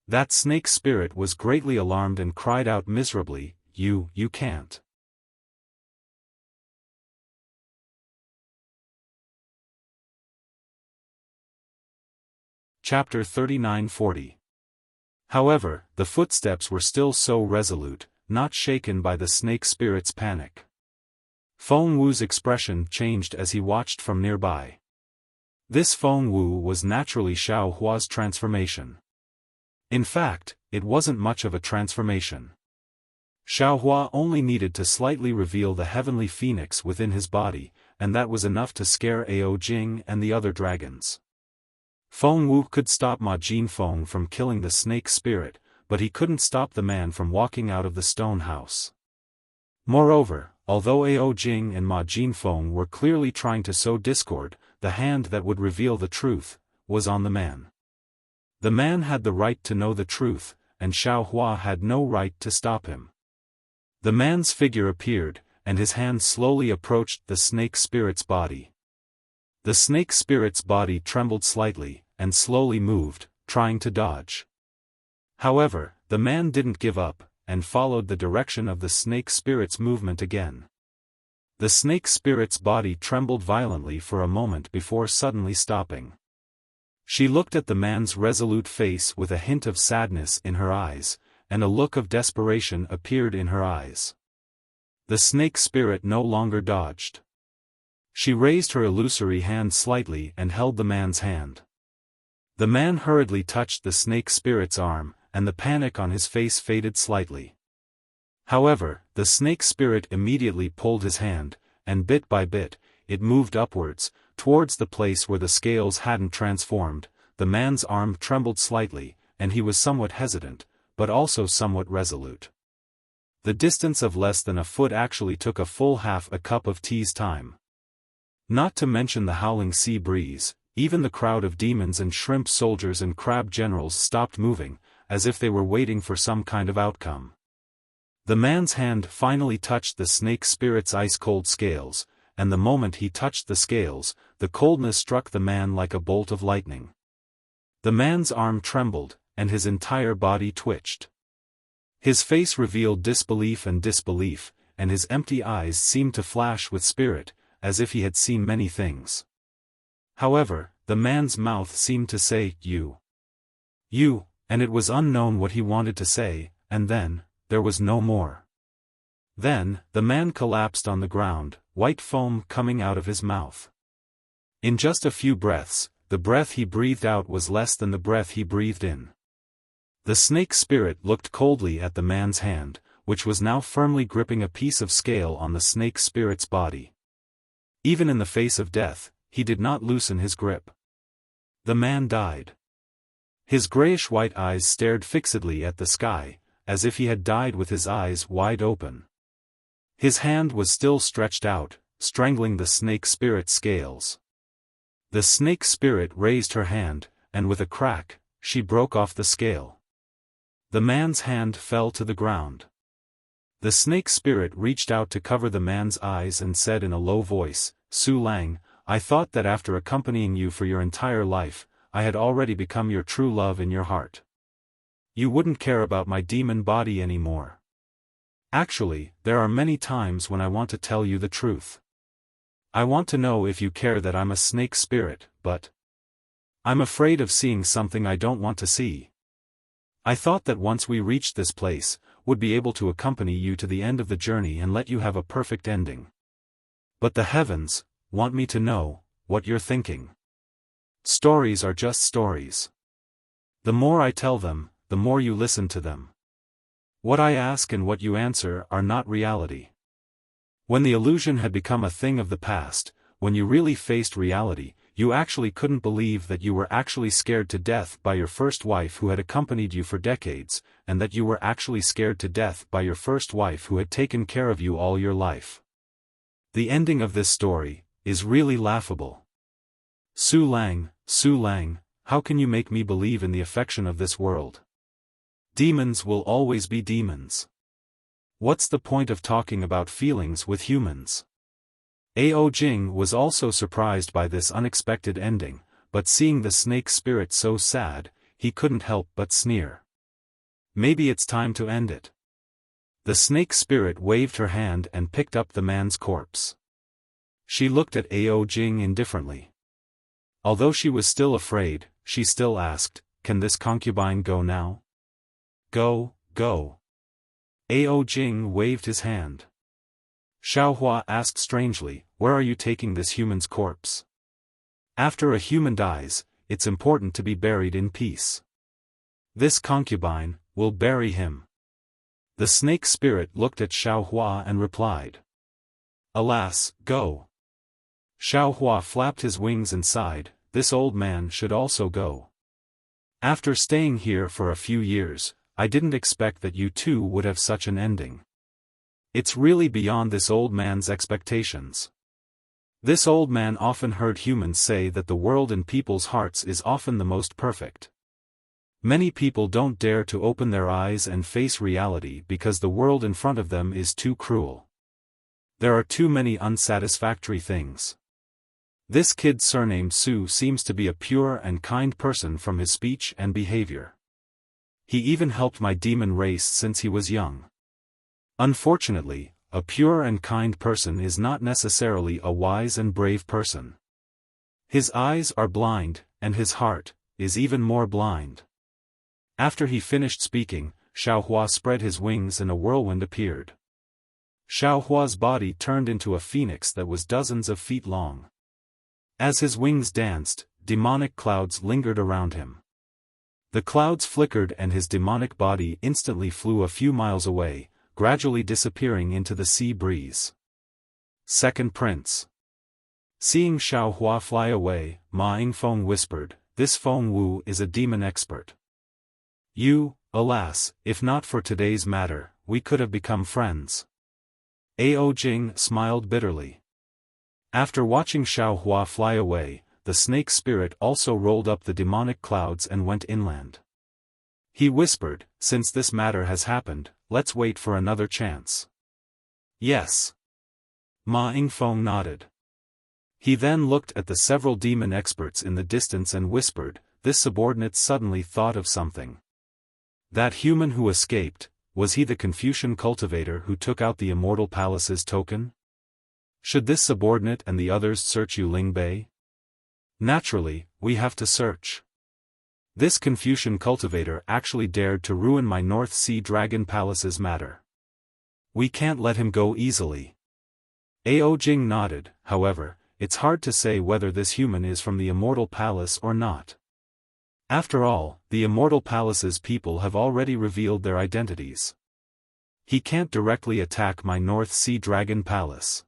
S1: That snake spirit was greatly alarmed and cried out miserably, You can't." Chapter 39-40. However, the footsteps were still so resolute, not shaken by the snake spirit's panic. Feng Wu's expression changed as he watched from nearby. This Feng Wu was naturally Xiaohua's transformation. In fact, it wasn't much of a transformation. Xiaohua only needed to slightly reveal the heavenly phoenix within his body, and that was enough to scare Ao Jing and the other dragons. Feng Wu could stop Ma Jinfeng from killing the snake spirit, but he couldn't stop the man from walking out of the stone house. Moreover, although Ao Jing and Ma Jinfeng were clearly trying to sow discord, the hand that would reveal the truth was on the man. The man had the right to know the truth, and Xiaohua had no right to stop him. The man's figure appeared, and his hand slowly approached the snake spirit's body. The snake spirit's body trembled slightly, and slowly moved, trying to dodge. However, the man didn't give up, and followed the direction of the snake spirit's movement again. The snake spirit's body trembled violently for a moment before suddenly stopping. She looked at the man's resolute face with a hint of sadness in her eyes, and a look of desperation appeared in her eyes. The snake spirit no longer dodged. She raised her illusory hand slightly and held the man's hand. The man hurriedly touched the snake spirit's arm, and the panic on his face faded slightly. However, the snake spirit immediately pulled his hand, and bit by bit, it moved upwards, towards the place where the scales hadn't transformed. The man's arm trembled slightly, and he was somewhat hesitant, but also somewhat resolute. The distance of less than a foot actually took a full half a cup of tea's time. Not to mention the howling sea breeze, even the crowd of demons and shrimp soldiers and crab generals stopped moving, as if they were waiting for some kind of outcome. The man's hand finally touched the snake spirit's ice-cold scales, and the moment he touched the scales, the coldness struck the man like a bolt of lightning. The man's arm trembled, and his entire body twitched. His face revealed disbelief, and his empty eyes seemed to flash with spirit, as if he had seen many things. However, the man's mouth seemed to say, You, and it was unknown what he wanted to say, and then, there was no more. Then, the man collapsed on the ground, white foam coming out of his mouth. In just a few breaths, the breath he breathed out was less than the breath he breathed in. The snake spirit looked coldly at the man's hand, which was now firmly gripping a piece of scale on the snake spirit's body. Even in the face of death, he did not loosen his grip. The man died. His grayish-white eyes stared fixedly at the sky, as if he had died with his eyes wide open. His hand was still stretched out, strangling the snake spirit's scales. The snake spirit raised her hand, and with a crack, she broke off the scale. The man's hand fell to the ground. The snake spirit reached out to cover the man's eyes and said in a low voice, Su Lang, I thought that after accompanying you for your entire life, I had already become your true love in your heart. You wouldn't care about my demon body anymore. Actually, there are many times when I want to tell you the truth. I want to know if you care that I'm a snake spirit, but I'm afraid of seeing something I don't want to see. I thought that once we reached this place, would be able to accompany you to the end of the journey and let you have a perfect ending. But the heavens want me to know what you're thinking. Stories are just stories. The more I tell them, the more you listen to them. What I ask and what you answer are not reality. When the illusion had become a thing of the past, when you really faced reality, you actually couldn't believe that you were actually scared to death by your first wife who had accompanied you for decades, and that you were actually scared to death by your first wife who had taken care of you all your life. The ending of this story is really laughable. Su Lang, how can you make me believe in the affection of this world? Demons will always be demons. What's the point of talking about feelings with humans? Ao Jing was also surprised by this unexpected ending, but seeing the snake spirit so sad, he couldn't help but sneer. Maybe it's time to end it. The snake spirit waved her hand and picked up the man's corpse. She looked at Ao Jing indifferently. Although she was still afraid, she still asked, Can this concubine go now? Go. Ao Jing waved his hand. Xiaofan asked strangely, Where are you taking this human's corpse? After a human dies, it's important to be buried in peace. This concubine will bury him. The snake spirit looked at Xiaofan and replied. Alas, go. Xiaofan flapped his wings and sighed, This old man should also go. After staying here for a few years, I didn't expect that you two would have such an ending. It's really beyond this old man's expectations. This old man often heard humans say that the world in people's hearts is often the most perfect. Many people don't dare to open their eyes and face reality because the world in front of them is too cruel. There are too many unsatisfactory things. This kid surnamed Su seems to be a pure and kind person from his speech and behavior. He even helped my demon race since he was young. Unfortunately, a pure and kind person is not necessarily a wise and brave person. His eyes are blind, and his heart is even more blind. After he finished speaking, Xiaohua spread his wings and a whirlwind appeared. Xiaohua's body turned into a phoenix that was dozens of feet long. As his wings danced, demonic clouds lingered around him. The clouds flickered and his demonic body instantly flew a few miles away, gradually disappearing into the sea breeze. Second Prince. Seeing Xiaohua fly away, Ma Yingfeng whispered, "This Feng Wu is a demon expert. Alas, if not for today's matter, we could have become friends." Ao Jing smiled bitterly. After watching Xiaohua fly away, the snake spirit also rolled up the demonic clouds and went inland. He whispered, "Since this matter has happened, let's wait for another chance." "Yes." Ma Yingfeng nodded. He then looked at the several demon experts in the distance and whispered, "This subordinate suddenly thought of something. That human who escaped, was he the Confucian cultivator who took out the Immortal Palace's token? Should this subordinate and the others search Yuling Bay? Naturally, we have to search. This Confucian cultivator actually dared to ruin my North Sea Dragon Palace's matter. We can't let him go easily." Ao Jing nodded. "However, it's hard to say whether this human is from the Immortal Palace or not. After all, the Immortal Palace's people have already revealed their identities. He can't directly attack my North Sea Dragon Palace.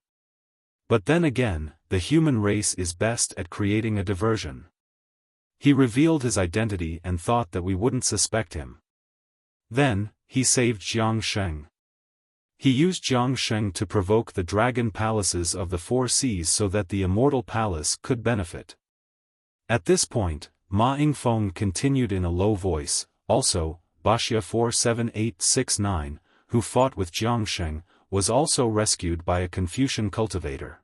S1: But then again, the human race is best at creating a diversion. He revealed his identity and thought that we wouldn't suspect him. Then, he saved Jiang Sheng. He used Jiang Sheng to provoke the dragon palaces of the four seas so that the Immortal Palace could benefit." At this point, Ma Yingfeng continued in a low voice, "Also, Baxia 47869, who fought with Jiang Sheng, was also rescued by a Confucian cultivator.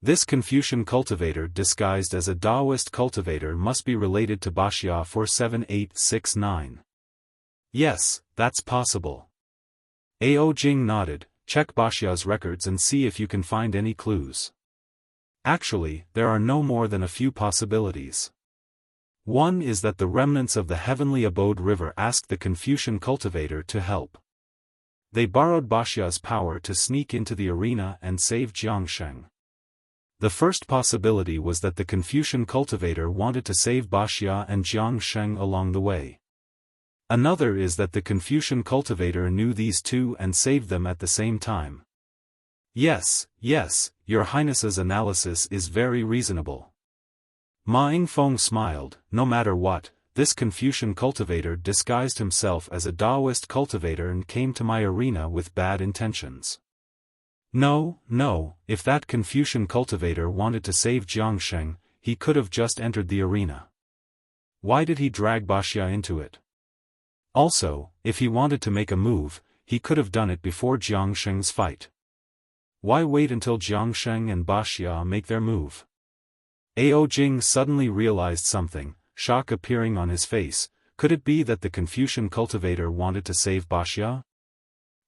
S1: This Confucian cultivator disguised as a Taoist cultivator must be related to Baxia 47869. "Yes, that's possible." Ao Jing nodded. "Check Baxia's records and see if you can find any clues." Actually, there are no more than a few possibilities. One is that the remnants of the Heavenly Abode River asked the Confucian cultivator to help. They borrowed Baxia's power to sneak into the arena and save Jiang Sheng. The first possibility was that the Confucian cultivator wanted to save Baxia and Jiang Sheng along the way. Another is that the Confucian cultivator knew these two and saved them at the same time. Yes, Your Highness's analysis is very reasonable." Ma Yingfeng smiled. "No matter what, this Confucian cultivator disguised himself as a Taoist cultivator and came to my arena with bad intentions. No, if that Confucian cultivator wanted to save Jiang Sheng, he could have just entered the arena. Why did he drag Baxia into it? Also, if he wanted to make a move, he could have done it before Jiang Sheng's fight. Why wait until Jiang Sheng and Baxia make their move?" Ao Jing suddenly realized something, shock appearing on his face. Could it be that the Confucian cultivator wanted to save Baxia?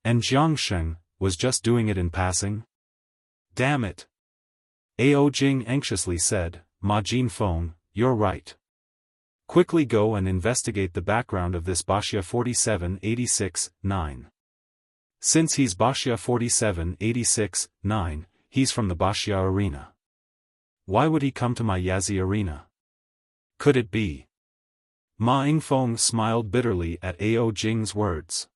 S1: And Jiang Sheng was just doing it in passing? Damn it! Ao Jing anxiously said, "Ma Jinfeng, you're right. Quickly go and investigate the background of this Baxia 4786-9. Since he's Baxia 4786-9, he's from the Baxia arena. Why would he come to my Yazi arena? Could it be?" Ma Yingfeng smiled bitterly at Ao Jing's words.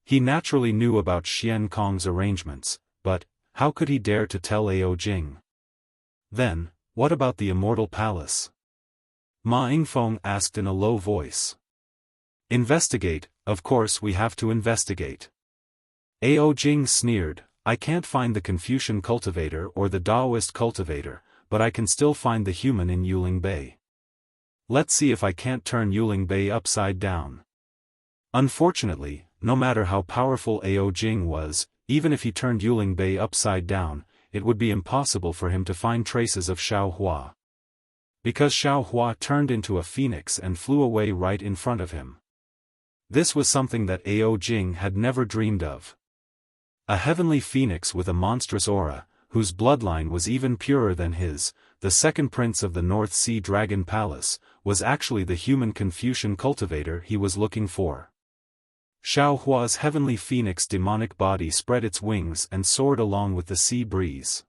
S1: He naturally knew about Xian Kong's arrangements, but how could he dare to tell Ao Jing? Then, what about the Immortal Palace? Ma Yingfeng asked in a low voice. "Investigate, of course we have to investigate." Ao Jing sneered, "I can't find the Confucian cultivator or the Taoist cultivator, but I can still find the human in Yuling Bay. Let's see if I can't turn Yuling Bay upside down." Unfortunately, no matter how powerful Ao Jing was, even if he turned Yuling Bay upside down, it would be impossible for him to find traces of Xiaohua. Because Xiaohua turned into a phoenix and flew away right in front of him. This was something that Ao Jing had never dreamed of. A heavenly phoenix with a monstrous aura, whose bloodline was even purer than his, the second prince of the North Sea Dragon Palace, was actually the human Confucian cultivator he was looking for. Xiao Hua's heavenly phoenix demonic body spread its wings and soared along with the sea breeze.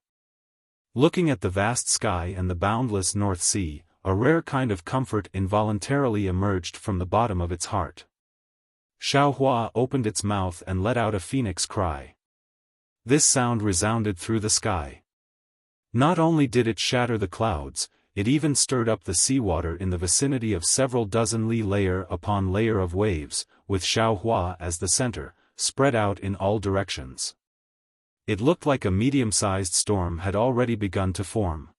S1: Looking at the vast sky and the boundless North Sea, a rare kind of comfort involuntarily emerged from the bottom of its heart. Xiao Hua opened its mouth and let out a phoenix cry. This sound resounded through the sky. Not only did it shatter the clouds, it even stirred up the seawater in the vicinity of several dozen li layer upon layer of waves, with Xiao Hua as the center, spread out in all directions. It looked like a medium-sized storm had already begun to form.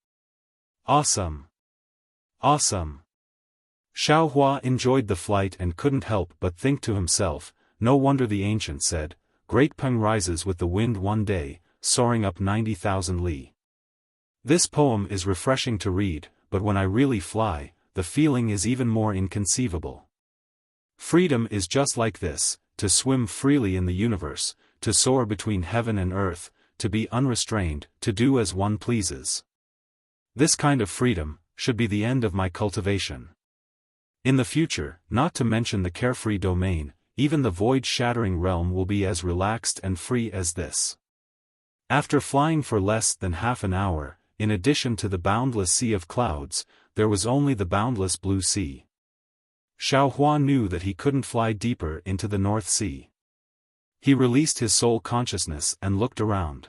S1: Awesome! Awesome! Xiao Hua enjoyed the flight and couldn't help but think to himself, no wonder the ancient said, Great Peng rises with the wind one day, soaring up 90,000 li. This poem is refreshing to read, but when I really fly, the feeling is even more inconceivable. Freedom is just like this, to swim freely in the universe, to soar between heaven and earth, to be unrestrained, to do as one pleases. This kind of freedom should be the end of my cultivation. In the future, not to mention the carefree domain, even the void-shattering realm will be as relaxed and free as this. After flying for less than half an hour, in addition to the boundless sea of clouds, there was only the boundless blue sea. Xiao Hua knew that he couldn't fly deeper into the North Sea. He released his soul consciousness and looked around.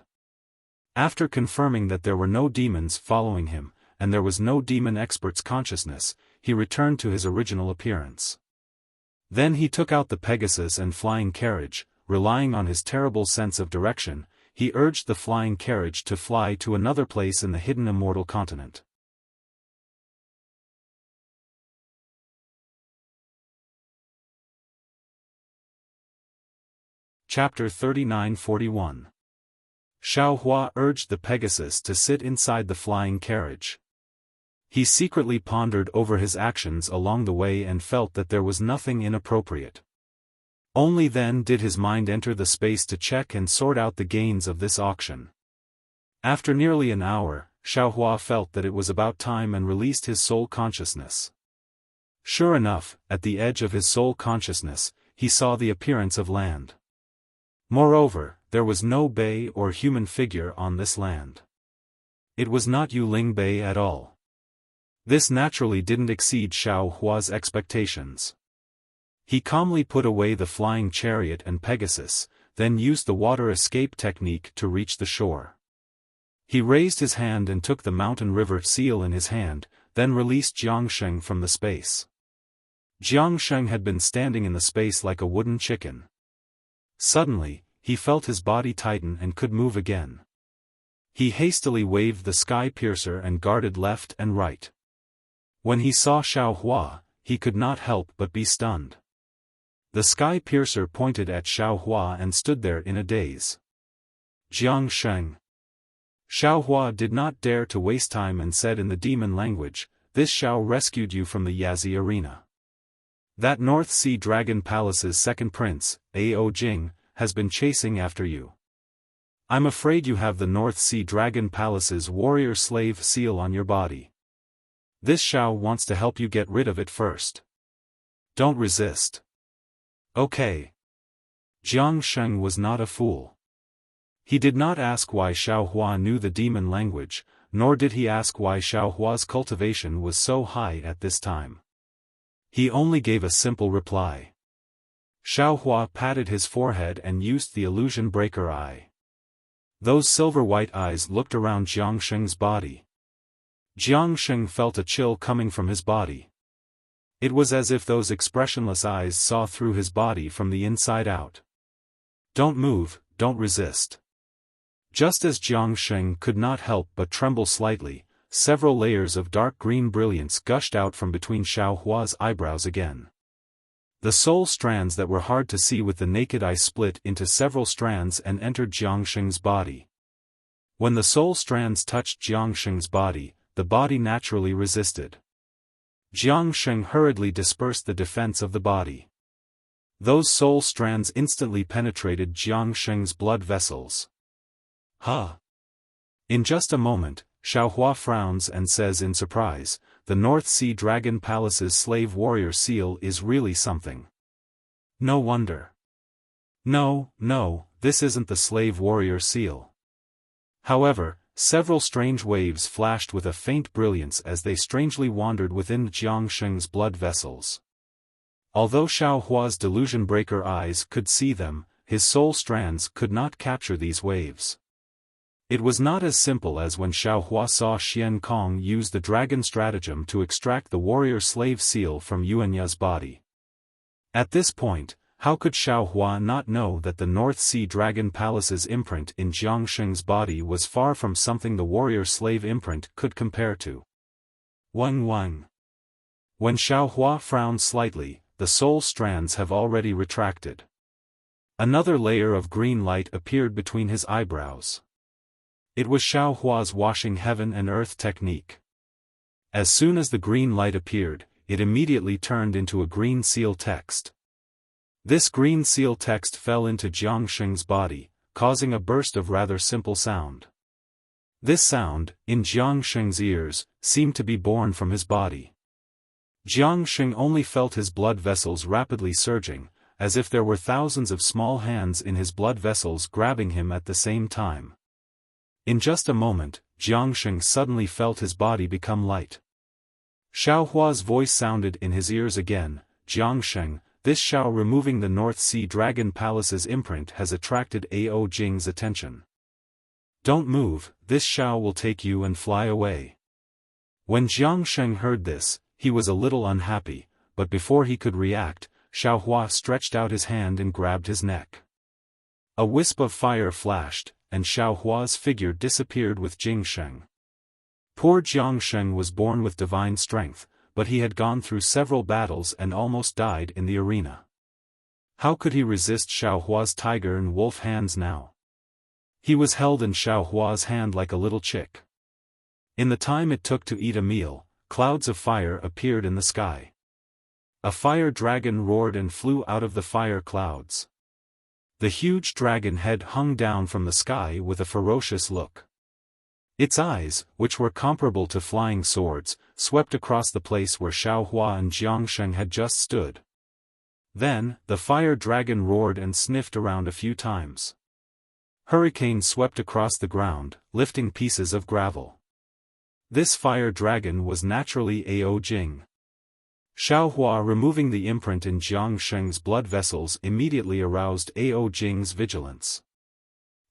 S1: After confirming that there were no demons following him, and there was no demon expert's consciousness, he returned to his original appearance. Then he took out the Pegasus and flying carriage, relying on his terrible sense of direction, he urged the flying carriage to fly to another place in the hidden immortal continent. Chapter 39-41. Xiao Hua urged the Pegasus to sit inside the flying carriage. He secretly pondered over his actions along the way and felt that there was nothing inappropriate. Only then did his mind enter the space to check and sort out the gains of this auction. After nearly an hour, Xiao Hua felt that it was about time and released his soul consciousness. Sure enough, at the edge of his soul consciousness, he saw the appearance of land. Moreover, there was no bay or human figure on this land. It was not Yuling Bay at all. This naturally didn't exceed Xiao Hua's expectations. He calmly put away the flying chariot and Pegasus, then used the water escape technique to reach the shore. He raised his hand and took the mountain river seal in his hand, then released Jiangsheng from the space. Jiangsheng had been standing in the space like a wooden chicken. Suddenly, he felt his body tighten and could move again. He hastily waved the sky piercer and guarded left and right. When he saw Xiao Hua, he could not help but be stunned. The sky piercer pointed at Xiao Hua and stood there in a daze. Jiangsheng. Xiao Hua did not dare to waste time and said in the demon language, "This Xiao rescued you from the Yazi arena. That North Sea Dragon Palace's second prince, Ao Jing, has been chasing after you. I'm afraid you have the North Sea Dragon Palace's warrior slave seal on your body. This Xiao wants to help you get rid of it first. Don't resist." Okay. Jiangsheng was not a fool. He did not ask why Xiao Hua knew the demon language, nor did he ask why Xiao Hua's cultivation was so high at this time. He only gave a simple reply. Xiao Hua patted his forehead and used the illusion breaker eye. Those silver-white eyes looked around Jiangsheng's body. Jiangsheng felt a chill coming from his body. It was as if those expressionless eyes saw through his body from the inside out. Don't move, don't resist. Just as Jiangsheng could not help but tremble slightly, several layers of dark green brilliance gushed out from between Xiao Hua's eyebrows again. The soul strands that were hard to see with the naked eye split into several strands and entered Jiangsheng's body. When the soul strands touched Jiangsheng's body, the body naturally resisted. Jiangsheng hurriedly dispersed the defense of the body. Those soul strands instantly penetrated Jiang Sheng's blood vessels. Huh! In just a moment, Xiaohua frowns and says in surprise, "The North Sea Dragon Palace's slave warrior seal is really something. No wonder." No, this isn't the slave warrior seal. However, several strange waves flashed with a faint brilliance as they strangely wandered within Jiang Sheng's blood vessels. Although Xiaohua's delusion-breaker eyes could see them, his soul strands could not capture these waves. It was not as simple as when Xiaohua saw Xian Kong use the dragon stratagem to extract the warrior-slave seal from Yuanya's body. At this point, how could Xiaohua not know that the North Sea Dragon Palace's imprint in Jiang Sheng's body was far from something the warrior-slave imprint could compare to? Wang. When Xiaohua frowned slightly, the soul strands have already retracted. Another layer of green light appeared between his eyebrows. It was Xiaohua's washing heaven and earth technique. As soon as the green light appeared, it immediately turned into a green seal text. This green seal text fell into Jiang Sheng's body, causing a burst of rather simple sound. This sound, in Jiang Sheng's ears, seemed to be born from his body. Jiang Sheng only felt his blood vessels rapidly surging, as if there were thousands of small hands in his blood vessels grabbing him at the same time. In just a moment, Jiang Sheng suddenly felt his body become light. Xiaohua's voice sounded in his ears again, "Jiang Sheng, this Xiao removing the North Sea Dragon Palace's imprint has attracted Ao Jing's attention. Don't move, this Xiao will take you and fly away." When Jiang Sheng heard this, he was a little unhappy, but before he could react, Xiaohua stretched out his hand and grabbed his neck. A wisp of fire flashed, and Xiaohua's figure disappeared with Jing Sheng. Poor Jiang Sheng was born with divine strength, but he had gone through several battles and almost died in the arena. How could he resist Xiaohua's tiger and wolf hands now? He was held in Xiaohua's hand like a little chick. In the time it took to eat a meal, clouds of fire appeared in the sky. A fire dragon roared and flew out of the fire clouds. The huge dragon head hung down from the sky with a ferocious look. Its eyes, which were comparable to flying swords, swept across the place where Xiaohua and Jiang Sheng had just stood. Then, the fire dragon roared and sniffed around a few times. Hurricanes swept across the ground, lifting pieces of gravel. This fire dragon was naturally Ao Jing. Xiaohua removing the imprint in Jiang Sheng's blood vessels immediately aroused Ao Jing's vigilance.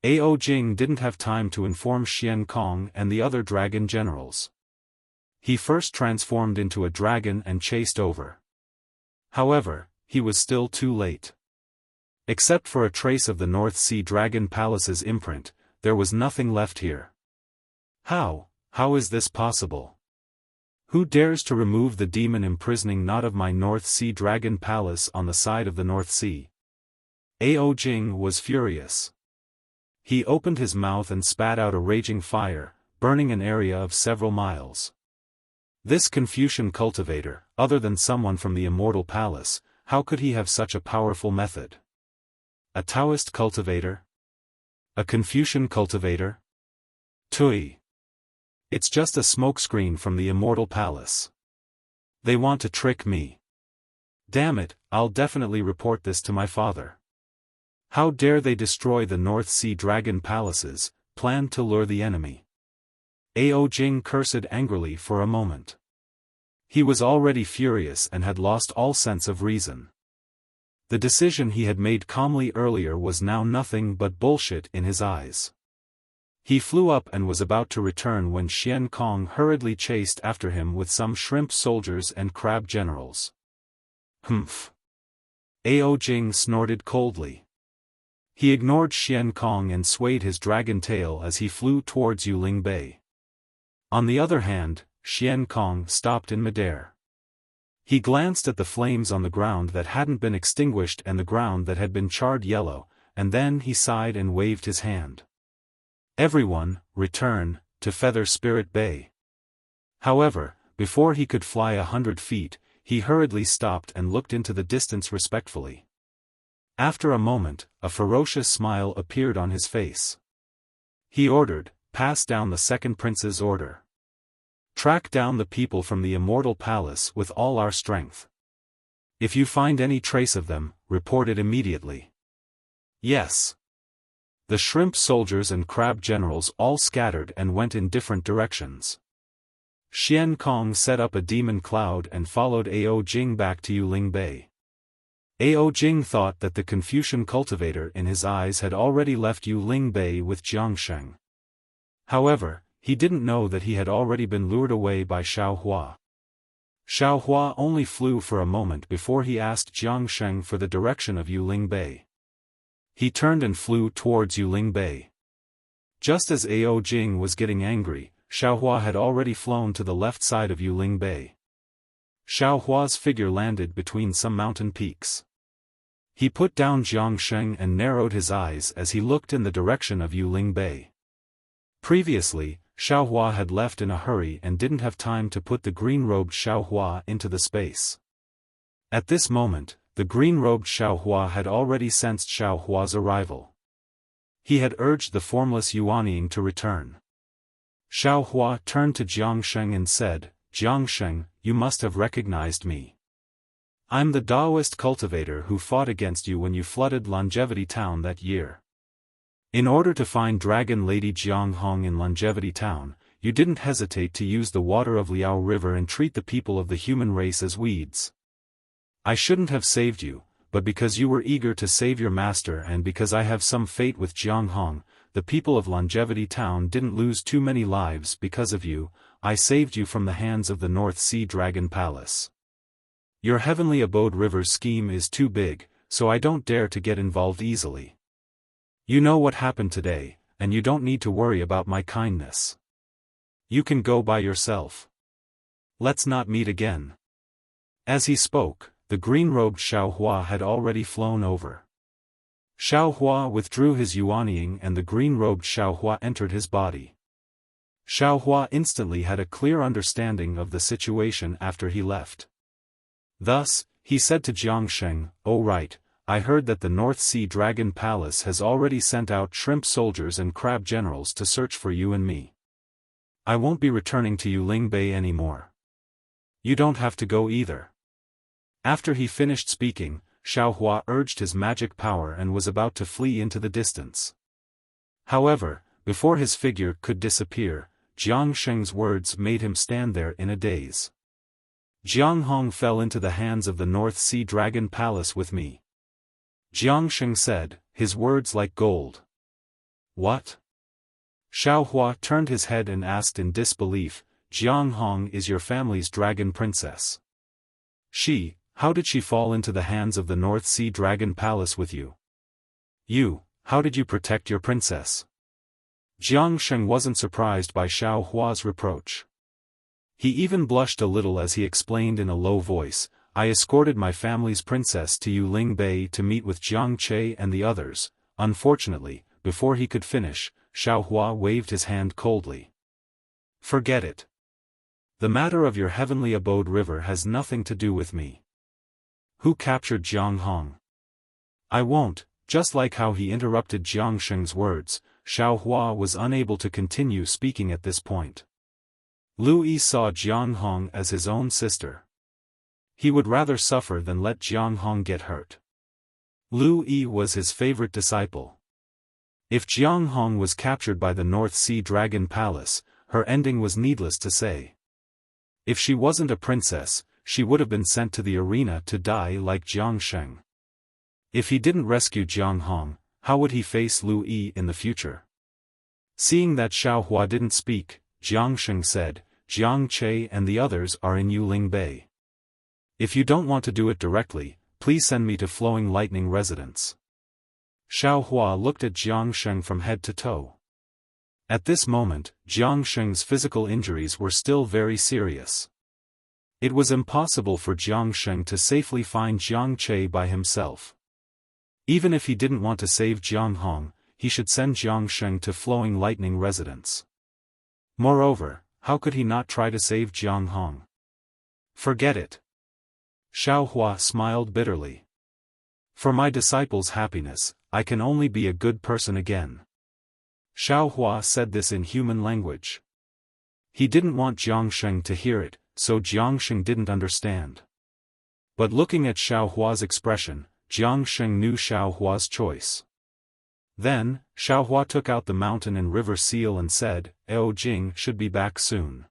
S1: Ao Jing didn't have time to inform Xian Kong and the other dragon generals. He first transformed into a dragon and chased over. However, he was still too late. Except for a trace of the North Sea Dragon Palace's imprint, there was nothing left here. How is this possible? Who dares to remove the demon imprisoning knot of my North Sea Dragon Palace on the side of the North Sea? Ao Jing was furious. He opened his mouth and spat out a raging fire, burning an area of several miles. This Confucian cultivator, other than someone from the Immortal Palace, how could he have such a powerful method? A Taoist cultivator? A Confucian cultivator? Tui. It's just a smokescreen from the Immortal Palace. They want to trick me. Damn it, I'll definitely report this to my father. How dare they destroy the North Sea Dragon Palaces, plan to lure the enemy. Ao Jing cursed angrily for a moment. He was already furious and had lost all sense of reason. The decision he had made calmly earlier was now nothing but bullshit in his eyes. He flew up and was about to return when Xian Kong hurriedly chased after him with some shrimp soldiers and crab generals. Humph. Ao Jing snorted coldly. He ignored Xian Kong and swayed his dragon tail as he flew towards Yuling Bay. On the other hand, Xian Kong stopped in midair. He glanced at the flames on the ground that hadn't been extinguished and the ground that had been charred yellow, and then he sighed and waved his hand. Everyone, return, to Feather Spirit Bay. However, before he could fly 100 feet, he hurriedly stopped and looked into the distance respectfully. After a moment, a ferocious smile appeared on his face. He ordered, "Pass down the second prince's order. Track down the people from the immortal palace with all our strength. If you find any trace of them, report it immediately." Yes. The shrimp soldiers and crab generals all scattered and went in different directions. Xian Kong set up a demon cloud and followed Ao Jing back to Yuling Bay. Ao Jing thought that the Confucian cultivator in his eyes had already left Yuling Bay with Jiang Sheng. However, he didn't know that he had already been lured away by Xiao Hua. Xiao Hua only flew for a moment before he asked Jiang Sheng for the direction of Yuling Bay. He turned and flew towards Yuling Bay. Just as Ao Jing was getting angry, Xiao Hua had already flown to the left side of Yuling Bay. Xiao Hua's figure landed between some mountain peaks. He put down Jiang Sheng and narrowed his eyes as he looked in the direction of Yuling Bay. Previously, Xiao Hua had left in a hurry and didn't have time to put the green-robed Xiao Hua into the space. At this moment, the green-robed Xiao Hua had already sensed Xiao Hua's arrival. He had urged the formless Yuanying to return. Xiao Hua turned to Jiang Sheng and said, "Jiang Sheng, you must have recognized me. I'm the Taoist cultivator who fought against you when you flooded Longevity Town that year. In order to find Dragon Lady Jiang Hong in Longevity Town, you didn't hesitate to use the water of Liao River and treat the people of the human race as weeds. I shouldn't have saved you, but because you were eager to save your master and because I have some fate with Jiang Hong, the people of Longevity Town didn't lose too many lives because of you. I saved you from the hands of the North Sea Dragon Palace. Your Heavenly Abode River scheme is too big, so I don't dare to get involved easily. You know what happened today, and you don't need to worry about my kindness. You can go by yourself. Let's not meet again." As he spoke, the green-robed Xiao Hua had already flown over. Xiao Hua withdrew his Yuanying and the green-robed Xiao Hua entered his body. Xiao Hua instantly had a clear understanding of the situation after he left. Thus, he said to Jiang Sheng, "Oh right, I heard that the North Sea Dragon Palace has already sent out shrimp soldiers and crab generals to search for you and me. I won't be returning to Yuling Bay anymore. You don't have to go either." After he finished speaking, Xiao Hua urged his magic power and was about to flee into the distance. However, before his figure could disappear, Jiang Sheng's words made him stand there in a daze. "Jiang Hong fell into the hands of the North Sea Dragon Palace with me," Jiang Sheng said, his words like gold. "What?" Xiao Hua turned his head and asked in disbelief, "Jiang Hong is your family's dragon princess. How did she fall into the hands of the North Sea Dragon Palace with you? How did you protect your princess?" Jiang Sheng wasn't surprised by Xiao Hua's reproach. He even blushed a little as he explained in a low voice, "I escorted my family's princess to Yuling Bay to meet with Jiang Che and the others." Unfortunately, before he could finish, Xiao Hua waved his hand coldly. "Forget it. The matter of your Heavenly Abode River has nothing to do with me. Who captured Jiang Hong?" "I won't." Just like how he interrupted Jiang Sheng's words, Xiao Hua was unable to continue speaking at this point. Lu Yi saw Jiang Hong as his own sister. He would rather suffer than let Jiang Hong get hurt. Lu Yi was his favorite disciple. If Jiang Hong was captured by the North Sea Dragon Palace, her ending was needless to say. If she wasn't a princess, she would have been sent to the arena to die like Jiang Sheng. If he didn't rescue Jiang Hong, how would he face Lu Yi in the future? Seeing that Xiao Hua didn't speak, Jiang Sheng said, "Jiang Che and the others are in Yuling Bay. If you don't want to do it directly, please send me to Flowing Lightning Residence." Xiao Hua looked at Jiang Sheng from head to toe. At this moment, Jiang Sheng's physical injuries were still very serious. It was impossible for Jiang Sheng to safely find Jiang Che by himself. Even if he didn't want to save Jiang Hong, he should send Jiang Sheng to Flowing Lightning Residence. Moreover, how could he not try to save Jiang Hong? Forget it. Xiao Hua smiled bitterly. For my disciples' happiness, I can only be a good person again. Xiaohua said this in human language. He didn't want Jiangsheng to hear it, so Jiangsheng didn't understand. But looking at Xiaohua's expression, Jiangsheng knew Xiaohua's choice. Then, Xiaohua took out the mountain and river seal and said, "Eo Jing should be back soon.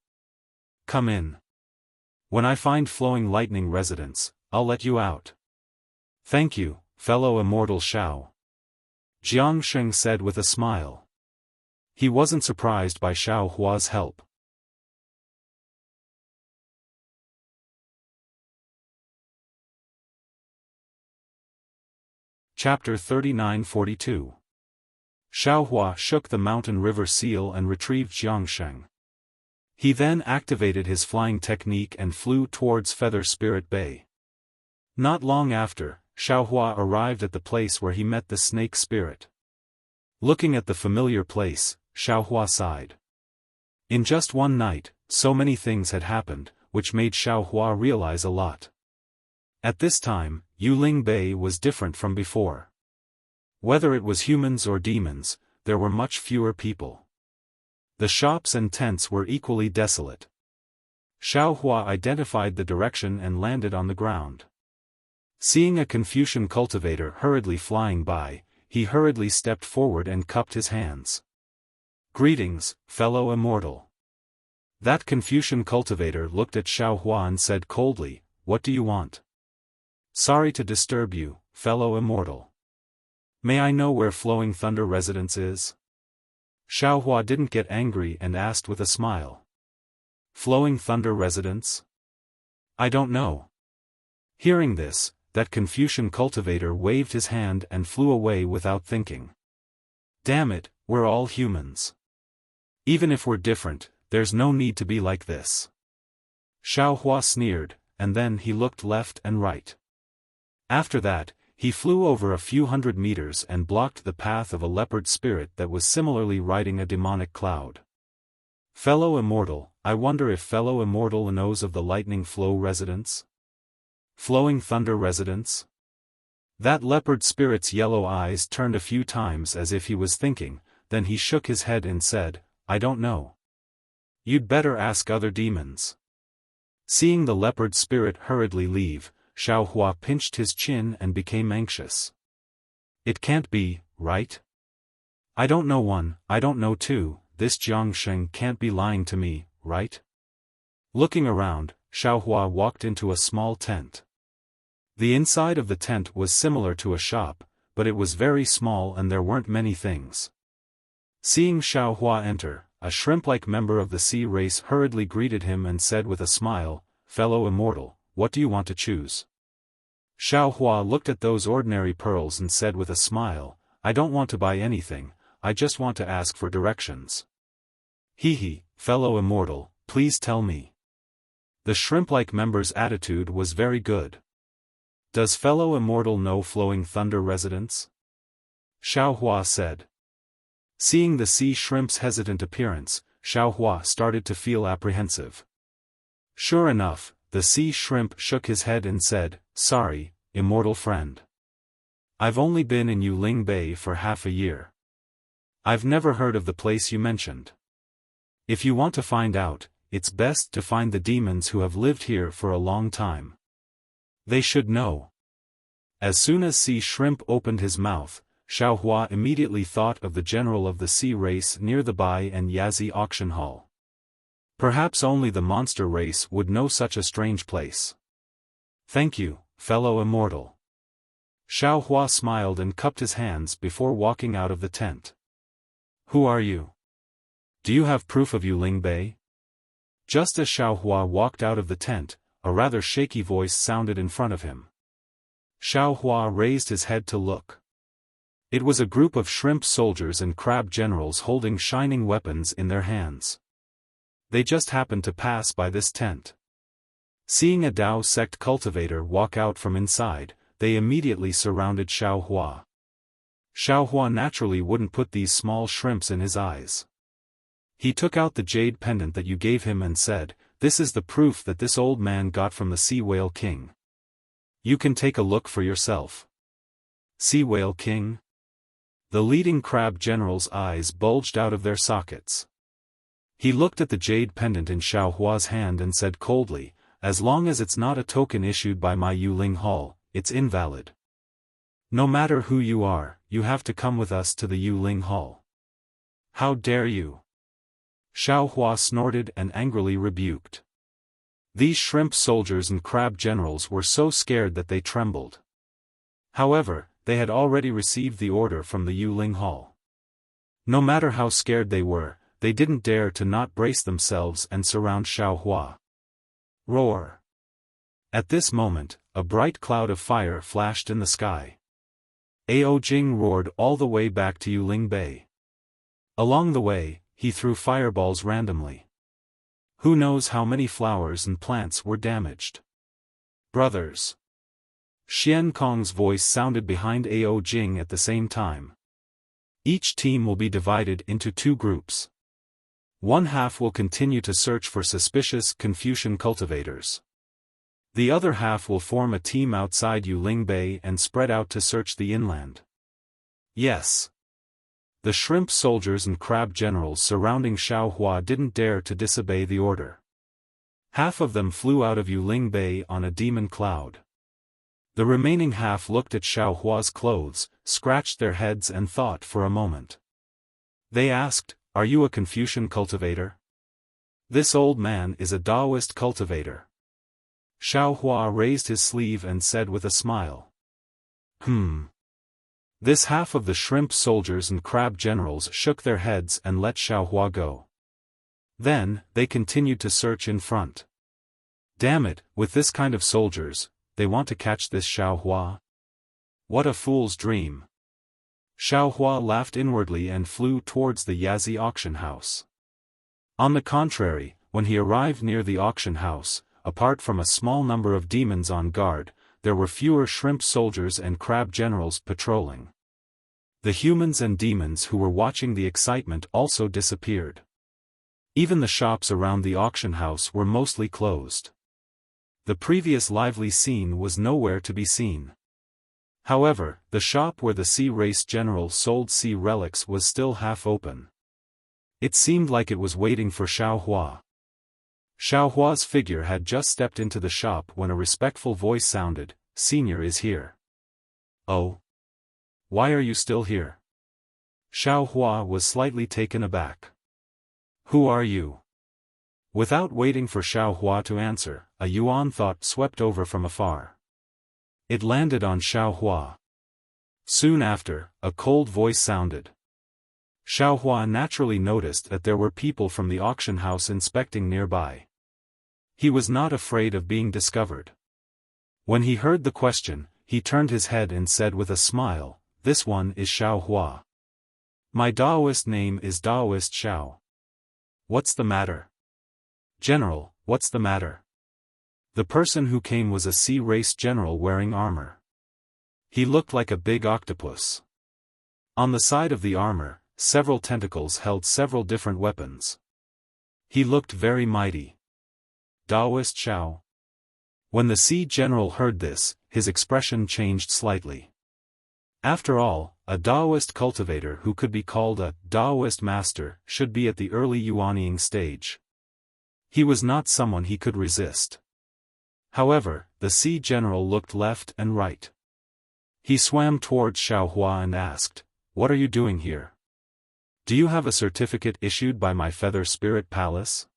S1: Come in. When I find flowing lightning residence, I'll let you out." "Thank you, fellow immortal Xiao," Jiangsheng said with a smile. He wasn't surprised by Xiaohua's help. Chapter 39-42. Xiaohua shook the mountain river seal and retrieved Jiangsheng. He then activated his flying technique and flew towards Feather Spirit Bay. Not long after, Xiaohua arrived at the place where he met the snake spirit. Looking at the familiar place, Xiaohua sighed. In just one night, so many things had happened, which made Xiaohua realize a lot. At this time, Yuling Bay was different from before. Whether it was humans or demons, there were much fewer people. The shops and tents were equally desolate. Xiaohua identified the direction and landed on the ground. Seeing a Confucian cultivator hurriedly flying by, he hurriedly stepped forward and cupped his hands. "Greetings, fellow immortal." That Confucian cultivator looked at Xiaohua and said coldly, "What do you want?" "Sorry to disturb you, fellow immortal. May I know where Flowing Thunder residence is?" Xiaohua didn't get angry and asked with a smile. "Flowing Thunder residence? I don't know." Hearing this, that Confucian cultivator waved his hand and flew away without thinking. "Damn it, we're all humans. Even if we're different, there's no need to be like this." Xiaohua sneered, and then he looked left and right. After that, he flew over a few hundred meters and blocked the path of a leopard spirit that was similarly riding a demonic cloud. "Fellow immortal, I wonder if fellow immortal knows of the lightning flow residence? Flowing Thunder residence?" That leopard spirit's yellow eyes turned a few times as if he was thinking, then he shook his head and said, "I don't know. You'd better ask other demons." Seeing the leopard spirit hurriedly leave, Xiaohua pinched his chin and became anxious. "It can't be, right? I don't know one, I don't know two, this Jiangsheng can't be lying to me, right?" Looking around, Xiaohua walked into a small tent. The inside of the tent was similar to a shop, but it was very small and there weren't many things. Seeing Xiaohua enter, a shrimp-like member of the sea race hurriedly greeted him and said with a smile, "Fellow immortal, what do you want to choose?" Xiaohua looked at those ordinary pearls and said with a smile, "I don't want to buy anything, I just want to ask for directions." "Hee, fellow immortal, please tell me." The shrimp-like member's attitude was very good. "Does fellow immortal know Flowing Thunder residence?" Xiaohua said. Seeing the sea shrimp's hesitant appearance, Xiaohua started to feel apprehensive. Sure enough, the sea shrimp shook his head and said, "Sorry, immortal friend. I've only been in Yuling Bay for half a year. I've never heard of the place you mentioned. If you want to find out, it's best to find the demons who have lived here for a long time. They should know." As soon as Sea Shrimp opened his mouth, Xiaohua immediately thought of the general of the sea race near the Bai and Yazi auction hall. Perhaps only the monster race would know such a strange place. "Thank you, fellow immortal." Xiaohua smiled and cupped his hands before walking out of the tent. "Who are you? Do you have proof of Yuling Bay?" Just as Xiaohua walked out of the tent, a rather shaky voice sounded in front of him. Xiaohua raised his head to look. It was a group of shrimp soldiers and crab generals holding shining weapons in their hands. They just happened to pass by this tent. Seeing a Dao sect cultivator walk out from inside, they immediately surrounded Xiaohua. Xiaohua naturally wouldn't put these small shrimps in his eyes. He took out the jade pendant that you gave him and said, "This is the proof that this old man got from the Sea Whale King. You can take a look for yourself." Sea Whale King? The leading crab general's eyes bulged out of their sockets. He looked at the jade pendant in Xiao Hua's hand and said coldly, as long as it's not a token issued by my Yuling Hall, it's invalid. No matter who you are, you have to come with us to the Yuling Hall. How dare you? Xiao Hua snorted and angrily rebuked. These shrimp soldiers and crab generals were so scared that they trembled. However, they had already received the order from the Yuling Hall. No matter how scared they were, they didn't dare to not brace themselves and surround Xiao Hua. Roar! At this moment, a bright cloud of fire flashed in the sky. Ao Jing roared all the way back to Yuling Bay. Along the way, he threw fireballs randomly. Who knows how many flowers and plants were damaged? Brothers! Xian Kong's voice sounded behind Ao Jing at the same time. Each team will be divided into two groups. One half will continue to search for suspicious Confucian cultivators. The other half will form a team outside Yuling Bay and spread out to search the inland. Yes. The shrimp soldiers and crab generals surrounding Xiao Hua didn't dare to disobey the order. Half of them flew out of Yuling Bay on a demon cloud. The remaining half looked at Xiao Hua's clothes, scratched their heads and thought for a moment. They asked, "Are you a Confucian cultivator?" "This old man is a Taoist cultivator." Xiao Hua raised his sleeve and said with a smile. This half of the shrimp soldiers and crab generals shook their heads and let Xiao Hua go. Then, they continued to search in front. Damn it, with this kind of soldiers, they want to catch this Xiao Hua? What a fool's dream. Xiao Hua laughed inwardly and flew towards the Yazi auction house. On the contrary, when he arrived near the auction house, apart from a small number of demons on guard, there were fewer shrimp soldiers and crab generals patrolling. The humans and demons who were watching the excitement also disappeared. Even the shops around the auction house were mostly closed. The previous lively scene was nowhere to be seen. However, the shop where the sea race general sold sea relics was still half open. It seemed like it was waiting for Xiao Hua. Xiao Hua's figure had just stepped into the shop when a respectful voice sounded, "Senior is here." "Oh? Why are you still here?" Xiao Hua was slightly taken aback. "Who are you?" Without waiting for Xiao Hua to answer, a yuan thought swept over from afar. It landed on Xiao Hua. Soon after, a cold voice sounded. Xiao Hua naturally noticed that there were people from the auction house inspecting nearby. He was not afraid of being discovered. When he heard the question, he turned his head and said with a smile, "This one is Xiao Hua. My Taoist name is Taoist Xiao. What's the matter?" "General, what's the matter?" The person who came was a sea race general wearing armor. He looked like a big octopus. On the side of the armor, several tentacles held several different weapons. He looked very mighty. Taoist Xiao. When the sea general heard this, his expression changed slightly. After all, a Taoist cultivator who could be called a Taoist master should be at the early yuanying stage. He was not someone he could resist. However, the sea general looked left and right. He swam towards Xiao Hua and asked, "What are you doing here? Do you have a certificate issued by my Feather Spirit Palace?"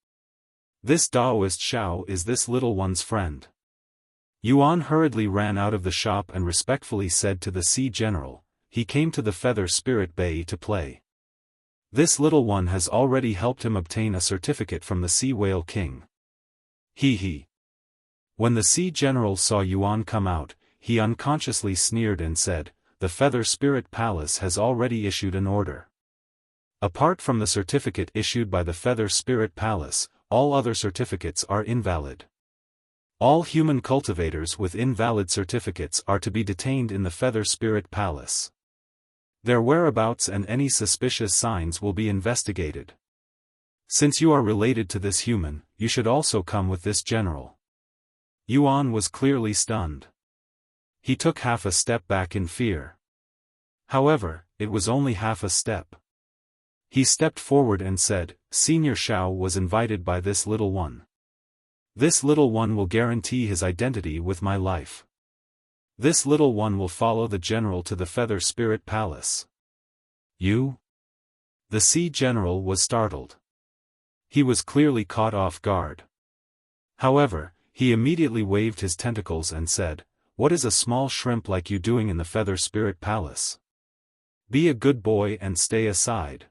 S1: This Taoist Xiao is this little one's friend. Yuan hurriedly ran out of the shop and respectfully said to the sea general, "He came to the Feather Spirit Bay to play. This little one has already helped him obtain a certificate from the Sea Whale King." He. When the sea general saw Yuan come out, he unconsciously sneered and said, "The Feather Spirit Palace has already issued an order. Apart from the certificate issued by the Feather Spirit Palace, all other certificates are invalid. All human cultivators with invalid certificates are to be detained in the Feather Spirit Palace. Their whereabouts and any suspicious signs will be investigated. Since you are related to this human, you should also come with this general." Yuan was clearly stunned. He took half a step back in fear. However, it was only half a step. He stepped forward and said, Senior Xiao was invited by this little one. This little one will guarantee his identity with my life. This little one will follow the general to the Feather Spirit Palace. You? The Sea General was startled. He was clearly caught off guard. However, he immediately waved his tentacles and said, What is a small shrimp like you doing in the Feather Spirit Palace? Be a good boy and stay aside.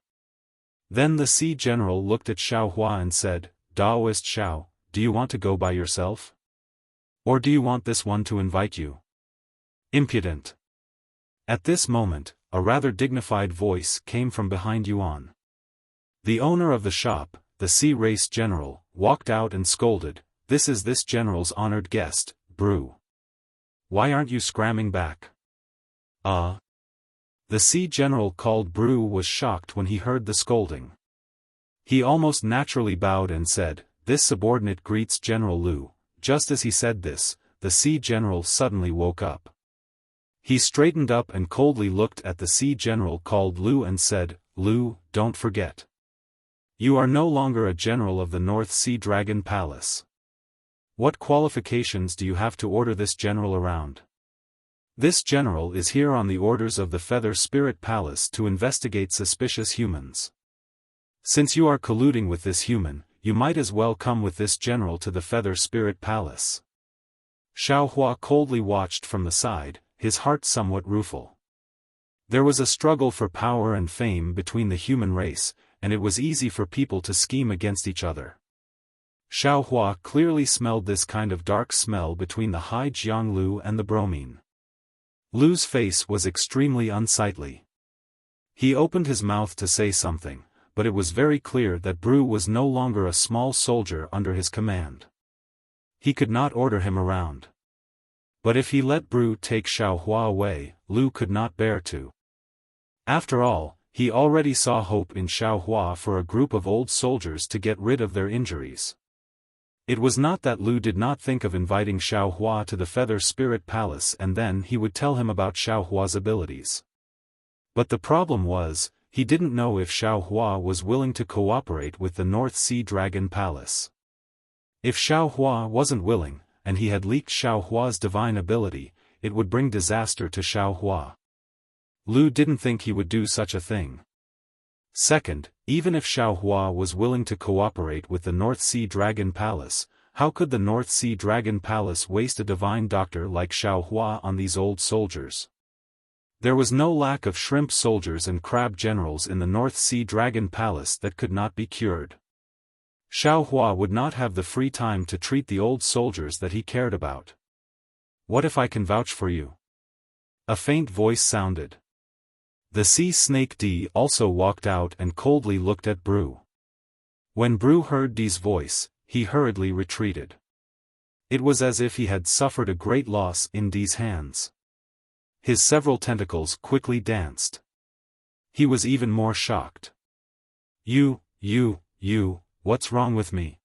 S1: Then the Sea General looked at Xiao Hua and said, Daoist Xiao, do you want to go by yourself? Or do you want this one to invite you? Impudent. At this moment, a rather dignified voice came from behind Yuan. The owner of the shop, the Sea Race General, walked out and scolded, This is this general's honored guest, Bru. Why aren't you scramming back? The Sea General called Bru was shocked when he heard the scolding. He almost naturally bowed and said, This subordinate greets General Lu. Just as he said this, the Sea General suddenly woke up. He straightened up and coldly looked at the Sea General called Lu and said, Lu, don't forget. You are no longer a general of the North Sea Dragon Palace. What qualifications do you have to order this general around? This general is here on the orders of the Feather Spirit Palace to investigate suspicious humans. Since you are colluding with this human, you might as well come with this general to the Feather Spirit Palace. Xiao Hua coldly watched from the side, his heart somewhat rueful. There was a struggle for power and fame between the human race, and it was easy for people to scheme against each other. Xiao Hua clearly smelled this kind of dark smell between the Hai Jiang Lu and the bromine. Lu's face was extremely unsightly. He opened his mouth to say something, but it was very clear that Bru was no longer a small soldier under his command. He could not order him around. But if he let Bru take Xiao Hua away, Lu could not bear to. After all, he already saw hope in Xiao Hua for a group of old soldiers to get rid of their injuries. It was not that Lu did not think of inviting Xiao Hua to the Feather Spirit Palace and then he would tell him about Xiao Hua's abilities. But the problem was, he didn't know if Xiao Hua was willing to cooperate with the North Sea Dragon Palace. If Xiao Hua wasn't willing, and he had leaked Xiao Hua's divine ability, it would bring disaster to Xiao Hua. Lu didn't think he would do such a thing. Second, even if Xiao Hua was willing to cooperate with the North Sea Dragon Palace, how could the North Sea Dragon Palace waste a divine doctor like Xiao Hua on these old soldiers? There was no lack of shrimp soldiers and crab generals in the North Sea Dragon Palace that could not be cured. Xiao Hua would not have the free time to treat the old soldiers that he cared about. What if I can vouch for you? A faint voice sounded. The sea snake D also walked out and coldly looked at Bru. When Bru heard D's voice, he hurriedly retreated. It was as if he had suffered a great loss in D's hands. His several tentacles quickly danced. He was even more shocked. You, what's wrong with me?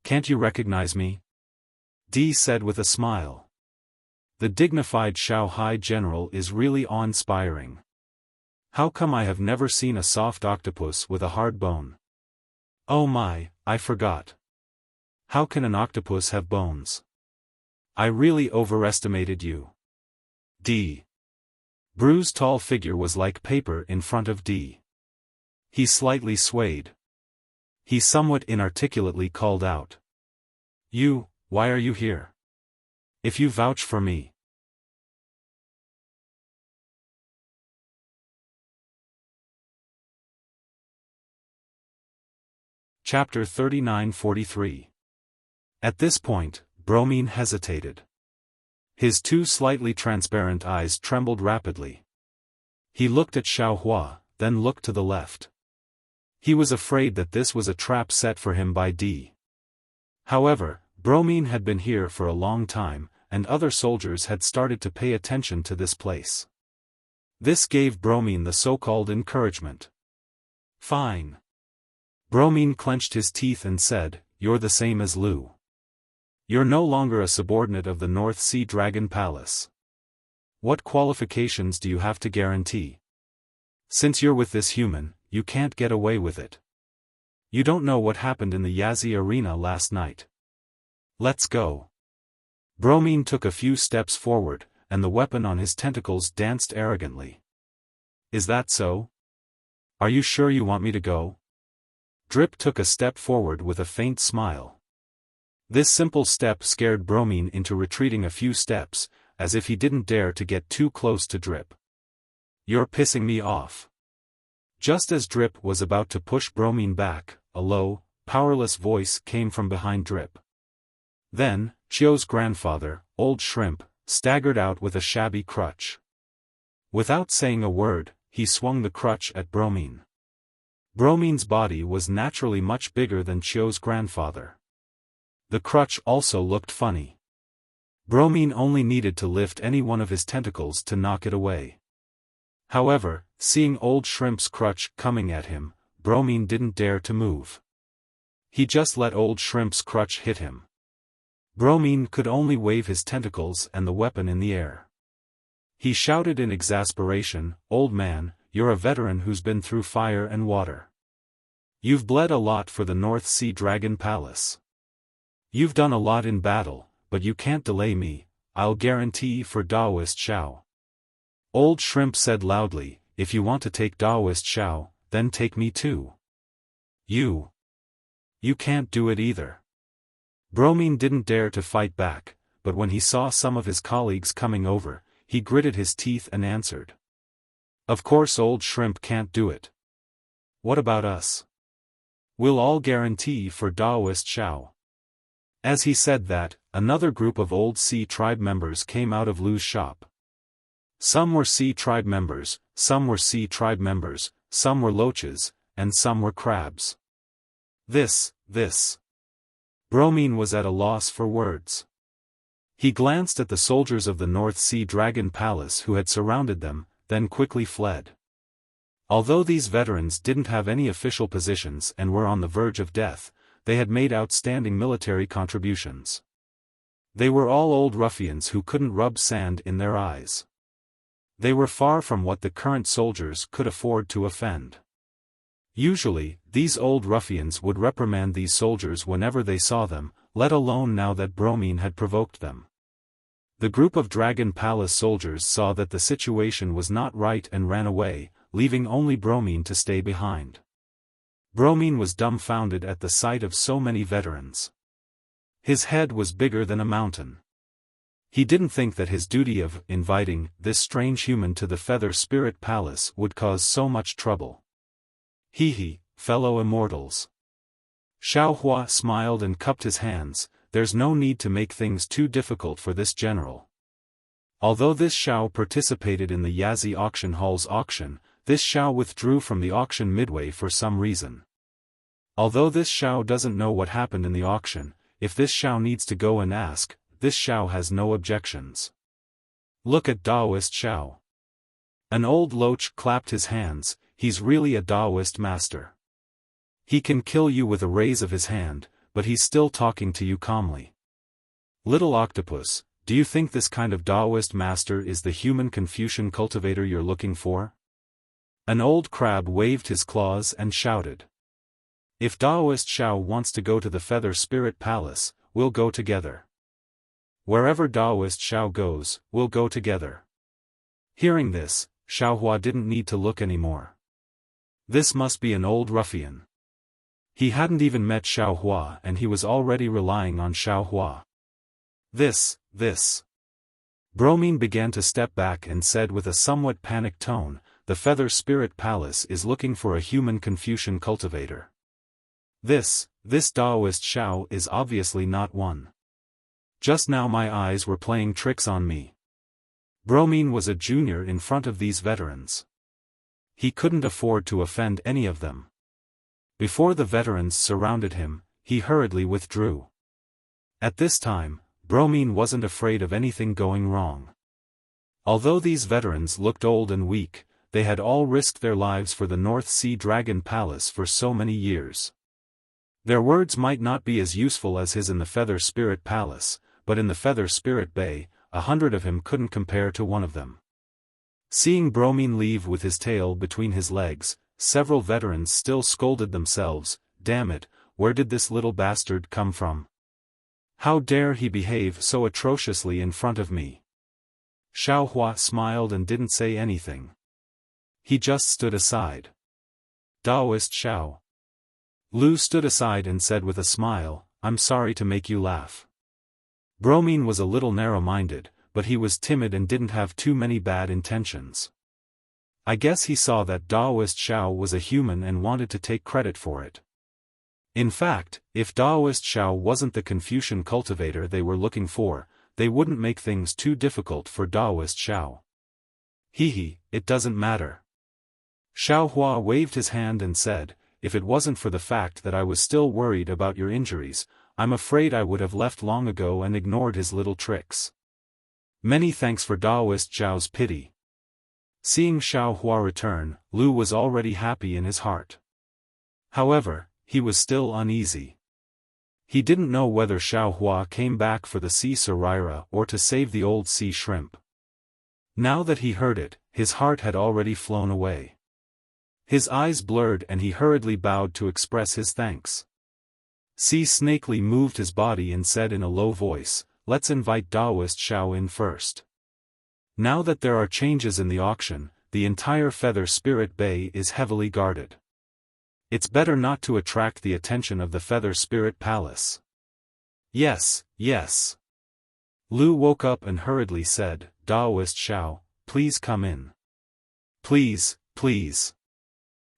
S1: Can't you recognize me? D said with a smile. The dignified Shanghai general is really awe-inspiring. How come I have never seen a soft octopus with a hard bone? Oh my, I forgot. How can an octopus have bones? I really overestimated you. D. Bru's tall figure was like paper in front of D. He slightly swayed. He somewhat inarticulately called out. You, why are you here? If you vouch for me. Chapter 39-43. At this point, Bromine hesitated. His two slightly transparent eyes trembled rapidly. He looked at Xiao Hua, then looked to the left. He was afraid that this was a trap set for him by D. However, Bromine had been here for a long time, and other soldiers had started to pay attention to this place. This gave Bromine the so-called encouragement. Fine. Bromine clenched his teeth and said, You're the same as Lu. You're no longer a subordinate of the North Sea Dragon Palace. What qualifications do you have to guarantee? Since you're with this human, you can't get away with it. You don't know what happened in the Yazi arena last night. Let's go. Bromine took a few steps forward, and the weapon on his tentacles danced arrogantly. Is that so? Are you sure you want me to go? Drip took a step forward with a faint smile. This simple step scared Bromine into retreating a few steps, as if he didn't dare to get too close to Drip. You're pissing me off. Just as Drip was about to push Bromine back, a low, powerless voice came from behind Drip. Then, Chio's grandfather, Old Shrimp, staggered out with a shabby crutch. Without saying a word, he swung the crutch at Bromine. Bromine's body was naturally much bigger than Chio's grandfather. The crutch also looked funny. Bromine only needed to lift any one of his tentacles to knock it away. However, seeing Old Shrimp's crutch coming at him, Bromine didn't dare to move. He just let Old Shrimp's crutch hit him. Bromine could only wave his tentacles and the weapon in the air. He shouted in exasperation, "Old man, you're a veteran who's been through fire and water. You've bled a lot for the North Sea Dragon Palace. You've done a lot in battle, but you can't delay me. I'll guarantee for Daoist Xiao." Old Shrimp said loudly, "If you want to take Daoist Xiao, then take me too. You can't do it either." Bromine didn't dare to fight back, but when he saw some of his colleagues coming over, he gritted his teeth and answered. "Of course Old Shrimp can't do it. What about us? We'll all guarantee for Daoist Xiao." As he said that, another group of Old Sea Tribe members came out of Lu's shop. Some were Sea Tribe members, some were Sea Tribe members, some were loaches, and some were crabs. This. Bromine was at a loss for words. He glanced at the soldiers of the North Sea Dragon Palace who had surrounded them, then quickly fled. Although these veterans didn't have any official positions and were on the verge of death, they had made outstanding military contributions. They were all old ruffians who couldn't rub sand in their eyes. They were far from what the current soldiers could afford to offend. Usually, these old ruffians would reprimand these soldiers whenever they saw them, let alone now that Bromine had provoked them. The group of Dragon Palace soldiers saw that the situation was not right and ran away, leaving only Bromine to stay behind. Bromine was dumbfounded at the sight of so many veterans. His head was bigger than a mountain. He didn't think that his duty of inviting this strange human to the Feather Spirit Palace would cause so much trouble. Hee, fellow immortals. Xiaohua smiled and cupped his hands. There's no need to make things too difficult for this general. Although this Xiao participated in the Yazi auction hall's auction, this Xiao withdrew from the auction midway for some reason. Although this Xiao doesn't know what happened in the auction, if this Xiao needs to go and ask, this Xiao has no objections. Look at Daoist Xiao. An old loach clapped his hands. He's really a Daoist master. He can kill you with a raise of his hand, but he's still talking to you calmly. Little octopus, do you think this kind of Daoist master is the human Confucian cultivator you're looking for? An old crab waved his claws and shouted. If Daoist Xiao wants to go to the Feather Spirit Palace, we'll go together. Wherever Daoist Xiao goes, we'll go together. Hearing this, Xiaohua didn't need to look anymore. This must be an old ruffian. He hadn't even met Xiaohua and he was already relying on Xiaohua. This. Bromine began to step back and said with a somewhat panicked tone, the Feather Spirit Palace is looking for a human Confucian cultivator. This Daoist Xiao is obviously not one. Just now my eyes were playing tricks on me. Bromine was a junior in front of these veterans. He couldn't afford to offend any of them. Before the veterans surrounded him, he hurriedly withdrew. At this time, Bromine wasn't afraid of anything going wrong. Although these veterans looked old and weak, they had all risked their lives for the North Sea Dragon Palace for so many years. Their words might not be as useful as his in the Feather Spirit Palace, but in the Feather Spirit Bay, 100 of him couldn't compare to one of them. Seeing Bromine leave with his tail between his legs, several veterans still scolded themselves, "Damn it, where did this little bastard come from? How dare he behave so atrociously in front of me?" Xiaofan smiled and didn't say anything. He just stood aside. "Daoist Xiao." Lu stood aside and said with a smile, "I'm sorry to make you laugh." Bromine was a little narrow-minded, but he was timid and didn't have too many bad intentions. I guess he saw that Daoist Xiao was a human and wanted to take credit for it. In fact, if Daoist Xiao wasn't the Confucian cultivator they were looking for, they wouldn't make things too difficult for Daoist Xiao. Hehe, it doesn't matter. Xiaofan waved his hand and said, "If it wasn't for the fact that I was still worried about your injuries, I'm afraid I would have left long ago and ignored his little tricks. Many thanks for Daoist Xiao's pity." Seeing Xiaofan return, Lu was already happy in his heart. However, he was still uneasy. He didn't know whether Xiaofan came back for the sea sirira or to save the old sea shrimp. Now that he heard it, his heart had already flown away. His eyes blurred and he hurriedly bowed to express his thanks. Sea Snakely moved his body and said in a low voice, "Let's invite Daoist Xiao in first. Now that there are changes in the auction, the entire Feather Spirit Bay is heavily guarded. It's better not to attract the attention of the Feather Spirit Palace." "Yes, yes." Lu woke up and hurriedly said, "Daoist Xiao, please come in. Please, please."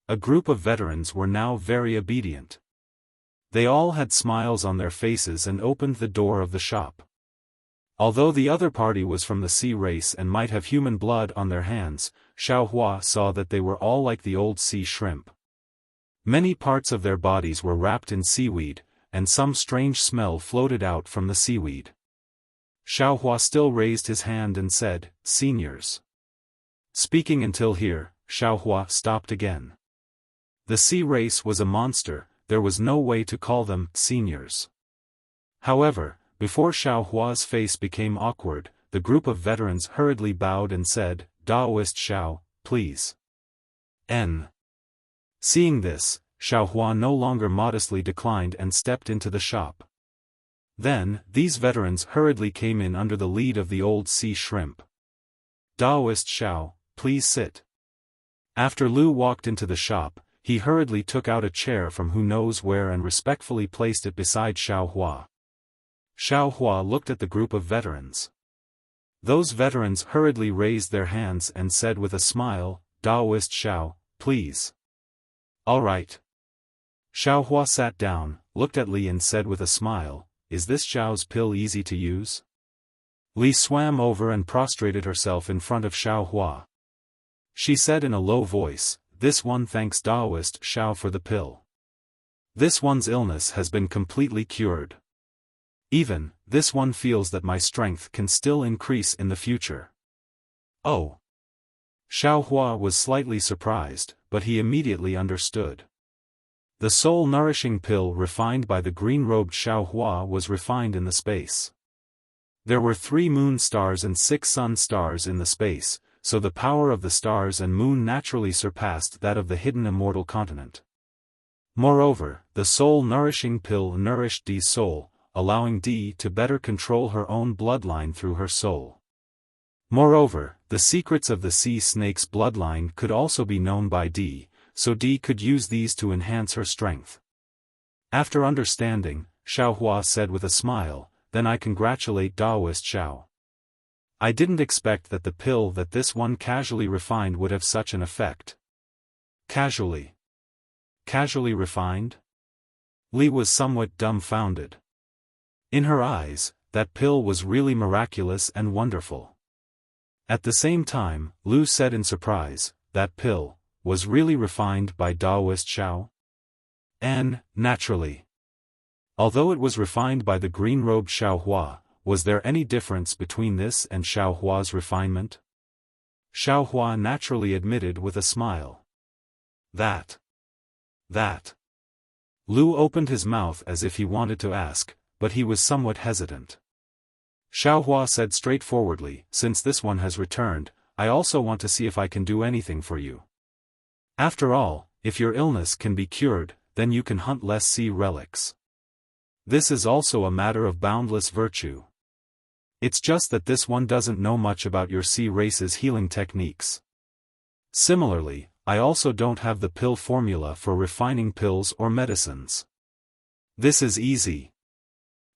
S1: A group of veterans were now very obedient. They all had smiles on their faces and opened the door of the shop. Although the other party was from the sea race and might have human blood on their hands, Xiaofan saw that they were all like the old sea shrimp. Many parts of their bodies were wrapped in seaweed, and some strange smell floated out from the seaweed. Xiaofan still raised his hand and said, "Seniors." Speaking until here, Xiaofan stopped again. The sea race was a monster, there was no way to call them seniors. However, before Xiaohua's face became awkward, the group of veterans hurriedly bowed and said, "Daoist Xiao, please." N. Seeing this, Xiaohua no longer modestly declined and stepped into the shop. Then, these veterans hurriedly came in under the lead of the old sea shrimp. "Daoist Xiao, please sit." After Lu walked into the shop, he hurriedly took out a chair from who knows where and respectfully placed it beside Xiaohua. Xiaohua looked at the group of veterans. Those veterans hurriedly raised their hands and said with a smile, "Daoist Xiao, please." "All right." Xiaohua sat down, looked at Li and said with a smile, "Is this Xiao's pill easy to use?" Li swam over and prostrated herself in front of Xiaohua. She said in a low voice, "This one thanks Daoist Xiao for the pill. This one's illness has been completely cured. Even, this one feels that my strength can still increase in the future." "Oh." Xiaohua was slightly surprised, but he immediately understood. The soul-nourishing pill refined by the green-robed Xiaohua was refined in the space. There were 3 moon stars and 6 sun stars in the space, so the power of the stars and moon naturally surpassed that of the hidden immortal continent. Moreover, the soul-nourishing pill nourished Di's soul, allowing Di to better control her own bloodline through her soul. Moreover, the secrets of the sea snake's bloodline could also be known by Di, so Di could use these to enhance her strength. After understanding, Xiaohua said with a smile, "Then I congratulate Daoist Xiao. I didn't expect that the pill that this one casually refined would have such an effect." Casually? Casually refined? Li was somewhat dumbfounded. In her eyes, that pill was really miraculous and wonderful. At the same time, Lu said in surprise, "That pill was really refined by Daoist Xiao?" And, naturally. Although it was refined by the green-robed Xiaohua, was there any difference between this and Xiaohua's refinement? Xiaohua naturally admitted with a smile. That. Lu opened his mouth as if he wanted to ask, but he was somewhat hesitant. Xiaohua said straightforwardly, since this one has returned, I also want to see if I can do anything for you. After all, if your illness can be cured, then you can hunt less sea relics. This is also a matter of boundless virtue. It's just that this one doesn't know much about your sea race's healing techniques. Similarly, I also don't have the pill formula for refining pills or medicines. This is easy.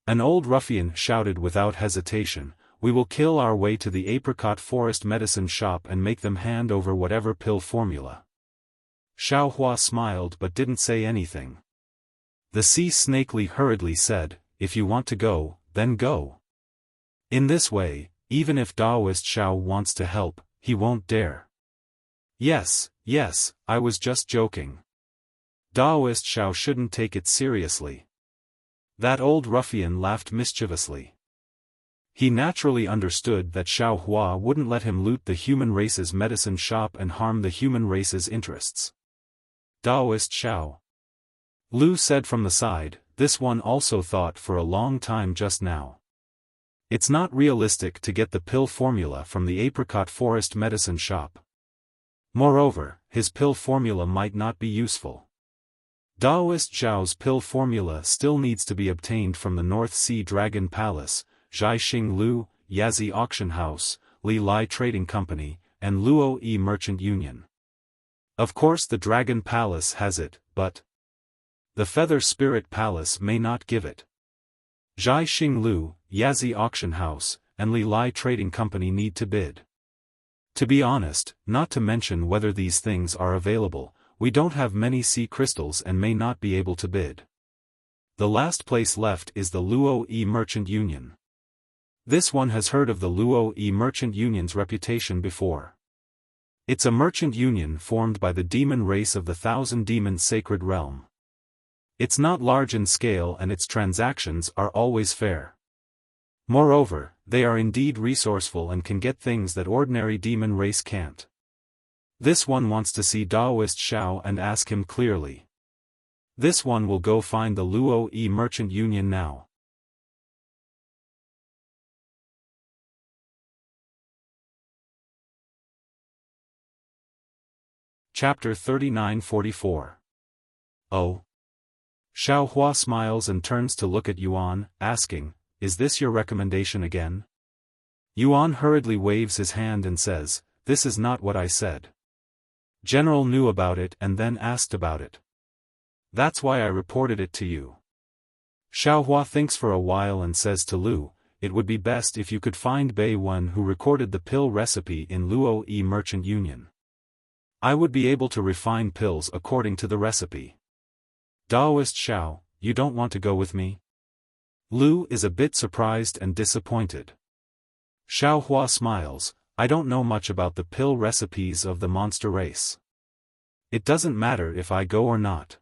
S1: An old ruffian shouted without hesitation, we will kill our way to the apricot forest medicine shop and make them hand over whatever pill formula. Xiaohua smiled but didn't say anything. The sea snakely hurriedly said, if you want to go, then go. In this way, even if Taoist Xiao wants to help, he won't dare. Yes, I was just joking. Taoist Xiao shouldn't take it seriously. That old ruffian laughed mischievously. He naturally understood that Xiaohua wouldn't let him loot the human race's medicine shop and harm the human race's interests. Taoist Xiao. Lu said from the side, this one also thought for a long time just now. It's not realistic to get the pill formula from the apricot forest medicine shop. Moreover, his pill formula might not be useful. Taoist Xiao's pill formula still needs to be obtained from the North Sea Dragon Palace, Zhaixing Lu, Yazi Auction House, Li Lai Trading Company, and Luo Yi Merchant Union. Of course the Dragon Palace has it, but the Feather Spirit Palace may not give it. Zhaixing Lu, Yazi Auction House, and Li Lai Trading Company need to bid. To be honest, not to mention whether these things are available, we don't have many sea crystals and may not be able to bid. The last place left is the Luo Yi Merchant Union. This one has heard of the Luo Yi Merchant Union's reputation before. It's a merchant union formed by the demon race of the Thousand Demons Sacred Realm. It's not large in scale and its transactions are always fair. Moreover, they are indeed resourceful and can get things that ordinary demon race can't. This one wants to see Taoist Xiao and ask him clearly. This one will go find the Luo Yi Merchant Union now. Chapter 39-44. Oh. Xiaohua smiles and turns to look at Yuan, asking, is this your recommendation again? Yuan hurriedly waves his hand and says, this is not what I said. General knew about it and then asked about it. That's why I reported it to you. Xiaohua thinks for a while and says to Lu, it would be best if you could find Bei Wen who recorded the pill recipe in Luo Yi Merchant Union. I would be able to refine pills according to the recipe. Taoist Xiao, you don't want to go with me? Lu is a bit surprised and disappointed. Xiaohua smiles, I don't know much about the pill recipes of the monster race. It doesn't matter if I go or not.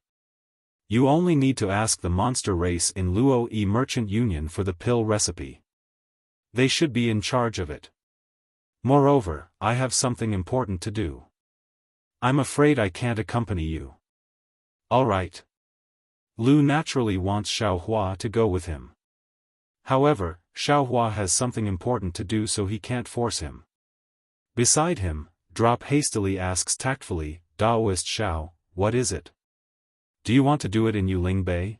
S1: You only need to ask the monster race in Luo Yi Merchant Union for the pill recipe. They should be in charge of it. Moreover, I have something important to do. I'm afraid I can't accompany you. All right. Lu naturally wants Xiaohua to go with him. However, Xiaohua has something important to do so he can't force him. Beside him, Drop hastily asks tactfully, Taoist Xiao, what is it? Do you want to do it in Yuling Bay?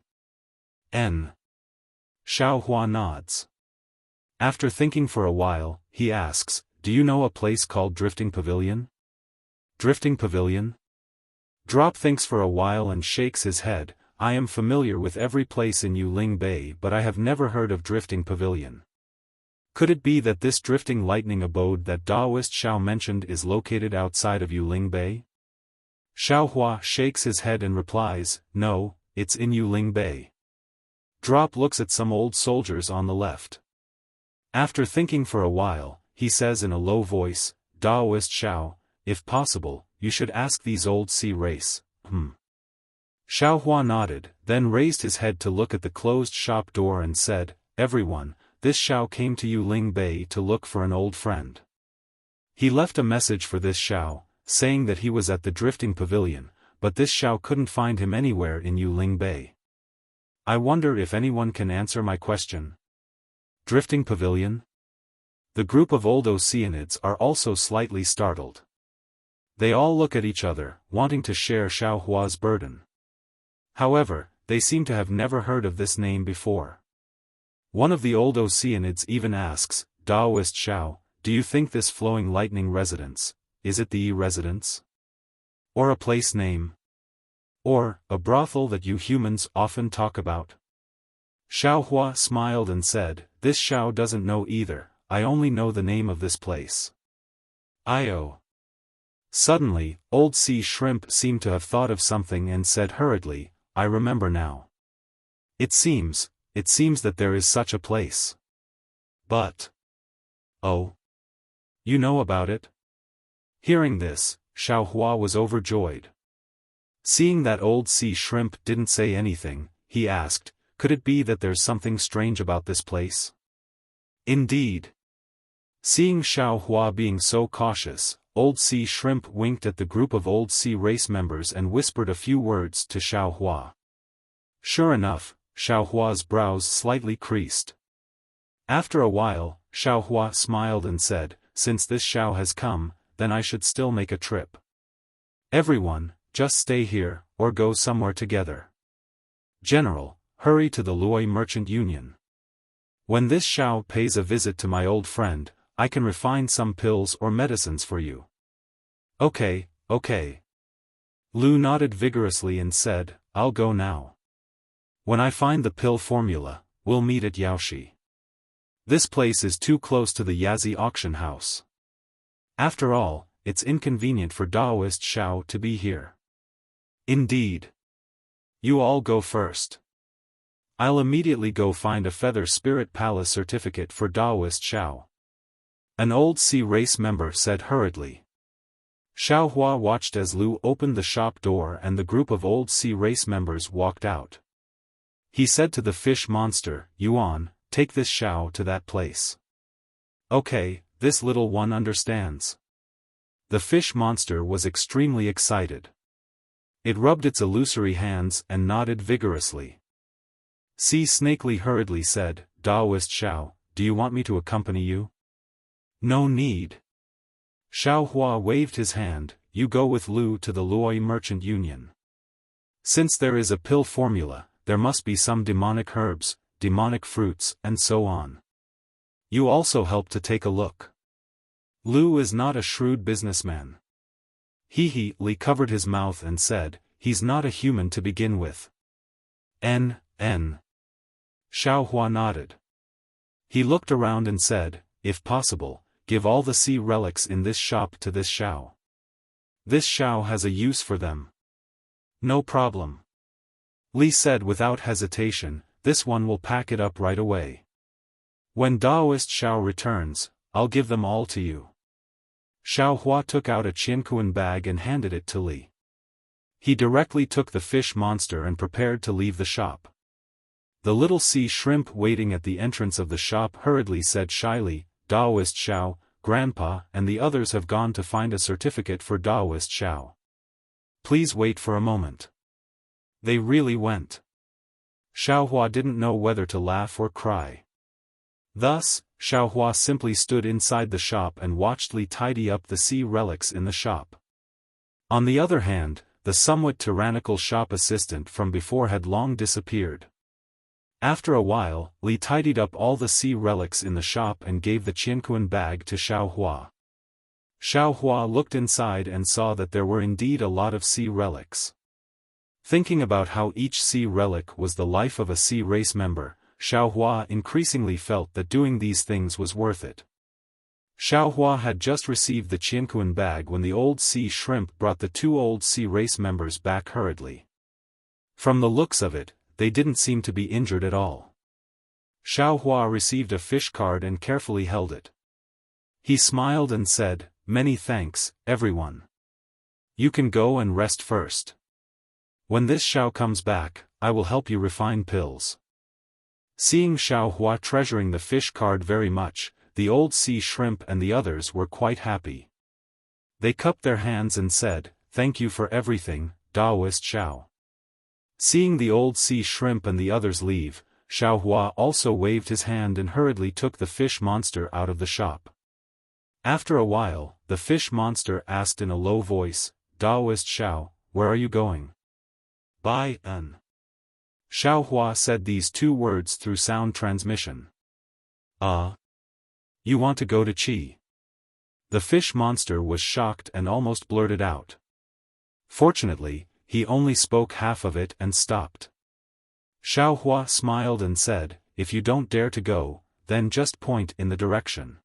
S1: Xiaohua nods. After thinking for a while, he asks, do you know a place called Drifting Pavilion? Drifting Pavilion? Drop thinks for a while and shakes his head, I am familiar with every place in Yuling Bay but I have never heard of Drifting Pavilion. Could it be that this drifting lightning abode that Taoist Xiao mentioned is located outside of Yuling Bay? Xiaohua shakes his head and replies, no, it's in Yuling Bay. Drop looks at some old soldiers on the left. After thinking for a while, he says in a low voice, Taoist Xiao, if possible, you should ask these old sea race. Xiaohua nodded, then raised his head to look at the closed shop door and said, everyone, this Xiao came to Yuling Bay to look for an old friend. He left a message for this Xiao, saying that he was at the Drifting Pavilion, but this Xiao couldn't find him anywhere in Yuling Bay. I wonder if anyone can answer my question. Drifting pavilion? The group of old Oceanids are also slightly startled. They all look at each other, wanting to share Xiao Hua's burden. However, they seem to have never heard of this name before. One of the old Oceanids even asks, Daoist Xiao, do you think this flowing lightning residence, is it the Yi residence? Or a place name? Or, a brothel that you humans often talk about? Xiao Hua smiled and said, this Xiao doesn't know either, I only know the name of this place. I.O. Suddenly, old sea shrimp seemed to have thought of something and said hurriedly, I remember now. It seems that there is such a place. But... oh. You know about it? Hearing this, Xiao Hua was overjoyed. Seeing that old sea shrimp didn't say anything, he asked, could it be that there's something strange about this place? Indeed. Seeing Xiao Hua being so cautious, old sea shrimp winked at the group of old sea race members and whispered a few words to Xiao Hua. Sure enough, Xiao Hua's brows slightly creased. After a while, Xiao Hua smiled and said, since this Xiao has come, then I should still make a trip. Everyone, just stay here, or go somewhere together. General, hurry to the Luoyi Merchant Union. When this Xiao pays a visit to my old friend, I can refine some pills or medicines for you. Okay. Lu nodded vigorously and said, I'll go now. When I find the pill formula, we'll meet at Yaoshi. This place is too close to the Yazi auction house. After all, it's inconvenient for Daoist Xiao to be here. Indeed. You all go first. I'll immediately go find a Feather Spirit Palace certificate for Daoist Xiao. An old sea race member said hurriedly. Xiao Hua watched as Lu opened the shop door and the group of old sea race members walked out. He said to the fish monster, Yuan, take this Xiao to that place. Okay, this little one understands. The fish monster was extremely excited. It rubbed its illusory hands and nodded vigorously. Sea Snakely hurriedly said, Daoist Xiao, do you want me to accompany you? No need. Xiao Hua waved his hand, you go with Lu to the Luoyi Merchant Union. Since there is a pill formula, there must be some demonic herbs, demonic fruits, and so on. You also help to take a look. Lu is not a shrewd businessman. Li covered his mouth and said, he's not a human to begin with. N. Xiao Hua nodded. He looked around and said, if possible, give all the sea relics in this shop to this Xiao. This Xiao has a use for them. No problem. Li said without hesitation, this one will pack it up right away. When Daoist Xiao returns, I'll give them all to you. Xiao Hua took out a Qiankuan bag and handed it to Li. He directly took the fish monster and prepared to leave the shop. The little sea shrimp waiting at the entrance of the shop hurriedly said shyly, Daoist Xiao, Grandpa and the others have gone to find a certificate for Daoist Xiao. Please wait for a moment. They really went. Xiao Hua didn't know whether to laugh or cry. Thus, Xiao Hua simply stood inside the shop and watched Li tidy up the sea relics in the shop. On the other hand, the somewhat tyrannical shop assistant from before had long disappeared. After a while, Li tidied up all the sea relics in the shop and gave the Qiankuan bag to Xiao Hua. Xiao Hua looked inside and saw that there were indeed a lot of sea relics. Thinking about how each sea relic was the life of a sea race member, Xiao Hua increasingly felt that doing these things was worth it. Xiao Hua had just received the Qiankuan bag when the old sea shrimp brought the two old sea race members back hurriedly. From the looks of it, they didn't seem to be injured at all. Xiao Hua received a fish card and carefully held it. He smiled and said, many thanks, everyone. You can go and rest first. When this Xiao comes back, I will help you refine pills. Seeing Xiao Hua treasuring the fish card very much, the old sea shrimp and the others were quite happy. They cupped their hands and said, thank you for everything, Daoist Xiao. Seeing the old sea shrimp and the others leave, Xiaohua also waved his hand and hurriedly took the fish monster out of the shop. After a while, the fish monster asked in a low voice, "Daoist Xiao, where are you going?" "Buy an." Xiaohua said these two words through sound transmission. You want to go to Qi?" The fish monster was shocked and almost blurted out. Fortunately, he only spoke half of it and stopped. Xiaohua smiled and said, "If you don't dare to go, then just point in the direction.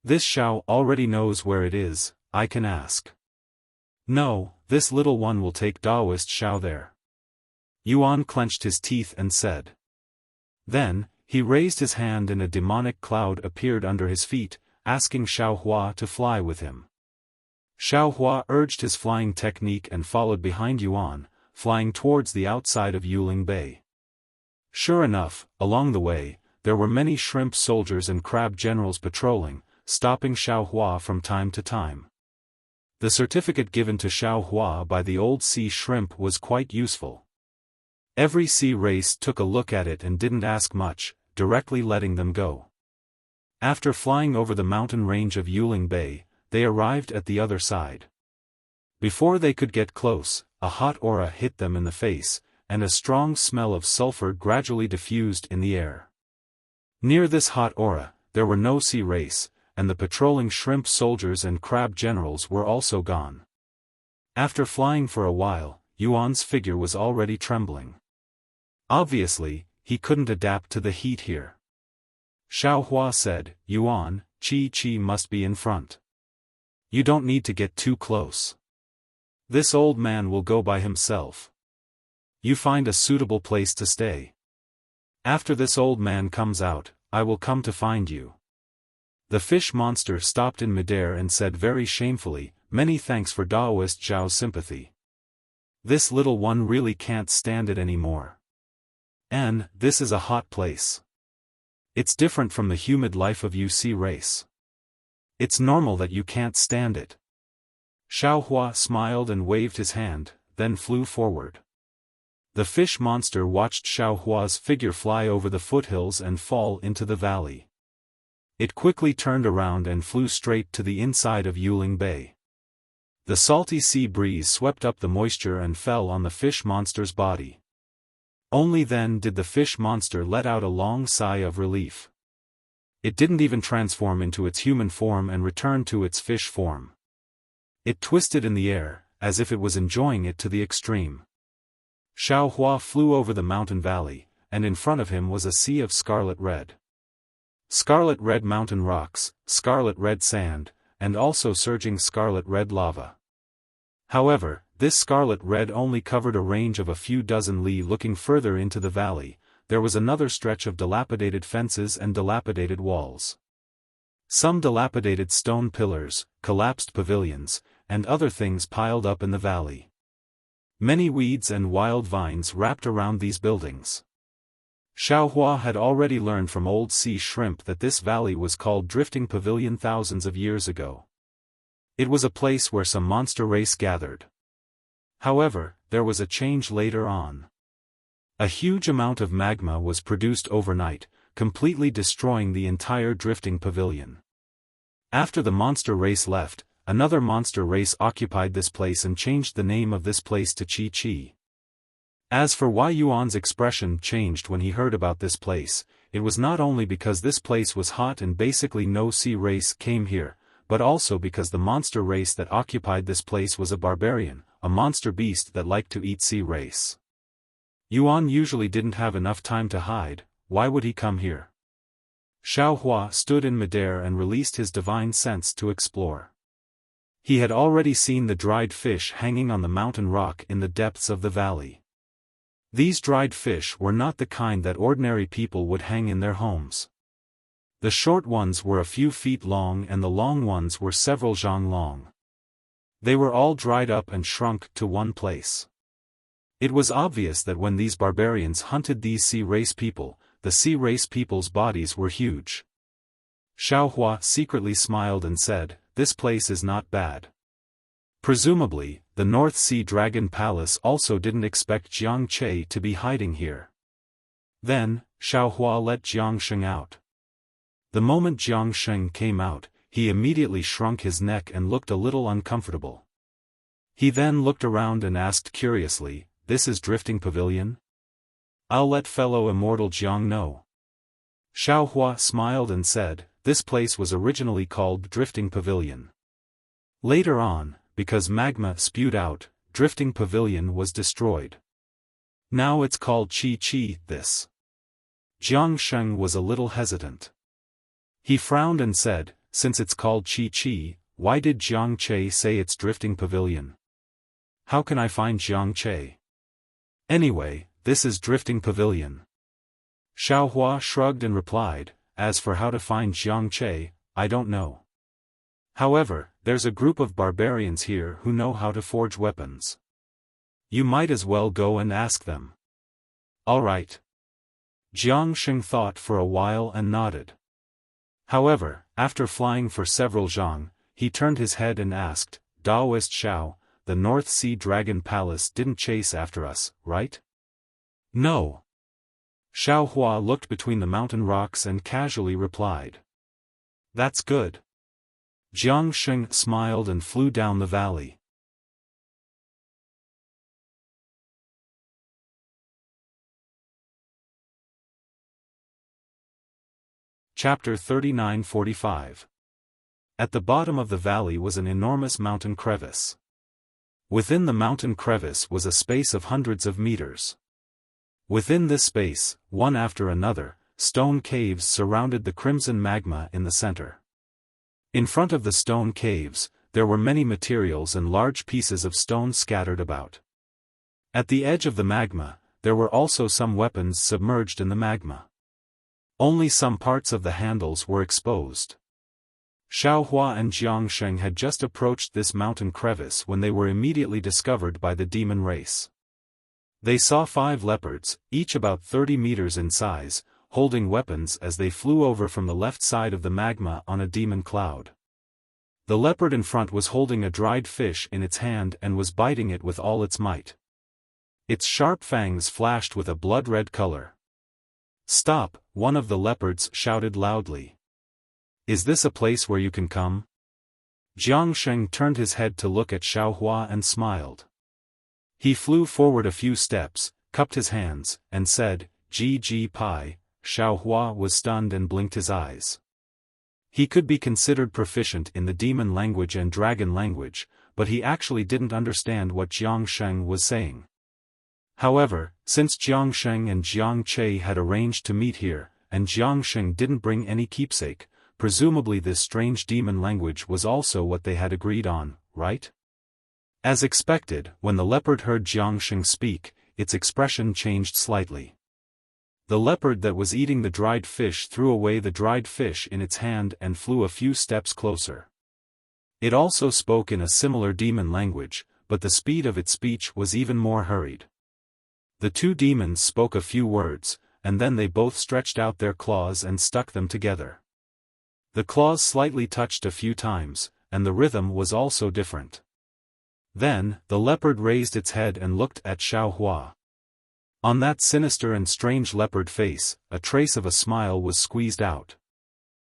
S1: This Xiao already knows where it is, I can ask." "No, this little one will take Daoist Xiao there." Yuan clenched his teeth and said. Then, he raised his hand and a demonic cloud appeared under his feet, asking Xiaohua to fly with him. Xiaohua urged his flying technique and followed behind Yuan, flying towards the outside of Yuling Bay. Sure enough, along the way, there were many shrimp soldiers and crab generals patrolling, stopping Xiaohua from time to time. The certificate given to Xiaohua by the old sea shrimp was quite useful. Every sea race took a look at it and didn't ask much, directly letting them go. After flying over the mountain range of Yuling Bay, they arrived at the other side. Before they could get close, a hot aura hit them in the face, and a strong smell of sulfur gradually diffused in the air. Near this hot aura, there were no sea race, and the patrolling shrimp soldiers and crab generals were also gone. After flying for a while, Yuan's figure was already trembling. Obviously, he couldn't adapt to the heat here. Xiaohua said, "Yuan, Qi must be in front. You don't need to get too close. This old man will go by himself. You find a suitable place to stay. After this old man comes out, I will come to find you." The fish monster stopped in midair and said very shamefully, "Many thanks for Daoist Zhao's sympathy. This little one really can't stand it anymore. And, this is a hot place. It's different from the humid life of UC race. It's normal that you can't stand it." Xiaohua smiled and waved his hand, then flew forward. The fish monster watched Xiaohua's figure fly over the foothills and fall into the valley. It quickly turned around and flew straight to the inside of Yuling Bay. The salty sea breeze swept up the moisture and fell on the fish monster's body. Only then did the fish monster let out a long sigh of relief. It didn't even transform into its human form and return to its fish form. It twisted in the air, as if it was enjoying it to the extreme. Xiaohua flew over the mountain valley, and in front of him was a sea of scarlet red. Scarlet red mountain rocks, scarlet red sand, and also surging scarlet red lava. However, this scarlet red only covered a range of a few dozen li. Looking further into the valley, there was another stretch of dilapidated fences and dilapidated walls. Some dilapidated stone pillars, collapsed pavilions, and other things piled up in the valley. Many weeds and wild vines wrapped around these buildings. Xiaohua had already learned from old sea shrimp that this valley was called Drifting Pavilion thousands of years ago. It was a place where some monster race gathered. However, there was a change later on. A huge amount of magma was produced overnight, completely destroying the entire drifting pavilion. After the monster race left, another monster race occupied this place and changed the name of this place to Qi. As for why Yuan's expression changed when he heard about this place, it was not only because this place was hot and basically no sea race came here, but also because the monster race that occupied this place was a barbarian, a monster beast that liked to eat sea race. Yuan usually didn't have enough time to hide, why would he come here? Xiaohua stood in midair and released his divine sense to explore. He had already seen the dried fish hanging on the mountain rock in the depths of the valley. These dried fish were not the kind that ordinary people would hang in their homes. The short ones were a few feet long and the long ones were several zhang long. They were all dried up and shrunk to one place. It was obvious that when these barbarians hunted these sea race people, the sea race people's bodies were huge. Xiaohua secretly smiled and said, "This place is not bad." Presumably, the North Sea Dragon Palace also didn't expect Jiang Che to be hiding here. Then, Xiaohua let Jiang Sheng out. The moment Jiang Sheng came out, he immediately shrunk his neck and looked a little uncomfortable. He then looked around and asked curiously, "This is Drifting Pavilion? I'll let fellow immortal Jiang know." Xiaohua smiled and said, "This place was originally called Drifting Pavilion. Later on, because magma spewed out, Drifting Pavilion was destroyed. Now it's called Qi this." Jiang Sheng was a little hesitant. He frowned and said, "Since it's called Qi, why did Jiang Che say it's Drifting Pavilion? How can I find Jiang Che? Anyway, this is Drifting Pavilion." Xiaohua shrugged and replied, "As for how to find Jiang Che, I don't know. However, there's a group of barbarians here who know how to forge weapons. You might as well go and ask them." "All right." Jiang Sheng thought for a while and nodded. However, after flying for several zhang, he turned his head and asked, "Daoist Xiao, the North Sea Dragon Palace didn't chase after us, right?" "No." Xiaohua looked between the mountain rocks and casually replied. "That's good." Jiang Sheng smiled and flew down the valley. Chapter 39-45. At the bottom of the valley was an enormous mountain crevice. Within the mountain crevice was a space of hundreds of meters. Within this space, one after another, stone caves surrounded the crimson magma in the center. In front of the stone caves, there were many materials and large pieces of stone scattered about. At the edge of the magma, there were also some weapons submerged in the magma. Only some parts of the handles were exposed. Xiaohua and Jiang Sheng had just approached this mountain crevice when they were immediately discovered by the demon race. They saw 5 leopards, each about 30 meters in size, holding weapons as they flew over from the left side of the magma on a demon cloud. The leopard in front was holding a dried fish in its hand and was biting it with all its might. Its sharp fangs flashed with a blood-red color. "Stop!" one of the leopards shouted loudly. "Is this a place where you can come?" Jiang Sheng turned his head to look at Xiaohua and smiled. He flew forward a few steps, cupped his hands, and said, "Ji Pai." Xiaohua was stunned and blinked his eyes. He could be considered proficient in the demon language and dragon language, but he actually didn't understand what Jiang Sheng was saying. However, since Jiang Sheng and Jiang Che had arranged to meet here, and Jiang Sheng didn't bring any keepsake, presumably this strange demon language was also what they had agreed on, right? As expected, when the leopard heard Jiang Sheng speak, its expression changed slightly. The leopard that was eating the dried fish threw away the dried fish in its hand and flew a few steps closer. It also spoke in a similar demon language, but the speed of its speech was even more hurried. The 2 demons spoke a few words, and then they both stretched out their claws and stuck them together. The claws slightly touched a few times, and the rhythm was also different. Then, the leopard raised its head and looked at Xiaohua. On that sinister and strange leopard face, a trace of a smile was squeezed out.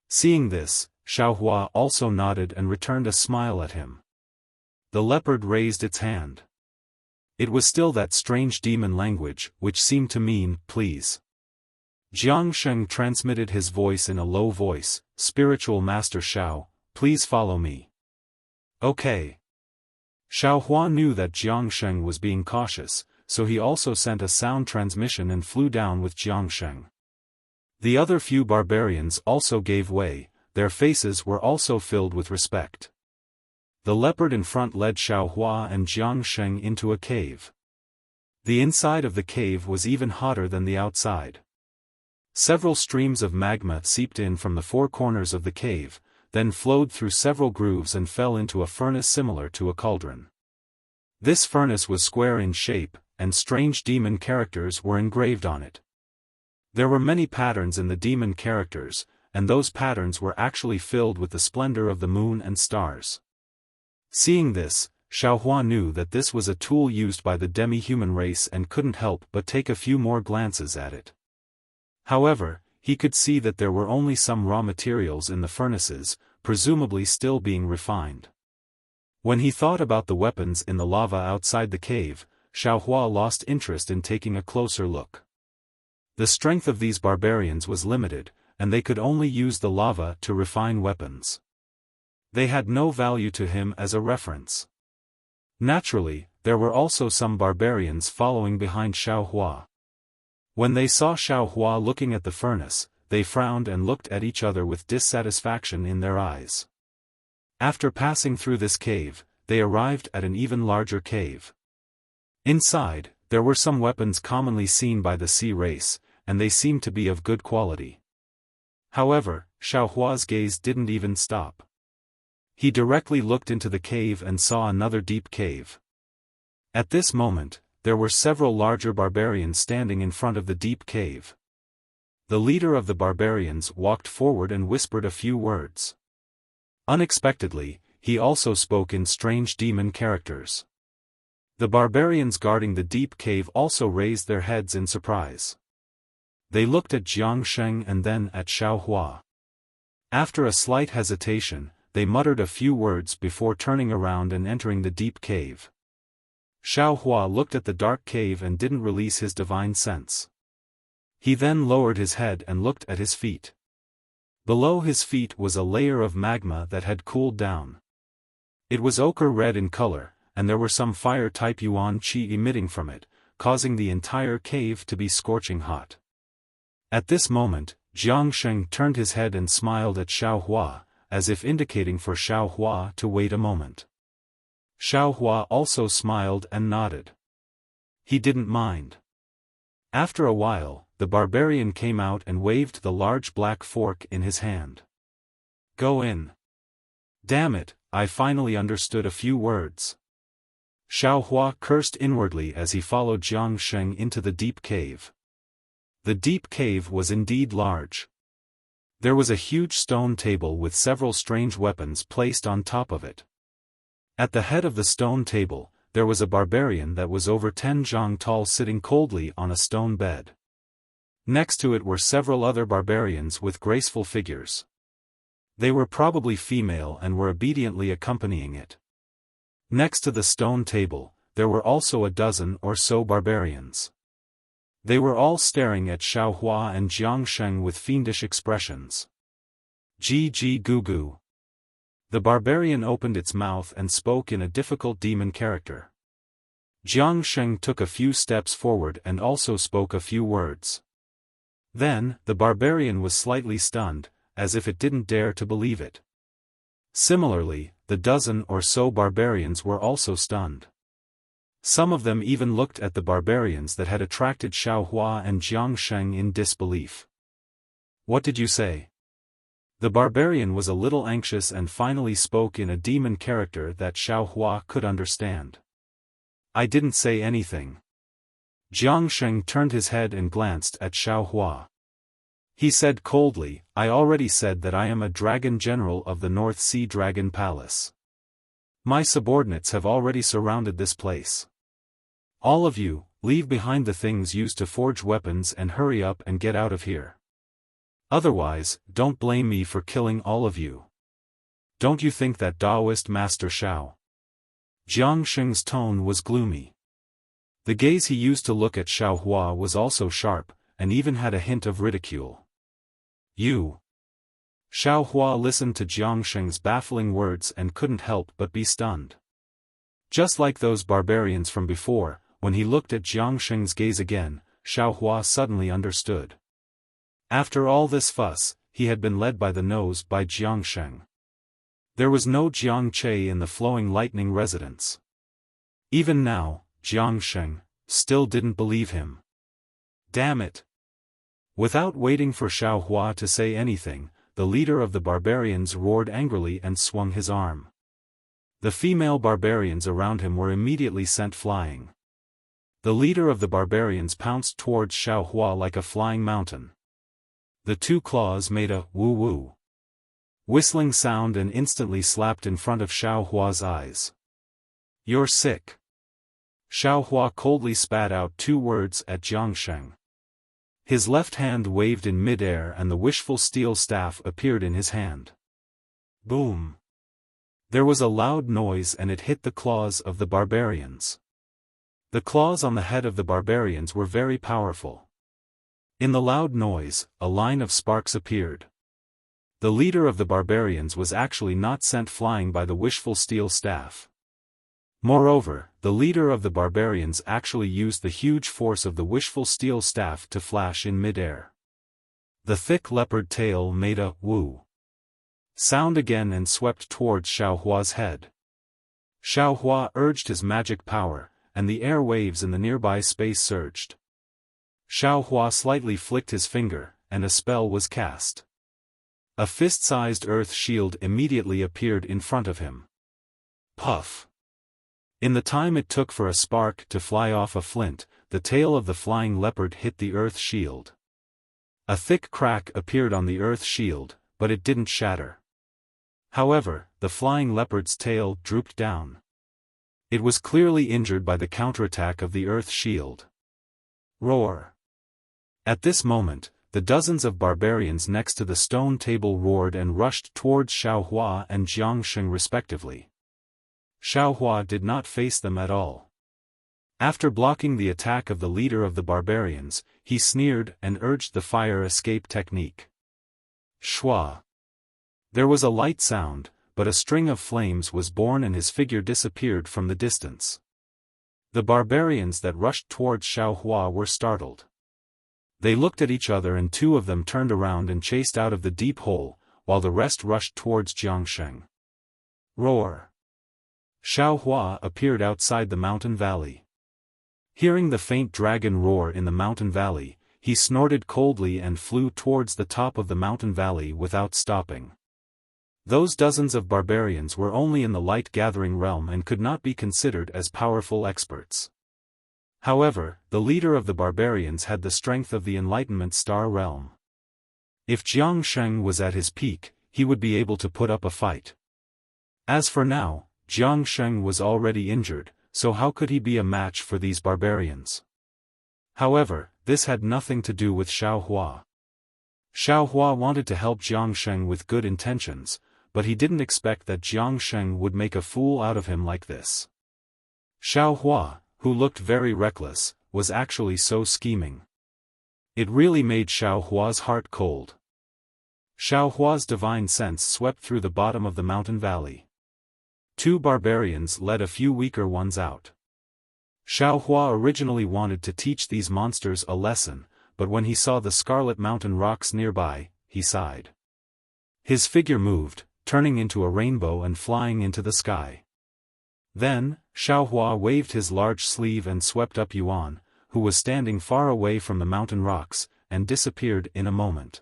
S1: Seeing this, Xiaohua also nodded and returned a smile at him. The leopard raised its hand. It was still that strange demon language, which seemed to mean, "Please." Jiang Sheng transmitted his voice in a low voice, "Spiritual Master Xiao, please follow me." "Okay." Xiaohua knew that Jiang Sheng was being cautious, so he also sent a sound transmission and flew down with Jiang Sheng. The other few barbarians also gave way, their faces were also filled with respect. The leopard in front led Xiaohua and Jiang Sheng into a cave. The inside of the cave was even hotter than the outside. Several streams of magma seeped in from the 4 corners of the cave, then flowed through several grooves and fell into a furnace similar to a cauldron. This furnace was square in shape, and strange demon characters were engraved on it. There were many patterns in the demon characters, and those patterns were actually filled with the splendor of the moon and stars. Seeing this, Xiaohua knew that this was a tool used by the demi-human race and couldn't help but take a few more glances at it. However, he could see that there were only some raw materials in the furnaces, presumably still being refined. When he thought about the weapons in the lava outside the cave, Xiaohua lost interest in taking a closer look. The strength of these barbarians was limited, and they could only use the lava to refine weapons. They had no value to him as a reference. Naturally, there were also some barbarians following behind Xiaohua. When they saw Xiaohua looking at the furnace, they frowned and looked at each other with dissatisfaction in their eyes. After passing through this cave, they arrived at an even larger cave. Inside, there were some weapons commonly seen by the sea race, and they seemed to be of good quality. However, Xiaohua's gaze didn't even stop. He directly looked into the cave and saw another deep cave. At this moment, there were several larger barbarians standing in front of the deep cave. The leader of the barbarians walked forward and whispered a few words. Unexpectedly, he also spoke in strange demon characters. The barbarians guarding the deep cave also raised their heads in surprise. They looked at Jiang Sheng and then at Xiaohua. After a slight hesitation, they muttered a few words before turning around and entering the deep cave. Xiaohua looked at the dark cave and didn't release his divine sense. He then lowered his head and looked at his feet. Below his feet was a layer of magma that had cooled down. It was ochre red in color, and there were some fire-type yuan qi emitting from it, causing the entire cave to be scorching hot. At this moment, Jiang Sheng turned his head and smiled at Xiaohua, as if indicating for Xiaohua to wait a moment. Xiaohua also smiled and nodded. He didn't mind. After a while, the barbarian came out and waved the large black fork in his hand. "Go in." "Damn it, I finally understood a few words." Xiaohua cursed inwardly as he followed Jiang Sheng into the deep cave. The deep cave was indeed large. There was a huge stone table with several strange weapons placed on top of it. At the head of the stone table, there was a barbarian that was over 10 zhang tall sitting coldly on a stone bed. Next to it were several other barbarians with graceful figures. They were probably female and were obediently accompanying it. Next to the stone table, there were also a dozen or so barbarians. They were all staring at Xiaohua and Jiang Sheng with fiendish expressions. "Ji gu gu." The barbarian opened its mouth and spoke in a difficult demon character. Jiang Sheng took a few steps forward and also spoke a few words. Then, the barbarian was slightly stunned, as if it didn't dare to believe it. Similarly, the dozen or so barbarians were also stunned. Some of them even looked at the barbarians that had attracted Xiaohua and Jiang Sheng in disbelief. "What did you say?" The barbarian was a little anxious and finally spoke in a demon character that Xiaohua could understand. "I didn't say anything." Jiang Sheng turned his head and glanced at Xiaohua. He said coldly, "I already said that I am a dragon general of the North Sea Dragon Palace. My subordinates have already surrounded this place. All of you, leave behind the things used to forge weapons and hurry up and get out of here. Otherwise, don't blame me for killing all of you. Don't you think that Taoist Master Xiao?" Jiang Sheng's tone was gloomy. The gaze he used to look at Xiaohua was also sharp, and even had a hint of ridicule. "You." Xiaohua listened to Jiang Sheng's baffling words and couldn't help but be stunned. Just like those barbarians from before, when he looked at Jiang Sheng's gaze again, Xiaohua suddenly understood. After all this fuss, he had been led by the nose by Jiang Sheng. There was no Jiang Che in the flowing lightning residence. Even now, Jiang Sheng still didn't believe him. Damn it! Without waiting for Xiaohua to say anything, the leader of the barbarians roared angrily and swung his arm. The female barbarians around him were immediately sent flying. The leader of the barbarians pounced towards Xiaohua like a flying mountain. The two claws made a woo-woo whistling sound and instantly slapped in front of Xiaohua's eyes. "You're sick." Xiaohua coldly spat out two words at Jiang Sheng. His left hand waved in mid-air and the wishful steel staff appeared in his hand. Boom! There was a loud noise and it hit the claws of the barbarians. The claws on the head of the barbarians were very powerful. In the loud noise, a line of sparks appeared. The leader of the barbarians was actually not sent flying by the wishful steel staff. Moreover, the leader of the barbarians actually used the huge force of the wishful steel staff to flash in mid-air. The thick leopard tail made a woo sound again and swept towards Xiaohua's head. Xiaohua urged his magic power, and the air waves in the nearby space surged. Xiaohua slightly flicked his finger, and a spell was cast. A fist-sized earth shield immediately appeared in front of him. Puff! In the time it took for a spark to fly off a flint, the tail of the flying leopard hit the earth shield. A thick crack appeared on the earth shield, but it didn't shatter. However, the flying leopard's tail drooped down. It was clearly injured by the counterattack of the earth shield. Roar! At this moment, the dozens of barbarians next to the stone table roared and rushed towards Xiaohua and Jiangsheng respectively. Xiaohua did not face them at all. After blocking the attack of the leader of the barbarians, he sneered and urged the fire escape technique. Shua! There was a light sound, but a string of flames was born and his figure disappeared from the distance. The barbarians that rushed towards Xiaohua were startled. They looked at each other and two of them turned around and chased out of the deep hole, while the rest rushed towards Jiangsheng. Roar! Xiaohua appeared outside the mountain valley. Hearing the faint dragon roar in the mountain valley, he snorted coldly and flew towards the top of the mountain valley without stopping. Those dozens of barbarians were only in the light-gathering realm and could not be considered as powerful experts. However, the leader of the barbarians had the strength of the Enlightenment Star realm. If Jiangsheng was at his peak, he would be able to put up a fight. As for now, Jiangsheng was already injured, so how could he be a match for these barbarians? However, this had nothing to do with Xiaohua. Xiaohua wanted to help Jiangsheng with good intentions, but he didn't expect that Jiangsheng would make a fool out of him like this. Xiaohua, who looked very reckless, was actually so scheming. It really made Xiaohua's heart cold. Xiaohua's divine sense swept through the bottom of the mountain valley. Two barbarians led a few weaker ones out. Xiaohua originally wanted to teach these monsters a lesson, but when he saw the scarlet mountain rocks nearby, he sighed. His figure moved, turning into a rainbow and flying into the sky. Then, Xiaohua waved his large sleeve and swept up Yuan, who was standing far away from the mountain rocks, and disappeared in a moment.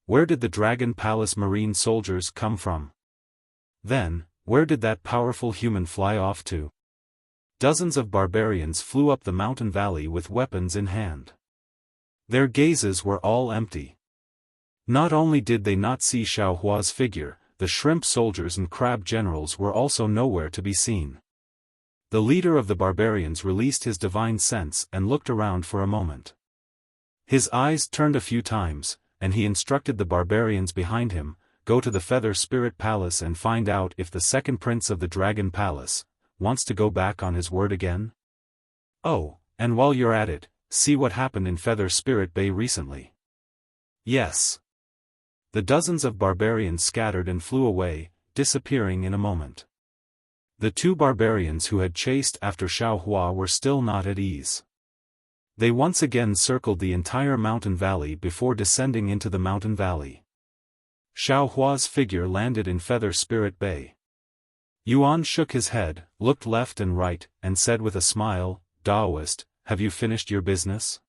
S1: Where did the Dragon Palace marine soldiers come from? Then, where did that powerful human fly off to? Dozens of barbarians flew up the mountain valley with weapons in hand. Their gazes were all empty. Not only did they not see Xiaohua's figure, the shrimp soldiers and crab generals were also nowhere to be seen. The leader of the barbarians released his divine sense and looked around for a moment. His eyes turned a few times, and he instructed the barbarians behind him, go to the Feather Spirit Palace and find out if the second prince of the Dragon Palace wants to go back on his word again. Oh, and while you're at it, see what happened in Feather Spirit Bay recently. Yes. The dozens of barbarians scattered and flew away, disappearing in a moment. The two barbarians who had chased after Xiaohua were still not at ease. They once again circled the entire mountain valley before descending into the mountain valley. Xiaohua's figure landed in Feather Spirit Bay. Yuan shook his head, looked left and right, and said with a smile, "Daoist, have you finished your business?"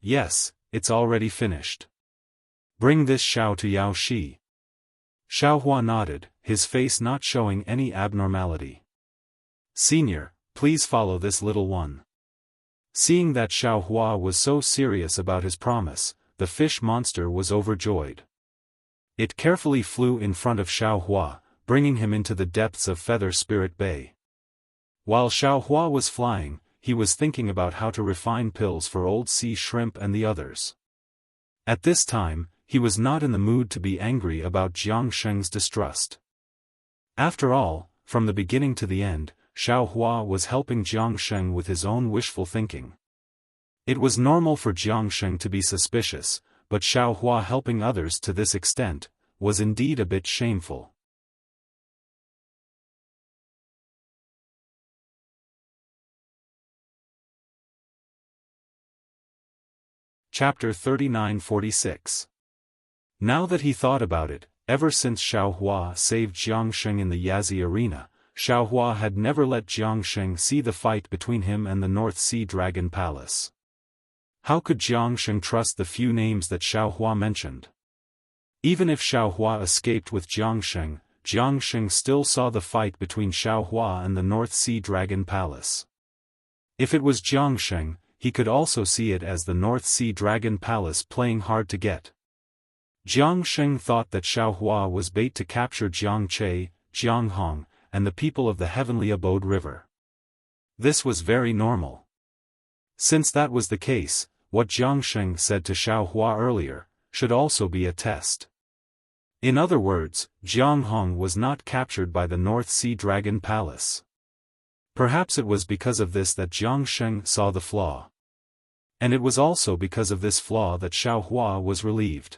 S1: Yes, it's already finished. Bring this Xiao to Yao Shi." Xiaohua nodded, his face not showing any abnormality. "Senior, please follow this little one." Seeing that Xiaohua was so serious about his promise, the fish monster was overjoyed. It carefully flew in front of Xiaohua, bringing him into the depths of Feather Spirit Bay. While Xiaohua was flying, he was thinking about how to refine pills for old sea shrimp and the others. At this time, he was not in the mood to be angry about Jiang Sheng's distrust. After all, from the beginning to the end, Xiao Hua was helping Jiang Sheng with his own wishful thinking. It was normal for Jiang Sheng to be suspicious, but Xiao Hua helping others to this extent was indeed a bit shameful. Chapter 39-46. Now that he thought about it, ever since Xiao Hua saved Jiang Sheng in the Yazi arena, Xiao Hua had never let Jiang Sheng see the fight between him and the North Sea Dragon Palace. How could Jiang Sheng trust the few names that Xiao Hua mentioned? Even if Xiao Hua escaped with Jiang Sheng still saw the fight between Xiao Hua and the North Sea Dragon Palace. If it was Jiang Sheng, he could also see it as the North Sea Dragon Palace playing hard to get. Jiang Sheng thought that Xiao Hua was bait to capture Jiang Che, Jiang Hong, and the people of the Heavenly Abode River. This was very normal. Since that was the case, what Jiang Sheng said to Xiao Hua earlier should also be a test. In other words, Jiang Hong was not captured by the North Sea Dragon Palace. Perhaps it was because of this that Jiang Sheng saw the flaw. And it was also because of this flaw that Xiao Hua was relieved.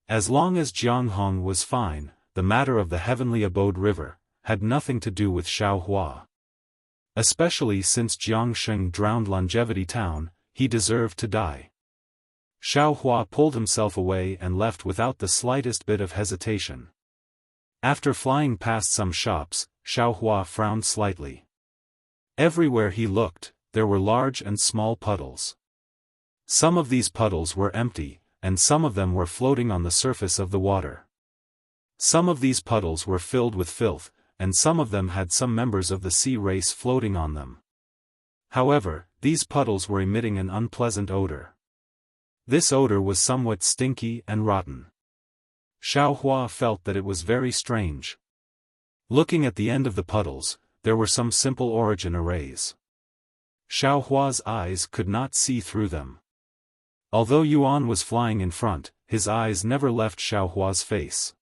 S1: As long as Jiang Hong was fine, the matter of the Heavenly Abode River had nothing to do with Xiao Hua. Especially since Jiang Sheng drowned Longevity Town, he deserved to die. Xiao Hua pulled himself away and left without the slightest bit of hesitation. After flying past some shops, Xiao Hua frowned slightly. Everywhere he looked, there were large and small puddles. Some of these puddles were empty, and some of them were floating on the surface of the water. Some of these puddles were filled with filth, and some of them had some members of the sea race floating on them. However, these puddles were emitting an unpleasant odor. This odor was somewhat stinky and rotten. Xiao Hua felt that it was very strange. Looking at the end of the puddles, there were some simple origin arrays. Xiao Hua's eyes could not see through them. Although Yuan was flying in front, his eyes never left Xiao Hua's face.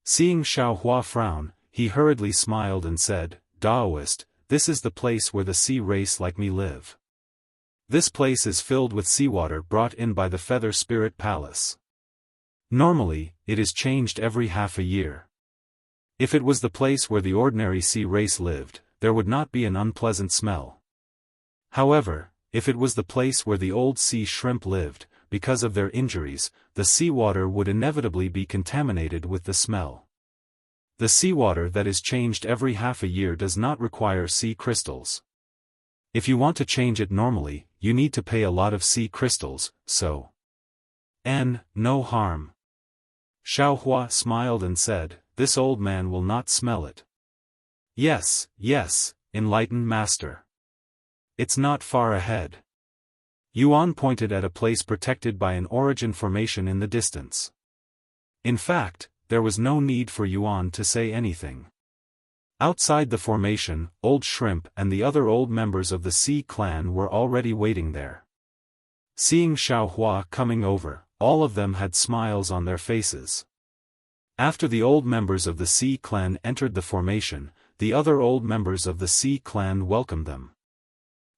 S1: Seeing Xiao Hua frown, he hurriedly smiled and said, "Daoist, this is the place where the sea race like me live. This place is filled with seawater brought in by the Feather Spirit Palace. Normally, it is changed every half a year. If it was the place where the ordinary sea race lived, there would not be an unpleasant smell. However, if it was the place where the old sea shrimp lived, because of their injuries, the seawater would inevitably be contaminated with the smell. The seawater that is changed every half a year does not require sea crystals. If you want to change it normally, you need to pay a lot of sea crystals, so no harm." Xiao Hua smiled and said, "This old man will not smell it." Yes, enlightened master. It's not far ahead." Yuan pointed at a place protected by an origin formation in the distance. In fact, there was no need for Yuan to say anything. Outside the formation, Old Shrimp and the other old members of the Sea clan were already waiting there. Seeing Xiao Hua coming over, all of them had smiles on their faces. After the old members of the Sea clan entered the formation, the other old members of the Sea clan welcomed them.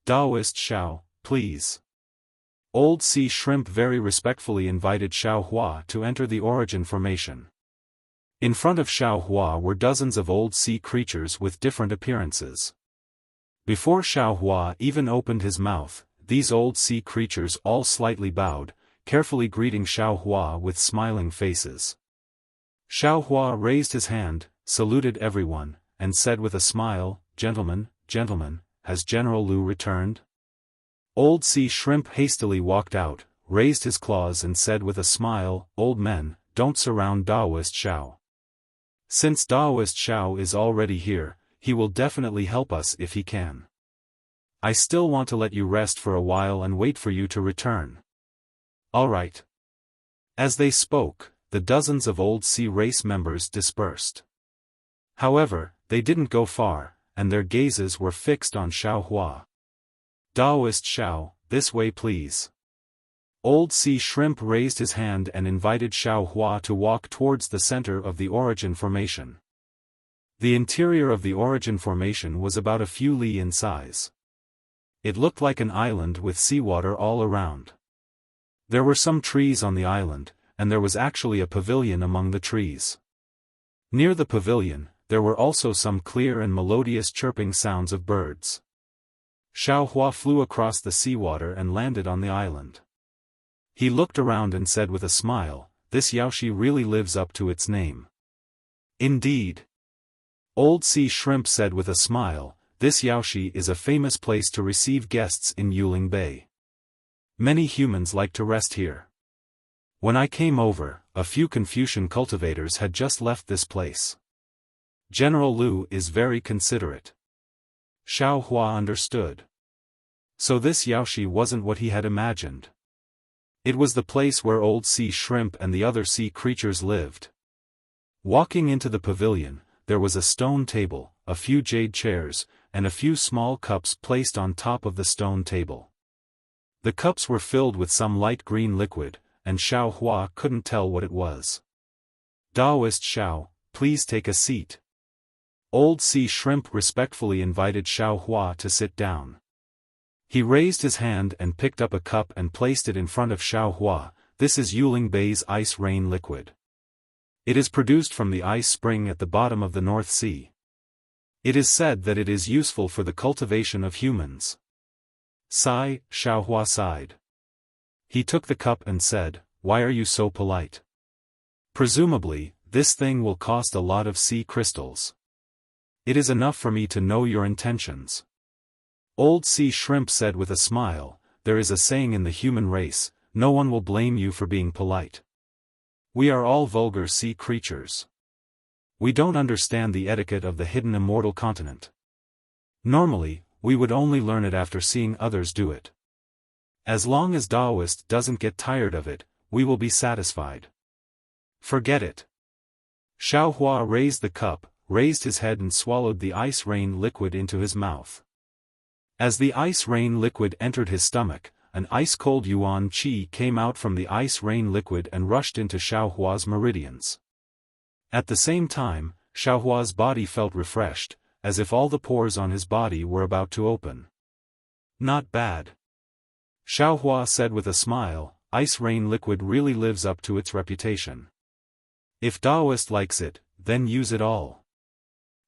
S1: "Daoist Xiao, please." Old Sea Shrimp very respectfully invited Xiao Hua to enter the origin formation. In front of Xiao Hua were dozens of old sea creatures with different appearances. Before Xiao Hua even opened his mouth, these old sea creatures all slightly bowed, carefully greeting Xiao Hua with smiling faces. Xiao Hua raised his hand, saluted everyone, and said with a smile, Gentlemen, has General Lu returned?" Old Sea Shrimp hastily walked out, raised his claws and said with a smile, "Old men, don't surround Daoist Xiao. Since Daoist Xiao is already here, he will definitely help us if he can. I still want to let you rest for a while and wait for you to return." "All right." As they spoke, the dozens of old sea race members dispersed. However, they didn't go far, and their gazes were fixed on Xiao Hua. Taoist Xiao, this way please. Old Sea Shrimp raised his hand and invited Xiao Hua to walk towards the center of the origin formation. The interior of the origin formation was about a few li in size. It looked like an island with seawater all around. There were some trees on the island, and there was actually a pavilion among the trees. Near the pavilion, there were also some clear and melodious chirping sounds of birds. Xiao Hua flew across the seawater and landed on the island. He looked around and said with a smile, "This Yaoshi really lives up to its name." Indeed. Old Sea Shrimp said with a smile, "This Yaoshi is a famous place to receive guests in Yuling Bay. Many humans like to rest here. When I came over, a few Confucian cultivators had just left this place. General Liu is very considerate." Xiao Hua understood. So this Yaoshi wasn't what he had imagined. It was the place where Old Sea Shrimp and the other sea creatures lived. Walking into the pavilion, there was a stone table, a few jade chairs, and a few small cups placed on top of the stone table. The cups were filled with some light green liquid, and Xiao Hua couldn't tell what it was. "Taoist Xiao, please take a seat." Old Sea Shrimp respectfully invited Xiao Hua to sit down. He raised his hand and picked up a cup and placed it in front of Xiao Hua. "This is Yuling Bay's ice rain liquid. It is produced from the ice spring at the bottom of the North Sea. It is said that it is useful for the cultivation of humans." Sigh, Xiao Hua sighed. He took the cup and said, "Why are you so polite? Presumably, this thing will cost a lot of sea crystals. It is enough for me to know your intentions." Old Sea Shrimp said with a smile, "There is a saying in the human race, no one will blame you for being polite. We are all vulgar sea creatures. We don't understand the etiquette of the hidden immortal continent. Normally, we would only learn it after seeing others do it. As long as Taoist doesn't get tired of it, we will be satisfied. Forget it." Xiao Hua raised the cup, raised his head and swallowed the ice rain liquid into his mouth. As the ice rain liquid entered his stomach, an ice-cold yuan qi came out from the ice rain liquid and rushed into Xiao Hua's meridians. At the same time, Xiao Hua's body felt refreshed, as if all the pores on his body were about to open. "Not bad," Xiao Hua said with a smile. "Ice rain liquid really lives up to its reputation. If Taoist likes it, then use it all."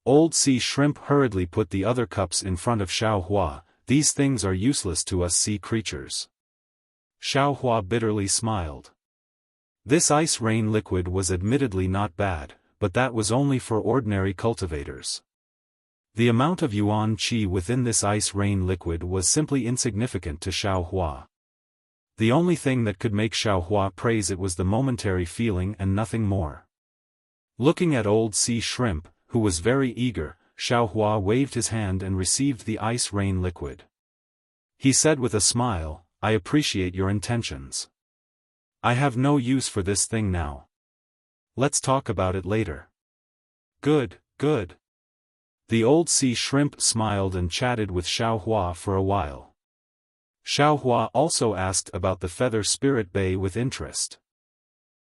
S1: Old Sea Shrimp hurriedly put the other cups in front of Xiao Hua. "These things are useless to us sea creatures." Xiao Hua bitterly smiled. This ice rain liquid was admittedly not bad, but that was only for ordinary cultivators. The amount of yuan qi within this ice rain liquid was simply insignificant to Xiao Hua. The only thing that could make Xiao Hua praise it was the momentary feeling and nothing more. Looking at Old Sea Shrimp, who was very eager, Xiao Hua waved his hand and received the ice rain liquid. He said with a smile, "I appreciate your intentions. I have no use for this thing now. Let's talk about it later." "Good, good." The Old Sea Shrimp smiled and chatted with Xiao Hua for a while. Xiao Hua also asked about the Feather Spirit Bay with interest.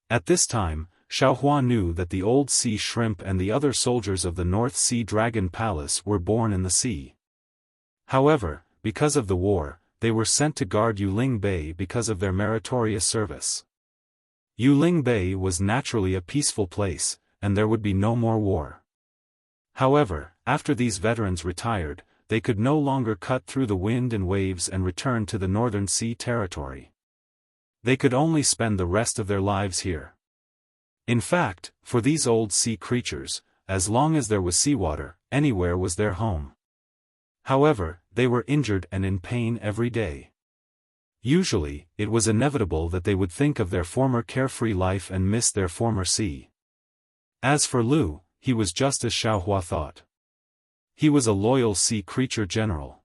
S1: At this time, Xiao Hua knew that the Old Sea Shrimp and the other soldiers of the North Sea Dragon Palace were born in the sea. However, because of the war, they were sent to guard Yuling Bay because of their meritorious service. Yuling Bay was naturally a peaceful place, and there would be no more war. However, after these veterans retired, they could no longer cut through the wind and waves and return to the Northern Sea territory. They could only spend the rest of their lives here. In fact, for these old sea creatures, as long as there was seawater, anywhere was their home. However, they were injured and in pain every day. Usually, it was inevitable that they would think of their former carefree life and miss their former sea. As for Liu, he was just as Xiao Hua thought. He was a loyal sea creature general.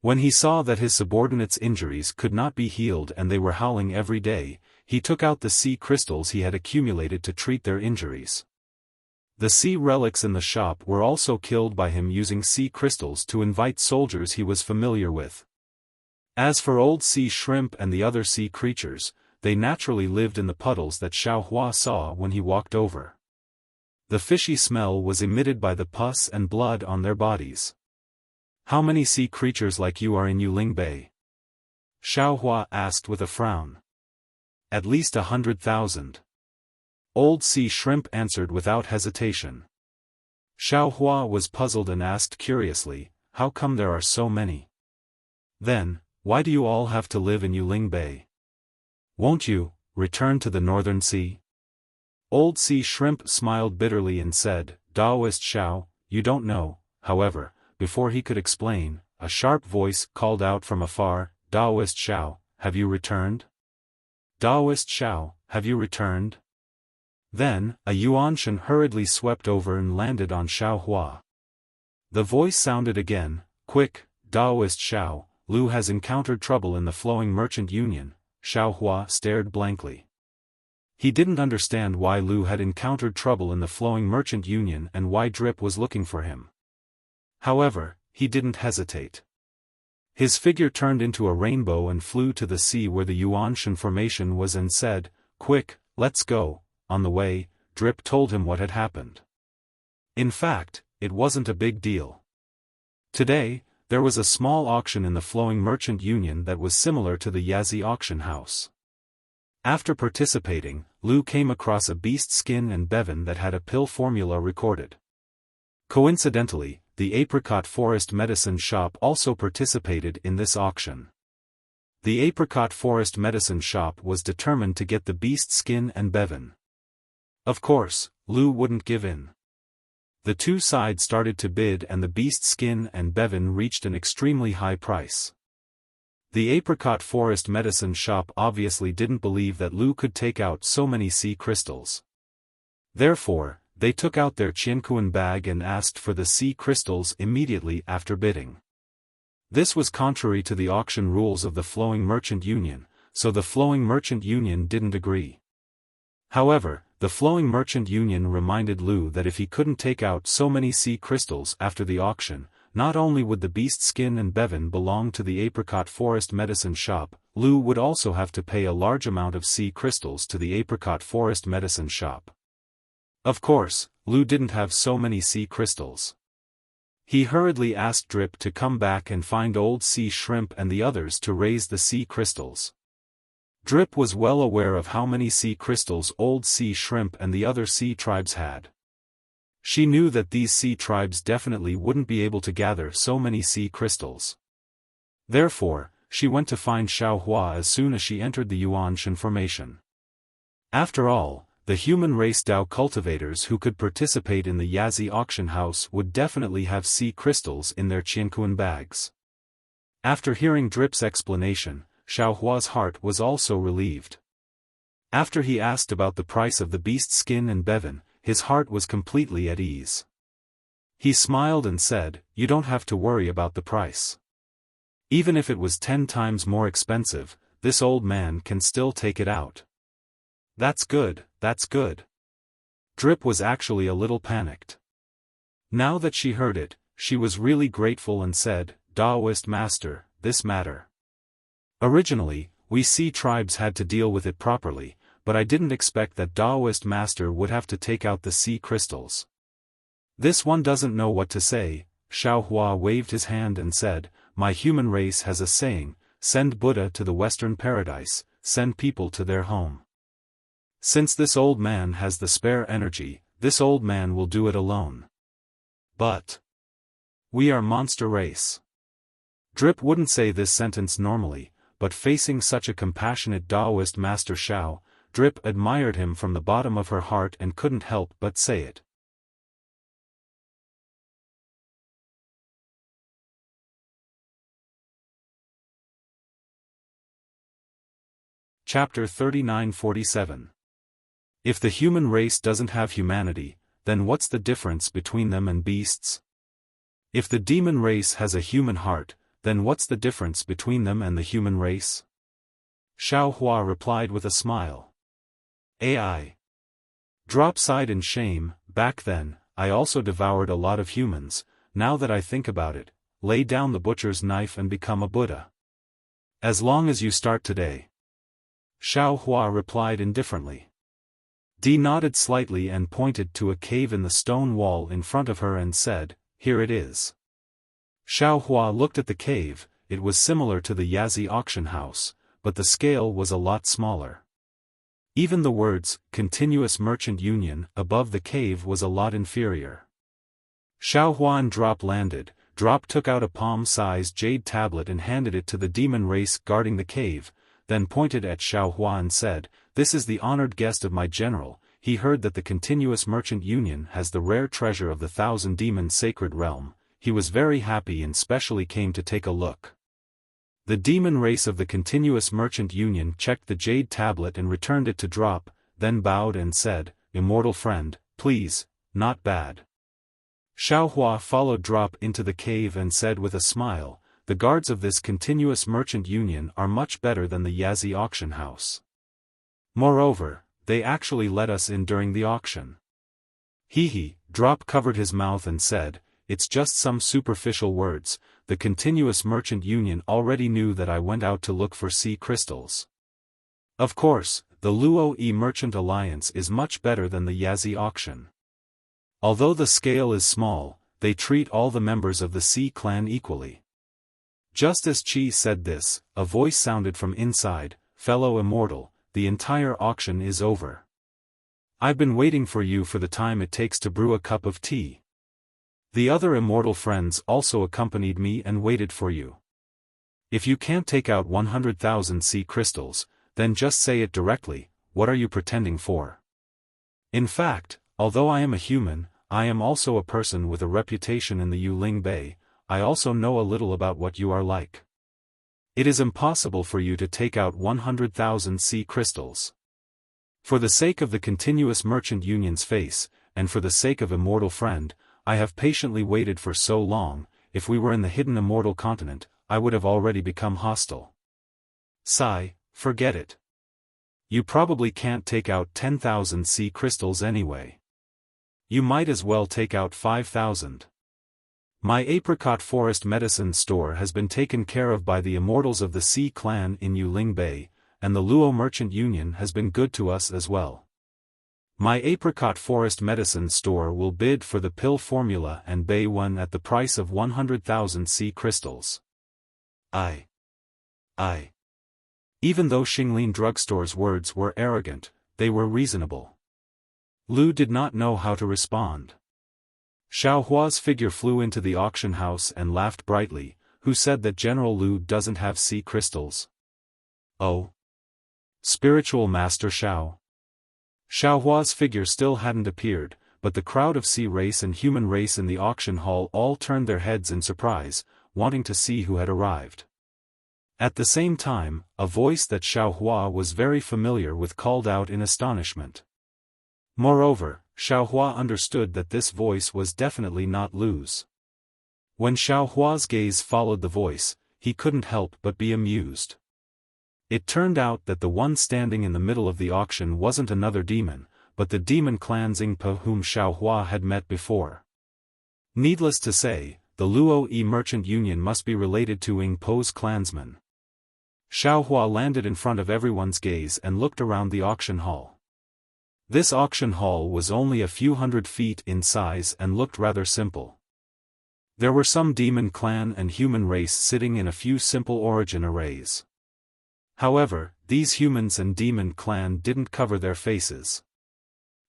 S1: When he saw that his subordinates' injuries could not be healed and they were howling every day, he took out the sea crystals he had accumulated to treat their injuries. The sea relics in the shop were also killed by him using sea crystals to invite soldiers he was familiar with. As for old sea shrimp and the other sea creatures, they naturally lived in the puddles that Xiaohua saw when he walked over. The fishy smell was emitted by the pus and blood on their bodies. How many sea creatures like you are in Yuling Bay? Xiaohua asked with a frown. At least 100,000. Old sea shrimp answered without hesitation. Xiaohua was puzzled and asked curiously, how come there are so many? Then, why do you all have to live in Yuling Bay? Won't you return to the northern sea? Old sea shrimp smiled bitterly and said, Taoist Xiao, you don't know. However, before he could explain, a sharp voice called out from afar, Taoist Xiao, have you returned? Taoist Xiao, have you returned? Then, a Yuanshan hurriedly swept over and landed on Xiaohua. The voice sounded again, quick, Taoist Xiao, Lu has encountered trouble in the flowing merchant union. Xiaohua stared blankly. He didn't understand why Lu had encountered trouble in the flowing merchant union and why Drip was looking for him. However, he didn't hesitate. His figure turned into a rainbow and flew to the sea where the Yuanshan formation was and said, quick, let's go. On the way, Drip told him what had happened. In fact, it wasn't a big deal. Today, there was a small auction in the flowing merchant union that was similar to the Yazi auction house. After participating, Lu came across a beast skin and bevan that had a pill formula recorded. Coincidentally, the Apricot Forest Medicine Shop also participated in this auction. The Apricot Forest Medicine Shop was determined to get the beast skin and bevan. Of course, Lu wouldn't give in. The two sides started to bid and the beast skin and bevan reached an extremely high price. The Apricot Forest Medicine Shop obviously didn't believe that Lu could take out so many sea crystals. Therefore, they took out their Qiankuan bag and asked for the sea crystals immediately after bidding. This was contrary to the auction rules of the Flowing Merchant Union, so the Flowing Merchant Union didn't agree. However, the Flowing Merchant Union reminded Lu that if he couldn't take out so many sea crystals after the auction, not only would the beast skin and bevan belong to the Apricot Forest Medicine Shop, Lu would also have to pay a large amount of sea crystals to the Apricot Forest Medicine Shop. Of course, Lu didn't have so many sea crystals. He hurriedly asked Drip to come back and find old sea shrimp and the others to raise the sea crystals. Drip was well aware of how many sea crystals old sea shrimp and the other sea tribes had. She knew that these sea tribes definitely wouldn't be able to gather so many sea crystals. Therefore, she went to find Xiaohua as soon as she entered the Yuanshan formation. After all, the human race Dao cultivators who could participate in the Yazi auction house would definitely have sea crystals in their Qiankuan bags. After hearing Drip's explanation, Xiaohua's heart was also relieved. After he asked about the price of the beast skin and bevan, his heart was completely at ease. He smiled and said, you don't have to worry about the price. Even if it was 10 times more expensive, this old man can still take it out. That's good, that's good. Drip was actually a little panicked. Now that she heard it, she was really grateful and said, Taoist master, this matter. Originally, we sea tribes had to deal with it properly, but I didn't expect that Taoist master would have to take out the sea crystals. This one doesn't know what to say. Xiaohua waved his hand and said, my human race has a saying, send Buddha to the Western Paradise, send people to their home. Since this old man has the spare energy, this old man will do it alone. But we are monster race. Drip wouldn't say this sentence normally, but facing such a compassionate Taoist master Xiao, Drip admired him from the bottom of her heart and couldn't help but say it. Chapter 3947. If the human race doesn't have humanity, then what's the difference between them and beasts? If the demon race has a human heart, then what's the difference between them and the human race? Xiaohua replied with a smile. AI. Drop side in shame. Back then, I also devoured a lot of humans. Now that I think about it, lay down the butcher's knife and become a Buddha. As long as you start today. Xiao Hua replied indifferently. Di nodded slightly and pointed to a cave in the stone wall in front of her and said, "Here it is." Xiao Hua looked at the cave. It was similar to the Yazi auction house, but the scale was a lot smaller. Even the words, Continuous Merchant Union, above the cave was a lot inferior. Xiao Huan Drop landed. Drop took out a palm-sized jade tablet and handed it to the demon race guarding the cave, then pointed at Xiao Hua and said, "This is the honored guest of my general. He heard that the Continuous Merchant Union has the rare treasure of the Thousand Demons Sacred Realm. He was very happy and specially came to take a look." The demon race of the Continuous Merchant Union checked the jade tablet and returned it to Drop, then bowed and said, "Immortal friend, please, not bad." Xiao Hua followed Drop into the cave and said with a smile, "The guards of this Continuous Merchant Union are much better than the Yazi auction house. Moreover, they actually let us in during the auction." Hee. Drop covered his mouth and said, "It's just some superficial words. The Continuous Merchant Union already knew that I went out to look for sea crystals. Of course, the Luo Yi Merchant Alliance is much better than the Yazi auction. Although the scale is small, they treat all the members of the Sea clan equally." Just as Qi said this, a voice sounded from inside, "Fellow immortal, the entire auction is over. I've been waiting for you for the time it takes to brew a cup of tea. The other immortal friends also accompanied me and waited for you. If you can't take out 100,000 sea crystals, then just say it directly. What are you pretending for? In fact, although I am a human, I am also a person with a reputation in the Yuling Bay. I also know a little about what you are like. It is impossible for you to take out 100,000 sea crystals. For the sake of the Continuous Merchant Union's face, and for the sake of immortal friend, I have patiently waited for so long. If we were in the hidden immortal continent, I would have already become hostile. Sigh, forget it. You probably can't take out 10,000 sea crystals anyway. You might as well take out 5,000. My apricot forest medicine store has been taken care of by the immortals of the Sea clan in Yuling Bay, and the Luo Merchant Union has been good to us as well. My apricot forest medicine store will bid for the pill formula and Bay 1 at the price of 100,000 sea crystals. I. Even though Xinglin Drugstore's words were arrogant, they were reasonable. Lu did not know how to respond. Xiao Hua's figure flew into the auction house and laughed brightly. Who said that General Lu doesn't have sea crystals? Oh. Spiritual Master Xiao. Xiao Hua's figure still hadn't appeared, but the crowd of sea race and human race in the auction hall all turned their heads in surprise, wanting to see who had arrived. At the same time, a voice that Xiao Hua was very familiar with called out in astonishment. Moreover, Xiao Hua understood that this voice was definitely not Lu's. When Xiao Hua's gaze followed the voice, he couldn't help but be amused. It turned out that the one standing in the middle of the auction wasn't another demon, but the demon clan Xingpe whom Xiao Hua had met before. Needless to say, the Luo Yi Merchant Union must be related to Yingpo's clansmen. Xiao Hua landed in front of everyone's gaze and looked around the auction hall. This auction hall was only a few hundred feet in size and looked rather simple. There were some demon clan and human race sitting in a few simple origin arrays. However, these humans and demon clan didn't cover their faces.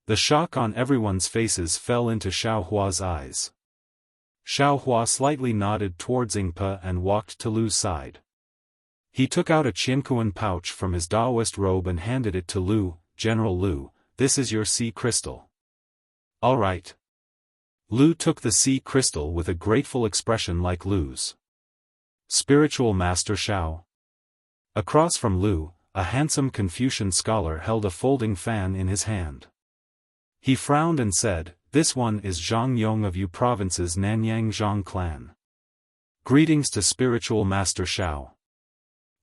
S1: The shock on everyone's faces fell into Xiao Hua's eyes. Xiao Hua slightly nodded towards Yingpe and walked to Lu's side. He took out a Qiankuan pouch from his Daoist robe and handed it to Lu. "General Lu, this is your sea crystal." "All right." Lu took the sea crystal with a grateful expression like Lu's. "Spiritual Master Xiao." Across from Lu, a handsome Confucian scholar held a folding fan in his hand. He frowned and said, "This one is Zhang Yong of Yu Province's Nanyang Zhang clan. Greetings to Spiritual Master Xiao.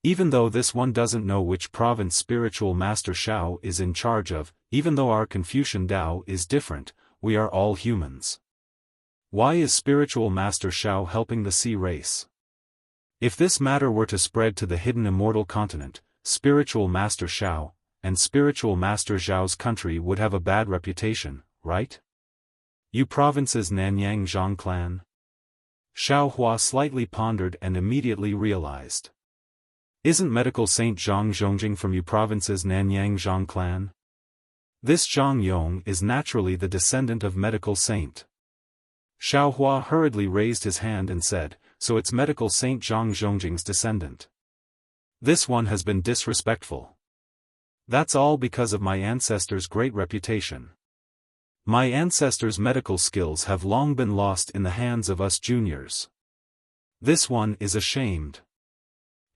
S1: Even though this one doesn't know which province Spiritual Master Xiao is in charge of, even though our Confucian Tao is different, we are all humans. Why is Spiritual Master Xiao helping the sea race? If this matter were to spread to the hidden immortal continent, Spiritual Master Xiao, and Spiritual Master Zhao's country would have a bad reputation, right? You province's Nanyang Zhang clan? Xiao Hua slightly pondered and immediately realized. Isn't medical Saint Zhang Zhongjing from you province's Nanyang Zhang clan? This Zhang Yong is naturally the descendant of medical saint. Xiao Hua hurriedly raised his hand and said, so it's medical Saint Zhang Zhongjing's descendant. This one has been disrespectful. That's all because of my ancestors' great reputation. My ancestors' medical skills have long been lost in the hands of us juniors. This one is ashamed.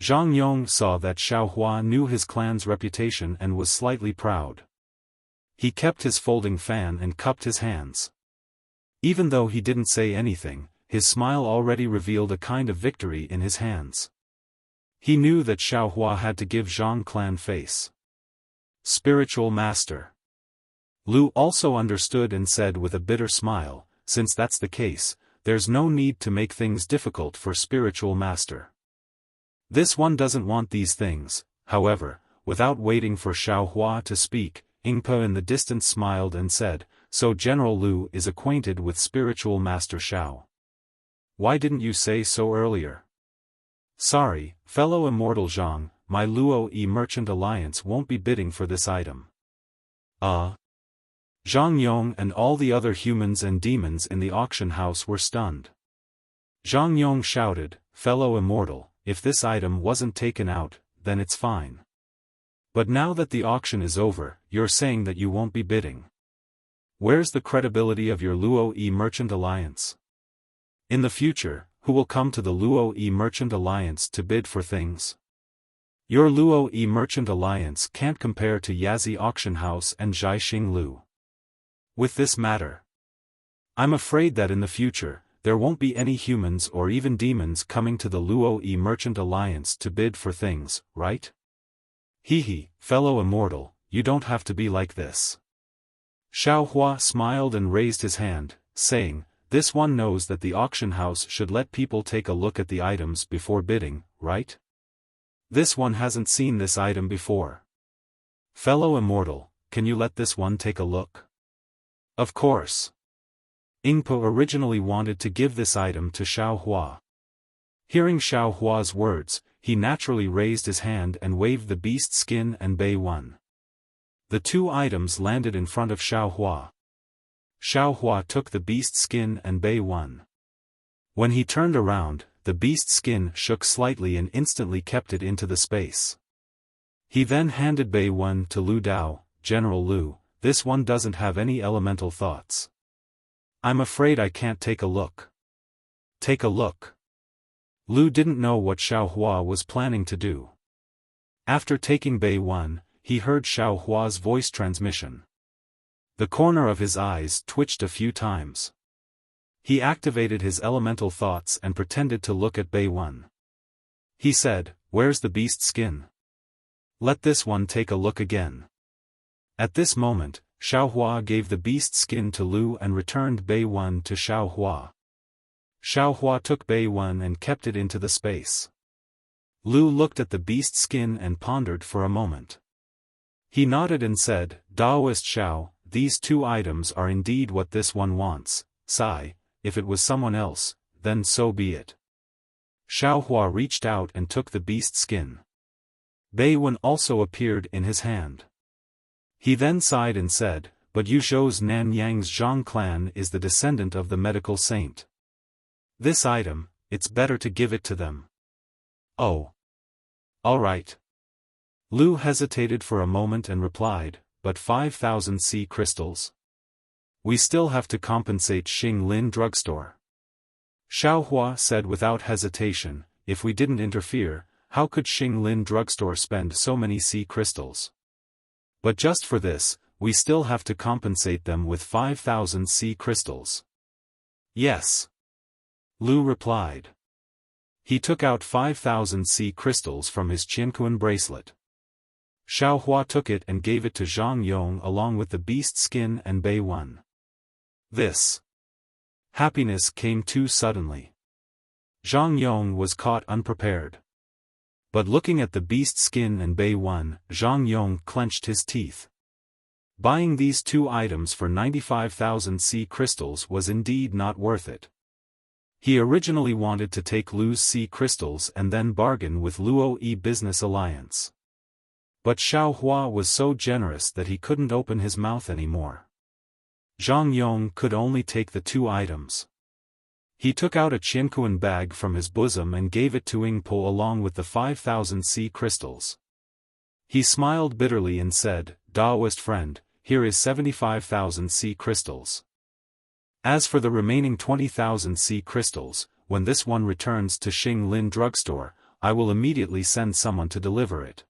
S1: Zhang Yong saw that Xiao Hua knew his clan's reputation and was slightly proud. He kept his folding fan and cupped his hands. Even though he didn't say anything, his smile already revealed a kind of victory in his hands. He knew that Xiao Hua had to give Zhang clan face. Spiritual Master. Lu also understood and said with a bitter smile, since that's the case, there's no need to make things difficult for Spiritual Master. This one doesn't want these things. However, without waiting for Xiao Hua to speak, Yingpe in the distance smiled and said, so General Lu is acquainted with Spiritual Master Xiao. Why didn't you say so earlier? Sorry, fellow Immortal Zhang, my Luo Yi Merchant Alliance won't be bidding for this item. Zhang Yong and all the other humans and demons in the auction house were stunned. Zhang Yong shouted, fellow Immortal, if this item wasn't taken out, then it's fine. But now that the auction is over, you're saying that you won't be bidding. Where's the credibility of your Luo Yi Merchant Alliance? In the future, who will come to the Luo Yi Merchant Alliance to bid for things? Your Luo Yi Merchant Alliance can't compare to Yazi Auction House and Zhaixing Lu. With this matter, I'm afraid that in the future, there won't be any humans or even demons coming to the Luo Yi Merchant Alliance to bid for things, right? Hehe, fellow Immortal, you don't have to be like this. Xiao Hua smiled and raised his hand, saying, this one knows that the auction house should let people take a look at the items before bidding, right? This one hasn't seen this item before. Fellow Immortal, can you let this one take a look? Of course. Yingpe originally wanted to give this item to Xiao Hua. Hearing Xiao Hua's words, he naturally raised his hand and waved the beast skin and Bei Wen. The two items landed in front of Xiao Hua. Xiao Hua took the beast skin and Bei Wen. When he turned around, the beast skin shook slightly and instantly kept it into the space. He then handed Bei Wen to Lu Dao, General Lu, this one doesn't have any elemental thoughts. I'm afraid I can't take a look. Take a look. Lu didn't know what Xiao Hua was planning to do. After taking Bei Wen, he heard Xiao Hua's voice transmission. The corner of his eyes twitched a few times. He activated his elemental thoughts and pretended to look at Bei Wen. He said, where's the beast skin? Let this one take a look again. At this moment, Xiao Hua gave the beast skin to Lu and returned Bei Wen to Xiao Hua. Xiao Hua took Bei Wen and kept it into the space. Lu looked at the beast skin and pondered for a moment. He nodded and said, Daoist Xiao, these two items are indeed what this one wants. Sigh, if it was someone else, then so be it. Xiao Hua reached out and took the beast skin. Bei Wen also appeared in his hand. He then sighed and said, but Yuzhou's Nanyang's Zhang clan is the descendant of the medical saint. This item, it's better to give it to them. Oh. All right. Lu hesitated for a moment and replied, but 5,000 sea crystals? We still have to compensate Xing Lin drugstore. Xiao Hua said without hesitation, if we didn't interfere, how could Xing Lin drugstore spend so many sea crystals? But just for this, we still have to compensate them with 5,000 sea crystals. Yes. Lu replied. He took out 5,000 sea crystals from his Qianquan bracelet. Xiao Hua took it and gave it to Zhang Yong along with the beast skin and Bei Wen. This happiness came too suddenly. Zhang Yong was caught unprepared. But looking at the beast skin and Bei Wen, Zhang Yong clenched his teeth. Buying these two items for 95,000 sea crystals was indeed not worth it. He originally wanted to take Lu's sea crystals and then bargain with Luo business alliance. But Xiao Hua was so generous that he couldn't open his mouth anymore. Zhang Yong could only take the two items. He took out a Qianquan bag from his bosom and gave it to Ying Po along with the 5,000 sea crystals. He smiled bitterly and said, "Daoist friend, here is 75,000 sea crystals. As for the remaining 20,000 sea crystals, when this one returns to Xing Lin drugstore, I will immediately send someone to deliver it."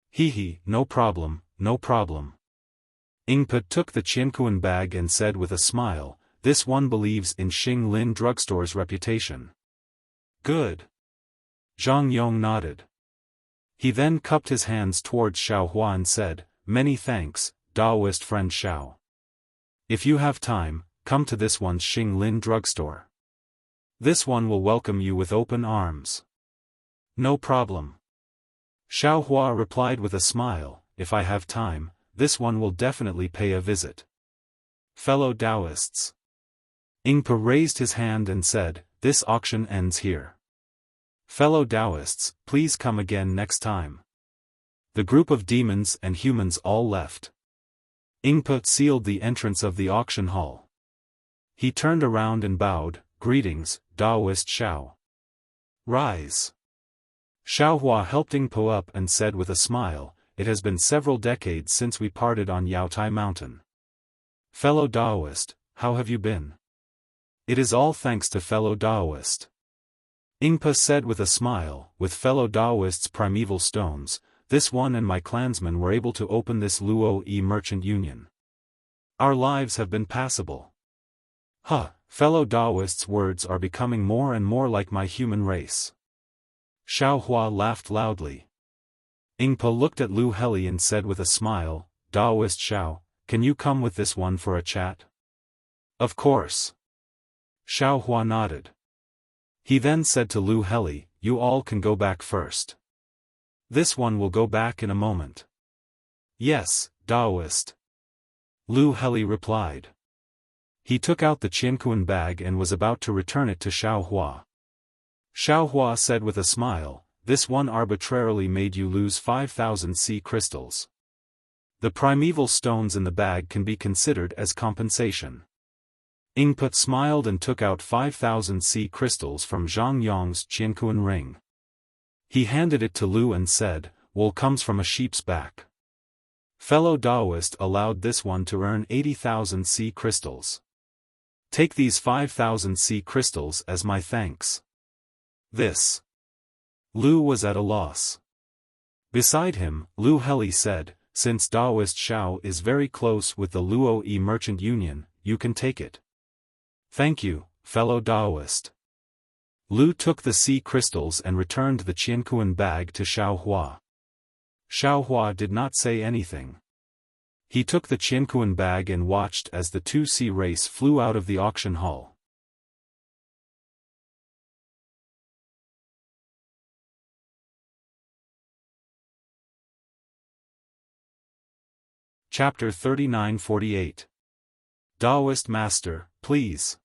S1: "Hee, no problem, no problem." Ying Po took the Qianquan bag and said with a smile, "This one believes in Xing Lin drugstore's reputation." "Good." Zhang Yong nodded. He then cupped his hands towards Xiao Hua and said, "Many thanks, Daoist friend Xiao. If you have time, come to this one's Xing Lin drugstore. This one will welcome you with open arms." "No problem." Xiao Hua replied with a smile, "If I have time, this one will definitely pay a visit." "Fellow Taoists." Ying Po raised his hand and said, "This auction ends here. Fellow Taoists, please come again next time." The group of demons and humans all left. Ying Po sealed the entrance of the auction hall. He turned around and bowed, "Greetings, Daoist Xiao. Rise." Xiao Hua helped Ying Po up and said with a smile, "It has been several decades since we parted on Yaotai Mountain. Fellow Daoist, how have you been?" "It is all thanks to fellow Daoist." Ying Po said with a smile, "With fellow Daoist's primeval stones, this one and my clansmen were able to open this Luo merchant union. Our lives have been passable. Fellow Daoist's words are becoming more and more like my human race." Xiao Hua laughed loudly. Ying Po looked at Lu Heli and said with a smile, "Daoist Xiao, can you come with this one for a chat?" "Of course." Xiao Hua nodded. He then said to Lu Heli, "You all can go back first. This one will go back in a moment." "Yes, Daoist." Lu Heli replied. He took out the Qianquan bag and was about to return it to Xiao Hua. Xiao Hua said with a smile, "This one arbitrarily made you lose 5,000 sea crystals. The primeval stones in the bag can be considered as compensation." Ying Po smiled and took out 5,000 sea crystals from Zhang Yong's Qianquan ring. He handed it to Lu and said, "Wool comes from a sheep's back. Fellow Daoist allowed this one to earn 80,000 sea crystals. Take these 5,000 sea crystals as my thanks." "This." Lu was at a loss. Beside him, Lu Heli said, "Since Daoist Xiao is very close with the Luo merchant union, you can take it." "Thank you, fellow Daoist." Lu took the sea crystals and returned the Qianquan bag to Xiao Hua. Xiao Hua did not say anything. He took the Qianquan bag and watched as the two sea race flew out of the auction hall. Chapter 39-48. Daoist Master, please.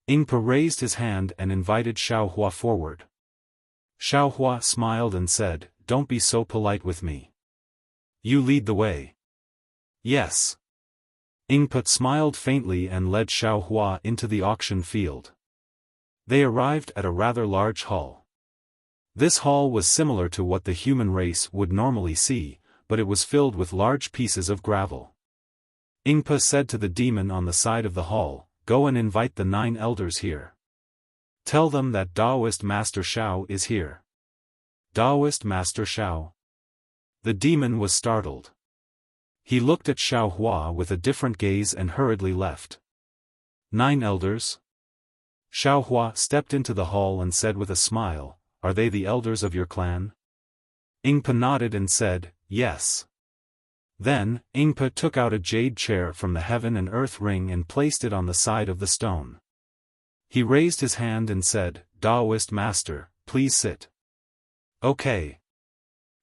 S1: Ying Po raised his hand and invited Xiao Hua forward. Xiao Hua smiled and said, "Don't be so polite with me. You lead the way." "Yes." Ying Po smiled faintly and led Xiao Hua into the auction field. They arrived at a rather large hall. This hall was similar to what the human race would normally see, but it was filled with large pieces of gravel. Ying Po said to the demon on the side of the hall, "Go and invite the 9 elders here. Tell them that Daoist Master Xiao is here." "Daoist Master Xiao?" The demon was startled. He looked at Xiao Hua with a different gaze and hurriedly left. 9 elders? Xiao Hua stepped into the hall and said with a smile, "Are they the elders of your clan?" Ying Po nodded and said, "Yes." Then, Ying Po took out a jade chair from the heaven and earth ring and placed it on the side of the stone. He raised his hand and said, Daoist master, please sit. Okay.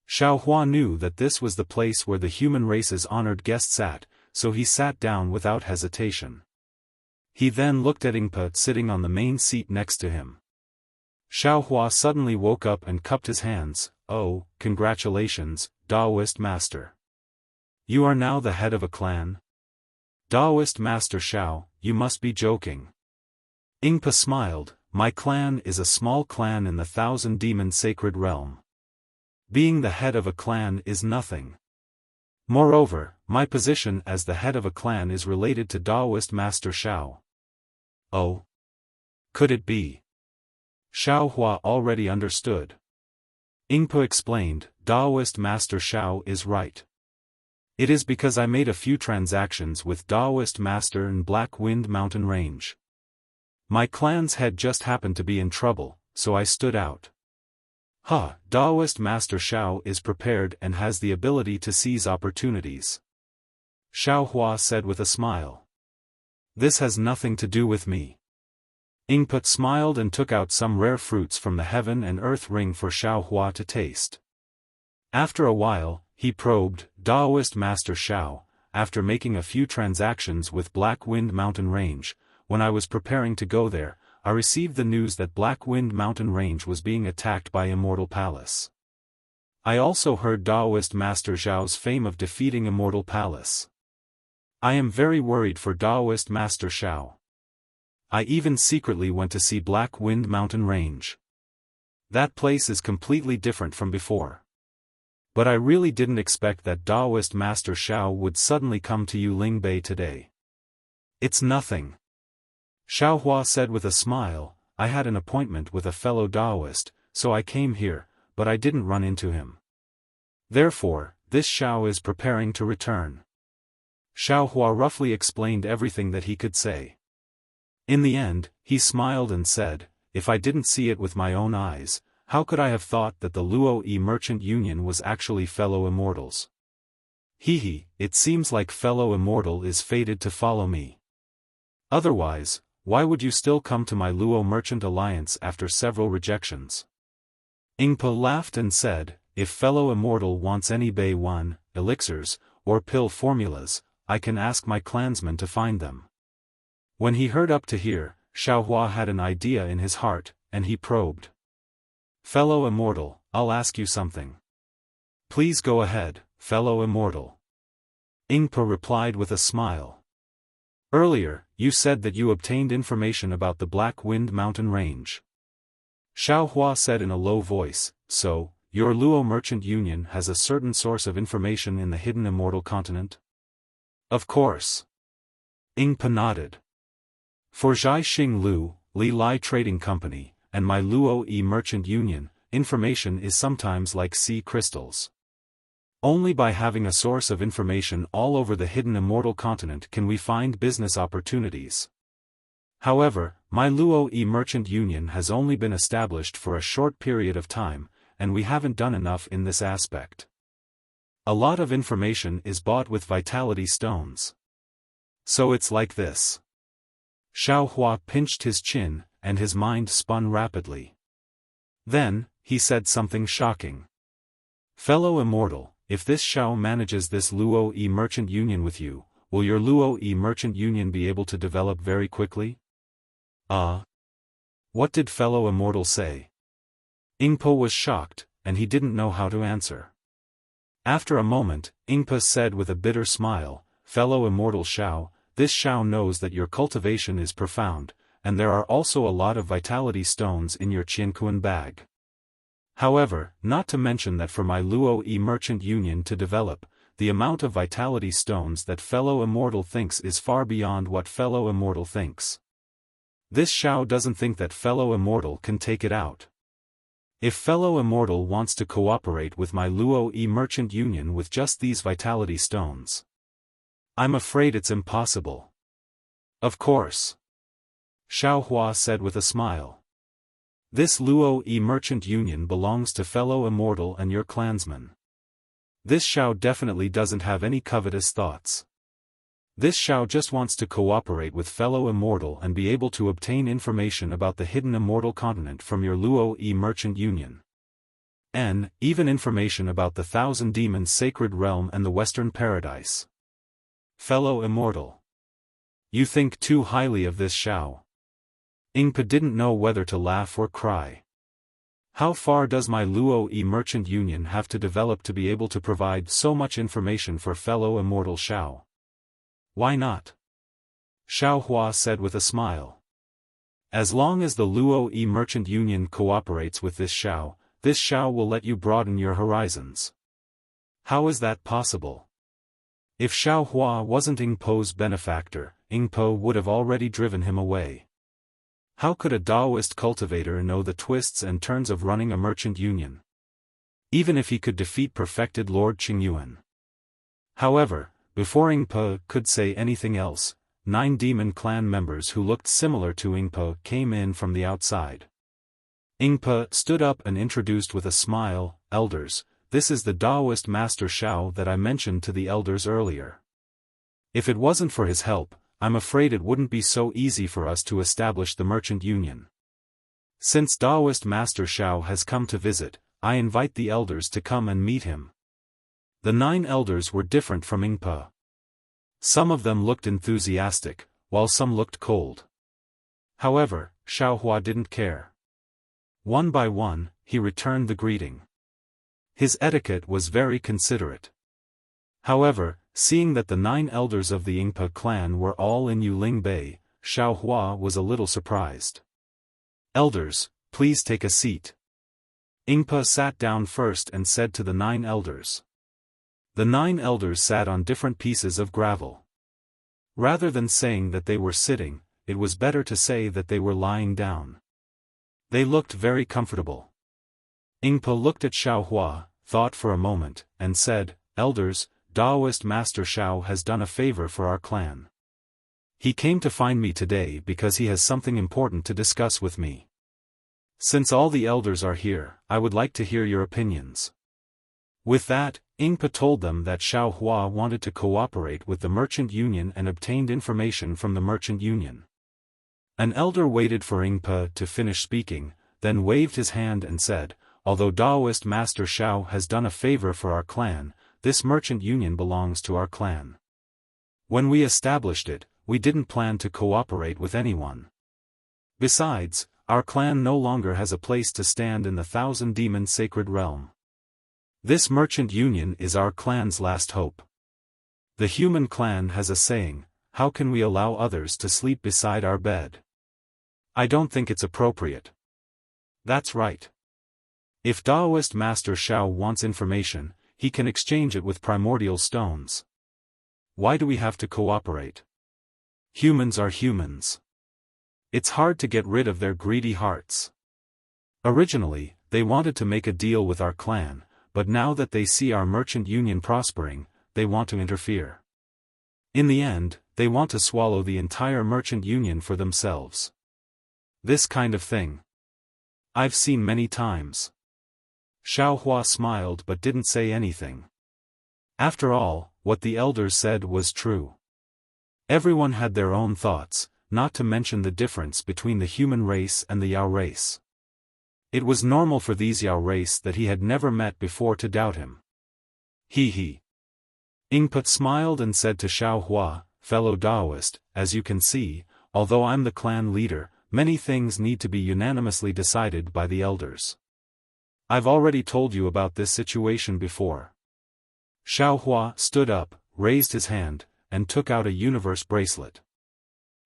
S1: Xiaofan knew that this was the place where the human race's honored guest sat, so he sat down without hesitation. He then looked at Ingpa sitting on the main seat next to him. Xiaofan suddenly woke up and cupped his hands. Oh, congratulations, Daoist master. You are now the head of a clan? Daoist master Xiao, you must be joking. Ingpa smiled. My clan is a small clan in the Thousand Demon Sacred Realm. Being the head of a clan is nothing. Moreover, my position as the head of a clan is related to Daoist master Xiao. Oh? Could it be? Xiaofan already understood. Ingpa explained, Daoist master Xiao is right. It is because I made a few transactions with Daoist master in Black Wind Mountain Range. My clan's head just happened to be in trouble, so I stood out. Daoist master Xiao is prepared and has the ability to seize opportunities. Xiaofan said with a smile. This has nothing to do with me. Ingpa smiled and took out some rare fruits from the heaven and earth ring for Xiaofan to taste. After a while, he probed, Daoist master Xiao, after making a few transactions with Black Wind Mountain Range. When I was preparing to go there, I received the news that Black Wind Mountain Range was being attacked by Immortal Palace. I also heard Daoist Master Zhao's fame of defeating Immortal Palace. I am very worried for Daoist Master Xiao. I even secretly went to see Black Wind Mountain Range. That place is completely different from before. But I really didn't expect that Daoist Master Xiao would suddenly come to Yuling Bay today. It's nothing. Xiaofan said with a smile, I had an appointment with a fellow Daoist, so I came here, but I didn't run into him. Therefore, this Xiao is preparing to return. Xiaofan roughly explained everything that he could say. In the end, he smiled and said, if I didn't see it with my own eyes, how could I have thought that the Luo-Yi Merchant Union was actually fellow immortals? It seems like fellow immortal is fated to follow me. Otherwise, why would you still come to my Luo Merchant Alliance after several rejections? Ingpa laughed and said, if fellow immortal wants any Bay 1, elixirs, or pill formulas, I can ask my clansmen to find them. When he heard up to here, Xiaofan had an idea in his heart, and he probed. Fellow immortal, I'll ask you something. Please go ahead, fellow immortal. Ingpa replied with a smile. Earlier, you said that you obtained information about the Black Wind Mountain Range. Xiaofan said in a low voice, so, your Luo Merchant Union has a certain source of information in the hidden immortal continent? Of course. Ingpa nodded. For Zhai Xing Lu, Li Lai Trading Company, and my Luo-Yi Merchant Union, information is sometimes like sea crystals. Only by having a source of information all over the hidden immortal continent can we find business opportunities. However, my Luo-Yi Merchant Union has only been established for a short period of time, and we haven't done enough in this aspect. A lot of information is bought with vitality stones. So it's like this. Xiaofan pinched his chin, and his mind spun rapidly. Then, he said something shocking. Fellow immortal, if this Xiao manages this Luo-Yi Merchant Union with you, will your Luo-Yi Merchant Union be able to develop very quickly? What did fellow immortal say? Ingpa was shocked, and he didn't know how to answer. After a moment, Ingpa said with a bitter smile, fellow immortal Xiao, this Xiao knows that your cultivation is profound, and there are also a lot of vitality stones in your Qianquan bag. However, not to mention that for my Luo-Yi Merchant Union to develop, the amount of vitality stones that fellow immortal thinks is far beyond what fellow immortal thinks. This Xiao doesn't think that fellow immortal can take it out. If fellow immortal wants to cooperate with my Luo-Yi Merchant Union with just these vitality stones, I'm afraid it's impossible. Of course. Xiaofan said with a smile. This Luo-Yi Merchant Union belongs to fellow immortal and your clansmen. This Xiao definitely doesn't have any covetous thoughts. This Xiao just wants to cooperate with fellow immortal and be able to obtain information about the hidden immortal continent from your Luo-E merchant union. And even information about the Thousand Demons sacred realm and the Western Paradise. Fellow immortal. You think too highly of this Xiao. Ingpa didn't know whether to laugh or cry. How far does my Luo-E merchant union have to develop to be able to provide so much information for fellow immortal Xiao? Why not? Xiao Hua said with a smile. As long as the Luo-E merchant union cooperates with this Xiao will let you broaden your horizons. How is that possible? If Xiao Hua wasn't Ingpo's benefactor, Ingpo would have already driven him away. How could a Taoist cultivator know the twists and turns of running a merchant union? Even if he could defeat perfected Lord Qingyuan. However, before Ingpo could say anything else, 9 demon clan members who looked similar to Ingpo came in from the outside. Ingpa stood up and introduced with a smile, "Elders, this is the Taoist Master Xiao that I mentioned to the elders earlier. If it wasn't for his help, I'm afraid it wouldn't be so easy for us to establish the merchant union. Since Taoist Master Xiao has come to visit, I invite the elders to come and meet him." The 9 elders were different from Ingpa. Some of them looked enthusiastic, while some looked cold. However, Xiao Hua didn't care. One by one, he returned the greeting. His etiquette was very considerate. However, seeing that the 9 elders of the Ingpa clan were all in Yuling Bay, Xiao Hua was a little surprised. "Elders, please take a seat." Ingpa sat down first and said to the 9 elders. The 9 elders sat on different pieces of gravel. Rather than saying that they were sitting, it was better to say that they were lying down. They looked very comfortable. Ingpa looked at Xiao Hua, thought for a moment, and said, "Elders, Taoist Master Xiao has done a favor for our clan. He came to find me today because he has something important to discuss with me. Since all the elders are here, I would like to hear your opinions." With that, Ingpa told them that Xiao Hua wanted to cooperate with the merchant union and obtained information from the merchant union. An elder waited for Ingpa to finish speaking, then waved his hand and said, "Although Taoist Master Xiao has done a favor for our clan, this merchant union belongs to our clan. When we established it, we didn't plan to cooperate with anyone. Besides, our clan no longer has a place to stand in the Thousand Demon sacred realm. This merchant union is our clan's last hope. The human clan has a saying, 'How can we allow others to sleep beside our bed?' I don't think it's appropriate." "That's right. If Taoist Master Xiao wants information, he can exchange it with primordial stones. Why do we have to cooperate? Humans are humans. It's hard to get rid of their greedy hearts. Originally, they wanted to make a deal with our clan, but now that they see our merchant union prospering, they want to interfere. In the end, they want to swallow the entire merchant union for themselves. This kind of thing I've seen many times." Xiao Hua smiled but didn't say anything. After all, what the elders said was true. Everyone had their own thoughts, not to mention the difference between the human race and the Yao race. It was normal for these Yao race that he had never met before to doubt him. He. Ingpa smiled and said to Xiao Hua, "Fellow Taoist, as you can see, although I'm the clan leader, many things need to be unanimously decided by the elders. I've already told you about this situation before." Xiao Hua stood up, raised his hand, and took out a universe bracelet.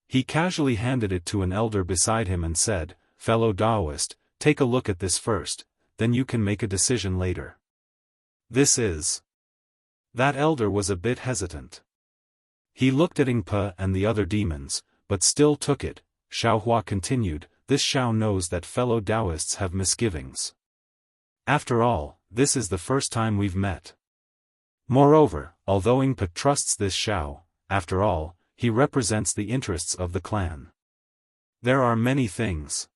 S1: He casually handed it to an elder beside him and said, "Fellow Taoist, take a look at this first, then you can make a decision later." "This is..." That elder was a bit hesitant. He looked at Ingpa and the other demons, but still took it. Xiao Hua continued, "This Xiao knows that fellow Taoists have misgivings. After all, this is the first time we've met. Moreover, although Ingpa trusts this Xiao, after all, he represents the interests of the clan. There are many things."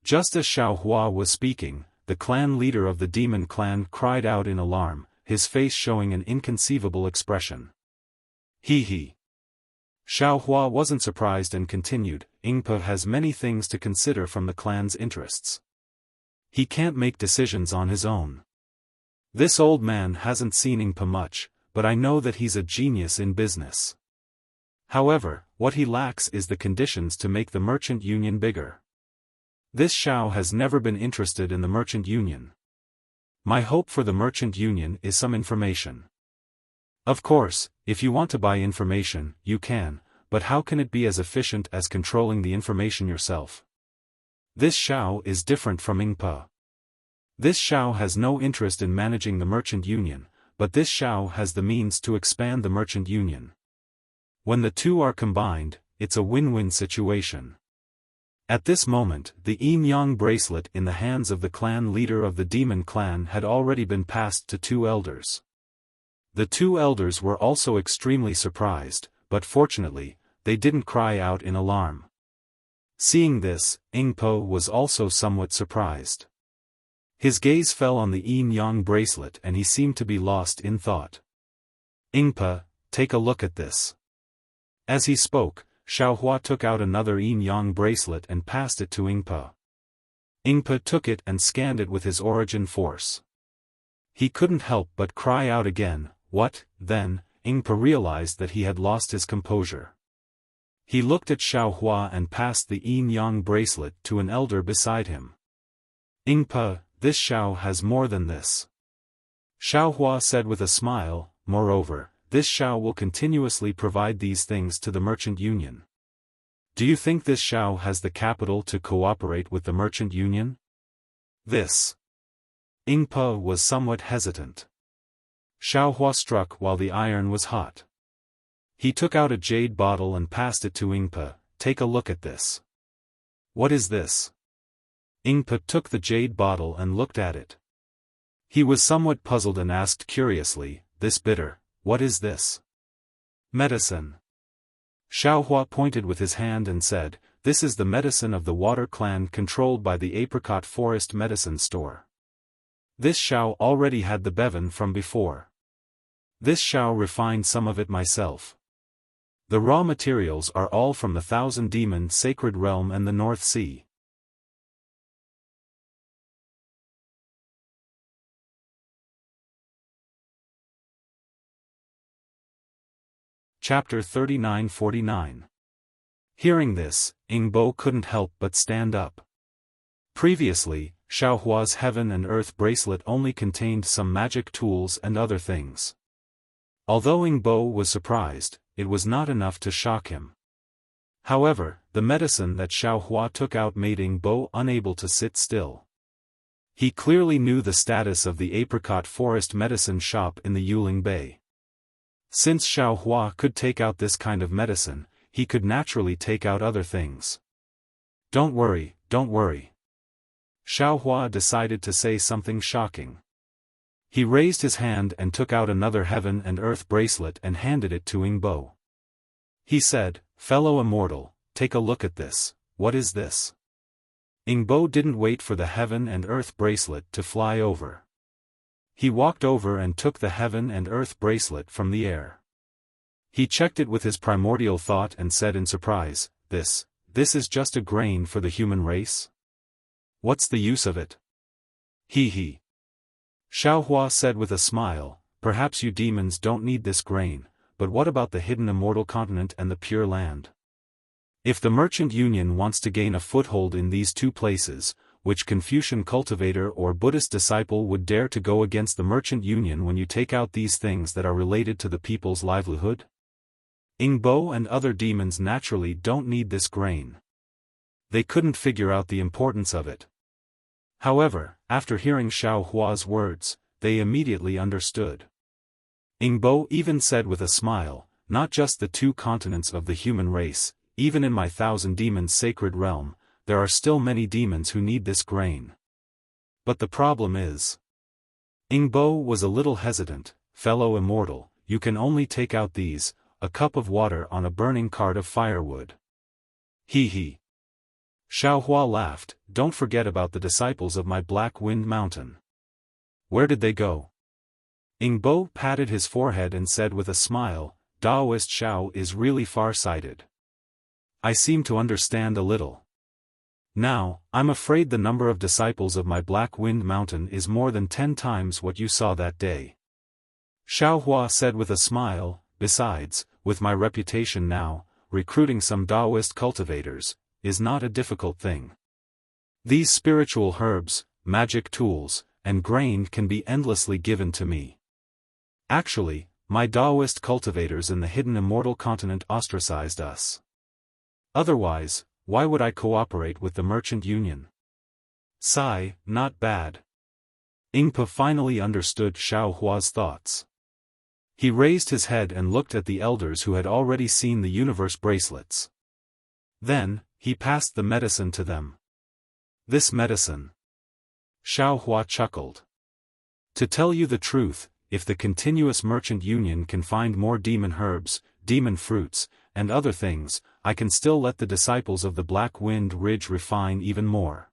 S1: Just as Xiao Hua was speaking, the clan leader of the demon clan cried out in alarm, his face showing an inconceivable expression. He he. Xiaohua wasn't surprised and continued, Ingpa has many things to consider from the clan's interests. He can't make decisions on his own. This old man hasn't seen Ingpa much, but I know that he's a genius in business. However, what he lacks is the conditions to make the merchant union bigger. This Xiao has never been interested in the merchant union. My hope for the merchant union is some information. Of course, if you want to buy information, you can, but how can it be as efficient as controlling the information yourself? This Xiao is different from Ingpa. This Xiao has no interest in managing the merchant union, but this Xiao has the means to expand the merchant union. When the two are combined, it's a win-win situation. At this moment, the yin-yang bracelet in the hands of the clan leader of the demon clan had already been passed to two elders. The two elders were also extremely surprised, but fortunately, they didn't cry out in alarm. Seeing this, Ingpo was also somewhat surprised. His gaze fell on the yin-yang bracelet and he seemed to be lost in thought. Ingpa, take a look at this. As he spoke, Xiaohua took out another yin-yang bracelet and passed it to Ingpa. Ingpa took it and scanned it with his origin force. He couldn't help but cry out again, what? Then, Ingpa realized that he had lost his composure. He looked at Xiaohua and passed the yin-yang bracelet to an elder beside him. Ingpa, this Xiao has more than this. Xiaohua said with a smile, moreover, this Xiao will continuously provide these things to the merchant union. Do you think this Xiao has the capital to cooperate with the merchant union? This. Ingpa was somewhat hesitant. Xiaohua struck while the iron was hot. He took out a jade bottle and passed it to Ingpa, take a look at this. What is this? Ingpa took the jade bottle and looked at it. He was somewhat puzzled and asked curiously, this bitter, what is this? Medicine. Xiaohua pointed with his hand and said, this is the medicine of the water clan controlled by the apricot forest medicine store. This Xiao already had the bevan from before. This Xiao refined some of it myself. The raw materials are all from the Thousand Demon Sacred Realm and the North Sea. Chapter 39-49. Hearing this, Ingbo couldn't help but stand up. Previously, Xiaohua's heaven and earth bracelet only contained some magic tools and other things. Although Ingbo was surprised, it was not enough to shock him. However, the medicine that Xiaohua took out made Ingbo unable to sit still. He clearly knew the status of the apricot forest medicine shop in the Yuling Bay. Since Xiaohua could take out this kind of medicine, he could naturally take out other things. Don't worry, don't worry. Xiaohua decided to say something shocking. He raised his hand and took out another heaven and earth bracelet and handed it to Ingbo. He said, fellow immortal, take a look at this, what is this? Ingbo didn't wait for the heaven and earth bracelet to fly over. He walked over and took the heaven and earth bracelet from the air. He checked it with his primordial thought and said in surprise, this is just a grain for the human race? What's the use of it? He. Xiaohua said with a smile, perhaps you demons don't need this grain, but what about the hidden immortal continent and the pure land? If the merchant union wants to gain a foothold in these two places, which Confucian cultivator or Buddhist disciple would dare to go against the merchant union when you take out these things that are related to the people's livelihood? Ingbo and other demons naturally don't need this grain. They couldn't figure out the importance of it. However, after hearing Xiaohua's words, they immediately understood. Ingbo even said with a smile, not just the two continents of the human race, even in my Thousand Demons Sacred Realm, there are still many demons who need this grain. But the problem is. Ingbo was a little hesitant, fellow immortal, you can only take out these, a cup of water on a burning cart of firewood. He. Xiaohua laughed, don't forget about the disciples of my Black Wind Mountain. Where did they go? Ingbo patted his forehead and said with a smile, Taoist Xiao is really far-sighted. I seem to understand a little. Now, I'm afraid the number of disciples of my Black Wind Mountain is more than 10 times what you saw that day. Xiaohua said with a smile. Besides, with my reputation now, recruiting some Taoist cultivators is not a difficult thing. These spiritual herbs, magic tools, and grain can be endlessly given to me. Actually, my Taoist cultivators in the hidden immortal continent ostracized us. Otherwise, why would I cooperate with the merchant union? Sigh, not bad. Ingpa finally understood Xiaohua's thoughts. He raised his head and looked at the elders who had already seen the universe bracelets. Then, he passed the medicine to them. This medicine. Xiaohua chuckled. To tell you the truth, if the continuous merchant union can find more demon herbs, demon fruits, and other things, I can still let the disciples of the Black Wind Ridge refine even more.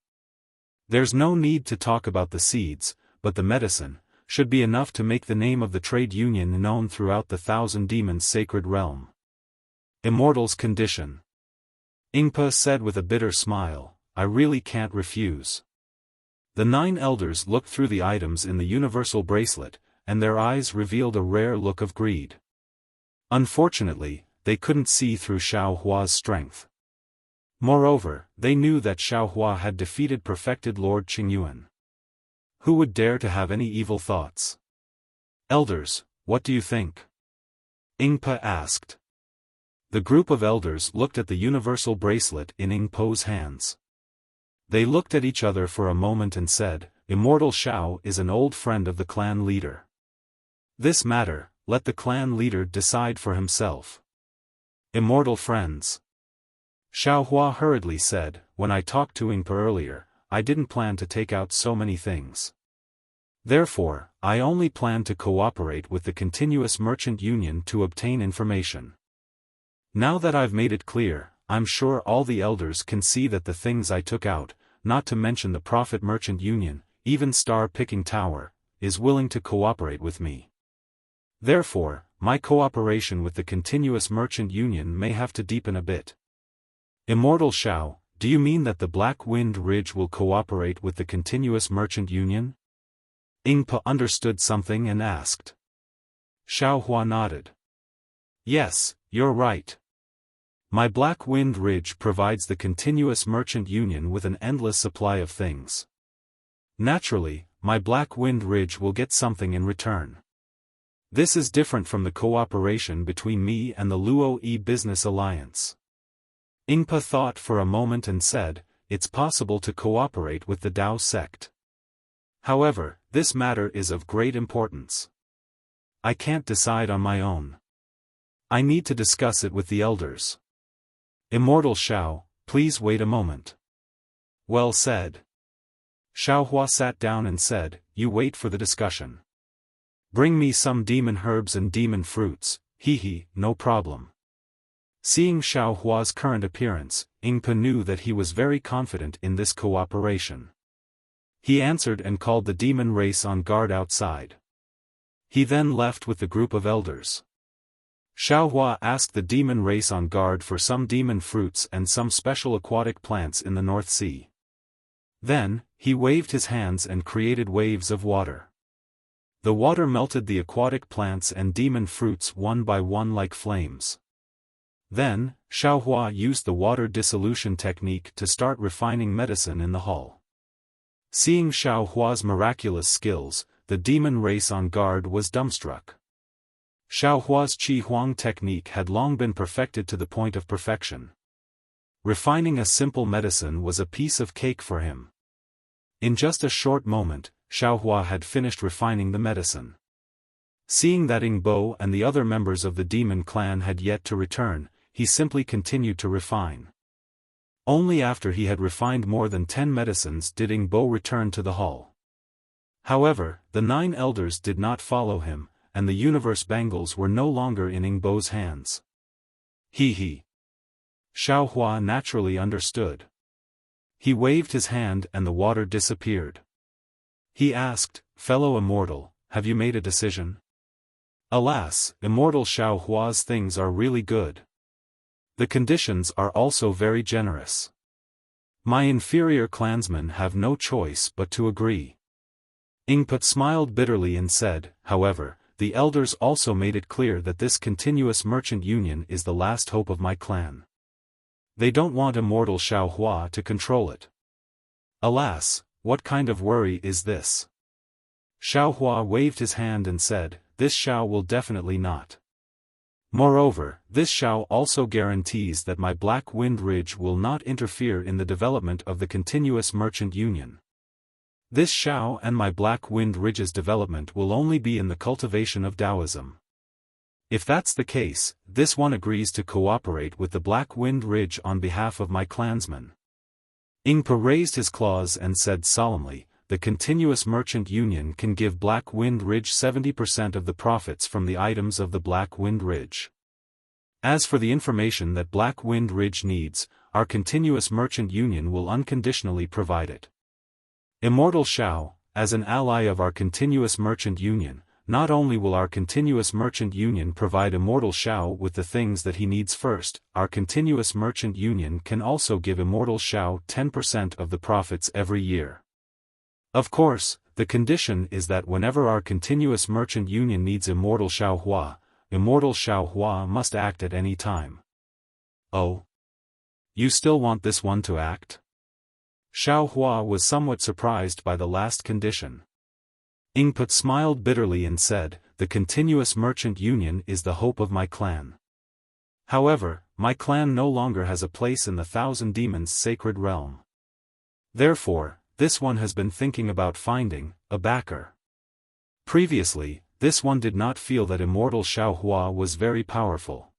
S1: There's no need to talk about the seeds, but the medicine should be enough to make the name of the trade union known throughout the 1,000 demons' sacred realm. Immortal's condition. Ingpa said with a bitter smile, I really can't refuse. The 9 elders looked through the items in the universal bracelet, and their eyes revealed a rare look of greed. Unfortunately, they couldn't see through Xiaohua's strength. Moreover, they knew that Xiaohua had defeated perfected Lord Qingyuan. Who would dare to have any evil thoughts? Elders, what do you think? Ingpa asked. The group of elders looked at the universal bracelet in Ingpo's hands. They looked at each other for a moment and said, Immortal Xiao is an old friend of the clan leader. This matter, let the clan leader decide for himself. Immortal friends. Xiaohua hurriedly said, when I talked to Ingpa earlier, I didn't plan to take out so many things. Therefore, I only plan to cooperate with the continuous merchant union to obtain information. Now that I've made it clear, I'm sure all the elders can see that the things I took out, not to mention the Prophet Merchant Union, even Star Picking Tower, is willing to cooperate with me. Therefore, my cooperation with the continuous merchant union may have to deepen a bit. Immortal Xiao, do you mean that the Black Wind Ridge will cooperate with the continuous merchant union? Ingpa understood something and asked. Xiaohua nodded. Yes, you're right. My Black Wind Ridge provides the continuous merchant union with an endless supply of things. Naturally, my Black Wind Ridge will get something in return. This is different from the cooperation between me and the Luo Yi Business Alliance. Ingpa thought for a moment and said, it's possible to cooperate with the Dao sect. However, this matter is of great importance. I can't decide on my own. I need to discuss it with the elders. Immortal Xiao, please wait a moment. Well said. Xiaohua sat down and said, you wait for the discussion. Bring me some demon herbs and demon fruits, no problem. Seeing Xiaohua's current appearance, Ingpa knew that he was very confident in this cooperation. He answered and called the demon race on guard outside. He then left with the group of elders. Xiaohua asked the demon race on guard for some demon fruits and some special aquatic plants in the North Sea. Then, he waved his hands and created waves of water. The water melted the aquatic plants and demon fruits one by one like flames. Then, Xiaohua used the water dissolution technique to start refining medicine in the hall. Seeing Xiaohua's miraculous skills, the demon race on guard was dumbstruck. Xiaohua's Qi Huang technique had long been perfected to the point of perfection. Refining a simple medicine was a piece of cake for him. In just a short moment, Xiaohua had finished refining the medicine. Seeing that Ingbo and the other members of the demon clan had yet to return, he simply continued to refine. Only after he had refined more than 10 medicines did Ingbo return to the hall. However, the 9 elders did not follow him, and the universe bangles were no longer in Ingbo's hands. Xiaohua naturally understood. He waved his hand and the water disappeared. He asked, fellow immortal, have you made a decision? Alas, Immortal Xiao Hua's things are really good. The conditions are also very generous. My inferior clansmen have no choice but to agree. Ingpa smiled bitterly and said, however, the elders also made it clear that this continuous merchant union is the last hope of my clan. They don't want Immortal Xiao Hua to control it. Alas, what kind of worry is this? Xiao Hua waved his hand and said, this Xiao will definitely not. Moreover, this Xiao also guarantees that my Black Wind Ridge will not interfere in the development of the continuous merchant union. This Xiao and my Black Wind Ridge's development will only be in the cultivation of Taoism. If that's the case, this one agrees to cooperate with the Black Wind Ridge on behalf of my clansmen. Ingpa raised his claws and said solemnly, the continuous merchant union can give Black Wind Ridge 70% of the profits from the items of the Black Wind Ridge. As for the information that Black Wind Ridge needs, our continuous merchant union will unconditionally provide it. Immortal Xiao, as an ally of our continuous merchant union, not only will our continuous merchant union provide Immortal Xiao with the things that he needs first, our continuous merchant union can also give Immortal Xiao 10% of the profits every year. Of course, the condition is that whenever our continuous merchant union needs Immortal Xiao Hua, Immortal Xiao Hua must act at any time. Oh? You still want this one to act? Xiao Hua was somewhat surprised by the last condition. Ingpa smiled bitterly and said, the continuous merchant union is the hope of my clan. However, my clan no longer has a place in the Thousand Demons' sacred realm. Therefore, this one has been thinking about finding a backer. Previously, this one did not feel that Immortal Xiao Hua was very powerful.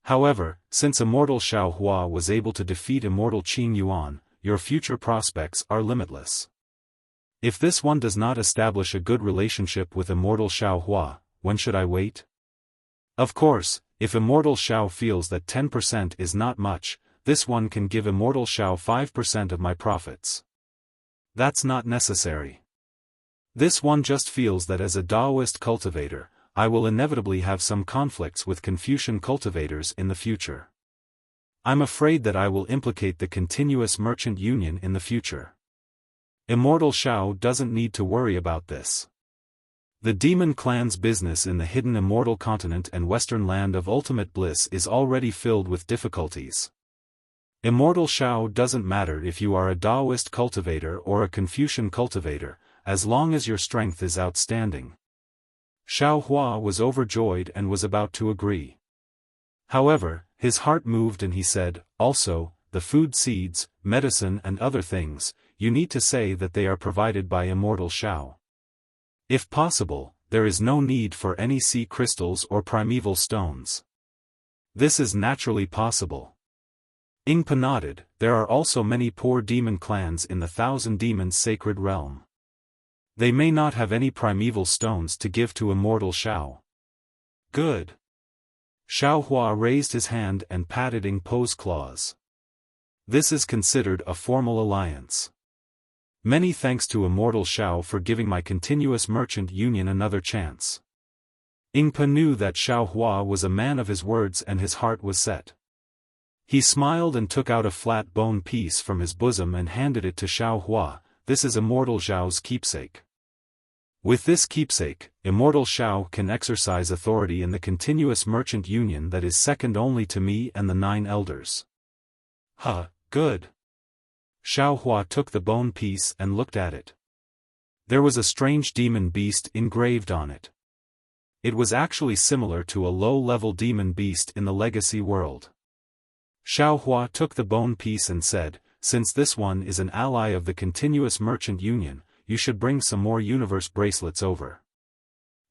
S1: However, since Immortal Xiao Hua was able to defeat Immortal Qing Yuan, your future prospects are limitless. If this one does not establish a good relationship with Immortal Xiao Hua, when should I wait? Of course, if Immortal Xiao feels that 10% is not much, this one can give Immortal Xiao 5% of my profits. That's not necessary. This one just feels that as a Taoist cultivator, I will inevitably have some conflicts with Confucian cultivators in the future. I'm afraid that I will implicate the continuous merchant union in the future. Immortal Xiao doesn't need to worry about this. The demon clan's business in the hidden immortal continent and western land of ultimate bliss is already filled with difficulties. Immortal Xiao doesn't matter if you are a Taoist cultivator or a Confucian cultivator, as long as your strength is outstanding. Xiao Hua was overjoyed and was about to agree. However, his heart moved and he said, also, the food seeds, medicine and other things, you need to say that they are provided by Immortal Xiao. If possible, there is no need for any sea crystals or primeval stones. This is naturally possible. Ingpa nodded, there are also many poor demon clans in the Thousand Demons' sacred realm. They may not have any primeval stones to give to Immortal Xiao. Good. Xiao Hua raised his hand and patted Ingpa's claws. This is considered a formal alliance. Many thanks to Immortal Xiao for giving my continuous merchant union another chance. Ingpa knew that Xiao Hua was a man of his words and his heart was set. He smiled and took out a flat bone piece from his bosom and handed it to Xiao Hua. This is Immortal Xiao's keepsake. With this keepsake, Immortal Xiao can exercise authority in the continuous merchant union that is second only to me and the 9 elders. Good. Xiao Hua took the bone piece and looked at it. There was a strange demon beast engraved on it. It was actually similar to a low-level demon beast in the legacy world. Xiao Hua took the bone piece and said, since this one is an ally of the continuous merchant union, you should bring some more universe bracelets over.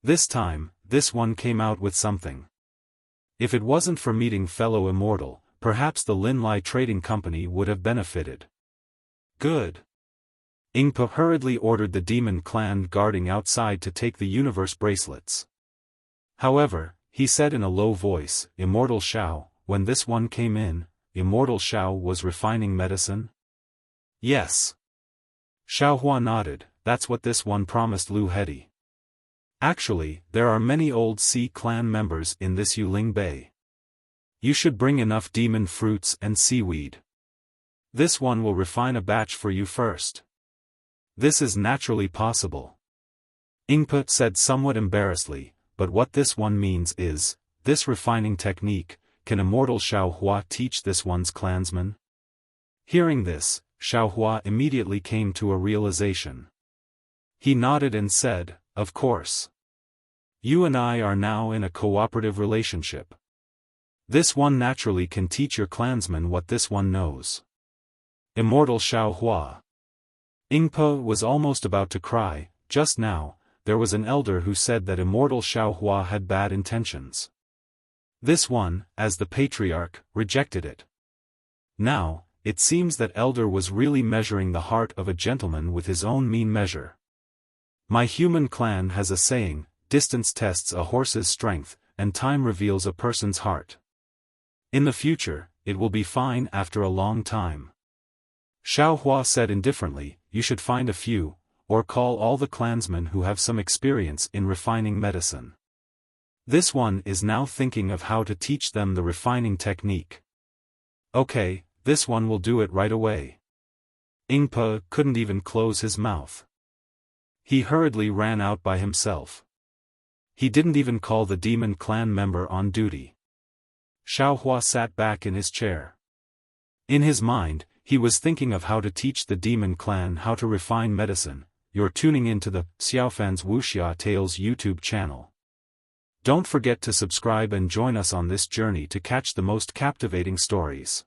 S1: This time, this one came out with something. If it wasn't for meeting fellow immortal, perhaps the Lin Lai Trading Company would have benefited. Good. Ingpa hurriedly ordered the demon clan guarding outside to take the universe bracelets. However, he said in a low voice, Immortal Xiao, when this one came in, Immortal Xiao was refining medicine? Yes. Xiao Hua nodded, that's what this one promised Lu Hedi. Actually, there are many old Sea clan members in this Yuling Bay. You should bring enough demon fruits and seaweed. This one will refine a batch for you first. This is naturally possible. Ingpa said somewhat embarrassedly, but what this one means is, this refining technique, can immortal Xiaohua teach this one's clansman? Hearing this, Xiaohua immediately came to a realization. He nodded and said, of course. You and I are now in a cooperative relationship. This one naturally can teach your clansman what this one knows. Immortal Xiaohua. Ingpa was almost about to cry. Just now, there was an elder who said that immortal Xiaohua had bad intentions. This one, as the patriarch, rejected it. Now, it seems that elder was really measuring the heart of a gentleman with his own mean measure. My human clan has a saying, distance tests a horse's strength, and time reveals a person's heart. In the future, it will be fine after a long time. Xiaohua said indifferently, you should find a few, or call all the clansmen who have some experience in refining medicine. This one is now thinking of how to teach them the refining technique. Okay, this one will do it right away. Ingpa couldn't even close his mouth. He hurriedly ran out by himself. He didn't even call the demon clan member on duty. Xiaohua sat back in his chair. In his mind, he was thinking of how to teach the demon clan how to refine medicine. You're tuning into the Xiaofan's Wuxia Tales YouTube channel. Don't forget to subscribe and join us on this journey to catch the most captivating stories.